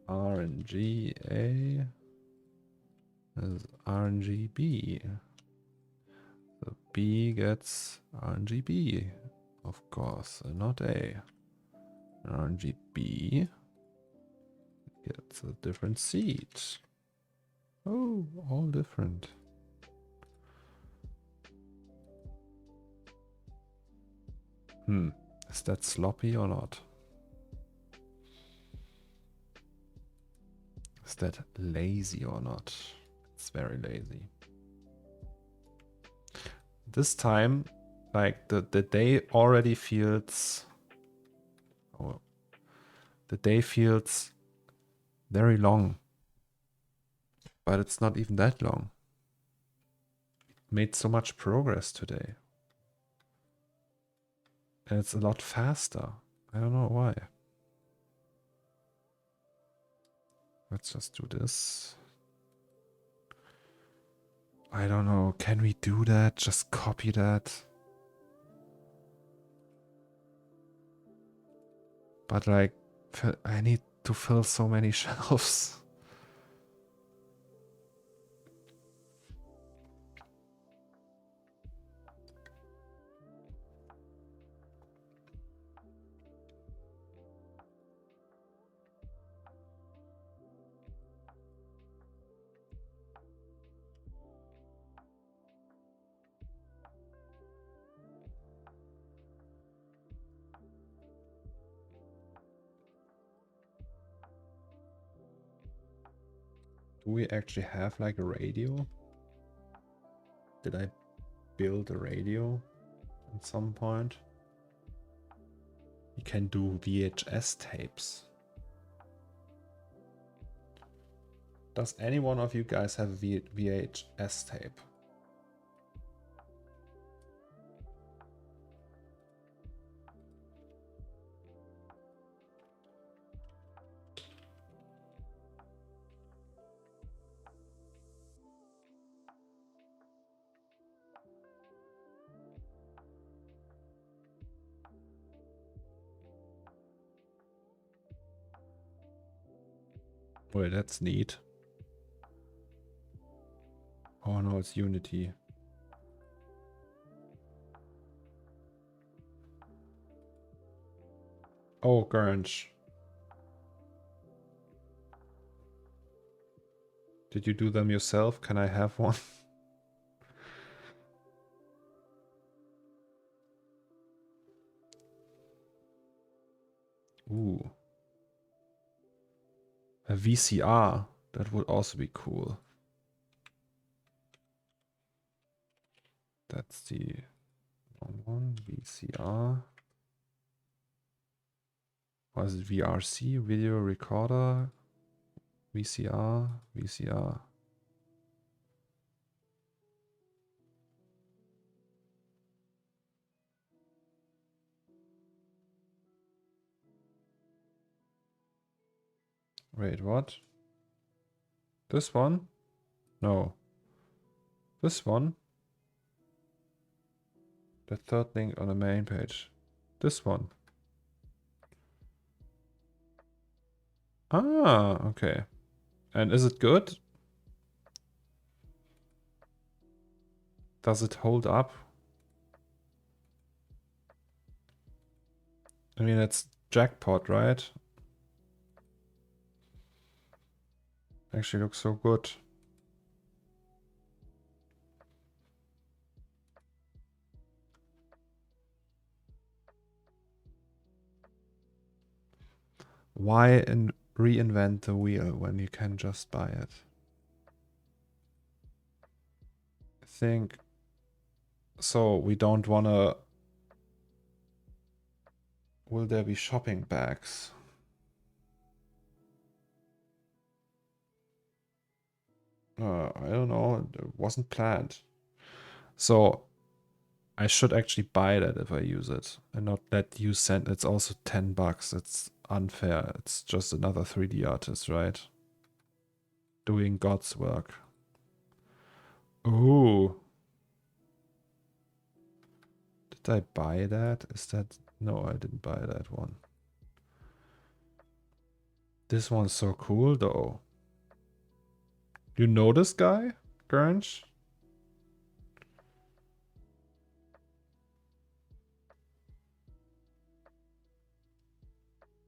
R and G A. This is R and G B. So B gets R and G B, of course, and not A. R and G B gets a different seed. Oh, all different. Is that sloppy or not? Is that lazy or not? It's very lazy. This time, like the day already feels... Oh, the day feels very long. But it's not even that long. Made so much progress today. And it's a lot faster. I don't know why. Let's just do this. I don't know. Can we do that? Just copy that. But like, I need to fill so many shelves. Do we actually have like a radio? Did I build a radio at some point? You can do VHS tapes. Does any one of you guys have a VHS tape? Well, that's neat. Oh no, it's Unity. Oh, Grange. Did you do them yourself? Can I have one? Ooh. A VCR. That would also be cool. That's the wrong one. VCR. Or is it VRC? Video recorder. VCR. VCR. Wait, what? This one? No. This one? The third link on the main page. This one. Ah, okay. And is it good? Does it hold up? I mean, it's jackpot, right? Actually looks so good. Why reinvent the wheel when you can just buy it? I think so. We don't want to. Will there be shopping bags? I don't know. It wasn't planned. So I should actually buy that if I use it and not let you send. It's also $10. It's unfair. It's just another 3D artist, right? Doing God's work. Ooh. The Did I buy that? Is that... No, I didn't buy that one. This one's so cool though. You know this guy, Grange?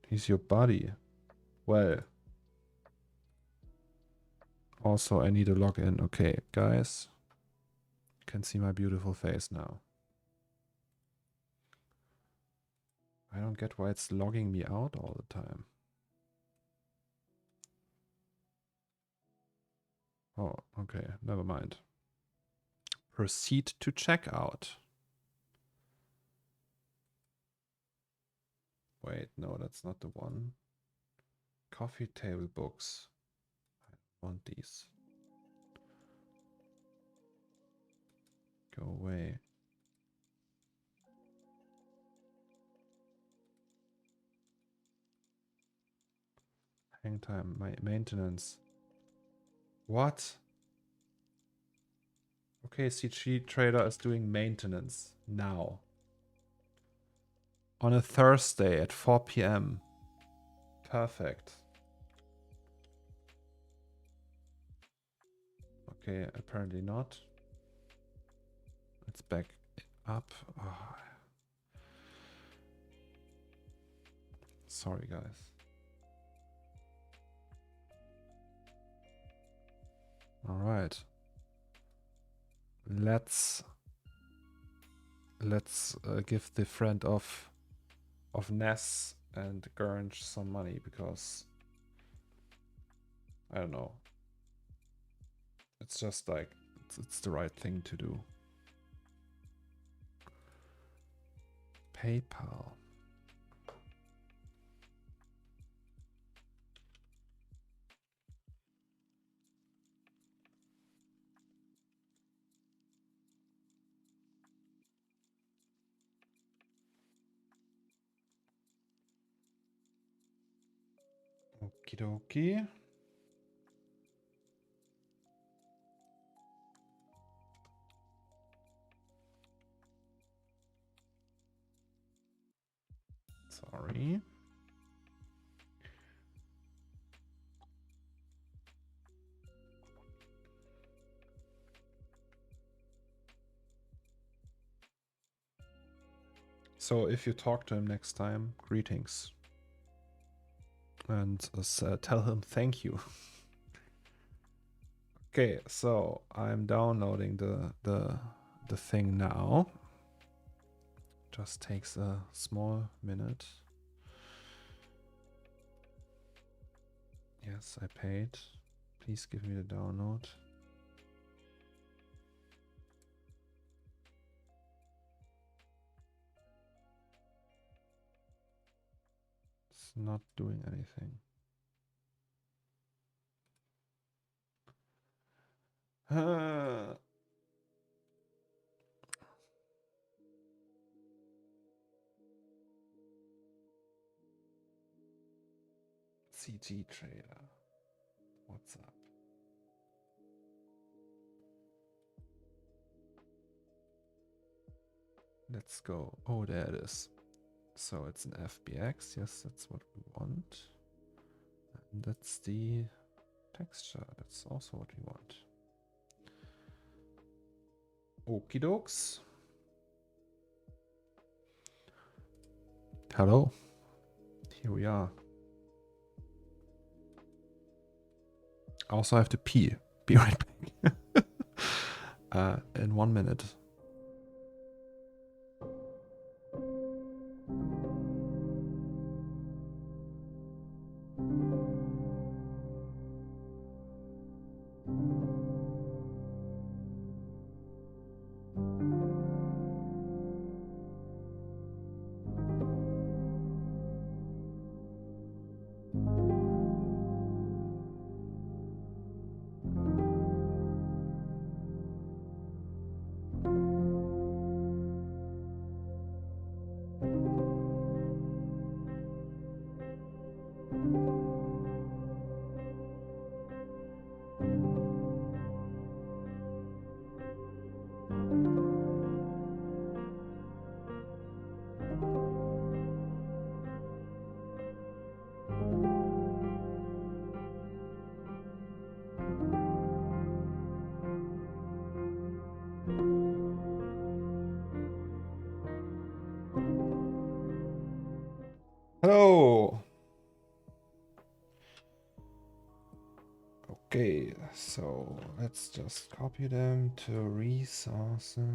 He's your buddy. Well. Also, I need to log in. Okay, guys. You can see my beautiful face now. I don't get why it's logging me out all the time. Oh, okay. Never mind. Proceed to checkout. Wait, no, that's not the one. Coffee table books. I want these. Go away. Hang time, my maintenance. What? Okay, CG Trader is doing maintenance now. On a Thursday at 4 p.m. Perfect. Okay, apparently not. Let's back up. Oh. Sorry, guys. All right. Let's give the friend of Ness and Gurnge some money, because I don't know. It's just like it's the right thing to do. PayPal. Okie dokie. Sorry. So if you talk to him next time, greetings. And tell him thank you. Okay, so I'm downloading the thing now. Just takes a small minute. Yes, I paid. Please give me the download. It's not doing anything. CG Trader. What's up? Let's go. Oh, there it is. So it's an FBX. Yes, that's what we want. And that's the texture. That's also what we want. Okie dokes. Hello. Here we are. I also have to pee. Be right back. In 1 minute. Okay, so let's just copy them to resources,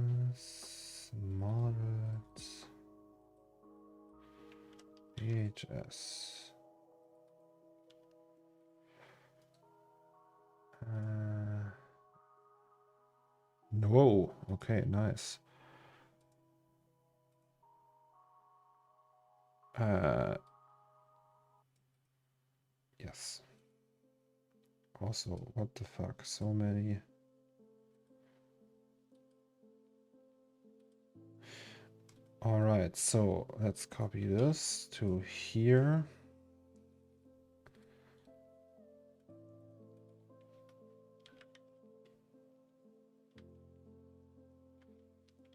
models, VHS. No, okay, nice. Yes. Also, what the fuck, so many. All right, so let's copy this to here.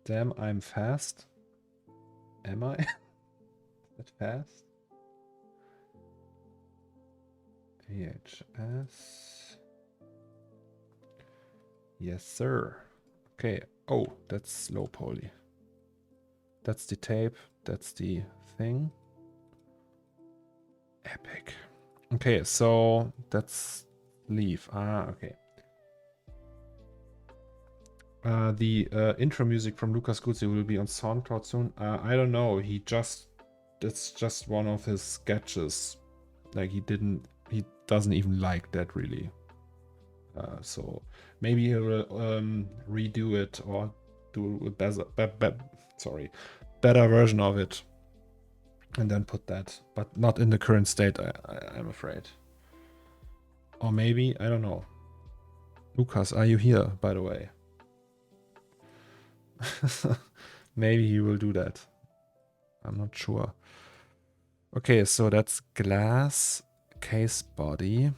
Damn, I'm fast. Am I? That fast? VHS. Yes, sir. Okay. Oh, that's low poly. That's the tape. That's the thing. Epic. Okay, so that's leave. Ah, okay. The intro music from Lucas Guzzi will be on SoundCloud soon. I don't know. It's just one of his sketches. Like he doesn't even like that really. So maybe he will redo it or do a better version of it, and then put that, but not in the current state. I'm afraid. Or maybe, I don't know. Lucas, are you here? By the way. Maybe he will do that. I'm not sure. Okay, so that's glass case body.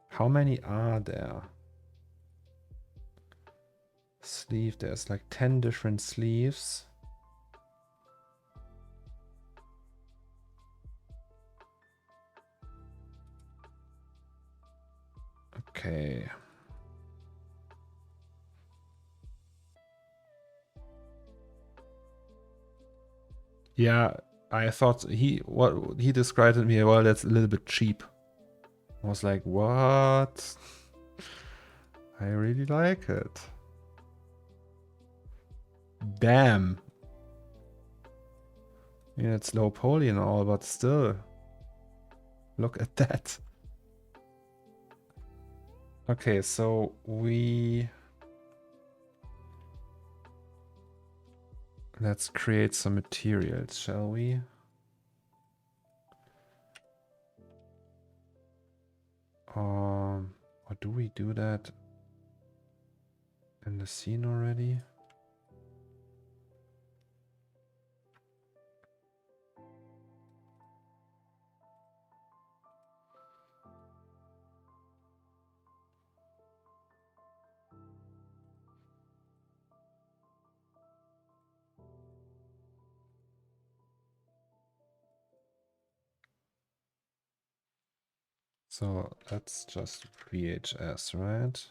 How many are there? Sleeve, there's like 10 different sleeves. Okay. Yeah, I thought what he described to me, well, that's a little bit cheap. I was like, what? I really like it. Damn. Yeah, it's low poly and all, but still. Look at that. Okay, so let's create some materials, shall we? Or do we do that in the scene already? So that's just VHS, right?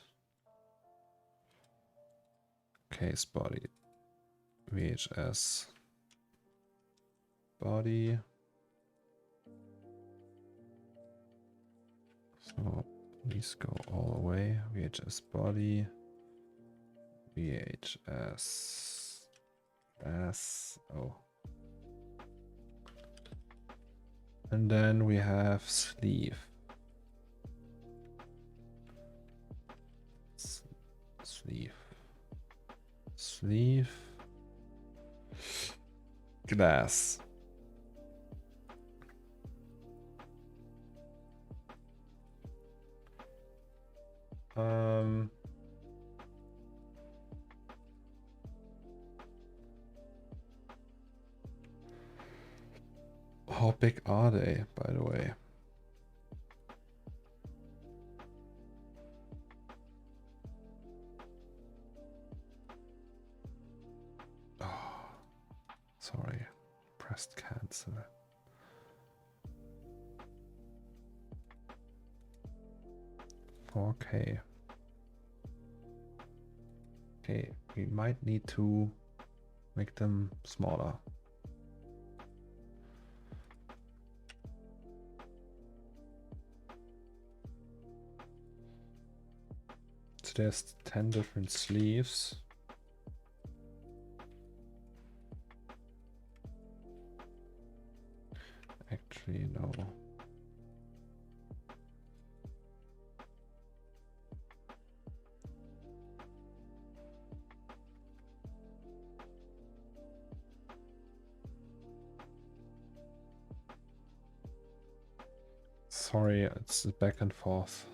Case body. VHS body. So these go all the way. VHS body. VHS bass. Oh. And then we have sleeve. Sleeve. Sleeve. Glass. How big are they, by the way? Oh, sorry. Pressed cancel. Okay. Okay, we might need to make them smaller. there's 10 different sleeves. Actually, no. Sorry, it's back and forth.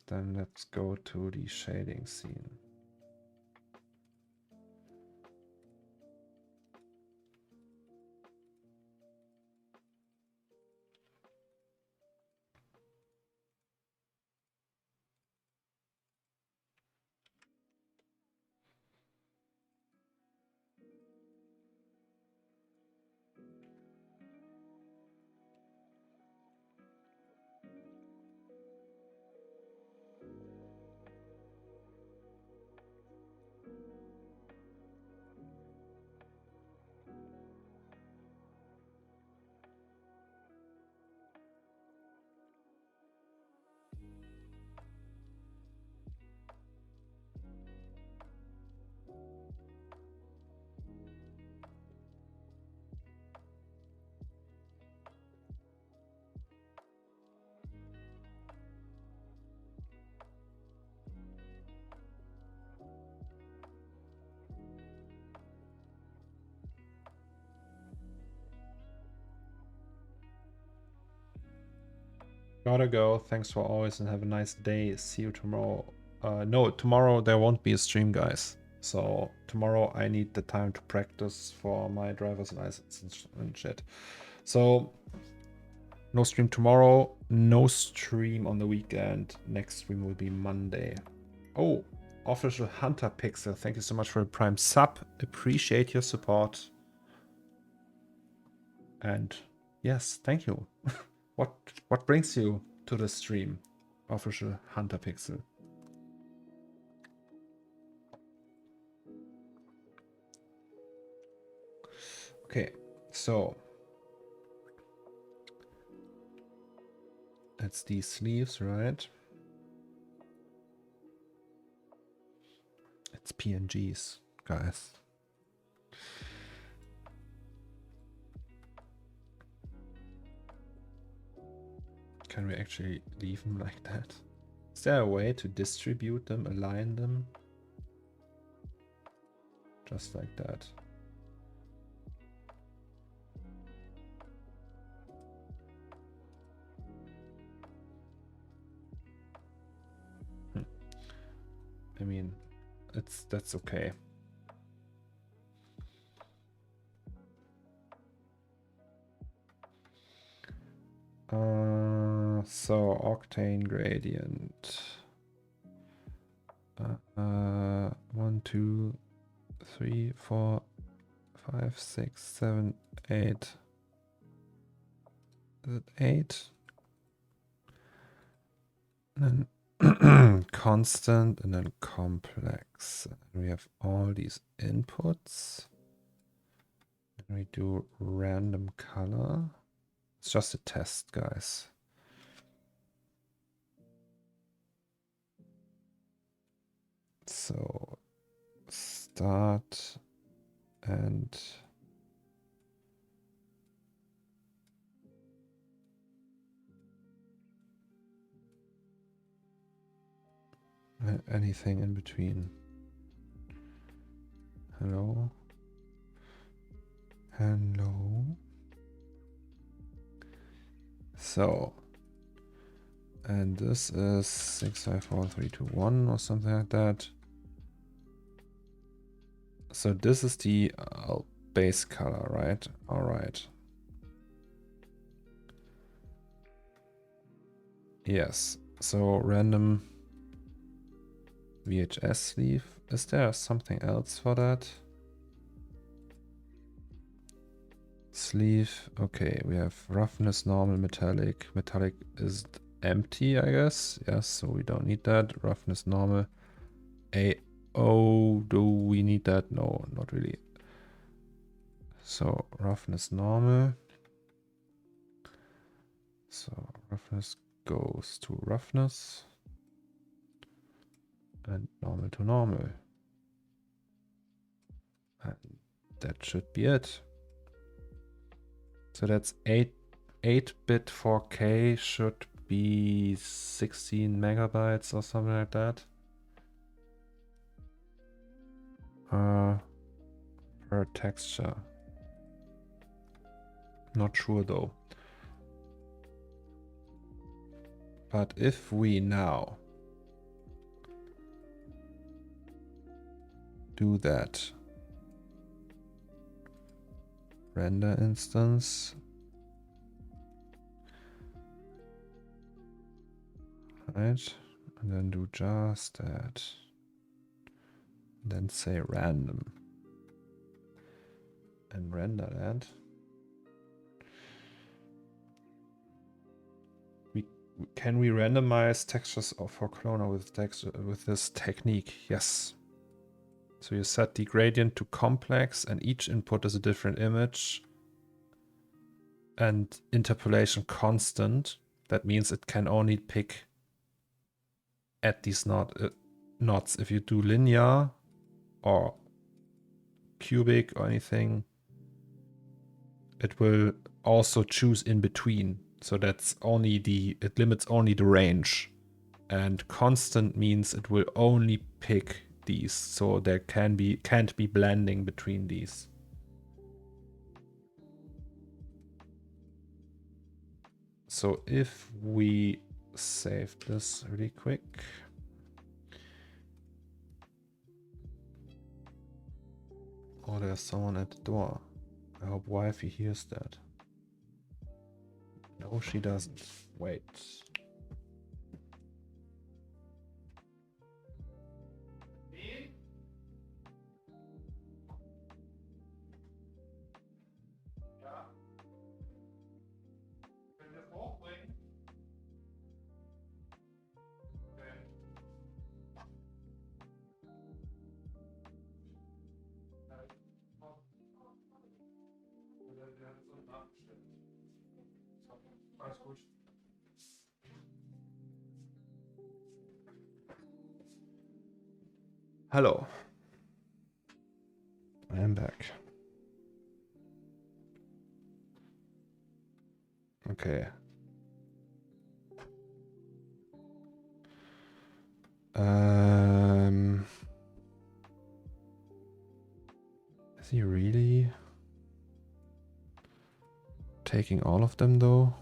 Then let's go to the shading scene. Gotta go. Thanks for always and have a nice day. See you tomorrow. No, tomorrow there won't be a stream, guys. So tomorrow I need the time to practice for my driver's license and shit. So no stream tomorrow. No stream on the weekend. Next stream will be Monday. Oh, official Hunter Pixel. Thank you so much for the Prime sub. Appreciate your support. And yes, thank you. What brings you to the stream, official Hunter Pixel? Okay, so that's these sleeves, right? It's PNGs, guys. Can we actually leave them like that? Is there a way to distribute them, align them? Just like that. I mean, that's okay. So octane gradient. 1, 2, 3, 4, 5, 6, 7, 8. Is it 8? And then constant and then complex. And we have all these inputs. And we do random color. It's just a test, guys. So start and anything in between. Hello. Hello. So, and this is 654321 or something like that. So this is the base color, right? All right. Yes. So random VHS sleeve. Is there something else for that? Sleeve. Okay, we have roughness, normal, metallic. Metallic is empty, I guess. Yes, so we don't need that. Roughness, normal. AO, do we need that? No, not really. So roughness normal. So roughness goes to roughness. And normal to normal. And that should be it. So that's 8-bit 4K should be 16 megabytes or something like that. Per texture. Not sure though. But if we now do that, render instance, right, and then do just that, then say random, and render that. Can we randomize textures for cloner with this technique? Yes. So you set the gradient to complex and each input is a different image and interpolation constant. That means it can only pick at these knots. If you do linear or cubic or anything, it will also choose in between. So that's only it limits only the range. And constant means it will only pick these. So there can't be blending between these. So if we save this really quick. Oh, there's someone at the door. I hope Wifi hears that. No, she doesn't. Wait. Hello. I am back. Okay. Is he really taking all of them though?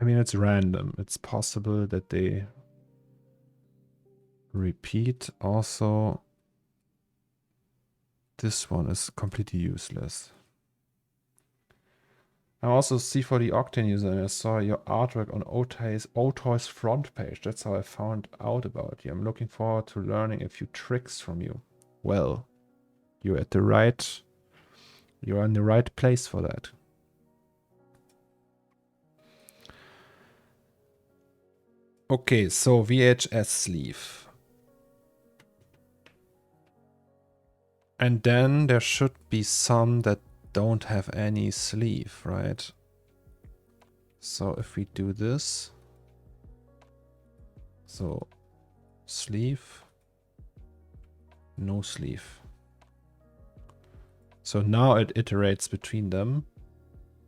I mean, it's random. It's possible that they repeat. Also, this one is completely useless. I also see for the Octane user, and I saw your artwork on Otoy's front page. That's how I found out about you. I'm looking forward to learning a few tricks from you. Well, you're in the right place for that. Okay, so VHS sleeve. And then there should be some that don't have any sleeve, right? So if we do this, so sleeve, no sleeve. So now it iterates between them.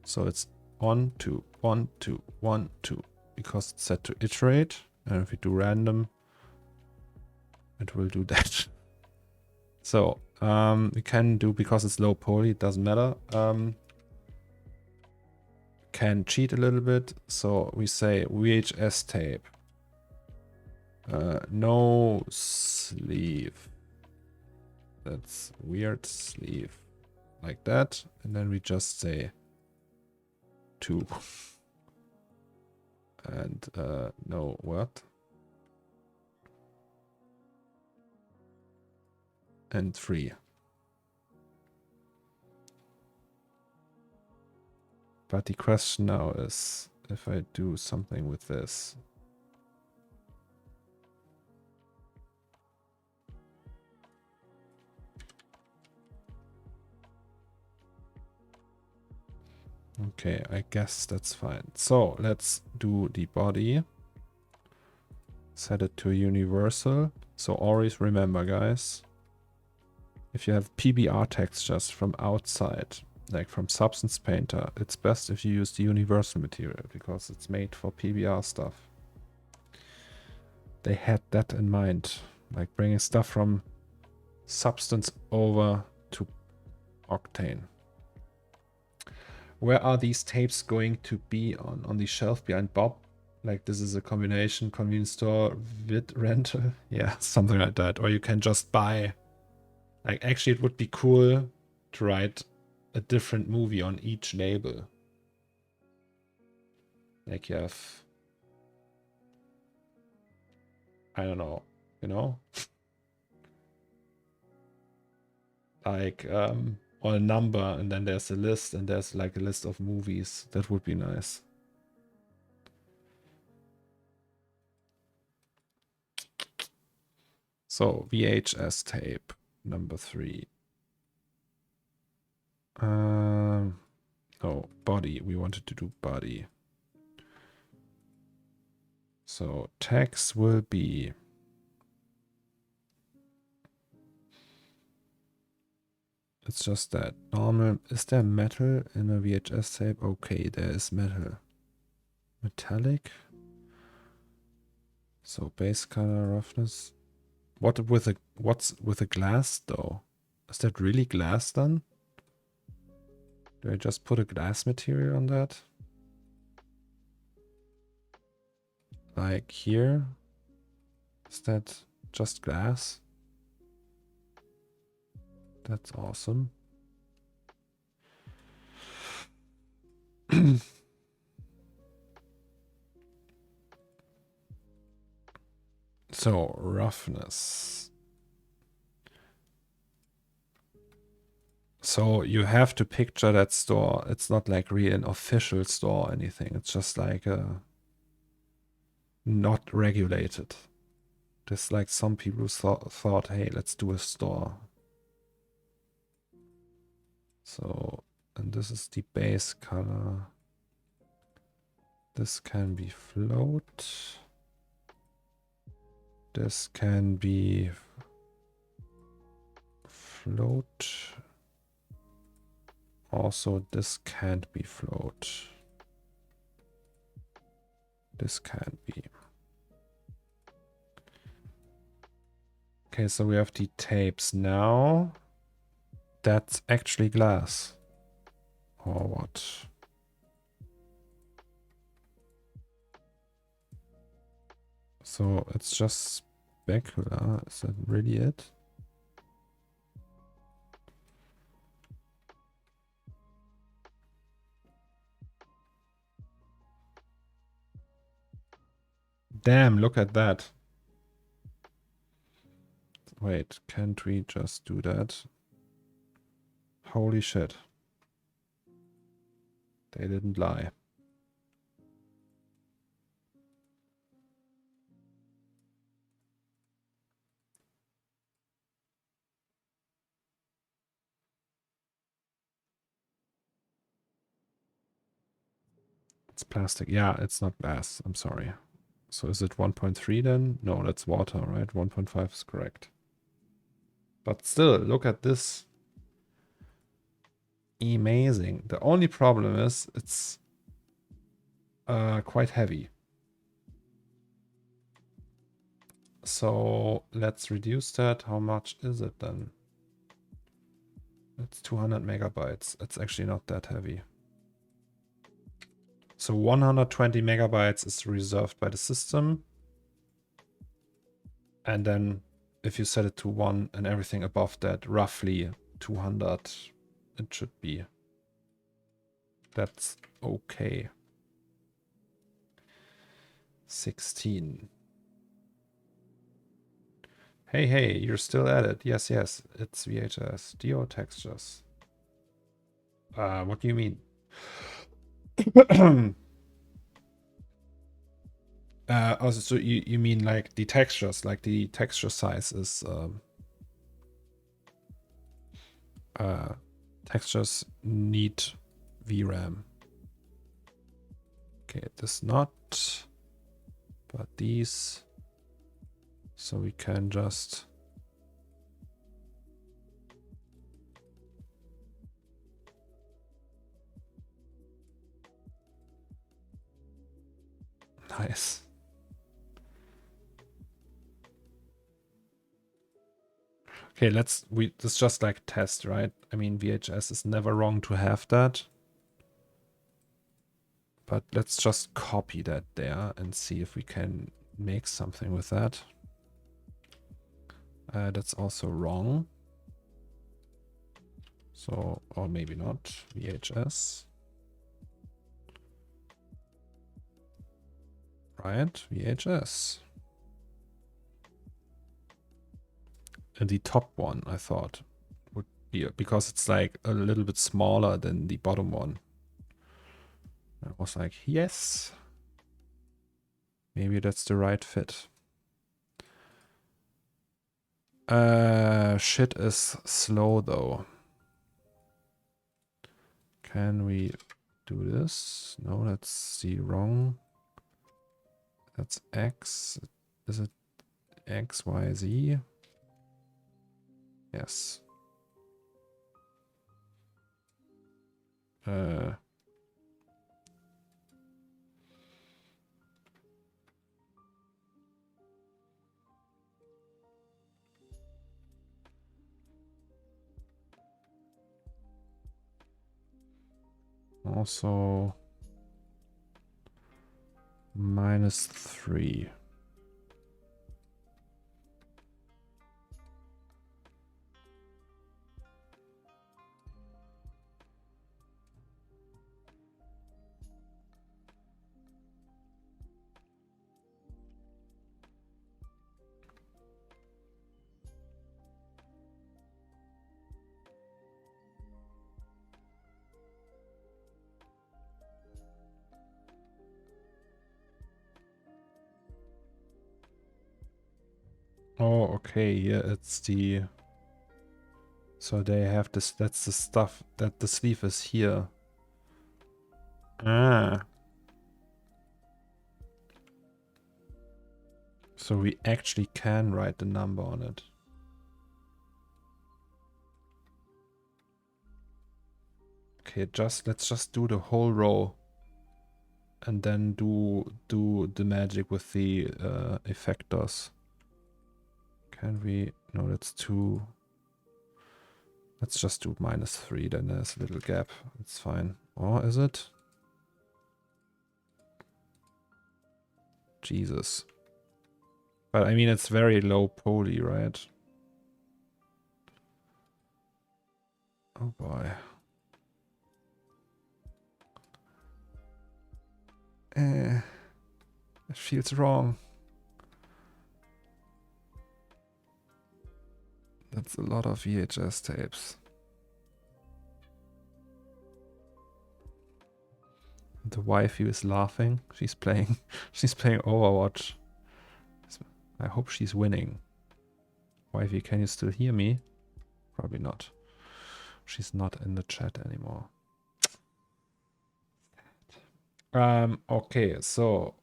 So it's 1, 2, 1, 2, 1, 2, because it's set to iterate. And if we do random, it will do that. So we can do, because it's low poly, it doesn't matter. Can cheat a little bit. So we say VHS tape. No sleeve. That's weird, sleeve. Like that. And then we just say 2. And no, what? and 3. But the question now is if I do something with this. Okay, I guess that's fine. So let's do the body. Set it to universal. So always remember, guys, if you have PBR textures from outside, like from Substance Painter, it's best if you use the universal material because it's made for PBR stuff. They had that in mind, like bringing stuff from Substance over to Octane. Where are these tapes going to be on? On the shelf behind Bob? Like this is a combination, convenience store, vid rental? Yeah, something like that. Or you can just buy. Like actually it would be cool to write a different movie on each label. Like you have, I don't know, you know? Like or a number and then there's a list and there's like a list of movies. That would be nice. So VHS tape number 3. No, body. We wanted to do body. So text will be it's just that normal. Is there metal in a VHS tape? Okay, there is metal. Metallic. So base color, roughness. What's with a glass though? Is that really glass then? Do I just put a glass material on that? Like here? Is that just glass? That's awesome. So roughness. So you have to picture that store. It's not like really an official store or anything. It's just like a not regulated. Just like some people thought, hey, let's do a store. So, and this is the base color. This can be float. This can be float. Also, this can't be float. This can't be. Okay, so we have the tapes now. That's actually glass. Or what? So it's just specular. Is that really it? Damn, look at that. Wait, can't we just do that? Holy shit. They didn't lie. It's plastic. Yeah, it's not glass. I'm sorry. So is it 1.3 then? No, that's water, right? 1.5 is correct. But still, look at this. Amazing. The only problem is it's quite heavy. So let's reduce that. How much is it then? It's 200 megabytes. It's actually not that heavy. So 120 megabytes is reserved by the system. And then if you set it to 1 and everything above that, roughly 200 it should be. That's okay. 16. Hey, hey, you're still at it. Yes, yes, it's VHS. Dio textures. What do you mean? Also, so you mean like the textures, like the texture size is textures need VRAM. Okay, this not, but these. So we can just nice. Okay, this just like test, right? I mean, VHS is never wrong to have that. But let's just copy that there and see if we can make something with that. That's also wrong. So, or maybe not, VHS. Right, VHS. And the top one, I thought, would be, because it's like a little bit smaller than the bottom one. I was like, yes. Maybe that's the right fit. Shit is slow though. Can we do this? No, that's the wrong. That's X. Is it X, Y, Z? Yes. Also -3. Oh, okay. Yeah, it's the. So they have this. That's the stuff that the sleeve is here. Ah. So we actually can write the number on it. Okay, let's just do the whole row. And then do the magic with the effectors. Can we? No, that's 2. Let's just do -3. Then there's a little gap. It's fine. Or is it? Jesus. But I mean, it's very low poly, right? Oh boy. It feels wrong. That's a lot of VHS tapes. The waifu is laughing. She's playing Overwatch. I hope she's winning. Wifey, can you still hear me? Probably not. She's not in the chat anymore. Okay, so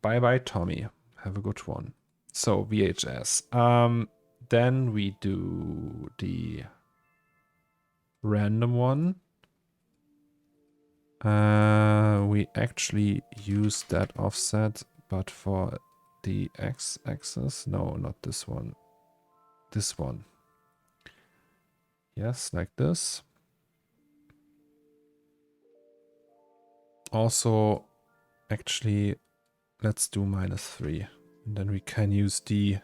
bye bye Tommy. Have a good one. So VHS. Then we do the random one. We actually use that offset, but for the x-axis. No, not this one. This one. Yes, like this. Also, actually, let's do -3. And then we can use the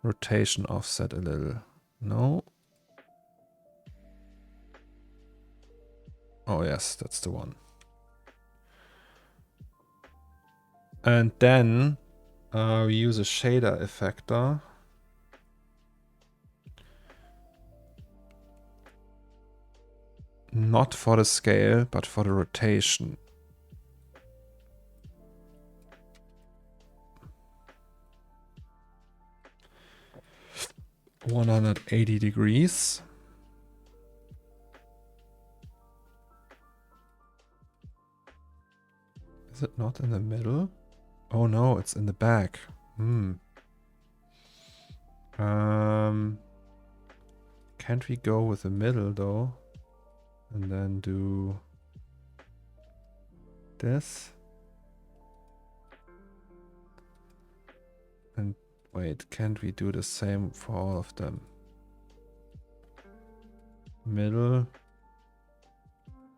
rotation offset a little. No. Oh yes, that's the one. And then We use a shader effector. Not for the scale, but for the rotation. (180°). Is it not in the middle? Oh no, it's in the back. Can't we go with the middle though? And then do this. And wait, can't we do the same for all of them? Middle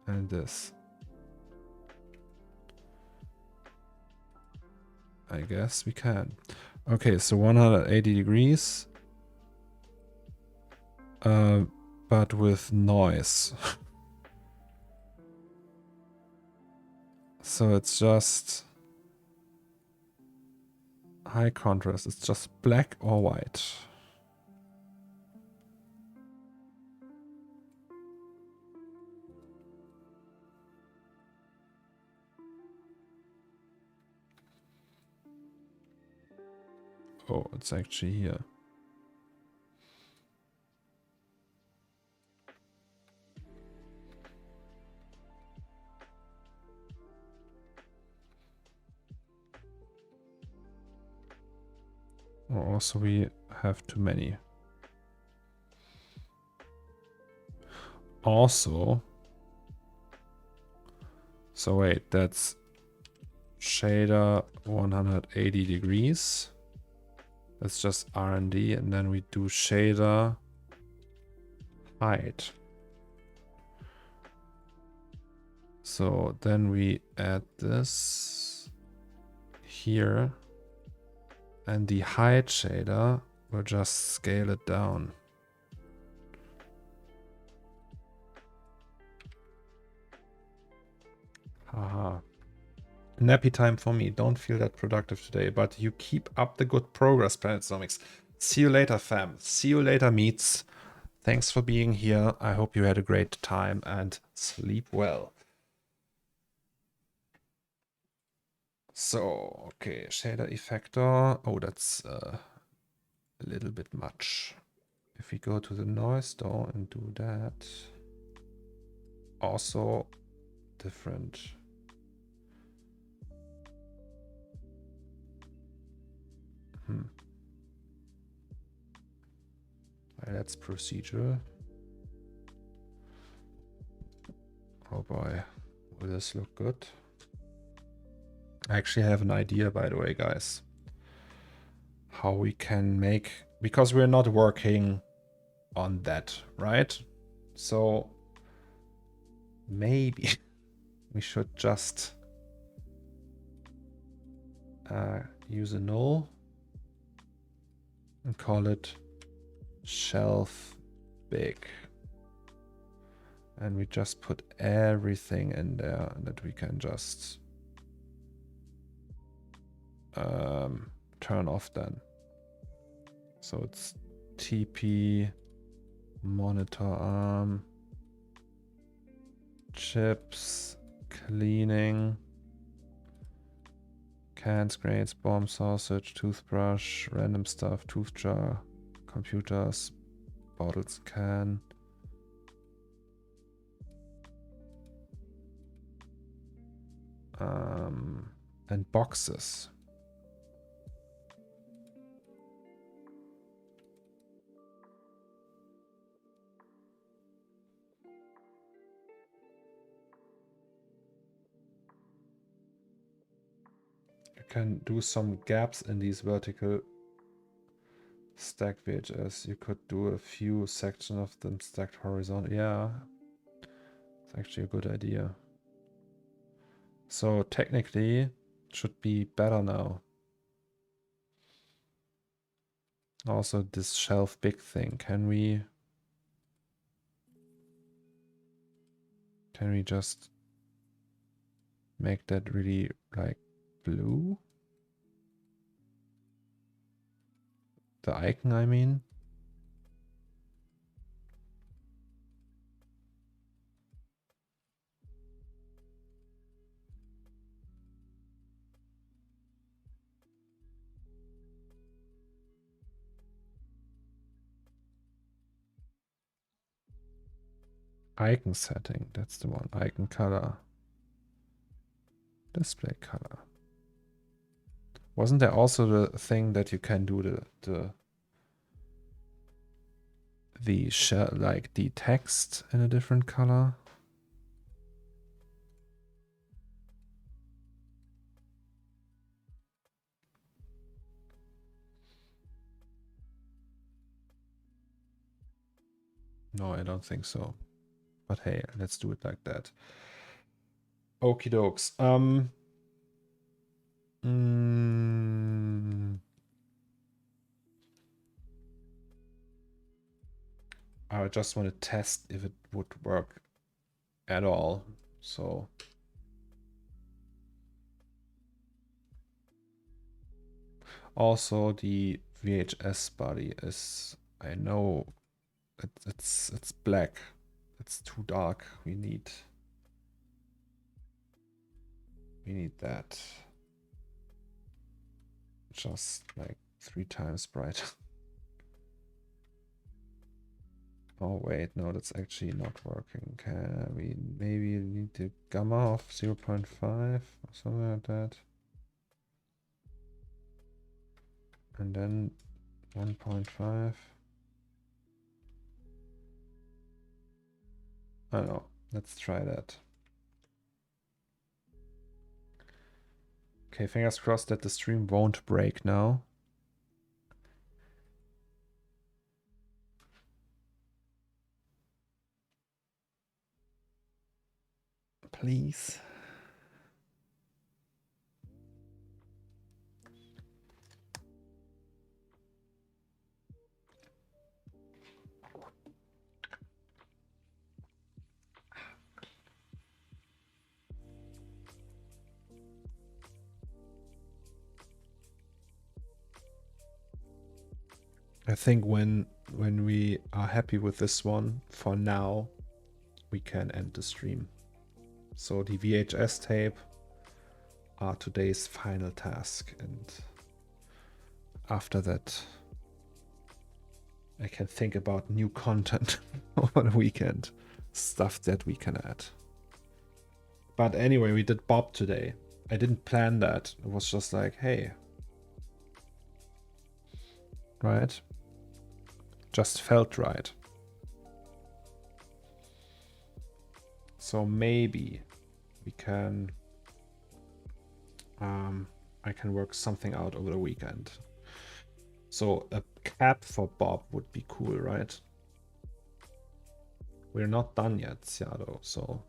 and this. I guess we can. Okay, so 180°. But with noise. So it's just high contrast. It's just black or white. Oh, it's actually here. Oh, also we have too many. Also, so wait, that's shader 180°. That's just R&D, and then we do shader height. So then we add this here, and the height shader will just scale it down. Haha. Nappy time for me. Don't feel that productive today, but you keep up the good progress, Planetsnomics. See you later, fam. See you later, meets. Thanks for being here. I hope you had a great time and sleep well. So, okay, shader effector. Oh, that's a little bit much. If we go to the noise store and do that, also different. That's procedural. Oh boy, will this look good? I actually have an idea, by the way, guys, how we can make, because we're not working on that, right? So maybe we should just use a null and call it shelf big. And we just put everything in there that we can just turn off then. So it's TP, monitor arm, chips, cleaning, cans, grains, bomb, sausage, toothbrush, random stuff, tooth jar, computers, bottles, can. And boxes. You can do some gaps in these vertical stack VHS. You could do a few sections of them stacked horizontal. Yeah, it's actually a good idea. So technically, it should be better now. Also, this shelf big thing. Can we just make that really like blue? The icon, I mean. Icon setting, that's the one. Icon color. Display color. Wasn't there also the thing that you can do the shell, like the text in a different color? No, I don't think so. But hey, let's do it like that. Okie dokes. I just want to test if it would work at all. So also the VHS body is, I know it's black. It's too dark. We need that just like 3 times brighter. Oh wait, no, that's actually not working. Can we maybe need to gamma of 0.5 or something like that? And then 1.5. I don't know. Let's try that. Okay, fingers crossed that the stream won't break now. Please. I think when we are happy with this one, for now, we can end the stream. So the VHS tape are today's final task, and after that I can think about new content over the weekend, stuff that we can add. But anyway, we did Bob today. I didn't plan that. It was just like, hey, right? Just felt right. So maybe we can I can work something out over the weekend. So a cap for Bob would be cool, right? We're not done yet, Seattle, so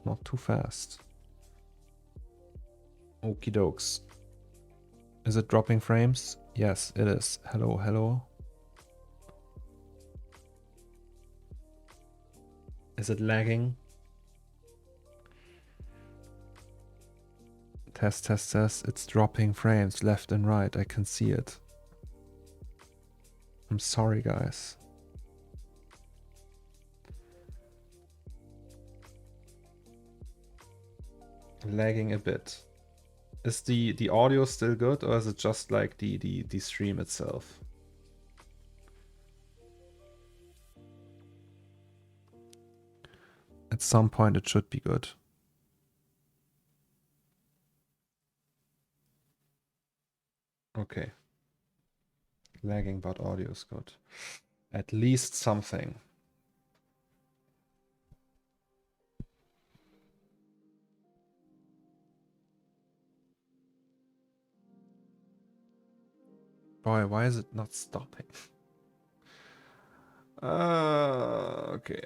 not too fast. Okie dokes. Is it dropping frames? Yes, it is. Hello, hello. Is it lagging? Test, test, test. It's dropping frames left and right. I can see it. I'm sorry, guys. Lagging a bit. Is the audio still good, or is it just like the stream itself? At some point it should be good. Okay. Lagging, but audio is good. At least something. Boy, why is it not stopping? Okay.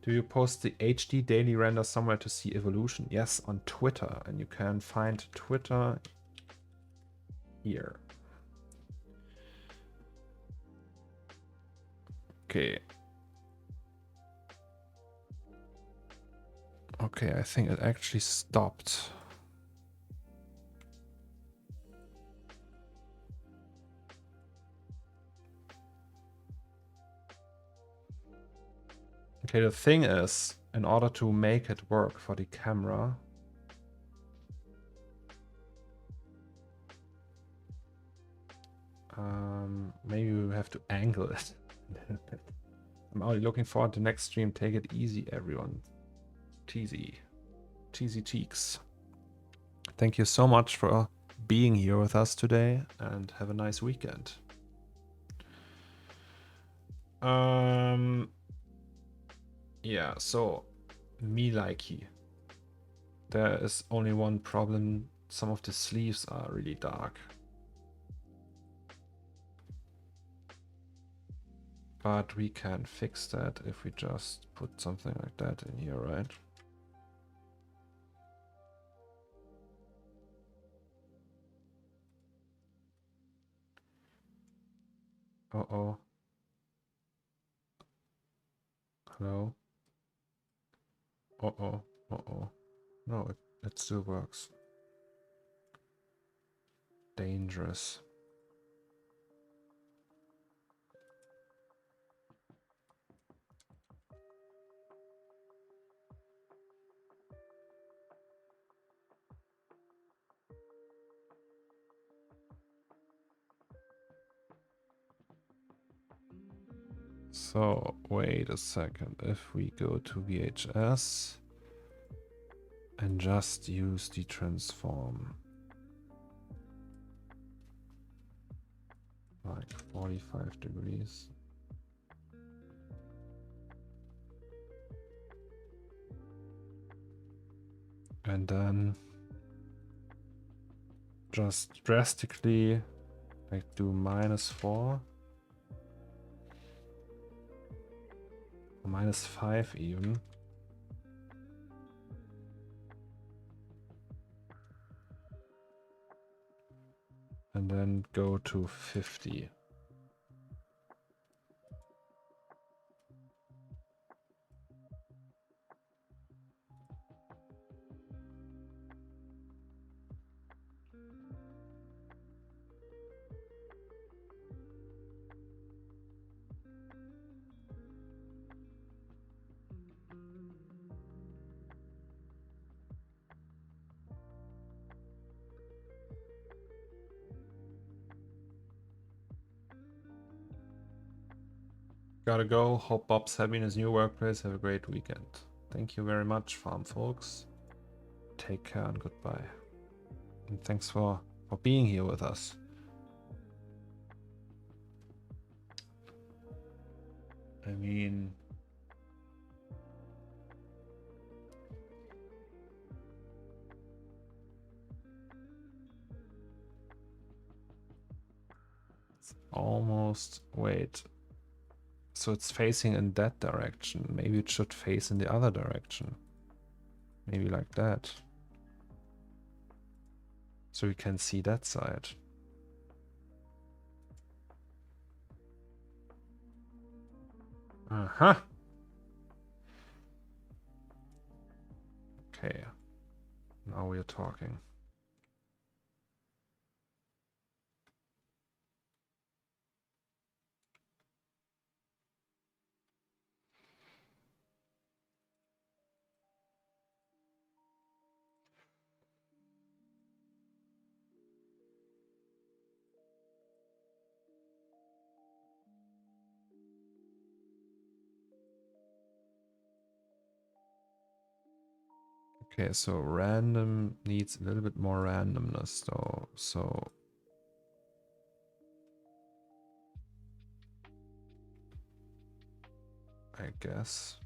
Do you post the HD daily render somewhere to see evolution? Yes, on Twitter, and you can find Twitter here. Okay. Okay, I think it actually stopped. Okay, the thing is, in order to make it work for the camera, maybe we have to angle it a little bit. I'm only looking forward to the next stream. Take it easy, everyone. Cheesy cheeks. Thank you so much for being here with us today, and have a nice weekend. Yeah, so me likey. There is only one problem. Some of the sleeves are really dark. But we can fix that if we just put something like that in here, right? Uh-oh. Hello? Uh-oh. Uh-oh. No, it still works. Dangerous. So, wait a second. If we go to VHS and just use the transform, like 45 degrees. And then just drastically like do -4 or -5 even. And then go to 50. Gotta go. Hope Bob's happy in his new workplace. Have a great weekend. Thank you very much, farm folks. Take care and goodbye. And thanks for being here with us. I mean, it's almost, wait. So it's facing in that direction. Maybe it should face in the other direction. Maybe like that. So we can see that side. Uh-huh. Okay. Now we are talking. Okay, so random needs a little bit more randomness though. So I guess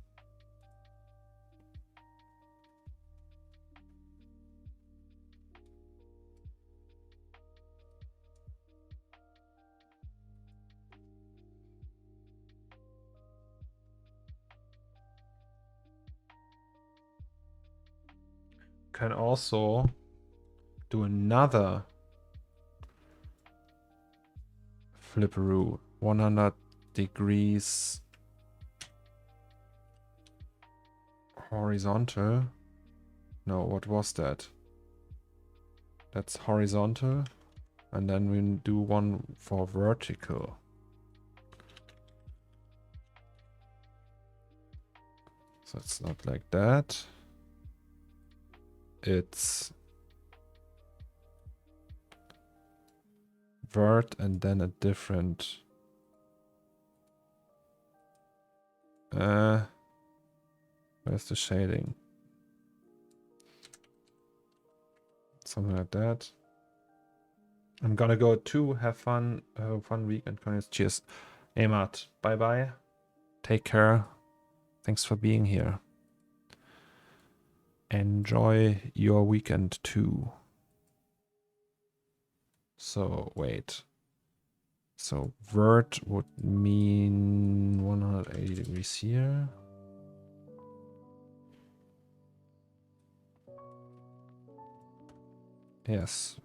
can also do another flipperoo, 100 degrees horizontal No, what was that? That's horizontal. And then we do one for vertical. So it's not like that. It's vert and then a different... where's the shading? Something like that. I'm gonna go too. Have fun. Fun weekend. Cheers. Emat. Bye bye. Take care. Thanks for being here. Enjoy your weekend too. So wait. So vert would mean 180 degrees here. Yes.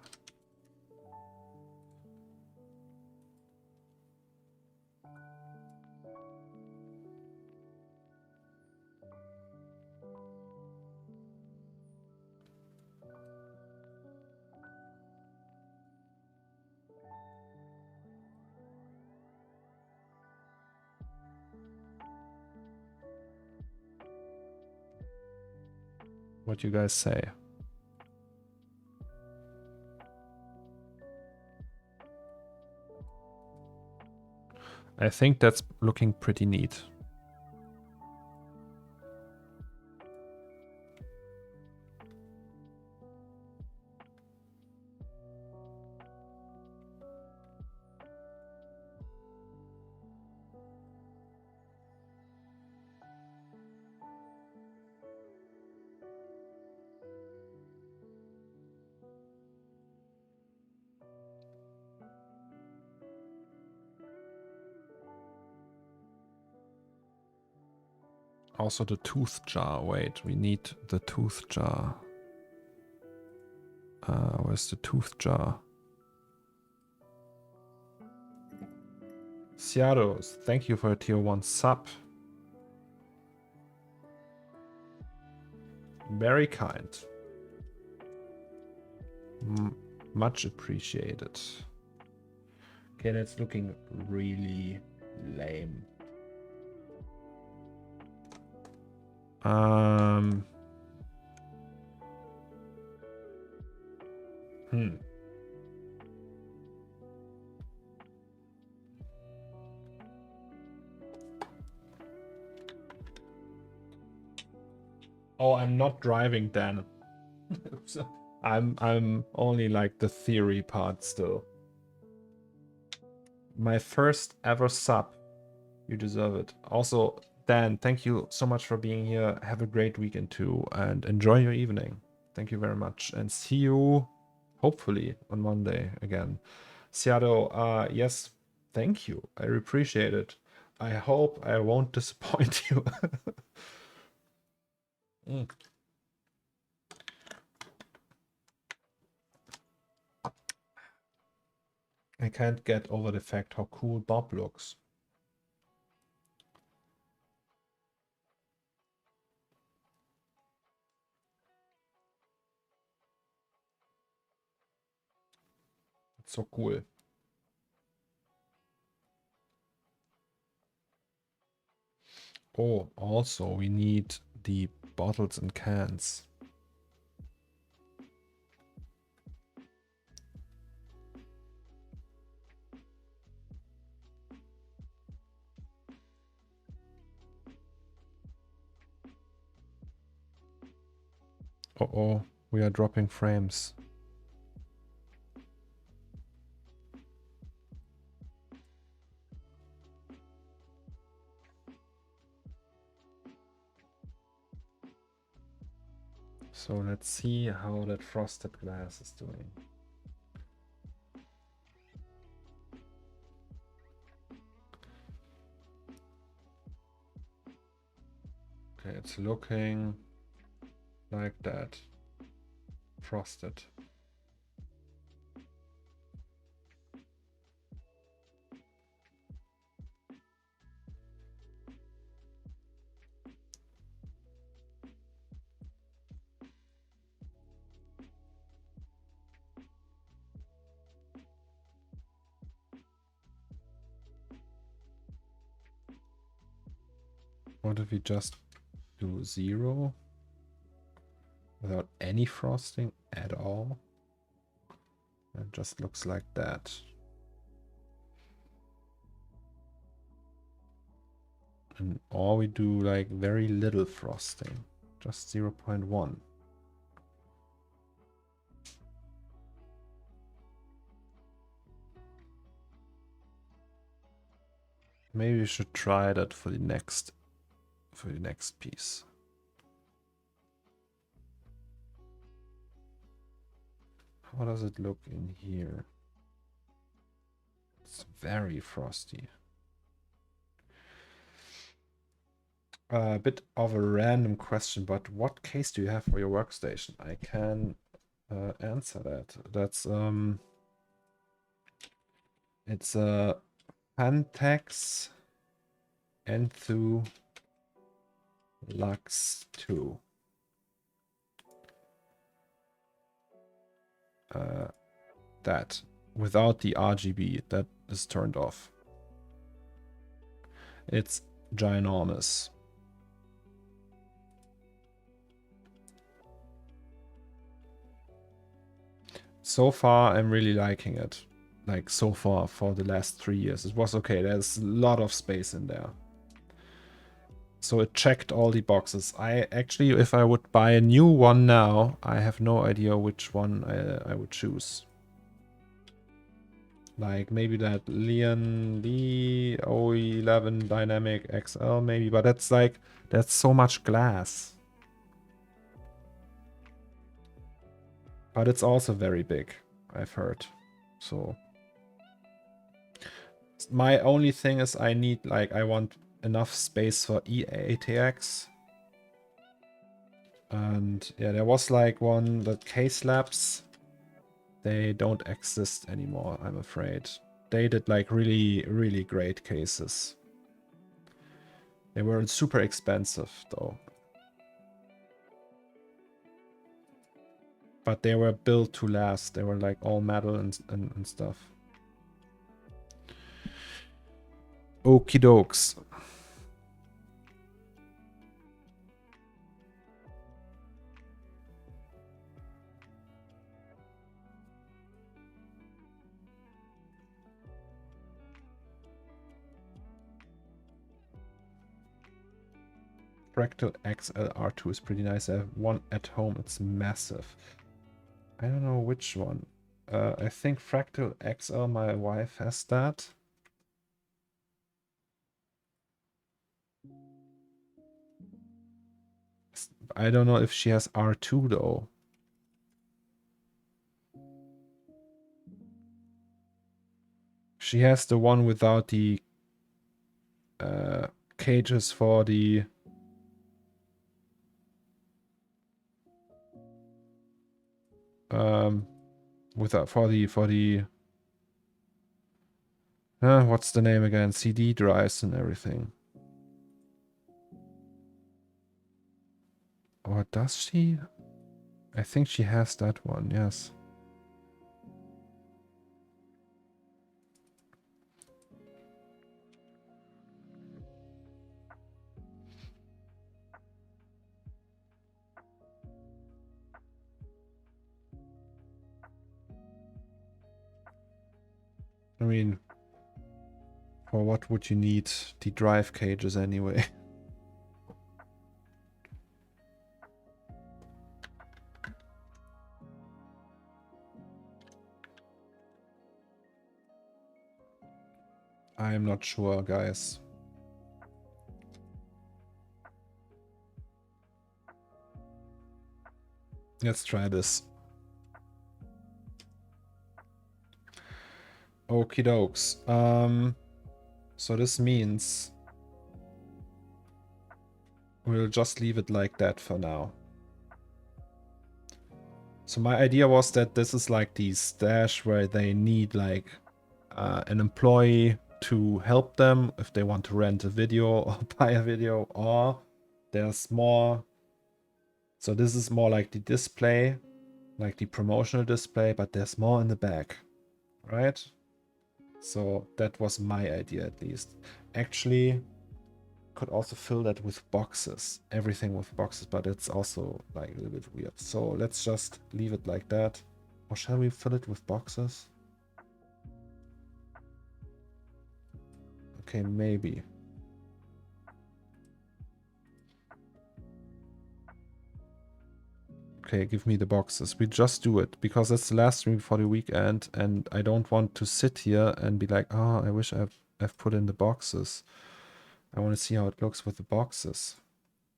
What you guys say? I think that's looking pretty neat. Also the tooth jar. Wait, we need the tooth jar. Where's the tooth jar? Ciaros, thank you for a tier 1 sub. Very kind. Much appreciated. Okay, that's looking really lame. Oh, I'm not driving, Dan. So I'm only like the theory part still. My first ever sub. You deserve it. Also, Dan, thank you so much for being here. Have a great weekend too, and enjoy your evening. Thank you very much, and see you hopefully on Monday again. Seattle, yes, thank you. I appreciate it. I hope I won't disappoint you. I can't get over the fact how cool Bob looks. It's so cool. Oh, also we need the bottles and cans. Uh-oh, we are dropping frames. So let's see how that frosted glass is doing. Okay, it's looking like that. Frosted. What if we just do 0 without any frosting at all? It just looks like that. And or we do like very little frosting, just 0.1. Maybe we should try that for the next piece. How does it look in here? It's very frosty. A bit of a random question, but what case do you have for your workstation? I can answer that. That's it's a Pantex Enthu Lux 2. That without the RGB that is turned off. It's ginormous. So far, I'm really liking it. Like so far for the last 3 years. It was okay. There's a lot of space in there. So it checked all the boxes. I actually, if I would buy a new one now, I have no idea which one I would choose. Like maybe that Leon Lee 011 Dynamic XL maybe, but that's like, that's so much glass. But it's also very big, I've heard. So my only thing is I need, like, I want enough space for EATX. And yeah, there was like one, that Case Labs. They don't exist anymore, I'm afraid. They did like really, really great cases. They were super expensive though. But they were built to last. They were like all metal and stuff. Okie dokes. Fractal XLR2 is pretty nice. I have one at home. It's massive. I don't know which one. I think Fractal XL, my wife has that. I don't know if she has R2 though. She has the one without the cages for the what's the name again? CD drives and everything. Or does she? I think she has that one, yes. I mean, for what would you need the drive cages anyway? I am not sure, guys. Let's try this. Okie dokes. So this means we'll just leave it like that for now. So my idea was that this is like the stash where they need like an employee to help them if they want to rent a video or buy a video, or there's more. So this is more like the display, like the promotional display, but there's more in the back, right? So that was my idea at least. Actually, could also fill that with boxes, everything with boxes, but it's also like a little bit weird. So let's just leave it like that. Or shall we fill it with boxes? Okay, maybe. Okay, give me the boxes. We just do it because it's the last stream before the weekend, and I don't want to sit here and be like, oh, I wish I've put in the boxes. I want to see how it looks with the boxes.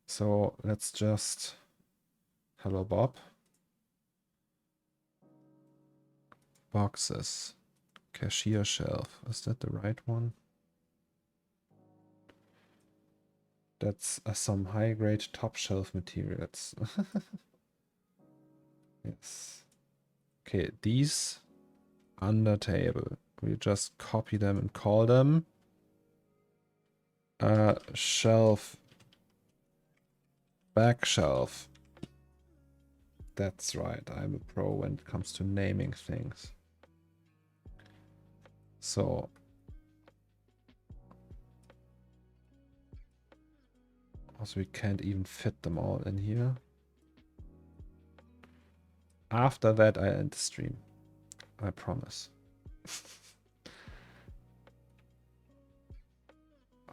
So let's just... Hello, Bob. Boxes. Cashier shelf. Is that the right one? That's some high-grade top shelf materials. Yes. Okay, these under table. We just copy them and call them shelf, back shelf. That's right. I'm a pro when it comes to naming things. So also we can't even fit them all in here. After that, I end the stream. I promise.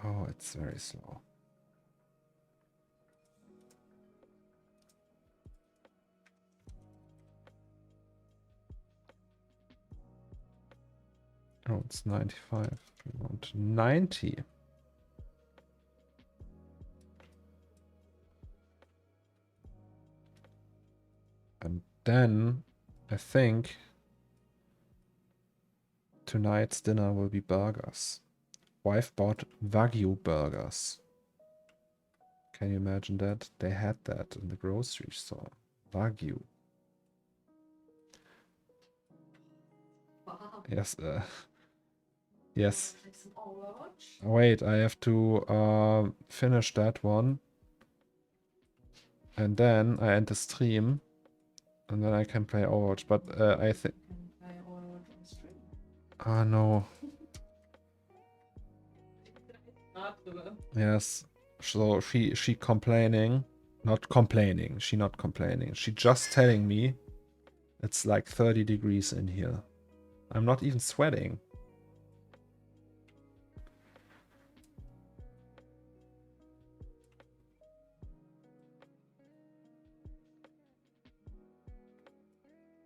Oh, it's very slow. Oh, it's 95. We want 90. And then I think tonight's dinner will be burgers. Wife bought Wagyu burgers. Can you imagine that? They had that in the grocery store. Wagyu. Wow. Yes. Yes. Wait, I have to finish that one. And then I end the stream. And then I can play Overwatch. But I think... Ah, no. Yes. So she complaining. Not complaining. She not complaining. She just telling me it's like 30 degrees in here. I'm not even sweating.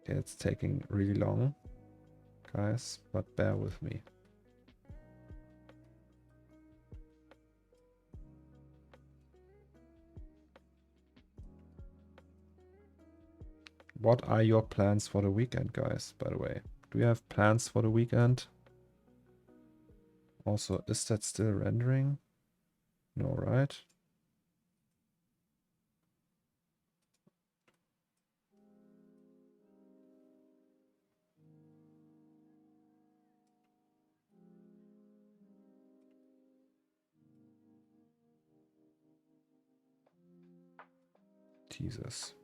Okay, it's taking really long, guys, but bear with me. What are your plans for the weekend, guys, by the way? Do you have plans for the weekend? Also, is that still rendering? No, right? Jesus.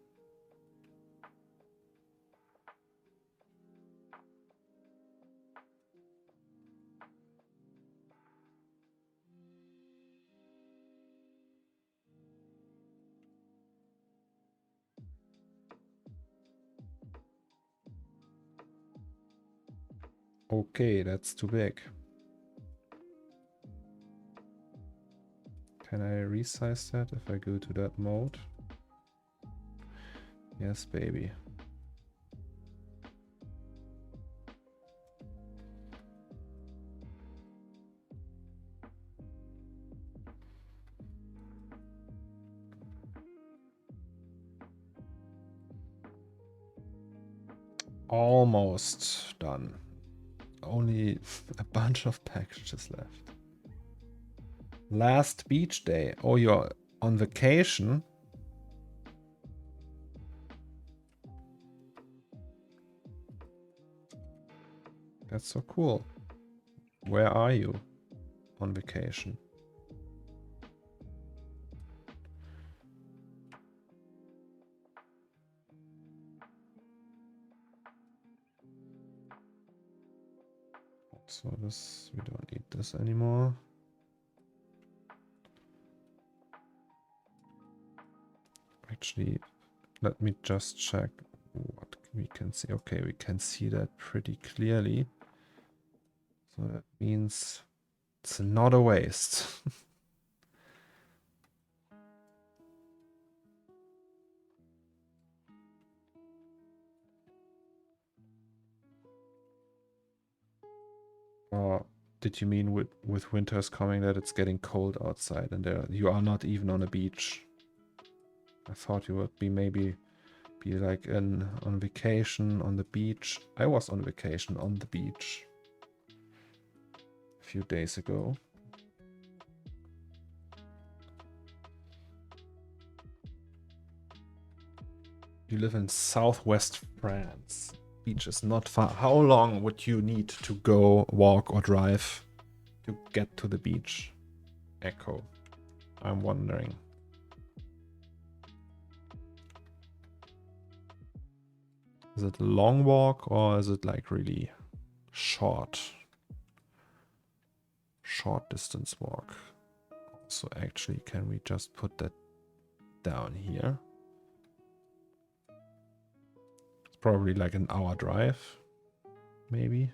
Okay, that's too big. Can I resize that if I go to that mode? Yes, baby. Almost done. Only a bunch of packages left. Last beach day. Oh, you're on vacation? That's so cool. Where are you on vacation? So this, we don't need this anymore. Actually, let me just check what we can see. Okay, we can see that pretty clearly. So that means it's not a waste. Or did you mean with winters coming that it's getting cold outside and you are not even on a beach? I thought you would be maybe be like on vacation on the beach. I was on vacation on the beach a few days ago. You live in southwest France. Beach is not far. How long would you need to go, walk, or drive to get to the beach? Echo. I'm wondering. Is it a long walk or is it like really short? Short distance walk. So actually, can we just put that down here? It's probably like an hour drive, maybe.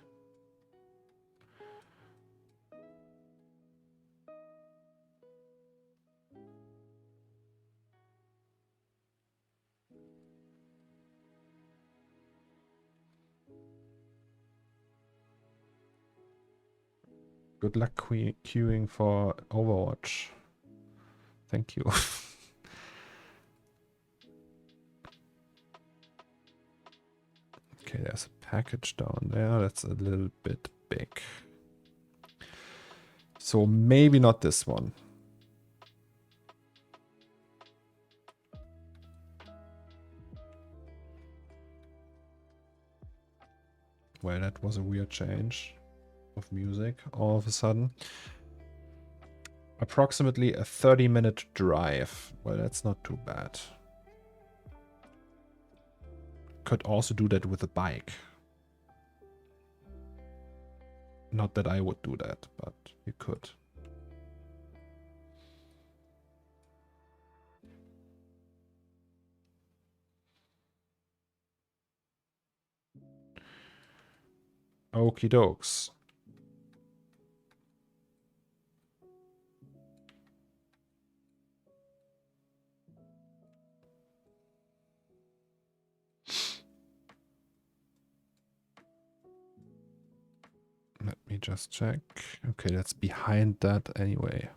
Good luck queuing for Overwatch. Thank you. Okay, there's a package down there. That's a little bit big. So maybe not this one. Well, that was a weird change of music all of a sudden. Approximately a 30-minute drive. Well, that's not too bad. Could also do that with a bike. Not that I would do that, but you could. Okie dokes. Let me just check. Okay, that's behind that anyway.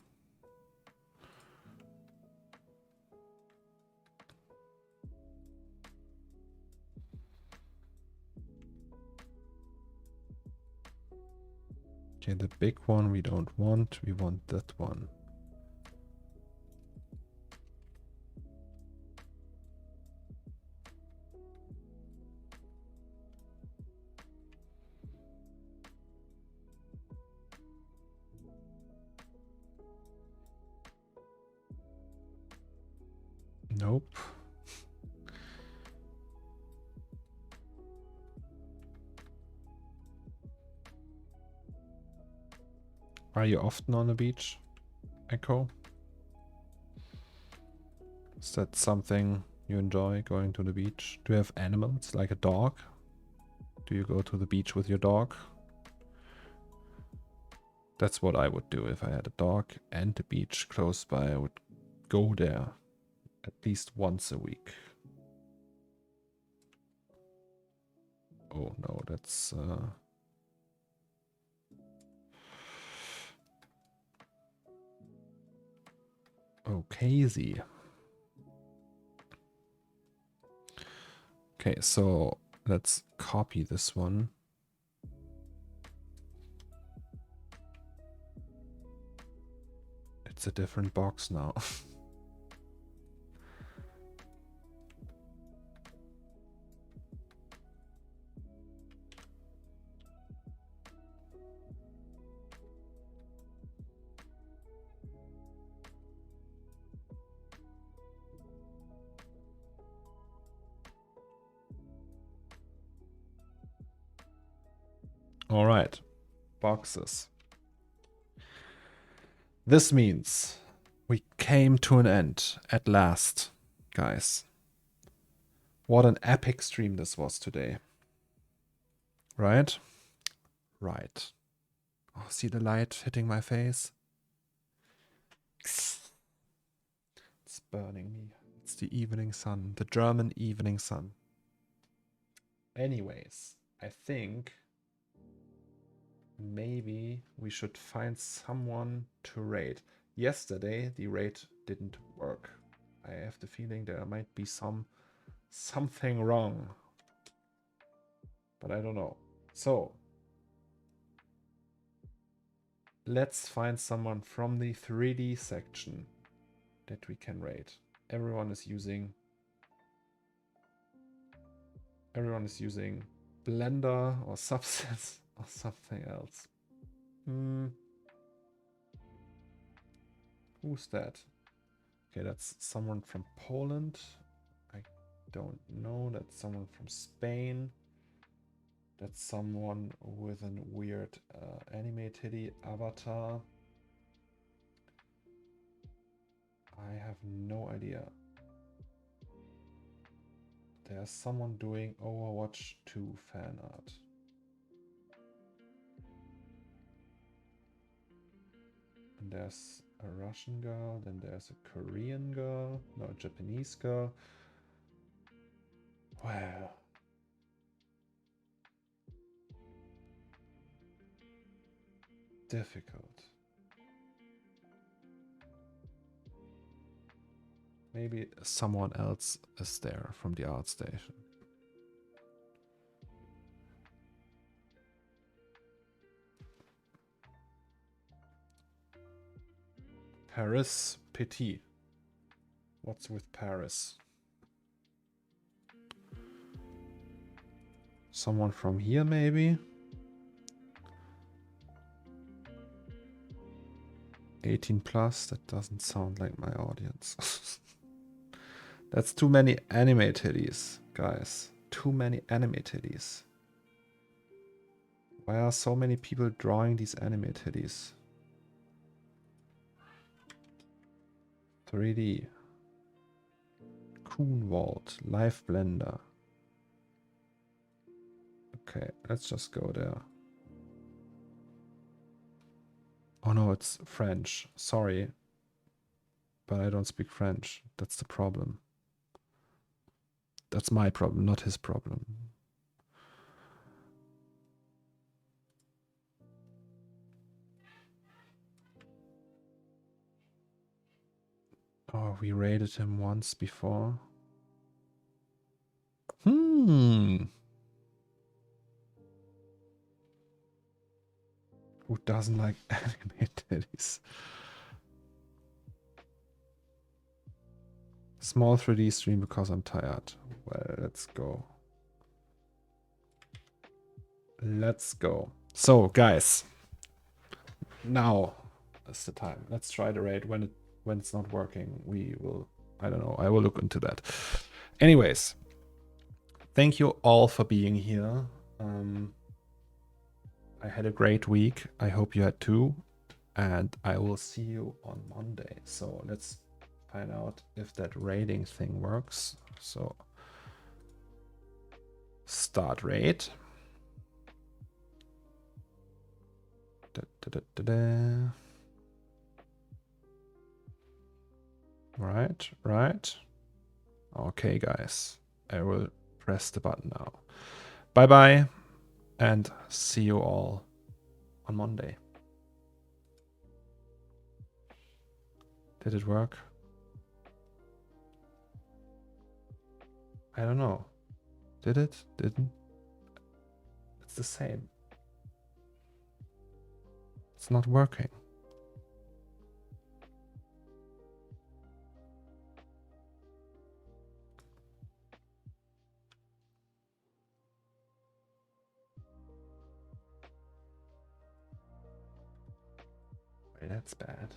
Okay, the big one we don't want. We want that one. Nope. Are you often on the beach, Echo? Is that something you enjoy, going to the beach? Do you have animals, like a dog? Do you go to the beach with your dog? That's what I would do if I had a dog and a beach close by. I would go there at least once a week. Oh no, that's... Okay. Okay, so let's copy this one. It's a different box now. All right, boxes. This means we came to an end at last. Guys, what an epic stream this was today. Right? Right. Oh, see the light hitting my face? It's burning me. It's the evening sun, the German evening sun. Anyways, I think maybe we should find someone to raid. Yesterday, the raid didn't work. I have the feeling there might be something wrong, but I don't know. So let's find someone from the 3D section that we can raid. Everyone is using Blender or Substance or something else. Who's that? Okay, that's someone from Poland. I don't know. That's someone from Spain. That's someone with a weird anime titty avatar. I have no idea. There's someone doing Overwatch 2 fan art. And there's a Russian girl, then there's a Korean girl, no, a Japanese girl. Well, difficult. Maybe someone else is there from the art station. Paris Petit. What's with Paris? Someone from here, maybe? 18 plus? That doesn't sound like my audience. That's too many anime titties, guys. Too many anime titties. Why are so many people drawing these anime titties? 3D. Coonwald. Live Blender. Okay, let's just go there. Oh no, it's French. Sorry. But I don't speak French. That's the problem. That's my problem, not his problem. Oh, we raided him once before. Who doesn't like anime titties? Small 3D stream because I'm tired. Well, let's go. Let's go. So, guys, now is the time. Let's try the raid. When it's not working, we will. I don't know. I will look into that. Anyways, thank you all for being here. I had a great week. I hope you had too. And I will see you on Monday. So let's find out if that raiding thing works. So start raid. Right. Okay, guys. I will press the button now. Bye-bye. And see you all on Monday. Did it work? I don't know. Did it? Didn't? It's the same. It's not working. Wait, that's bad.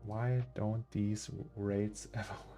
Why don't these raids ever work?